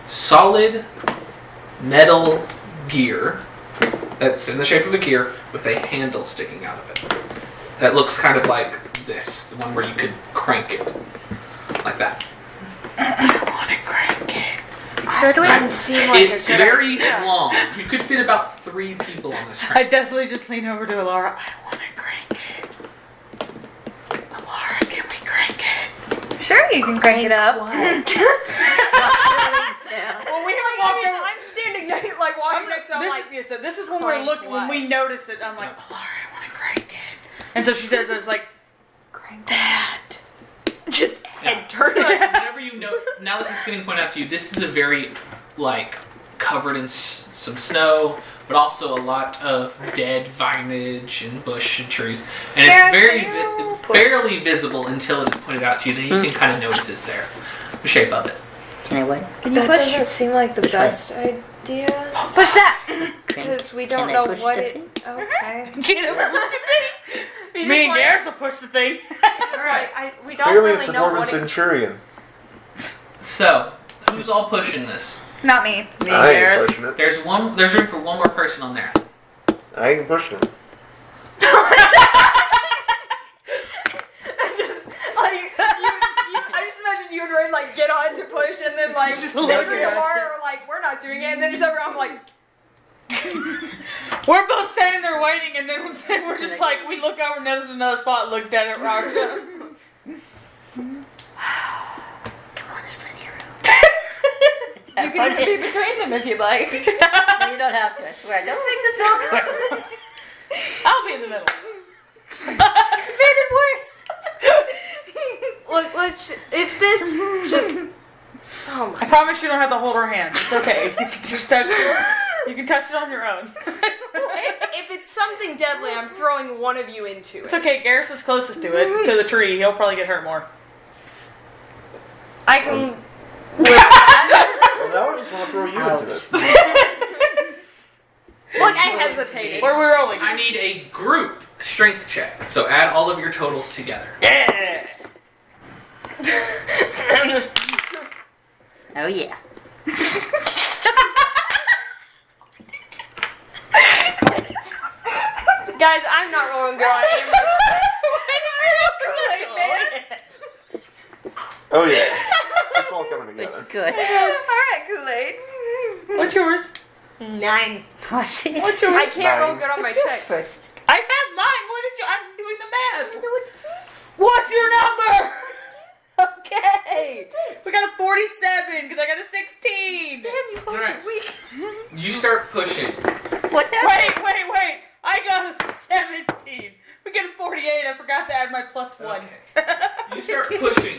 Speaker 1: solid metal gear that's in the shape of a gear with a handle sticking out of it. That looks kind of like this, the one where you could crank it. Like that.
Speaker 3: That doesn't seem like
Speaker 1: It's
Speaker 3: a good
Speaker 1: very
Speaker 3: idea.
Speaker 1: long. You could fit about 3 people on this
Speaker 2: I
Speaker 1: crank.
Speaker 2: definitely just lean over to Laura. I want to crank it. Laura, can we crank it?
Speaker 6: Sure, you can crank it up.
Speaker 2: Well, we haven't walked over.
Speaker 3: I'm standing next, like walking next to him,
Speaker 2: This,
Speaker 3: like,
Speaker 2: yeah, so this is when we're
Speaker 3: crank
Speaker 2: looking, when
Speaker 3: what?
Speaker 2: we notice it. I'm like, Laura, I want to crank it. And so she says, it's like, crank that.
Speaker 3: just head turn.
Speaker 1: Whenever you know, now that it's getting pointed out to you, this is a very, like, covered in some snow, but also a lot of dead vinage and bush and trees. And it's very barely visible until it is pointed out to you. Then you can kind of notice it's there. The shape of it.
Speaker 5: Can I wait?
Speaker 6: That doesn't
Speaker 8: seem like the
Speaker 5: Which way?
Speaker 8: best idea
Speaker 6: What's that?
Speaker 8: because we
Speaker 5: Can
Speaker 8: don't
Speaker 5: I
Speaker 8: know
Speaker 5: push
Speaker 8: what
Speaker 5: the
Speaker 8: it.
Speaker 5: thing?
Speaker 8: Okay.
Speaker 2: Get it, push the thing. Me and Garrus will push the thing.
Speaker 3: Right. We don't
Speaker 4: Clearly,
Speaker 3: really
Speaker 4: it's a
Speaker 3: know
Speaker 4: Dwarven
Speaker 3: what it,
Speaker 4: Centurion.
Speaker 1: So, who's all pushing this?
Speaker 6: Not me.
Speaker 2: Me and
Speaker 4: I ain't
Speaker 2: Garrus.
Speaker 4: pushing it.
Speaker 1: There's room for one more person on there.
Speaker 4: I ain't pushing it.
Speaker 3: I just imagine you and Rain like get on to push and then like Sindri and Laura are like, we're not doing it, and then just everyone like,
Speaker 2: We're both standing there waiting, and then we're just like, we look over, notice another spot, look dead at Roxanne.
Speaker 5: Come on, there's plenty of room.
Speaker 6: You can even be between them if you'd like.
Speaker 5: No, you don't have to. I swear. Don't make this awkward.
Speaker 2: I'll be in the middle.
Speaker 5: Made it worse.
Speaker 8: Look, let's. If this just. Oh my.
Speaker 2: I promise you don't have to hold her hand. It's okay. You can just touch it. You can touch it on your own.
Speaker 3: if it's something deadly, I'm throwing one of you into
Speaker 2: It's
Speaker 3: it.
Speaker 2: okay. Garrus is closest to it, to the tree. He'll probably get hurt more.
Speaker 3: I can live with that.
Speaker 4: Well, now I just want to throw you into it.
Speaker 3: Look, I hesitated.
Speaker 2: Where are we rolling?
Speaker 1: I need a group strength check. So add all of your totals together.
Speaker 2: Yeah.
Speaker 5: Oh yeah.
Speaker 3: Guys, I'm not rolling good.
Speaker 4: Oh yeah, it's all coming
Speaker 5: It's
Speaker 4: together.
Speaker 5: good.
Speaker 6: Alright, Kool-Aid.
Speaker 2: What's yours?
Speaker 3: 9.
Speaker 5: Oh, shit.
Speaker 2: What's yours?
Speaker 3: I can't roll
Speaker 4: 9.
Speaker 3: good on my
Speaker 5: What's yours
Speaker 3: checks.
Speaker 5: first?
Speaker 2: I have mine. What is your? I'm doing the math. What's your number? Okay. We got a 47 because I got a 16. Damn, you
Speaker 1: All right. You start pushing.
Speaker 5: What happened?
Speaker 2: Wait. I got a 17.
Speaker 3: +1.
Speaker 1: Okay. You start pushing.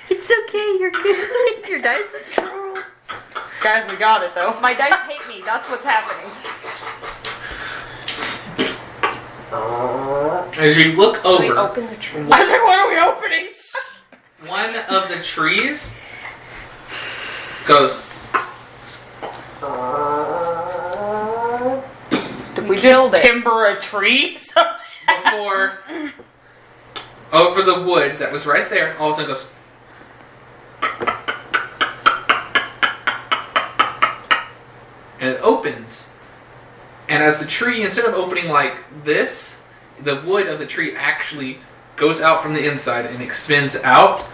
Speaker 5: It's okay, you're good. Your dice is cool.
Speaker 2: Guys, we got it though.
Speaker 3: My dice hate me. That's what's happening.
Speaker 1: As you look
Speaker 8: We
Speaker 1: over,
Speaker 8: open the tree.
Speaker 2: I said, what are we opening?
Speaker 1: one of the trees goes.
Speaker 2: Did we just timber a tree?
Speaker 1: Before over the wood that was right there, all of a sudden goes. And it opens. And as the tree, instead of opening like this, the wood of the tree actually goes out from the inside and extends out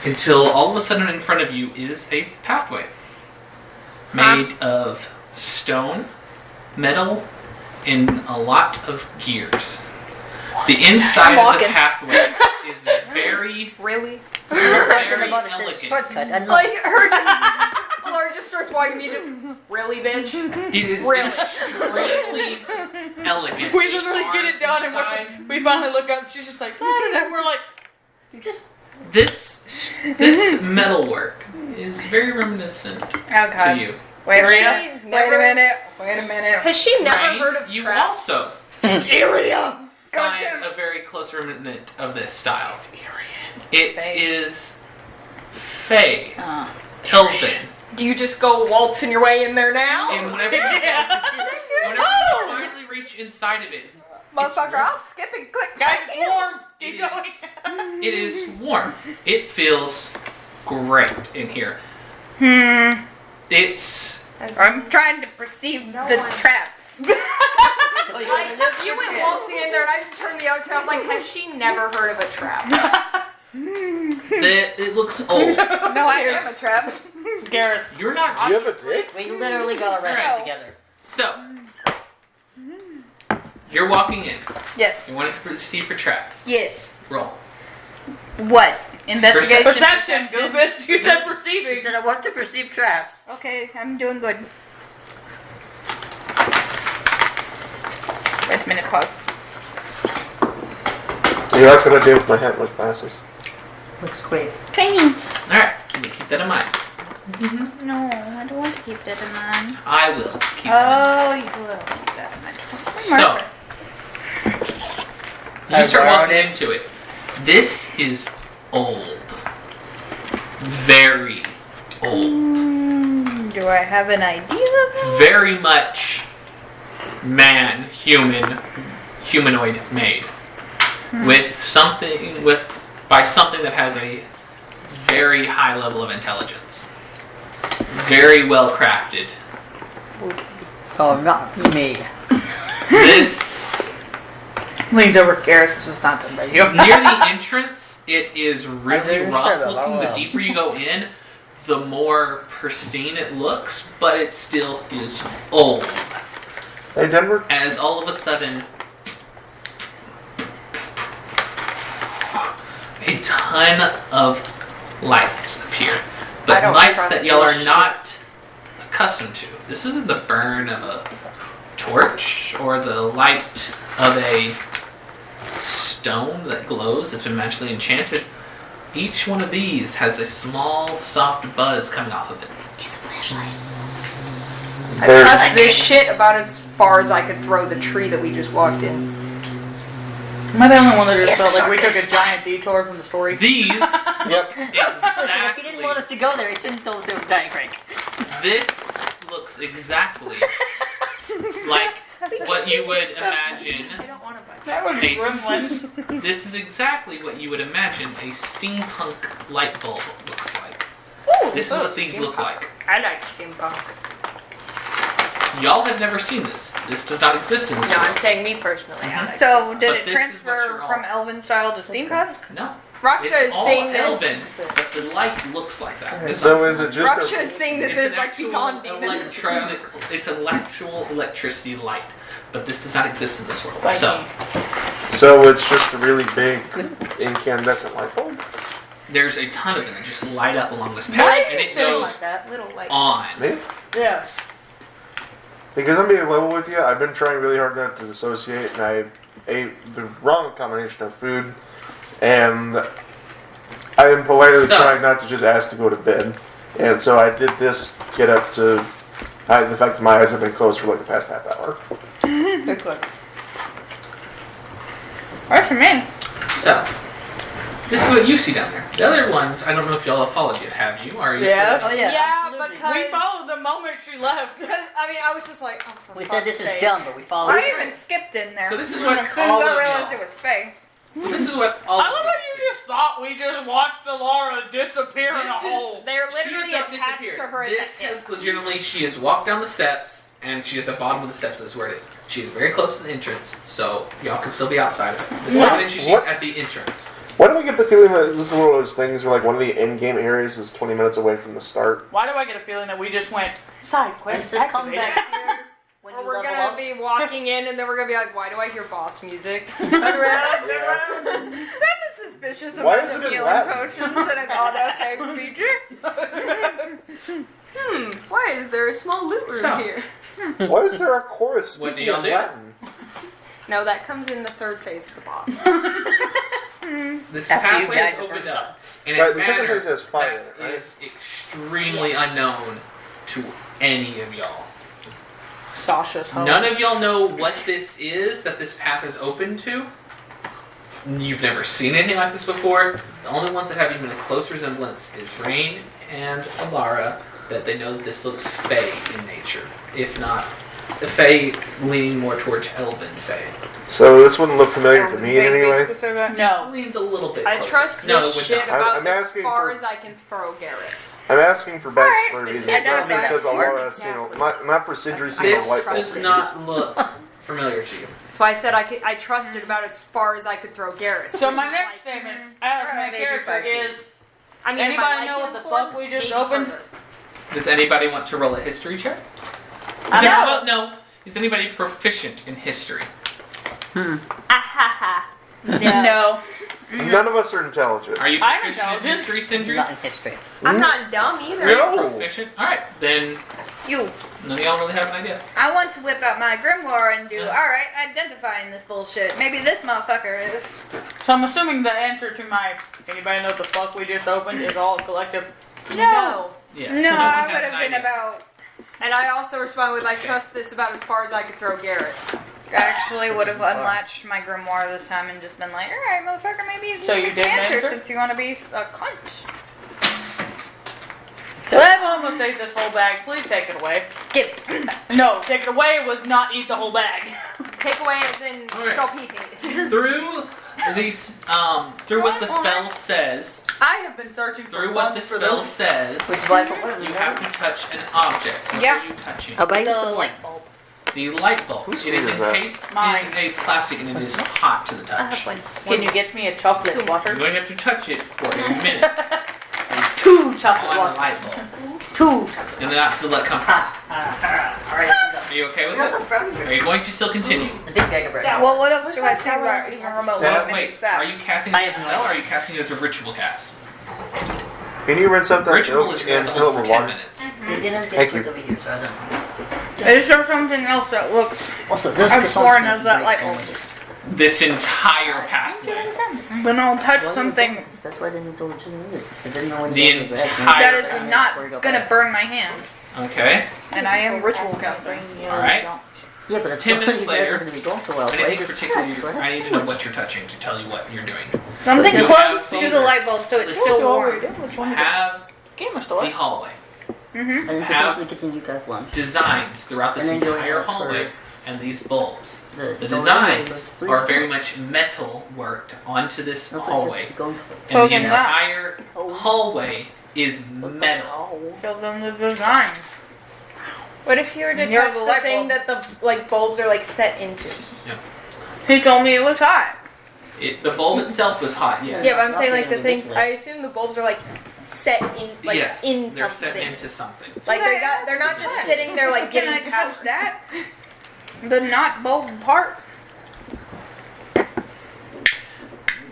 Speaker 1: until all of a sudden in front of you is a pathway made of stone, metal, and a lot of gears. The inside of the pathway is very,
Speaker 6: Really?
Speaker 1: very elegant.
Speaker 5: Shortcut. Unlock.
Speaker 3: Like, her just... Laura just starts walking me just... Really, bitch?
Speaker 1: It is
Speaker 3: Really?
Speaker 1: extremely elegant.
Speaker 2: We literally get it done and we finally look up. She's just like, I don't know. We're like,
Speaker 5: You just.
Speaker 1: This metalwork is very reminiscent
Speaker 6: Oh god.
Speaker 1: to you.
Speaker 6: Wait a
Speaker 2: Maria?
Speaker 6: minute. Wait a minute.
Speaker 8: Has she never
Speaker 1: Ryan,
Speaker 8: heard of
Speaker 1: you
Speaker 8: traps?
Speaker 1: also
Speaker 2: area.
Speaker 1: find a very close remnant of this style. It
Speaker 6: Fae.
Speaker 1: is Fae, Elven,
Speaker 3: Do you just go waltzing your way in there now?
Speaker 1: and whenever you
Speaker 3: Oh!
Speaker 1: finally reach inside of it,
Speaker 3: Motherfucker, I'll skip and click.
Speaker 2: Guys, it's warm.
Speaker 1: it
Speaker 2: Keep going.
Speaker 1: it is warm. It feels great in here. It's
Speaker 6: I'm trying to perceive the traps.
Speaker 3: You went waltzing in there and I just turned the other to. I was like, has she never heard of a trap?
Speaker 1: it looks old.
Speaker 6: No, I have a trap.
Speaker 2: Gareth.
Speaker 1: You're not.
Speaker 4: Do you have a dick?
Speaker 5: We literally got arrested
Speaker 1: Alright.
Speaker 5: together.
Speaker 1: So you're walking in.
Speaker 6: Yes.
Speaker 1: You wanted to proceed for traps.
Speaker 6: Yes.
Speaker 1: Roll.
Speaker 6: What? Investigation.
Speaker 2: Perception, Goofus. You said
Speaker 5: He
Speaker 2: perceiving.
Speaker 5: said I want to perceive traps.
Speaker 6: Okay, I'm doing good. Wait a minute, pause.
Speaker 4: You like what I did with my hat and my glasses?
Speaker 5: Looks great.
Speaker 6: Training.
Speaker 1: All right. Keep that in mind.
Speaker 6: No, I don't want to keep that in mind.
Speaker 1: I will keep that
Speaker 6: Oh, you will keep that in mind.
Speaker 1: in mind. So you start walking into it. This is old. Very old.
Speaker 6: Do I have an idea?
Speaker 1: Very much humanoid made. By something that has a very high level of intelligence. Very well crafted.
Speaker 5: Oh, not me.
Speaker 1: This
Speaker 2: Leans over Gareth. This was not done by you.
Speaker 1: near the entrance, it is really
Speaker 5: didn't
Speaker 1: rough
Speaker 5: say that,
Speaker 1: looking.
Speaker 5: I
Speaker 1: The
Speaker 5: will.
Speaker 1: deeper you go in, the more pristine it looks, but it still is old.
Speaker 4: Hey, Denver.
Speaker 1: As all of a sudden, a ton of lights appear.
Speaker 3: I
Speaker 1: But
Speaker 3: don't
Speaker 1: lights
Speaker 3: trust
Speaker 1: that y'all
Speaker 3: this
Speaker 1: are
Speaker 3: shit.
Speaker 1: not accustomed to. This isn't the burn of a torch or the light of a stone that glows that's been magically enchanted. Each one of these has a small, soft buzz coming off of it.
Speaker 3: I
Speaker 4: There's-
Speaker 3: pressed this shit about as far as I could throw the tree that we just walked in.
Speaker 2: Am I the only one that just felt like we took a giant detour from the story?
Speaker 1: These
Speaker 4: Yep.
Speaker 5: Listen, if he
Speaker 1: exactly.
Speaker 5: didn't want us to go there, he shouldn't have told us it was Giant Crank.
Speaker 1: This looks exactly like what you would imagine.
Speaker 3: I don't want to buy
Speaker 2: That would be
Speaker 1: A
Speaker 2: gremlin.
Speaker 1: This is exactly what you would imagine a steampunk light bulb looks like. This is what these look like.
Speaker 7: I like steampunk.
Speaker 1: Y'all have never seen this. This does not exist in this
Speaker 7: No, I'm
Speaker 1: world.
Speaker 7: saying me personally. I like
Speaker 6: So, did
Speaker 1: But
Speaker 6: it
Speaker 1: this is what
Speaker 6: transfer
Speaker 1: you're all-
Speaker 6: from Elven style to steampunk?
Speaker 1: No.
Speaker 3: Raksha
Speaker 1: It's
Speaker 3: is
Speaker 1: all
Speaker 3: saying this.
Speaker 1: elven, but the light looks like that. It's
Speaker 4: So is it just
Speaker 3: Raksha
Speaker 4: a...
Speaker 3: is saying this
Speaker 1: It's
Speaker 3: is
Speaker 1: an
Speaker 3: like
Speaker 1: actual
Speaker 3: beyond demon.
Speaker 1: electronic. It's an actual electricity light, but this does not exist in this world.
Speaker 2: Like
Speaker 1: So
Speaker 2: me.
Speaker 4: So it's just a really big incandescent light bulb?
Speaker 1: there's a ton of them that just light up along this
Speaker 2: Why
Speaker 1: path,
Speaker 2: are
Speaker 1: and
Speaker 2: you
Speaker 1: it
Speaker 2: sitting
Speaker 1: goes
Speaker 2: like that?
Speaker 3: Little like
Speaker 1: on.
Speaker 4: Me?
Speaker 2: Yes.
Speaker 4: Because I'm being level with you, I've been trying really hard not to dissociate, and I ate the wrong combination of food, and I am politely trying not to just ask to go to bed. And so I did this get up to the fact that my eyes have been closed for like the past half hour.
Speaker 6: Good look. Works for me.
Speaker 1: So, this is what you see down there. The other ones, I don't know if y'all have followed yet, have you? Are you
Speaker 2: Yes.
Speaker 5: Oh yeah,
Speaker 8: Yeah,
Speaker 5: absolutely.
Speaker 8: because
Speaker 2: We followed the moment she left.
Speaker 8: because I mean I was just like, oh, for
Speaker 5: We said this
Speaker 8: fuck's
Speaker 5: is
Speaker 8: sake.
Speaker 5: dumb, but we followed
Speaker 6: I
Speaker 5: it.
Speaker 6: even skipped in there.
Speaker 1: So this is what
Speaker 6: as soon
Speaker 1: all
Speaker 6: as
Speaker 1: of
Speaker 6: I realized
Speaker 1: y'all-
Speaker 6: it was Faye.
Speaker 1: So this is what all
Speaker 2: I
Speaker 1: of
Speaker 2: love
Speaker 1: y'all
Speaker 2: how you just thought we just watched Alara disappear in a hole.
Speaker 3: They're
Speaker 1: She
Speaker 3: literally
Speaker 1: has not
Speaker 3: attached
Speaker 1: disappeared.
Speaker 3: to her at
Speaker 1: This
Speaker 3: the hip.
Speaker 1: has legitimately, she has walked down the steps, and she's at the bottom of the steps. This is where it is. She is very close to the entrance, so y'all can still be outside of it. The
Speaker 4: What?
Speaker 1: second she's
Speaker 4: What?
Speaker 1: at the entrance.
Speaker 4: Why do we get the feeling that this is one of those things where like one of the end-game areas is 20 minutes away from the start?
Speaker 2: Why do I get a feeling that we just went side
Speaker 5: Let's
Speaker 2: quest
Speaker 5: just come
Speaker 2: activated?
Speaker 5: back here when
Speaker 3: Or
Speaker 5: you
Speaker 3: we're
Speaker 5: level
Speaker 3: gonna
Speaker 5: up.
Speaker 3: be walking in and then we're gonna be like, why do I hear boss music?
Speaker 6: That's a suspicious
Speaker 4: Why
Speaker 6: amount
Speaker 4: is
Speaker 6: of
Speaker 4: it in
Speaker 6: healing
Speaker 4: Latin?
Speaker 6: potions and an auto-save feature.
Speaker 3: Why is there a small loot room
Speaker 1: So.
Speaker 3: here?
Speaker 4: Why is there a chorus
Speaker 1: What do
Speaker 4: speaking
Speaker 1: y'all
Speaker 4: in
Speaker 1: do?
Speaker 4: Latin?
Speaker 3: No, that comes in the third phase of the boss.
Speaker 1: This
Speaker 5: After you
Speaker 1: pathway
Speaker 5: died
Speaker 1: is
Speaker 5: the
Speaker 1: opened
Speaker 5: first
Speaker 1: up. In
Speaker 4: Right,
Speaker 1: a
Speaker 4: the second
Speaker 1: manner
Speaker 4: phase has fire,
Speaker 1: that
Speaker 4: right?
Speaker 1: is extremely unknown to any of y'all.
Speaker 2: Sasha's home.
Speaker 1: None of y'all know what this is that this path is open to. You've never seen anything like this before. The only ones that have even a close resemblance is Rain and Alara, that they know that this looks Fey in nature. If not, the Fey leaning more towards Elven Fey.
Speaker 4: So this wouldn't look familiar to me in any way?
Speaker 2: No.
Speaker 1: Leans a little bit
Speaker 3: I
Speaker 1: closer.
Speaker 3: trust
Speaker 1: No,
Speaker 3: this
Speaker 1: it would
Speaker 3: shit
Speaker 1: not.
Speaker 3: about
Speaker 4: I'm
Speaker 3: as
Speaker 4: asking
Speaker 3: far
Speaker 4: for-
Speaker 3: as I can throw Garrus.
Speaker 4: I'm asking for backstory
Speaker 3: Alright,
Speaker 4: reasons,
Speaker 3: I
Speaker 4: not
Speaker 3: know
Speaker 4: because
Speaker 3: that.
Speaker 4: Alara's, not for Sindri seeing
Speaker 1: This
Speaker 4: a light bulb.
Speaker 1: does not look familiar to you.
Speaker 3: That's why I said I trusted about as far as I could throw Garrus.
Speaker 2: So
Speaker 3: which
Speaker 2: my
Speaker 3: is
Speaker 2: next
Speaker 3: like-
Speaker 2: statement as my
Speaker 6: Alright,
Speaker 2: character
Speaker 6: 85 feet.
Speaker 2: is,
Speaker 3: I mean, if I
Speaker 2: Anybody
Speaker 3: like
Speaker 2: know
Speaker 3: it
Speaker 2: what the
Speaker 3: in form,
Speaker 2: fuck we just
Speaker 3: maybe
Speaker 2: opened?
Speaker 3: further.
Speaker 1: Does anybody want to roll a history check?
Speaker 2: I know.
Speaker 1: Well, no. Is anybody proficient in history?
Speaker 2: no.
Speaker 4: None of us are intelligent.
Speaker 1: Are you
Speaker 2: I'm
Speaker 1: proficient in
Speaker 2: intelligent.
Speaker 1: history, Sindri?
Speaker 5: Not in history.
Speaker 3: I'm not dumb either.
Speaker 4: No.
Speaker 1: Proficient? Alright, then
Speaker 6: You.
Speaker 1: none of y'all really have an idea.
Speaker 6: I want to whip out my grimoire and do, alright, identifying this bullshit. Maybe this motherfucker is.
Speaker 2: So I'm assuming the answer to my anybody know what the fuck we just opened is all collective.
Speaker 3: No.
Speaker 1: Yes.
Speaker 6: No,
Speaker 1: one
Speaker 6: I
Speaker 1: has
Speaker 6: would
Speaker 1: an
Speaker 6: have been
Speaker 1: idea.
Speaker 6: about.
Speaker 3: And I also respond with, I trust this about as far as I could throw Garrus.
Speaker 6: I actually would have unlatched my grimoire this time and just been like, alright, motherfucker, maybe you can
Speaker 2: So
Speaker 6: give
Speaker 2: you
Speaker 6: me
Speaker 2: did
Speaker 6: some answer
Speaker 2: answer?
Speaker 6: since you want to be a cunt.
Speaker 2: I've almost ate this whole bag. Please take it away.
Speaker 6: Give it.
Speaker 2: No, take it away was not eat the whole bag.
Speaker 3: Take away as in
Speaker 1: Alright.
Speaker 3: stop eating.
Speaker 1: Through these, through what the spell says,
Speaker 2: I have been searching for
Speaker 1: through what the
Speaker 2: months for
Speaker 1: spell
Speaker 2: those.
Speaker 1: says,
Speaker 5: Which Bible? What
Speaker 1: you have to touch an object. What
Speaker 6: Yeah.
Speaker 1: are you touching?
Speaker 5: I'll buy you
Speaker 2: The
Speaker 5: some
Speaker 2: light bulb.
Speaker 1: The light bulb.
Speaker 4: Whose
Speaker 1: It is
Speaker 4: food is that?
Speaker 1: encased
Speaker 2: Mine.
Speaker 1: in a plastic and it is hot to the touch.
Speaker 2: Can you get me a chocolate
Speaker 1: You're
Speaker 2: water?
Speaker 1: going to have to touch it for a minute
Speaker 2: 2 chocolate
Speaker 1: on the
Speaker 2: waters.
Speaker 1: light bulb.
Speaker 2: 2 chocolate.
Speaker 1: And not to let come.
Speaker 5: Alright,
Speaker 1: Are you okay with it? Are you going to still continue?
Speaker 5: the big bag of bread.
Speaker 6: Well, what else do I see about even remotely
Speaker 4: Tab.
Speaker 6: looking
Speaker 1: Wait,
Speaker 6: except?
Speaker 1: are you casting
Speaker 5: I
Speaker 1: it as a
Speaker 5: have no
Speaker 1: spell or are
Speaker 5: idea.
Speaker 1: you casting it as a ritual cast?
Speaker 4: Can you rinse out that
Speaker 1: Ritual
Speaker 4: milk
Speaker 1: is going
Speaker 4: and
Speaker 1: to
Speaker 4: fill
Speaker 1: hold
Speaker 4: it
Speaker 1: for
Speaker 4: with
Speaker 1: 10
Speaker 4: water?
Speaker 1: minutes.
Speaker 5: They didn't
Speaker 4: Thank
Speaker 5: get
Speaker 4: you.
Speaker 5: put over here, so I don't know.
Speaker 6: Is there something else that looks
Speaker 5: Also, this
Speaker 6: I'm
Speaker 5: croissant's
Speaker 6: sworn
Speaker 5: gonna
Speaker 6: as
Speaker 5: be
Speaker 6: that
Speaker 5: great
Speaker 6: light bulb.
Speaker 5: sandwiches.
Speaker 1: This entire pathway.
Speaker 6: when I'll touch
Speaker 5: Why
Speaker 6: something
Speaker 5: did you- That's why I didn't do it 2 minutes. I didn't know when
Speaker 1: The
Speaker 5: you guys were back.
Speaker 1: entire-
Speaker 6: that is
Speaker 1: Alright.
Speaker 6: not gonna burn my hand,
Speaker 1: Okay.
Speaker 6: and I am ritual casting.
Speaker 1: Alright.
Speaker 5: Yeah, but it's
Speaker 1: 10
Speaker 5: not
Speaker 1: minutes
Speaker 5: you guys
Speaker 1: later,
Speaker 5: are going to be going so well.
Speaker 1: Anything
Speaker 5: right? It's
Speaker 1: particularly,
Speaker 5: so
Speaker 1: I need to know what you're touching to tell you what you're doing.
Speaker 6: Something
Speaker 1: You
Speaker 6: close
Speaker 1: have
Speaker 6: to the light bulb, so it's still warm.
Speaker 1: Have
Speaker 2: Gamer
Speaker 1: the
Speaker 2: store.
Speaker 1: hallway.
Speaker 6: Mm-hmm.
Speaker 5: And then
Speaker 1: have-
Speaker 5: potentially getting you guys lunch.
Speaker 1: Designs throughout this
Speaker 5: And then going
Speaker 1: entire
Speaker 5: out for-
Speaker 1: hallway and these bulbs. The
Speaker 5: November
Speaker 1: designs
Speaker 5: was 3
Speaker 1: are very
Speaker 5: stars.
Speaker 1: much metal worked onto this
Speaker 5: That's what
Speaker 1: hallway.
Speaker 5: it's going for.
Speaker 1: And the
Speaker 6: Fucking that.
Speaker 1: entire hallway is metal.
Speaker 6: Show them the designs.
Speaker 8: What if you were to
Speaker 6: You're
Speaker 8: touch
Speaker 6: the
Speaker 8: the
Speaker 6: light
Speaker 8: thing
Speaker 6: bulb.
Speaker 8: that the like bulbs are like set into?
Speaker 6: He told me it was hot.
Speaker 1: The bulb itself was hot, yes.
Speaker 8: Yeah, but I'm saying
Speaker 5: Nothing
Speaker 8: like the
Speaker 5: in
Speaker 8: things.
Speaker 5: this
Speaker 8: I assume the bulbs are like set in like
Speaker 1: yes,
Speaker 8: in
Speaker 1: they're
Speaker 8: something.
Speaker 1: set into something.
Speaker 8: Like
Speaker 6: What I
Speaker 8: they're not
Speaker 6: asked
Speaker 8: just
Speaker 6: you.
Speaker 8: sitting there like
Speaker 6: Can
Speaker 8: getting
Speaker 6: I
Speaker 8: power.
Speaker 6: touch that? The not bulb part.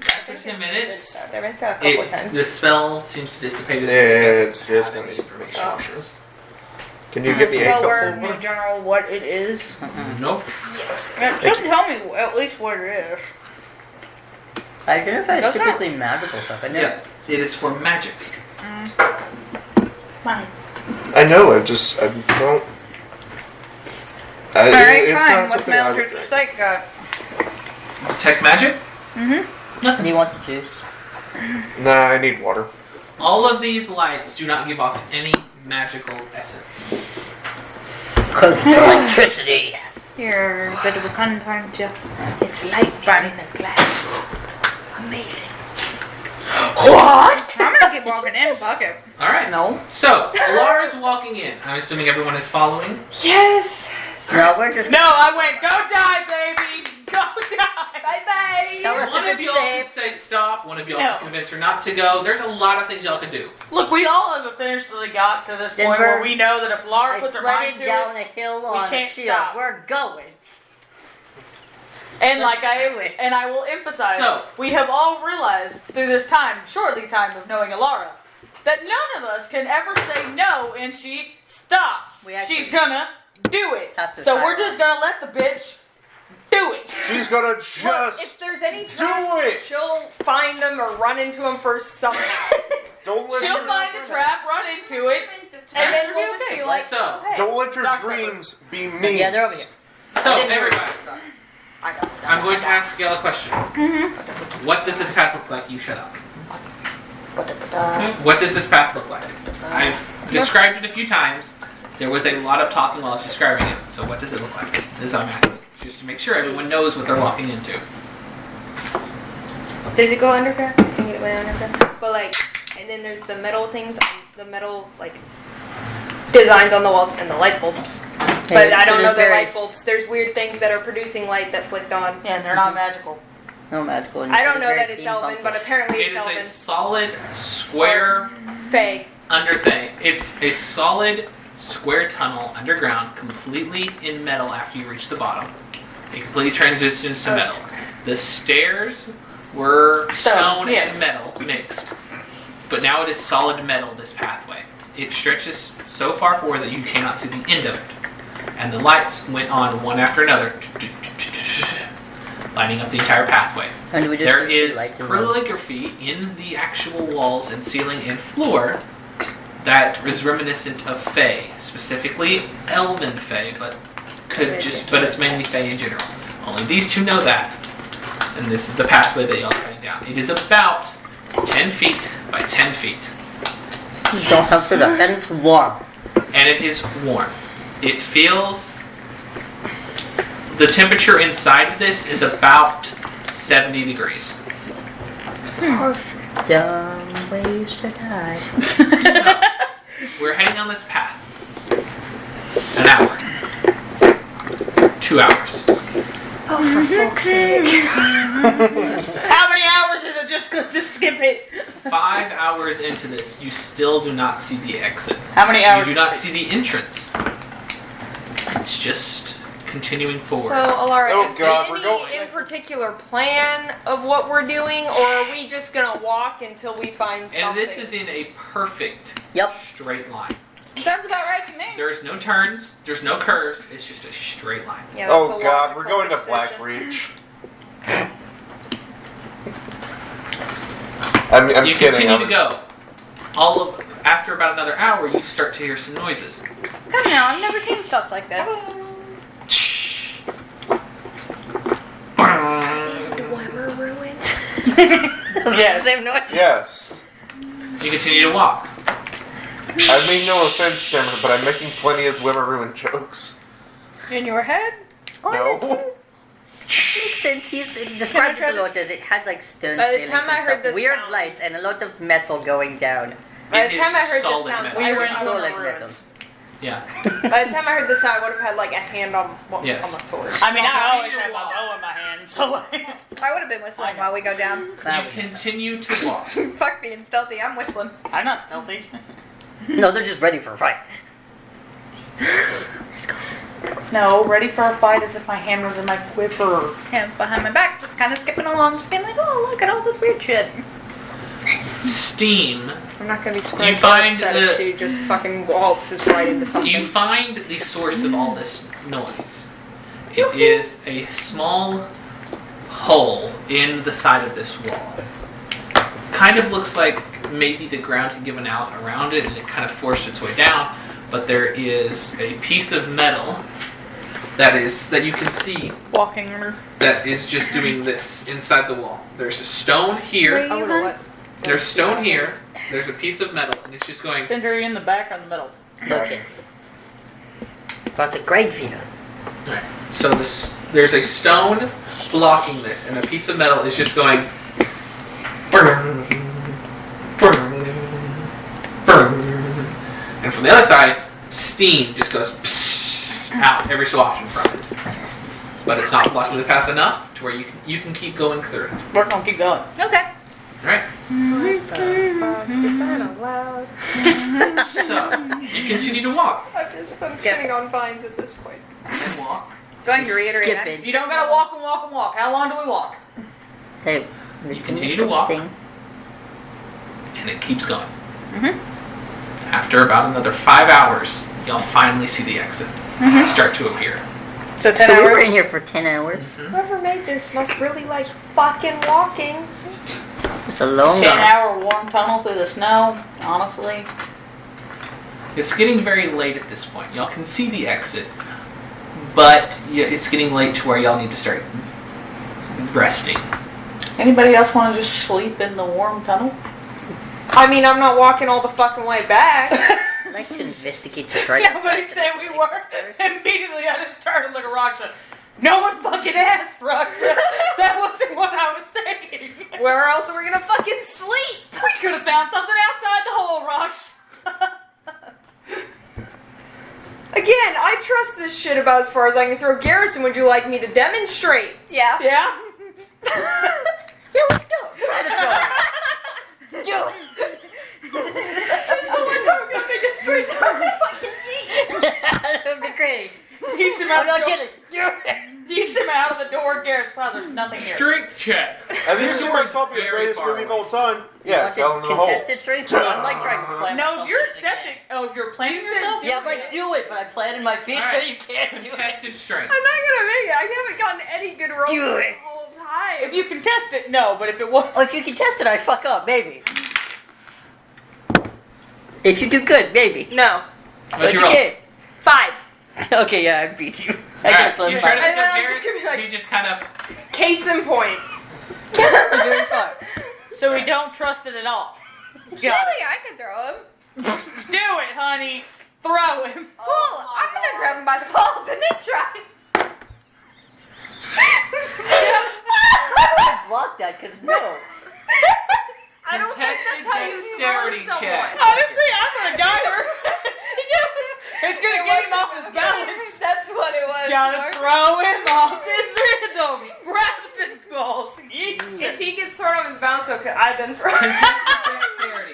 Speaker 1: After 10 minutes,
Speaker 8: They've been set a couple of times.
Speaker 1: the spell seems to dissipate as
Speaker 4: Yeah,
Speaker 1: soon as
Speaker 4: it's
Speaker 1: it doesn't
Speaker 4: gonna
Speaker 1: have
Speaker 4: be
Speaker 1: any information.
Speaker 8: Oh.
Speaker 4: Can Can you get me a
Speaker 6: Well,
Speaker 4: cup full
Speaker 6: word
Speaker 4: of
Speaker 6: in
Speaker 4: water?
Speaker 6: general what it is.
Speaker 1: Nope.
Speaker 6: It should tell me at least what it is.
Speaker 5: I identify as
Speaker 6: Does that?
Speaker 5: typically magical stuff. I know.
Speaker 1: Yeah. It is for magic.
Speaker 6: Fine.
Speaker 4: I know. I don't.
Speaker 6: Alright,
Speaker 4: It's
Speaker 6: fine.
Speaker 4: not
Speaker 6: What's
Speaker 4: something I
Speaker 6: Mildred's steak got?
Speaker 1: Detect magic.
Speaker 5: Do you want the juice?
Speaker 4: Nah, I need water.
Speaker 1: All of these lights do not give off any magical essence.
Speaker 5: Because electricity.
Speaker 6: You're a bit of a cunt, aren't you?
Speaker 7: It's light in a glass. Amazing.
Speaker 6: What? I'm gonna keep walking in, fuck it.
Speaker 1: All right.
Speaker 2: No.
Speaker 1: So Alara's walking in. I'm assuming everyone is following.
Speaker 3: Yes.
Speaker 5: No, we're just.
Speaker 2: No, I went, go die, baby! Go die!
Speaker 3: Bye bye.
Speaker 5: Tell us
Speaker 1: One
Speaker 5: if
Speaker 1: of
Speaker 5: it's
Speaker 1: y'all can
Speaker 5: safe.
Speaker 1: say stop. One of y'all
Speaker 2: No.
Speaker 1: can convince her not to go. There's a lot of things y'all can do.
Speaker 2: Look, we all have officially got to this point
Speaker 5: Denver,
Speaker 2: where we know that if Laura
Speaker 5: I
Speaker 2: puts her mind
Speaker 5: sledded
Speaker 2: to
Speaker 5: down
Speaker 2: it,
Speaker 5: a hill
Speaker 2: we
Speaker 5: on a
Speaker 2: can't
Speaker 5: shield.
Speaker 2: stop.
Speaker 5: We're going.
Speaker 2: and
Speaker 5: Let's
Speaker 2: like
Speaker 5: do it.
Speaker 2: I will emphasize,
Speaker 1: So-
Speaker 2: we have all realized through this shortly time of knowing Alara, that none of us can ever say no and she stops.
Speaker 5: We actually
Speaker 2: She's gonna do it.
Speaker 5: have to
Speaker 2: So
Speaker 5: try
Speaker 2: we're
Speaker 5: it.
Speaker 2: just gonna let the bitch do it.
Speaker 4: She's gonna
Speaker 3: Look,
Speaker 4: just
Speaker 3: if there's any
Speaker 4: do
Speaker 3: traps,
Speaker 4: it.
Speaker 3: she'll find them or run into them first somehow.
Speaker 4: don't let
Speaker 2: She'll
Speaker 4: your,
Speaker 2: find the trap, run into it,
Speaker 3: And then
Speaker 2: it'll
Speaker 3: we'll
Speaker 2: be
Speaker 3: just
Speaker 2: okay.
Speaker 3: be like,
Speaker 1: So-
Speaker 3: hey,
Speaker 4: don't let your
Speaker 2: Doc Pepper.
Speaker 4: dreams be mean.
Speaker 5: Yeah, they're over here.
Speaker 1: So
Speaker 5: didn't hear
Speaker 1: everybody,
Speaker 2: I got it.
Speaker 1: I'm going to ask y'all a question. What does this path look like? You shut up. What does this path look like? I've described it a few times. There was a lot of talking while I was describing it. So what does it look like? This is what I'm asking. Just to make sure everyone knows what they're walking into.
Speaker 3: does it go underground? Can it went underground? But like, and then there's the metal things, the metal like designs on the walls and the light bulbs. But I don't know the light bulbs. There's weird things that are producing light that flicked on.
Speaker 2: Yeah, and they're not magical.
Speaker 5: No magical.
Speaker 3: I don't know that it's Elven, but apparently
Speaker 1: It
Speaker 3: it's
Speaker 1: is a
Speaker 3: Elven.
Speaker 1: solid square
Speaker 3: Faye.
Speaker 1: under thing. It's a solid square tunnel underground, completely in metal after you reach the bottom. It completely transitions to metal. The stairs were stone
Speaker 2: yes.
Speaker 1: and metal mixed, but now it is solid metal, this pathway. It stretches so far forward that you cannot see the end of it. And the lights went on one after another, lighting up the entire pathway.
Speaker 5: And do we just
Speaker 1: There
Speaker 5: see
Speaker 1: is
Speaker 5: lights in them?
Speaker 1: calligraphy in the actual walls and ceiling and floor that is reminiscent of Fae, specifically Elven Fae, but but it's mainly Fae in general. Only these two know that, and this is the pathway that y'all are heading down. It is about 10 feet by 10 feet,
Speaker 5: Don't have to look. And it's warm.
Speaker 1: and it is warm. It feels. The temperature inside this is about 70 degrees.
Speaker 5: Dumb ways to die.
Speaker 1: We're heading on this path. An hour. 2 hours.
Speaker 7: Oh, for fuck's sake.
Speaker 2: How many hours is it just to skip it?
Speaker 1: 5 hours into this, you still do not see the exit.
Speaker 2: How many
Speaker 1: You
Speaker 2: hours?
Speaker 1: do not see the entrance. It's just continuing
Speaker 3: So,
Speaker 1: forward.
Speaker 3: Alara,
Speaker 4: Oh,
Speaker 3: is
Speaker 4: God,
Speaker 3: there
Speaker 4: we're
Speaker 3: any
Speaker 4: going-
Speaker 3: in particular plan of what we're doing, or are we just gonna walk until we find something?
Speaker 1: And this is in a perfect
Speaker 5: Yep.
Speaker 1: straight line.
Speaker 6: Sounds about right to me.
Speaker 1: There's no turns, there's no curves, it's just a straight line.
Speaker 3: Yeah, that's
Speaker 4: Oh
Speaker 3: a
Speaker 4: God, we're
Speaker 3: logical
Speaker 4: going to
Speaker 3: precision.
Speaker 4: Blackreach. I'm
Speaker 1: You
Speaker 4: kidding.
Speaker 1: continue to go. After about another hour, you start to hear some noises.
Speaker 6: Come now, I've never seen stuff like this.
Speaker 7: These Dwemer ruins.
Speaker 2: Yes.
Speaker 5: Same noise.
Speaker 4: Yes.
Speaker 1: You continue to walk.
Speaker 4: I mean no offense, Stammer, but I'm making plenty of Dwemer Ruin jokes.
Speaker 6: In your head?
Speaker 4: No.
Speaker 5: Makes sense. He's described it a lot as it had like stone
Speaker 3: By the
Speaker 5: ceilings
Speaker 3: time
Speaker 5: and
Speaker 3: I heard
Speaker 5: stuff,
Speaker 3: the
Speaker 5: weird
Speaker 3: sounds-
Speaker 5: lights, and a lot of metal going down.
Speaker 3: By
Speaker 1: It
Speaker 3: the
Speaker 1: is
Speaker 3: time I heard the
Speaker 1: solid
Speaker 3: sounds,
Speaker 1: metal.
Speaker 2: We
Speaker 3: I
Speaker 2: were
Speaker 3: would
Speaker 2: in
Speaker 3: have
Speaker 2: solid
Speaker 5: Solid
Speaker 2: ruins.
Speaker 5: metal.
Speaker 1: Yeah.
Speaker 3: By the time I heard the sound, I would have had like a hand on
Speaker 1: Yes.
Speaker 3: on my sword.
Speaker 2: I mean, I
Speaker 1: Continue
Speaker 2: always
Speaker 1: to
Speaker 2: have my
Speaker 1: walk.
Speaker 2: bow in my hand, so like.
Speaker 6: I would have been whistling while we go down.
Speaker 1: You continue to walk.
Speaker 6: Fuck being stealthy, I'm whistling.
Speaker 2: I'm not stealthy.
Speaker 5: No, they're just ready for a fight.
Speaker 2: No, ready for a fight as if my hand was in my quiver.
Speaker 6: Hands behind my back, just kind of skipping along, just being like, oh, look at all this weird shit.
Speaker 1: steam.
Speaker 3: I'm not gonna be surprised.
Speaker 1: You find
Speaker 3: upset
Speaker 1: the-
Speaker 3: if she just fucking waltzes right into something.
Speaker 1: You find the source of all this noise. It is a small hole in the side of this wall. Kind of looks like maybe the ground had given out around it and it kind of forced its way down, but there is a piece of metal that you can see
Speaker 6: Walking her.
Speaker 1: that is just doing this inside the wall. There's a stone here.
Speaker 3: I would've let-
Speaker 1: There's stone here. There's a piece of metal, and it's just going.
Speaker 2: Cinder in the back or in the middle?
Speaker 5: Okay. Got the great view.
Speaker 1: Right. So there's a stone blocking this, and a piece of metal is just going. Burn, burn, burn. And from the other side, steam just goes out every so often from it. But it's not blocking the path enough to where you can keep going through it.
Speaker 2: We're gonna keep going.
Speaker 3: Okay.
Speaker 1: All right.
Speaker 3: Is that allowed?
Speaker 1: So you continue to walk
Speaker 3: I'm sitting on vines at this point.
Speaker 1: and walk.
Speaker 6: Going to reiterate.
Speaker 5: Skip it.
Speaker 2: You don't gotta walk and walk and walk. How long do we walk?
Speaker 5: Hey,
Speaker 1: You continue to walk.
Speaker 5: thing.
Speaker 1: And it keeps going. After about another 5 hours, you'll finally see the exit start to appear.
Speaker 6: So 10
Speaker 5: So we were
Speaker 6: hours.
Speaker 5: in here for 10 hours.
Speaker 3: Whoever made this must really like fucking walking.
Speaker 5: It's a long
Speaker 2: 10-hour warm tunnel through the snow. Honestly,
Speaker 1: It's getting very late at this point. Y'all can see the exit, but it's getting late to where y'all need to start resting.
Speaker 2: anybody else want to just sleep in the warm tunnel?
Speaker 3: I mean, I'm not walking all the fucking way back.
Speaker 5: I'd like to investigate the strike.
Speaker 2: Nobody said we were. Immediately, I just started looking at Raksha. No one fucking asked, Raksha. That wasn't what I was saying.
Speaker 3: Where else are we gonna fucking sleep?
Speaker 2: We could have found something outside the hole, Raksha.
Speaker 3: Again, I trust this shit about as far as I can throw. Garrison, would you like me to demonstrate?
Speaker 6: Yeah.
Speaker 2: Yeah?
Speaker 5: Yeah, let's go. Try to throw it. Do it.
Speaker 3: I'm gonna make a straight throw.
Speaker 5: That would be great.
Speaker 2: Eats him
Speaker 5: I'm
Speaker 2: out
Speaker 5: not
Speaker 2: the door.
Speaker 5: kidding. Do it.
Speaker 2: Eats him out of the door. Garrett's probably there's nothing here.
Speaker 1: Strength check.
Speaker 4: Have you seen my copy of the
Speaker 1: Very
Speaker 4: greatest
Speaker 1: far
Speaker 4: movie of all time? Yeah,
Speaker 5: Want
Speaker 4: fell in the hole.
Speaker 5: contested strength? I'm like trying to plan
Speaker 2: No,
Speaker 5: myself
Speaker 2: if you're
Speaker 5: so they
Speaker 2: accepting. Oh, if you're playing
Speaker 3: You said
Speaker 2: yourself?
Speaker 5: can't. Yeah, I'm like, do it, but I planted my feet so
Speaker 1: Alright.
Speaker 5: you can't do it.
Speaker 1: Contested strength.
Speaker 3: I'm not gonna make it. I haven't gotten any good rolls
Speaker 5: Do
Speaker 3: this
Speaker 5: it.
Speaker 3: whole time.
Speaker 2: If you contest it, no. But if it was.
Speaker 5: Oh, if you contest it, I fuck up, maybe. If you do good, maybe.
Speaker 3: No.
Speaker 1: What's your
Speaker 5: you
Speaker 1: roll?
Speaker 5: get?
Speaker 3: 5.
Speaker 5: Okay, yeah, I beat you. I
Speaker 1: Alright,
Speaker 5: got a plus
Speaker 1: you try to
Speaker 5: 5.
Speaker 1: pick
Speaker 3: And then
Speaker 1: up
Speaker 3: I'm
Speaker 1: Garrett.
Speaker 3: just gonna be like-
Speaker 1: He's just kind of.
Speaker 3: Case in point.
Speaker 5: You're doing fine.
Speaker 2: So we don't trust it at all. Got
Speaker 6: Surely I can throw him.
Speaker 2: it. Do it, honey. Throw him.
Speaker 6: Cool. I'm gonna grab him by the balls and then try.
Speaker 5: I blocked that, because no.
Speaker 3: I don't think that's how you
Speaker 1: Dexterity
Speaker 3: throw
Speaker 1: check.
Speaker 3: someone.
Speaker 2: Honestly, I'm gonna die her. It's gonna get him off his balance.
Speaker 6: That's what it was.
Speaker 2: Gotta
Speaker 6: Mark.
Speaker 2: throw him off his rhythm. Grabs and goes.
Speaker 3: If he gets thrown off his balance, okay, I then throw.
Speaker 1: Contested dexterity.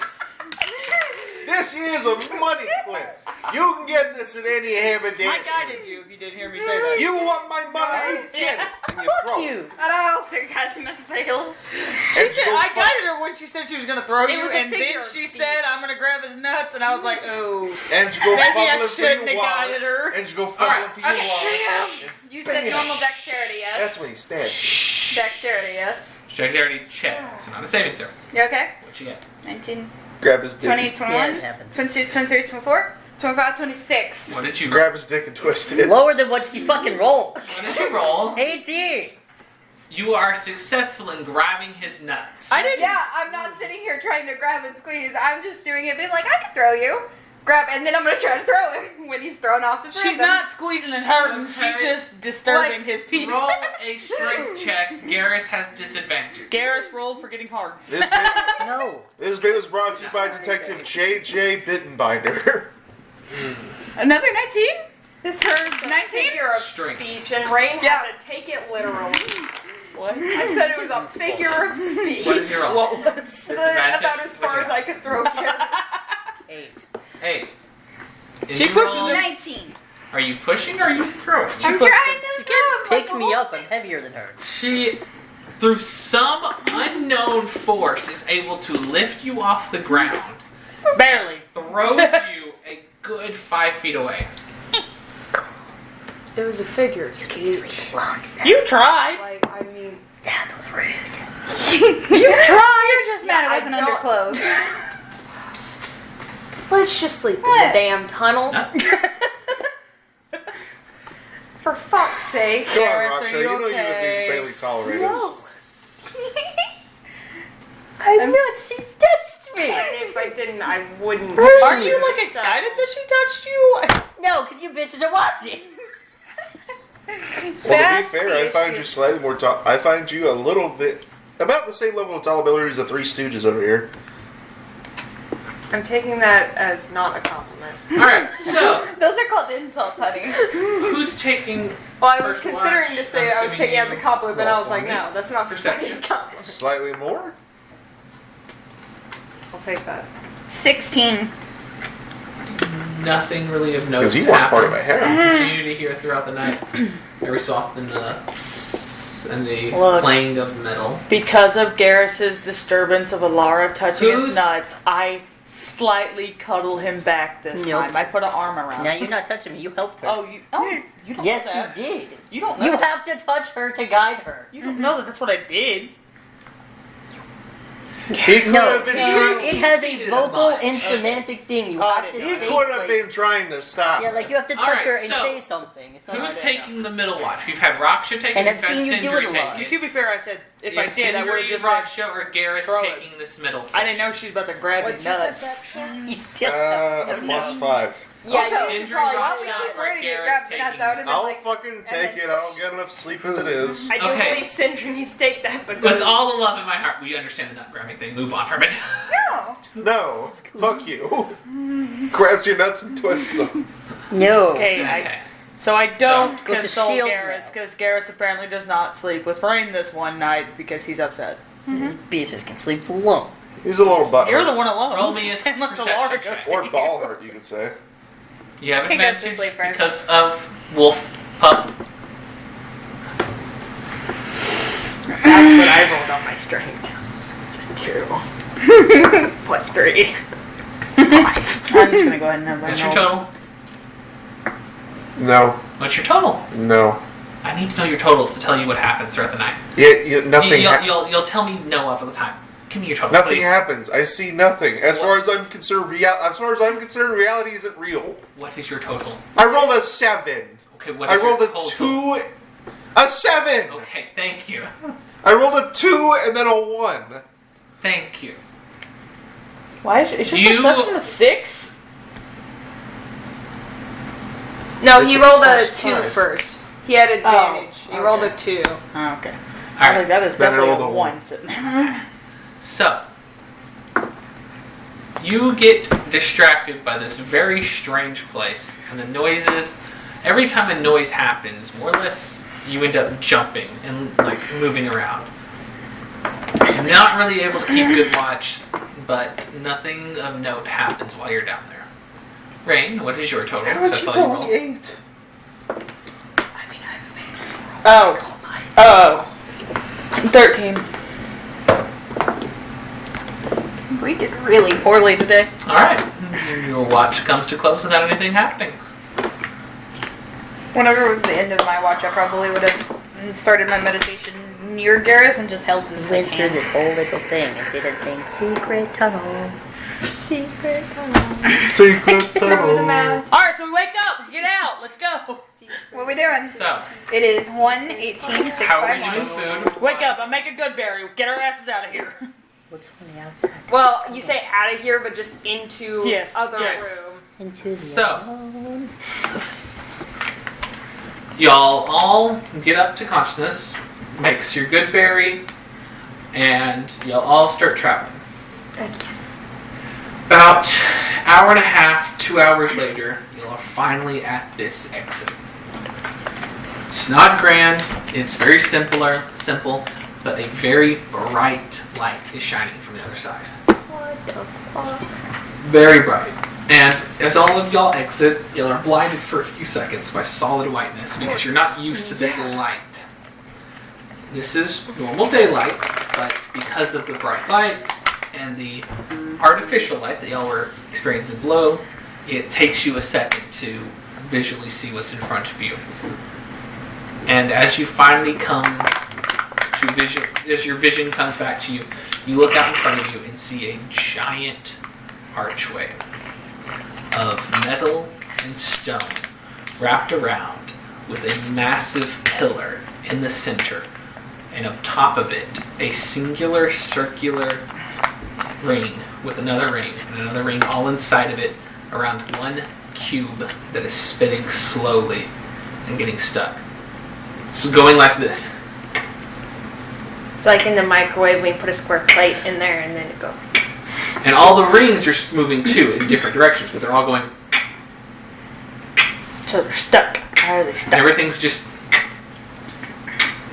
Speaker 4: This is a money clip. You can get this at any habitation.
Speaker 2: I guided you if you didn't hear me say that.
Speaker 4: You want my money? You get it. And you throw
Speaker 5: Fuck
Speaker 4: it.
Speaker 5: you.
Speaker 6: And I also got in a sale.
Speaker 2: She
Speaker 4: And
Speaker 2: said,
Speaker 4: go
Speaker 2: I
Speaker 4: fuck-
Speaker 2: guided her when she said she was gonna throw
Speaker 3: It
Speaker 2: you,
Speaker 3: was a
Speaker 2: and then
Speaker 3: figure of
Speaker 2: she
Speaker 3: speech.
Speaker 2: said, I'm gonna grab his nuts, and I was like, oh.
Speaker 4: And you go
Speaker 2: Maybe I
Speaker 4: fumbling for
Speaker 2: shouldn't
Speaker 4: your
Speaker 2: have guided
Speaker 4: wallet.
Speaker 2: her.
Speaker 4: And you go fumbling for your wallet.
Speaker 6: You said normal dexterity, yes?
Speaker 4: That's when he stabs
Speaker 6: Dexterity, yes.
Speaker 1: Dexterity check. So not a saving throw.
Speaker 6: You okay?
Speaker 1: What you get?
Speaker 6: 19,
Speaker 4: you. Grab his dick.
Speaker 6: 20, 21,
Speaker 5: Yeah, it happens.
Speaker 6: 22, 23, 24, 25, 26.
Speaker 1: What did you roll?
Speaker 4: Grab his dick and twist it.
Speaker 5: Lower than what she fucking rolled.
Speaker 1: What did you roll?
Speaker 5: 18.
Speaker 1: You are successful in grabbing his nuts.
Speaker 2: I didn't.
Speaker 6: Yeah, I'm not sitting here trying to grab and squeeze. I'm just doing it, being like, I can throw you. Grab, and then I'm gonna try to throw him when he's thrown off his
Speaker 2: She's
Speaker 6: rhythm.
Speaker 2: not squeezing and hurting.
Speaker 1: Okay.
Speaker 2: She's just disturbing
Speaker 6: Like,
Speaker 2: his peace.
Speaker 1: Roll a strength check. Garrus has disadvantage.
Speaker 2: Garrus rolled for getting hard.
Speaker 4: This bit,
Speaker 5: No.
Speaker 4: this bit was brought to you by Detective J.J. Bittenbinder.
Speaker 6: Another 19?
Speaker 3: This hers
Speaker 6: 19?
Speaker 3: figure of
Speaker 1: Strength.
Speaker 3: speech, and Rain
Speaker 6: Yeah.
Speaker 3: had to take it literally.
Speaker 2: What?
Speaker 3: I said it was a figure of speech.
Speaker 1: What did you roll?
Speaker 2: What was?
Speaker 1: Disadvantage?
Speaker 3: About as far as I could throw carrots.
Speaker 5: 8.
Speaker 1: 8. And
Speaker 2: She
Speaker 1: you
Speaker 2: pushes
Speaker 1: roll-
Speaker 2: him.
Speaker 6: 19.
Speaker 1: Are you pushing or are you throwing?
Speaker 6: I'm trying to
Speaker 5: She
Speaker 6: throw him.
Speaker 5: can't pick me up. I'm heavier than her.
Speaker 1: She through some unknown force, is able to lift you off the ground,
Speaker 2: Barely.
Speaker 1: throws you a good 5 feet away.
Speaker 3: It was a figure of speech.
Speaker 2: You tried.
Speaker 3: Like, I mean,
Speaker 5: That was rude.
Speaker 6: You're just mad
Speaker 3: I
Speaker 6: it wasn't
Speaker 3: don't-
Speaker 6: underclothes.
Speaker 3: let's just sleep in
Speaker 6: What?
Speaker 3: the damn tunnel.
Speaker 1: Nothing.
Speaker 3: For fuck's sake.
Speaker 4: Go on,
Speaker 2: Garrus,
Speaker 4: Raksha.
Speaker 2: are
Speaker 4: You
Speaker 2: you
Speaker 4: know you at
Speaker 2: okay?
Speaker 4: least barely tolerate us.
Speaker 5: I'm not. She touched me.
Speaker 3: If I didn't, I wouldn't.
Speaker 2: Aren't you like excited that she touched you?
Speaker 5: No, because you bitches are watching.
Speaker 4: Well, to be fair, I find you slightly more I find you a little bit about the same level of tolerability as the Three Stooges over here.
Speaker 3: I'm taking that as not a compliment.
Speaker 1: Alright, so,
Speaker 6: Those are called insults, honey.
Speaker 1: who's taking
Speaker 3: Well, I was
Speaker 1: First
Speaker 3: considering
Speaker 1: watch,
Speaker 3: to say
Speaker 1: I'm
Speaker 3: I was
Speaker 1: assuming
Speaker 3: taking it as a
Speaker 1: you
Speaker 3: compliment, but I
Speaker 1: roll
Speaker 3: was
Speaker 1: for
Speaker 3: like,
Speaker 1: me.
Speaker 3: no, that's not
Speaker 1: Perception.
Speaker 3: a compliment.
Speaker 4: Slightly more?
Speaker 3: I'll take that.
Speaker 6: 16.
Speaker 1: nothing really of note?
Speaker 4: Because you weren't part of it.
Speaker 1: happens.
Speaker 4: Hell.
Speaker 1: Continue to hear throughout the night. Every so often the tss and the
Speaker 2: Look.
Speaker 1: clang of metal.
Speaker 2: Because of Garrus's disturbance of Alara touching
Speaker 1: Who's-
Speaker 2: his nuts, I slightly cuddle him back this
Speaker 5: Nope.
Speaker 2: time. I put an arm around
Speaker 5: Now
Speaker 2: him.
Speaker 5: you're not touching me. You helped her.
Speaker 2: Oh, you don't
Speaker 5: yes,
Speaker 2: know that.
Speaker 5: you did.
Speaker 2: You don't know
Speaker 5: You
Speaker 2: that.
Speaker 5: have to touch her to guide her.
Speaker 2: You don't know that that's what I did.
Speaker 4: He could
Speaker 5: No,
Speaker 4: have been trying.
Speaker 5: it has a
Speaker 1: Seated
Speaker 5: vocal
Speaker 1: much.
Speaker 5: and semantic thing. You
Speaker 2: Oh,
Speaker 5: have
Speaker 2: I
Speaker 5: to
Speaker 2: didn't
Speaker 4: He
Speaker 5: say,
Speaker 4: could have
Speaker 5: like,
Speaker 4: been trying to stop.
Speaker 5: yeah, like you have to touch
Speaker 1: Alright,
Speaker 5: her and
Speaker 1: so,
Speaker 5: say something. It's not
Speaker 1: Who's
Speaker 5: like-
Speaker 1: taking the middle watch? We've had Raksha take
Speaker 5: And
Speaker 1: it,
Speaker 5: I've
Speaker 1: we've had
Speaker 5: seen you do
Speaker 1: Sindri
Speaker 5: it a lot.
Speaker 1: take
Speaker 2: To
Speaker 1: it.
Speaker 2: be fair, I said if I
Speaker 1: Is
Speaker 2: did, I would
Speaker 1: Sindri,
Speaker 2: have just said,
Speaker 1: Raksha, or Garrus
Speaker 2: throw it.
Speaker 1: taking this middle
Speaker 2: I
Speaker 1: section?
Speaker 2: didn't know she was about to grab
Speaker 3: What's
Speaker 2: his
Speaker 3: your
Speaker 2: nuts.
Speaker 3: perception?
Speaker 5: You still
Speaker 4: A
Speaker 5: have to
Speaker 4: plus
Speaker 5: know.
Speaker 4: 5.
Speaker 3: Yeah,
Speaker 1: Also,
Speaker 3: you should
Speaker 1: Sindri,
Speaker 3: probably
Speaker 1: Raksha,
Speaker 3: watch out.
Speaker 1: or
Speaker 3: Ready to
Speaker 1: Garrus
Speaker 3: grab the nuts out
Speaker 1: taking
Speaker 3: and
Speaker 4: I'll
Speaker 3: like,
Speaker 4: fucking take it. I don't get enough sleep as it is.
Speaker 3: I do
Speaker 1: Okay.
Speaker 3: believe Sindri needs to take that, but
Speaker 1: With all the love in my heart, we understand the nut grabbing thing. Move on from it.
Speaker 6: No.
Speaker 4: No. Fuck you. Grabs your nuts and twists them.
Speaker 5: No.
Speaker 2: Okay,
Speaker 1: Okay.
Speaker 2: so I don't
Speaker 5: Go to
Speaker 2: console
Speaker 5: shield
Speaker 2: Garrus
Speaker 5: now.
Speaker 2: because Garrus apparently does not sleep with Rain this one night because he's upset.
Speaker 5: These bitches can sleep alone.
Speaker 4: He's a little butt.
Speaker 2: You're the one alone.
Speaker 1: Roll me a
Speaker 2: Unless
Speaker 1: perception
Speaker 2: Alara
Speaker 1: check.
Speaker 2: goes
Speaker 4: Or
Speaker 2: to you.
Speaker 4: ball hurt, you could say.
Speaker 1: You have
Speaker 6: He goes to
Speaker 1: advantage
Speaker 6: sleep first.
Speaker 1: because of Wolf Pup.
Speaker 3: that's what I rolled on my strength. It's a 2. Plus 3.
Speaker 2: I'm just gonna go ahead and have my
Speaker 1: What's your
Speaker 2: note.
Speaker 1: total?
Speaker 4: No.
Speaker 1: What's your total?
Speaker 4: No.
Speaker 1: I need to know your total to tell you what happens throughout the night.
Speaker 4: Nothing.
Speaker 1: You'll tell me no of the time. Give me your total,
Speaker 4: Nothing
Speaker 1: please.
Speaker 4: happens. I see nothing. As
Speaker 1: What?
Speaker 4: far as I'm concerned, reality isn't real.
Speaker 1: What is your total?
Speaker 4: I rolled a 7.
Speaker 1: Okay, what
Speaker 4: I
Speaker 1: is
Speaker 4: rolled
Speaker 1: your
Speaker 4: a
Speaker 1: total?
Speaker 4: 2. A 7.
Speaker 1: Okay, thank you.
Speaker 4: I rolled a 2 and then a 1.
Speaker 1: Thank you.
Speaker 2: Why is your
Speaker 1: You-
Speaker 2: perception a 6?
Speaker 3: No,
Speaker 4: It's
Speaker 3: he
Speaker 4: a
Speaker 3: rolled a
Speaker 4: plus
Speaker 3: 2
Speaker 4: 5.
Speaker 3: first. He had advantage. He
Speaker 2: okay.
Speaker 3: rolled a 2.
Speaker 2: Oh, okay.
Speaker 1: All
Speaker 2: I
Speaker 1: right.
Speaker 2: think that is
Speaker 4: Then I
Speaker 2: definitely
Speaker 4: rolled
Speaker 2: a
Speaker 4: a
Speaker 2: 1 sitting there.
Speaker 1: So, you get distracted by this very strange place, and the noises. Every time a noise happens, more or less, you end up jumping and like moving around. Not really able to keep good watch, but nothing of note happens while you're down there. Rain, what is your total?
Speaker 4: How did
Speaker 1: That's
Speaker 4: you
Speaker 1: all you
Speaker 4: roll
Speaker 1: roll.
Speaker 4: 8?
Speaker 2: Oh. 13.
Speaker 3: We did really poorly today.
Speaker 1: All right, your watch comes to close without anything happening.
Speaker 6: Whenever it was the end of my watch, I probably would have started my meditation near Garrus and just held his
Speaker 5: We went through
Speaker 6: hand.
Speaker 5: this whole little thing and didn't sing secret tunnel. Secret tunnel.
Speaker 4: Secret tunnel.
Speaker 2: Alright, so we wake up. Get out. Let's go.
Speaker 6: What are we doing?
Speaker 1: So,
Speaker 6: It is 1:18,
Speaker 1: how are you
Speaker 6: 651.
Speaker 1: doing food?
Speaker 2: Wake up. I'm making good, Barry. Get our asses out of here.
Speaker 5: What's on the outside?
Speaker 3: Well, you say out of here, but just into
Speaker 2: Yes,
Speaker 3: other
Speaker 2: yes.
Speaker 3: room.
Speaker 5: Into the
Speaker 1: So.
Speaker 5: unknown.
Speaker 1: Y'all all get up to consciousness, makes your good berry, and y'all all start traveling. About hour and a half, 2 hours later, y'all are finally at this exit. It's not grand, it's very simple, but a very bright light is shining from the other side.
Speaker 5: What the fuck?
Speaker 1: Very bright. And as all of y'all exit, y'all are blinded for a few seconds by solid whiteness because you're not used to this light. This is normal daylight, but because of the bright light and the artificial light that y'all were experiencing below, it takes you a second to visually see what's in front of you. And as you finally come to vision, as your vision comes back to you, you look out in front of you and see a giant archway of metal and stone wrapped around with a massive pillar in the center, and up top of it a singular circular ring with another ring and another ring all inside of it around one cube that is spinning slowly and getting stuck. So going like this.
Speaker 8: It's like in the microwave when you put a square plate in there and then it goes.
Speaker 1: And all the rings are moving too in different directions, but they're all going.
Speaker 2: So they're stuck. How are they
Speaker 1: And
Speaker 2: stuck?
Speaker 1: everything's just.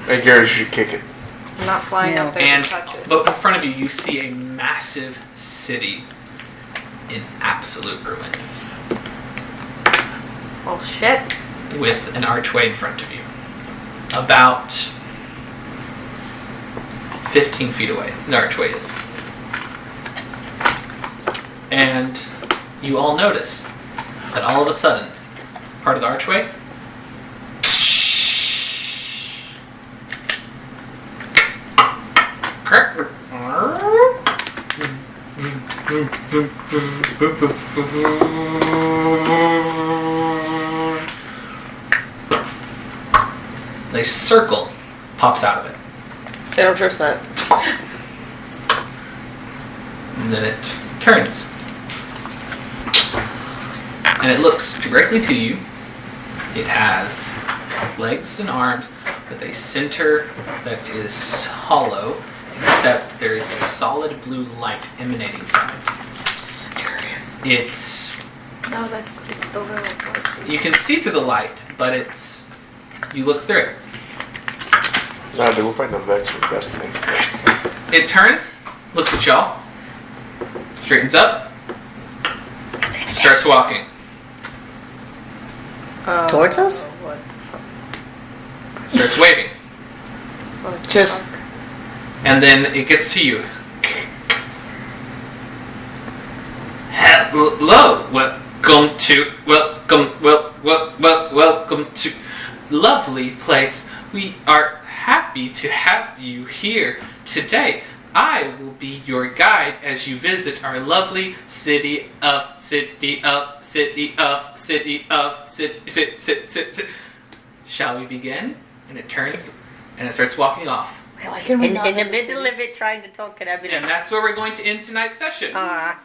Speaker 4: Hey, Gary, you should kick it.
Speaker 3: I'm not flying up there
Speaker 1: And
Speaker 3: to touch it.
Speaker 1: but in front of you, you see a massive city in absolute ruin,
Speaker 8: Oh shit.
Speaker 1: with an archway in front of you, about 15 feet away. The archway is. And you all notice that all of a sudden, part of the archway. A circle pops out of it.
Speaker 2: It was just that.
Speaker 1: And then it turns. And it looks directly to you. It has legs and arms with a center that is hollow, except there is a solid blue light emanating from it. It's...
Speaker 8: No, it's the little part.
Speaker 1: You can see through the light, but it's... You look through it.
Speaker 4: Nah, dude, we'll find the Vex from Destiny.
Speaker 1: It turns, looks at y'all, straightens up, starts walking.
Speaker 5: Towards us?
Speaker 1: Starts waving.
Speaker 2: Just
Speaker 1: And then it gets to you. Hello, welcome to lovely place. We are happy to have you here today. I will be your guide as you visit our lovely city. Shall we begin? And it turns and it starts walking off.
Speaker 5: In the middle of it, trying to talk, and I've been
Speaker 1: And that's where we're going to end tonight's session.
Speaker 2: that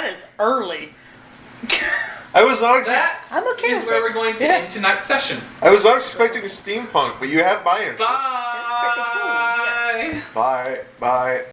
Speaker 2: is early.
Speaker 4: I was not expecting.
Speaker 1: That
Speaker 5: I'm okay
Speaker 1: is
Speaker 5: with
Speaker 1: where
Speaker 5: it.
Speaker 1: we're going to end tonight's session.
Speaker 4: I was not expecting a steampunk, but you have my interest.
Speaker 1: Bye.
Speaker 4: Bye. Bye.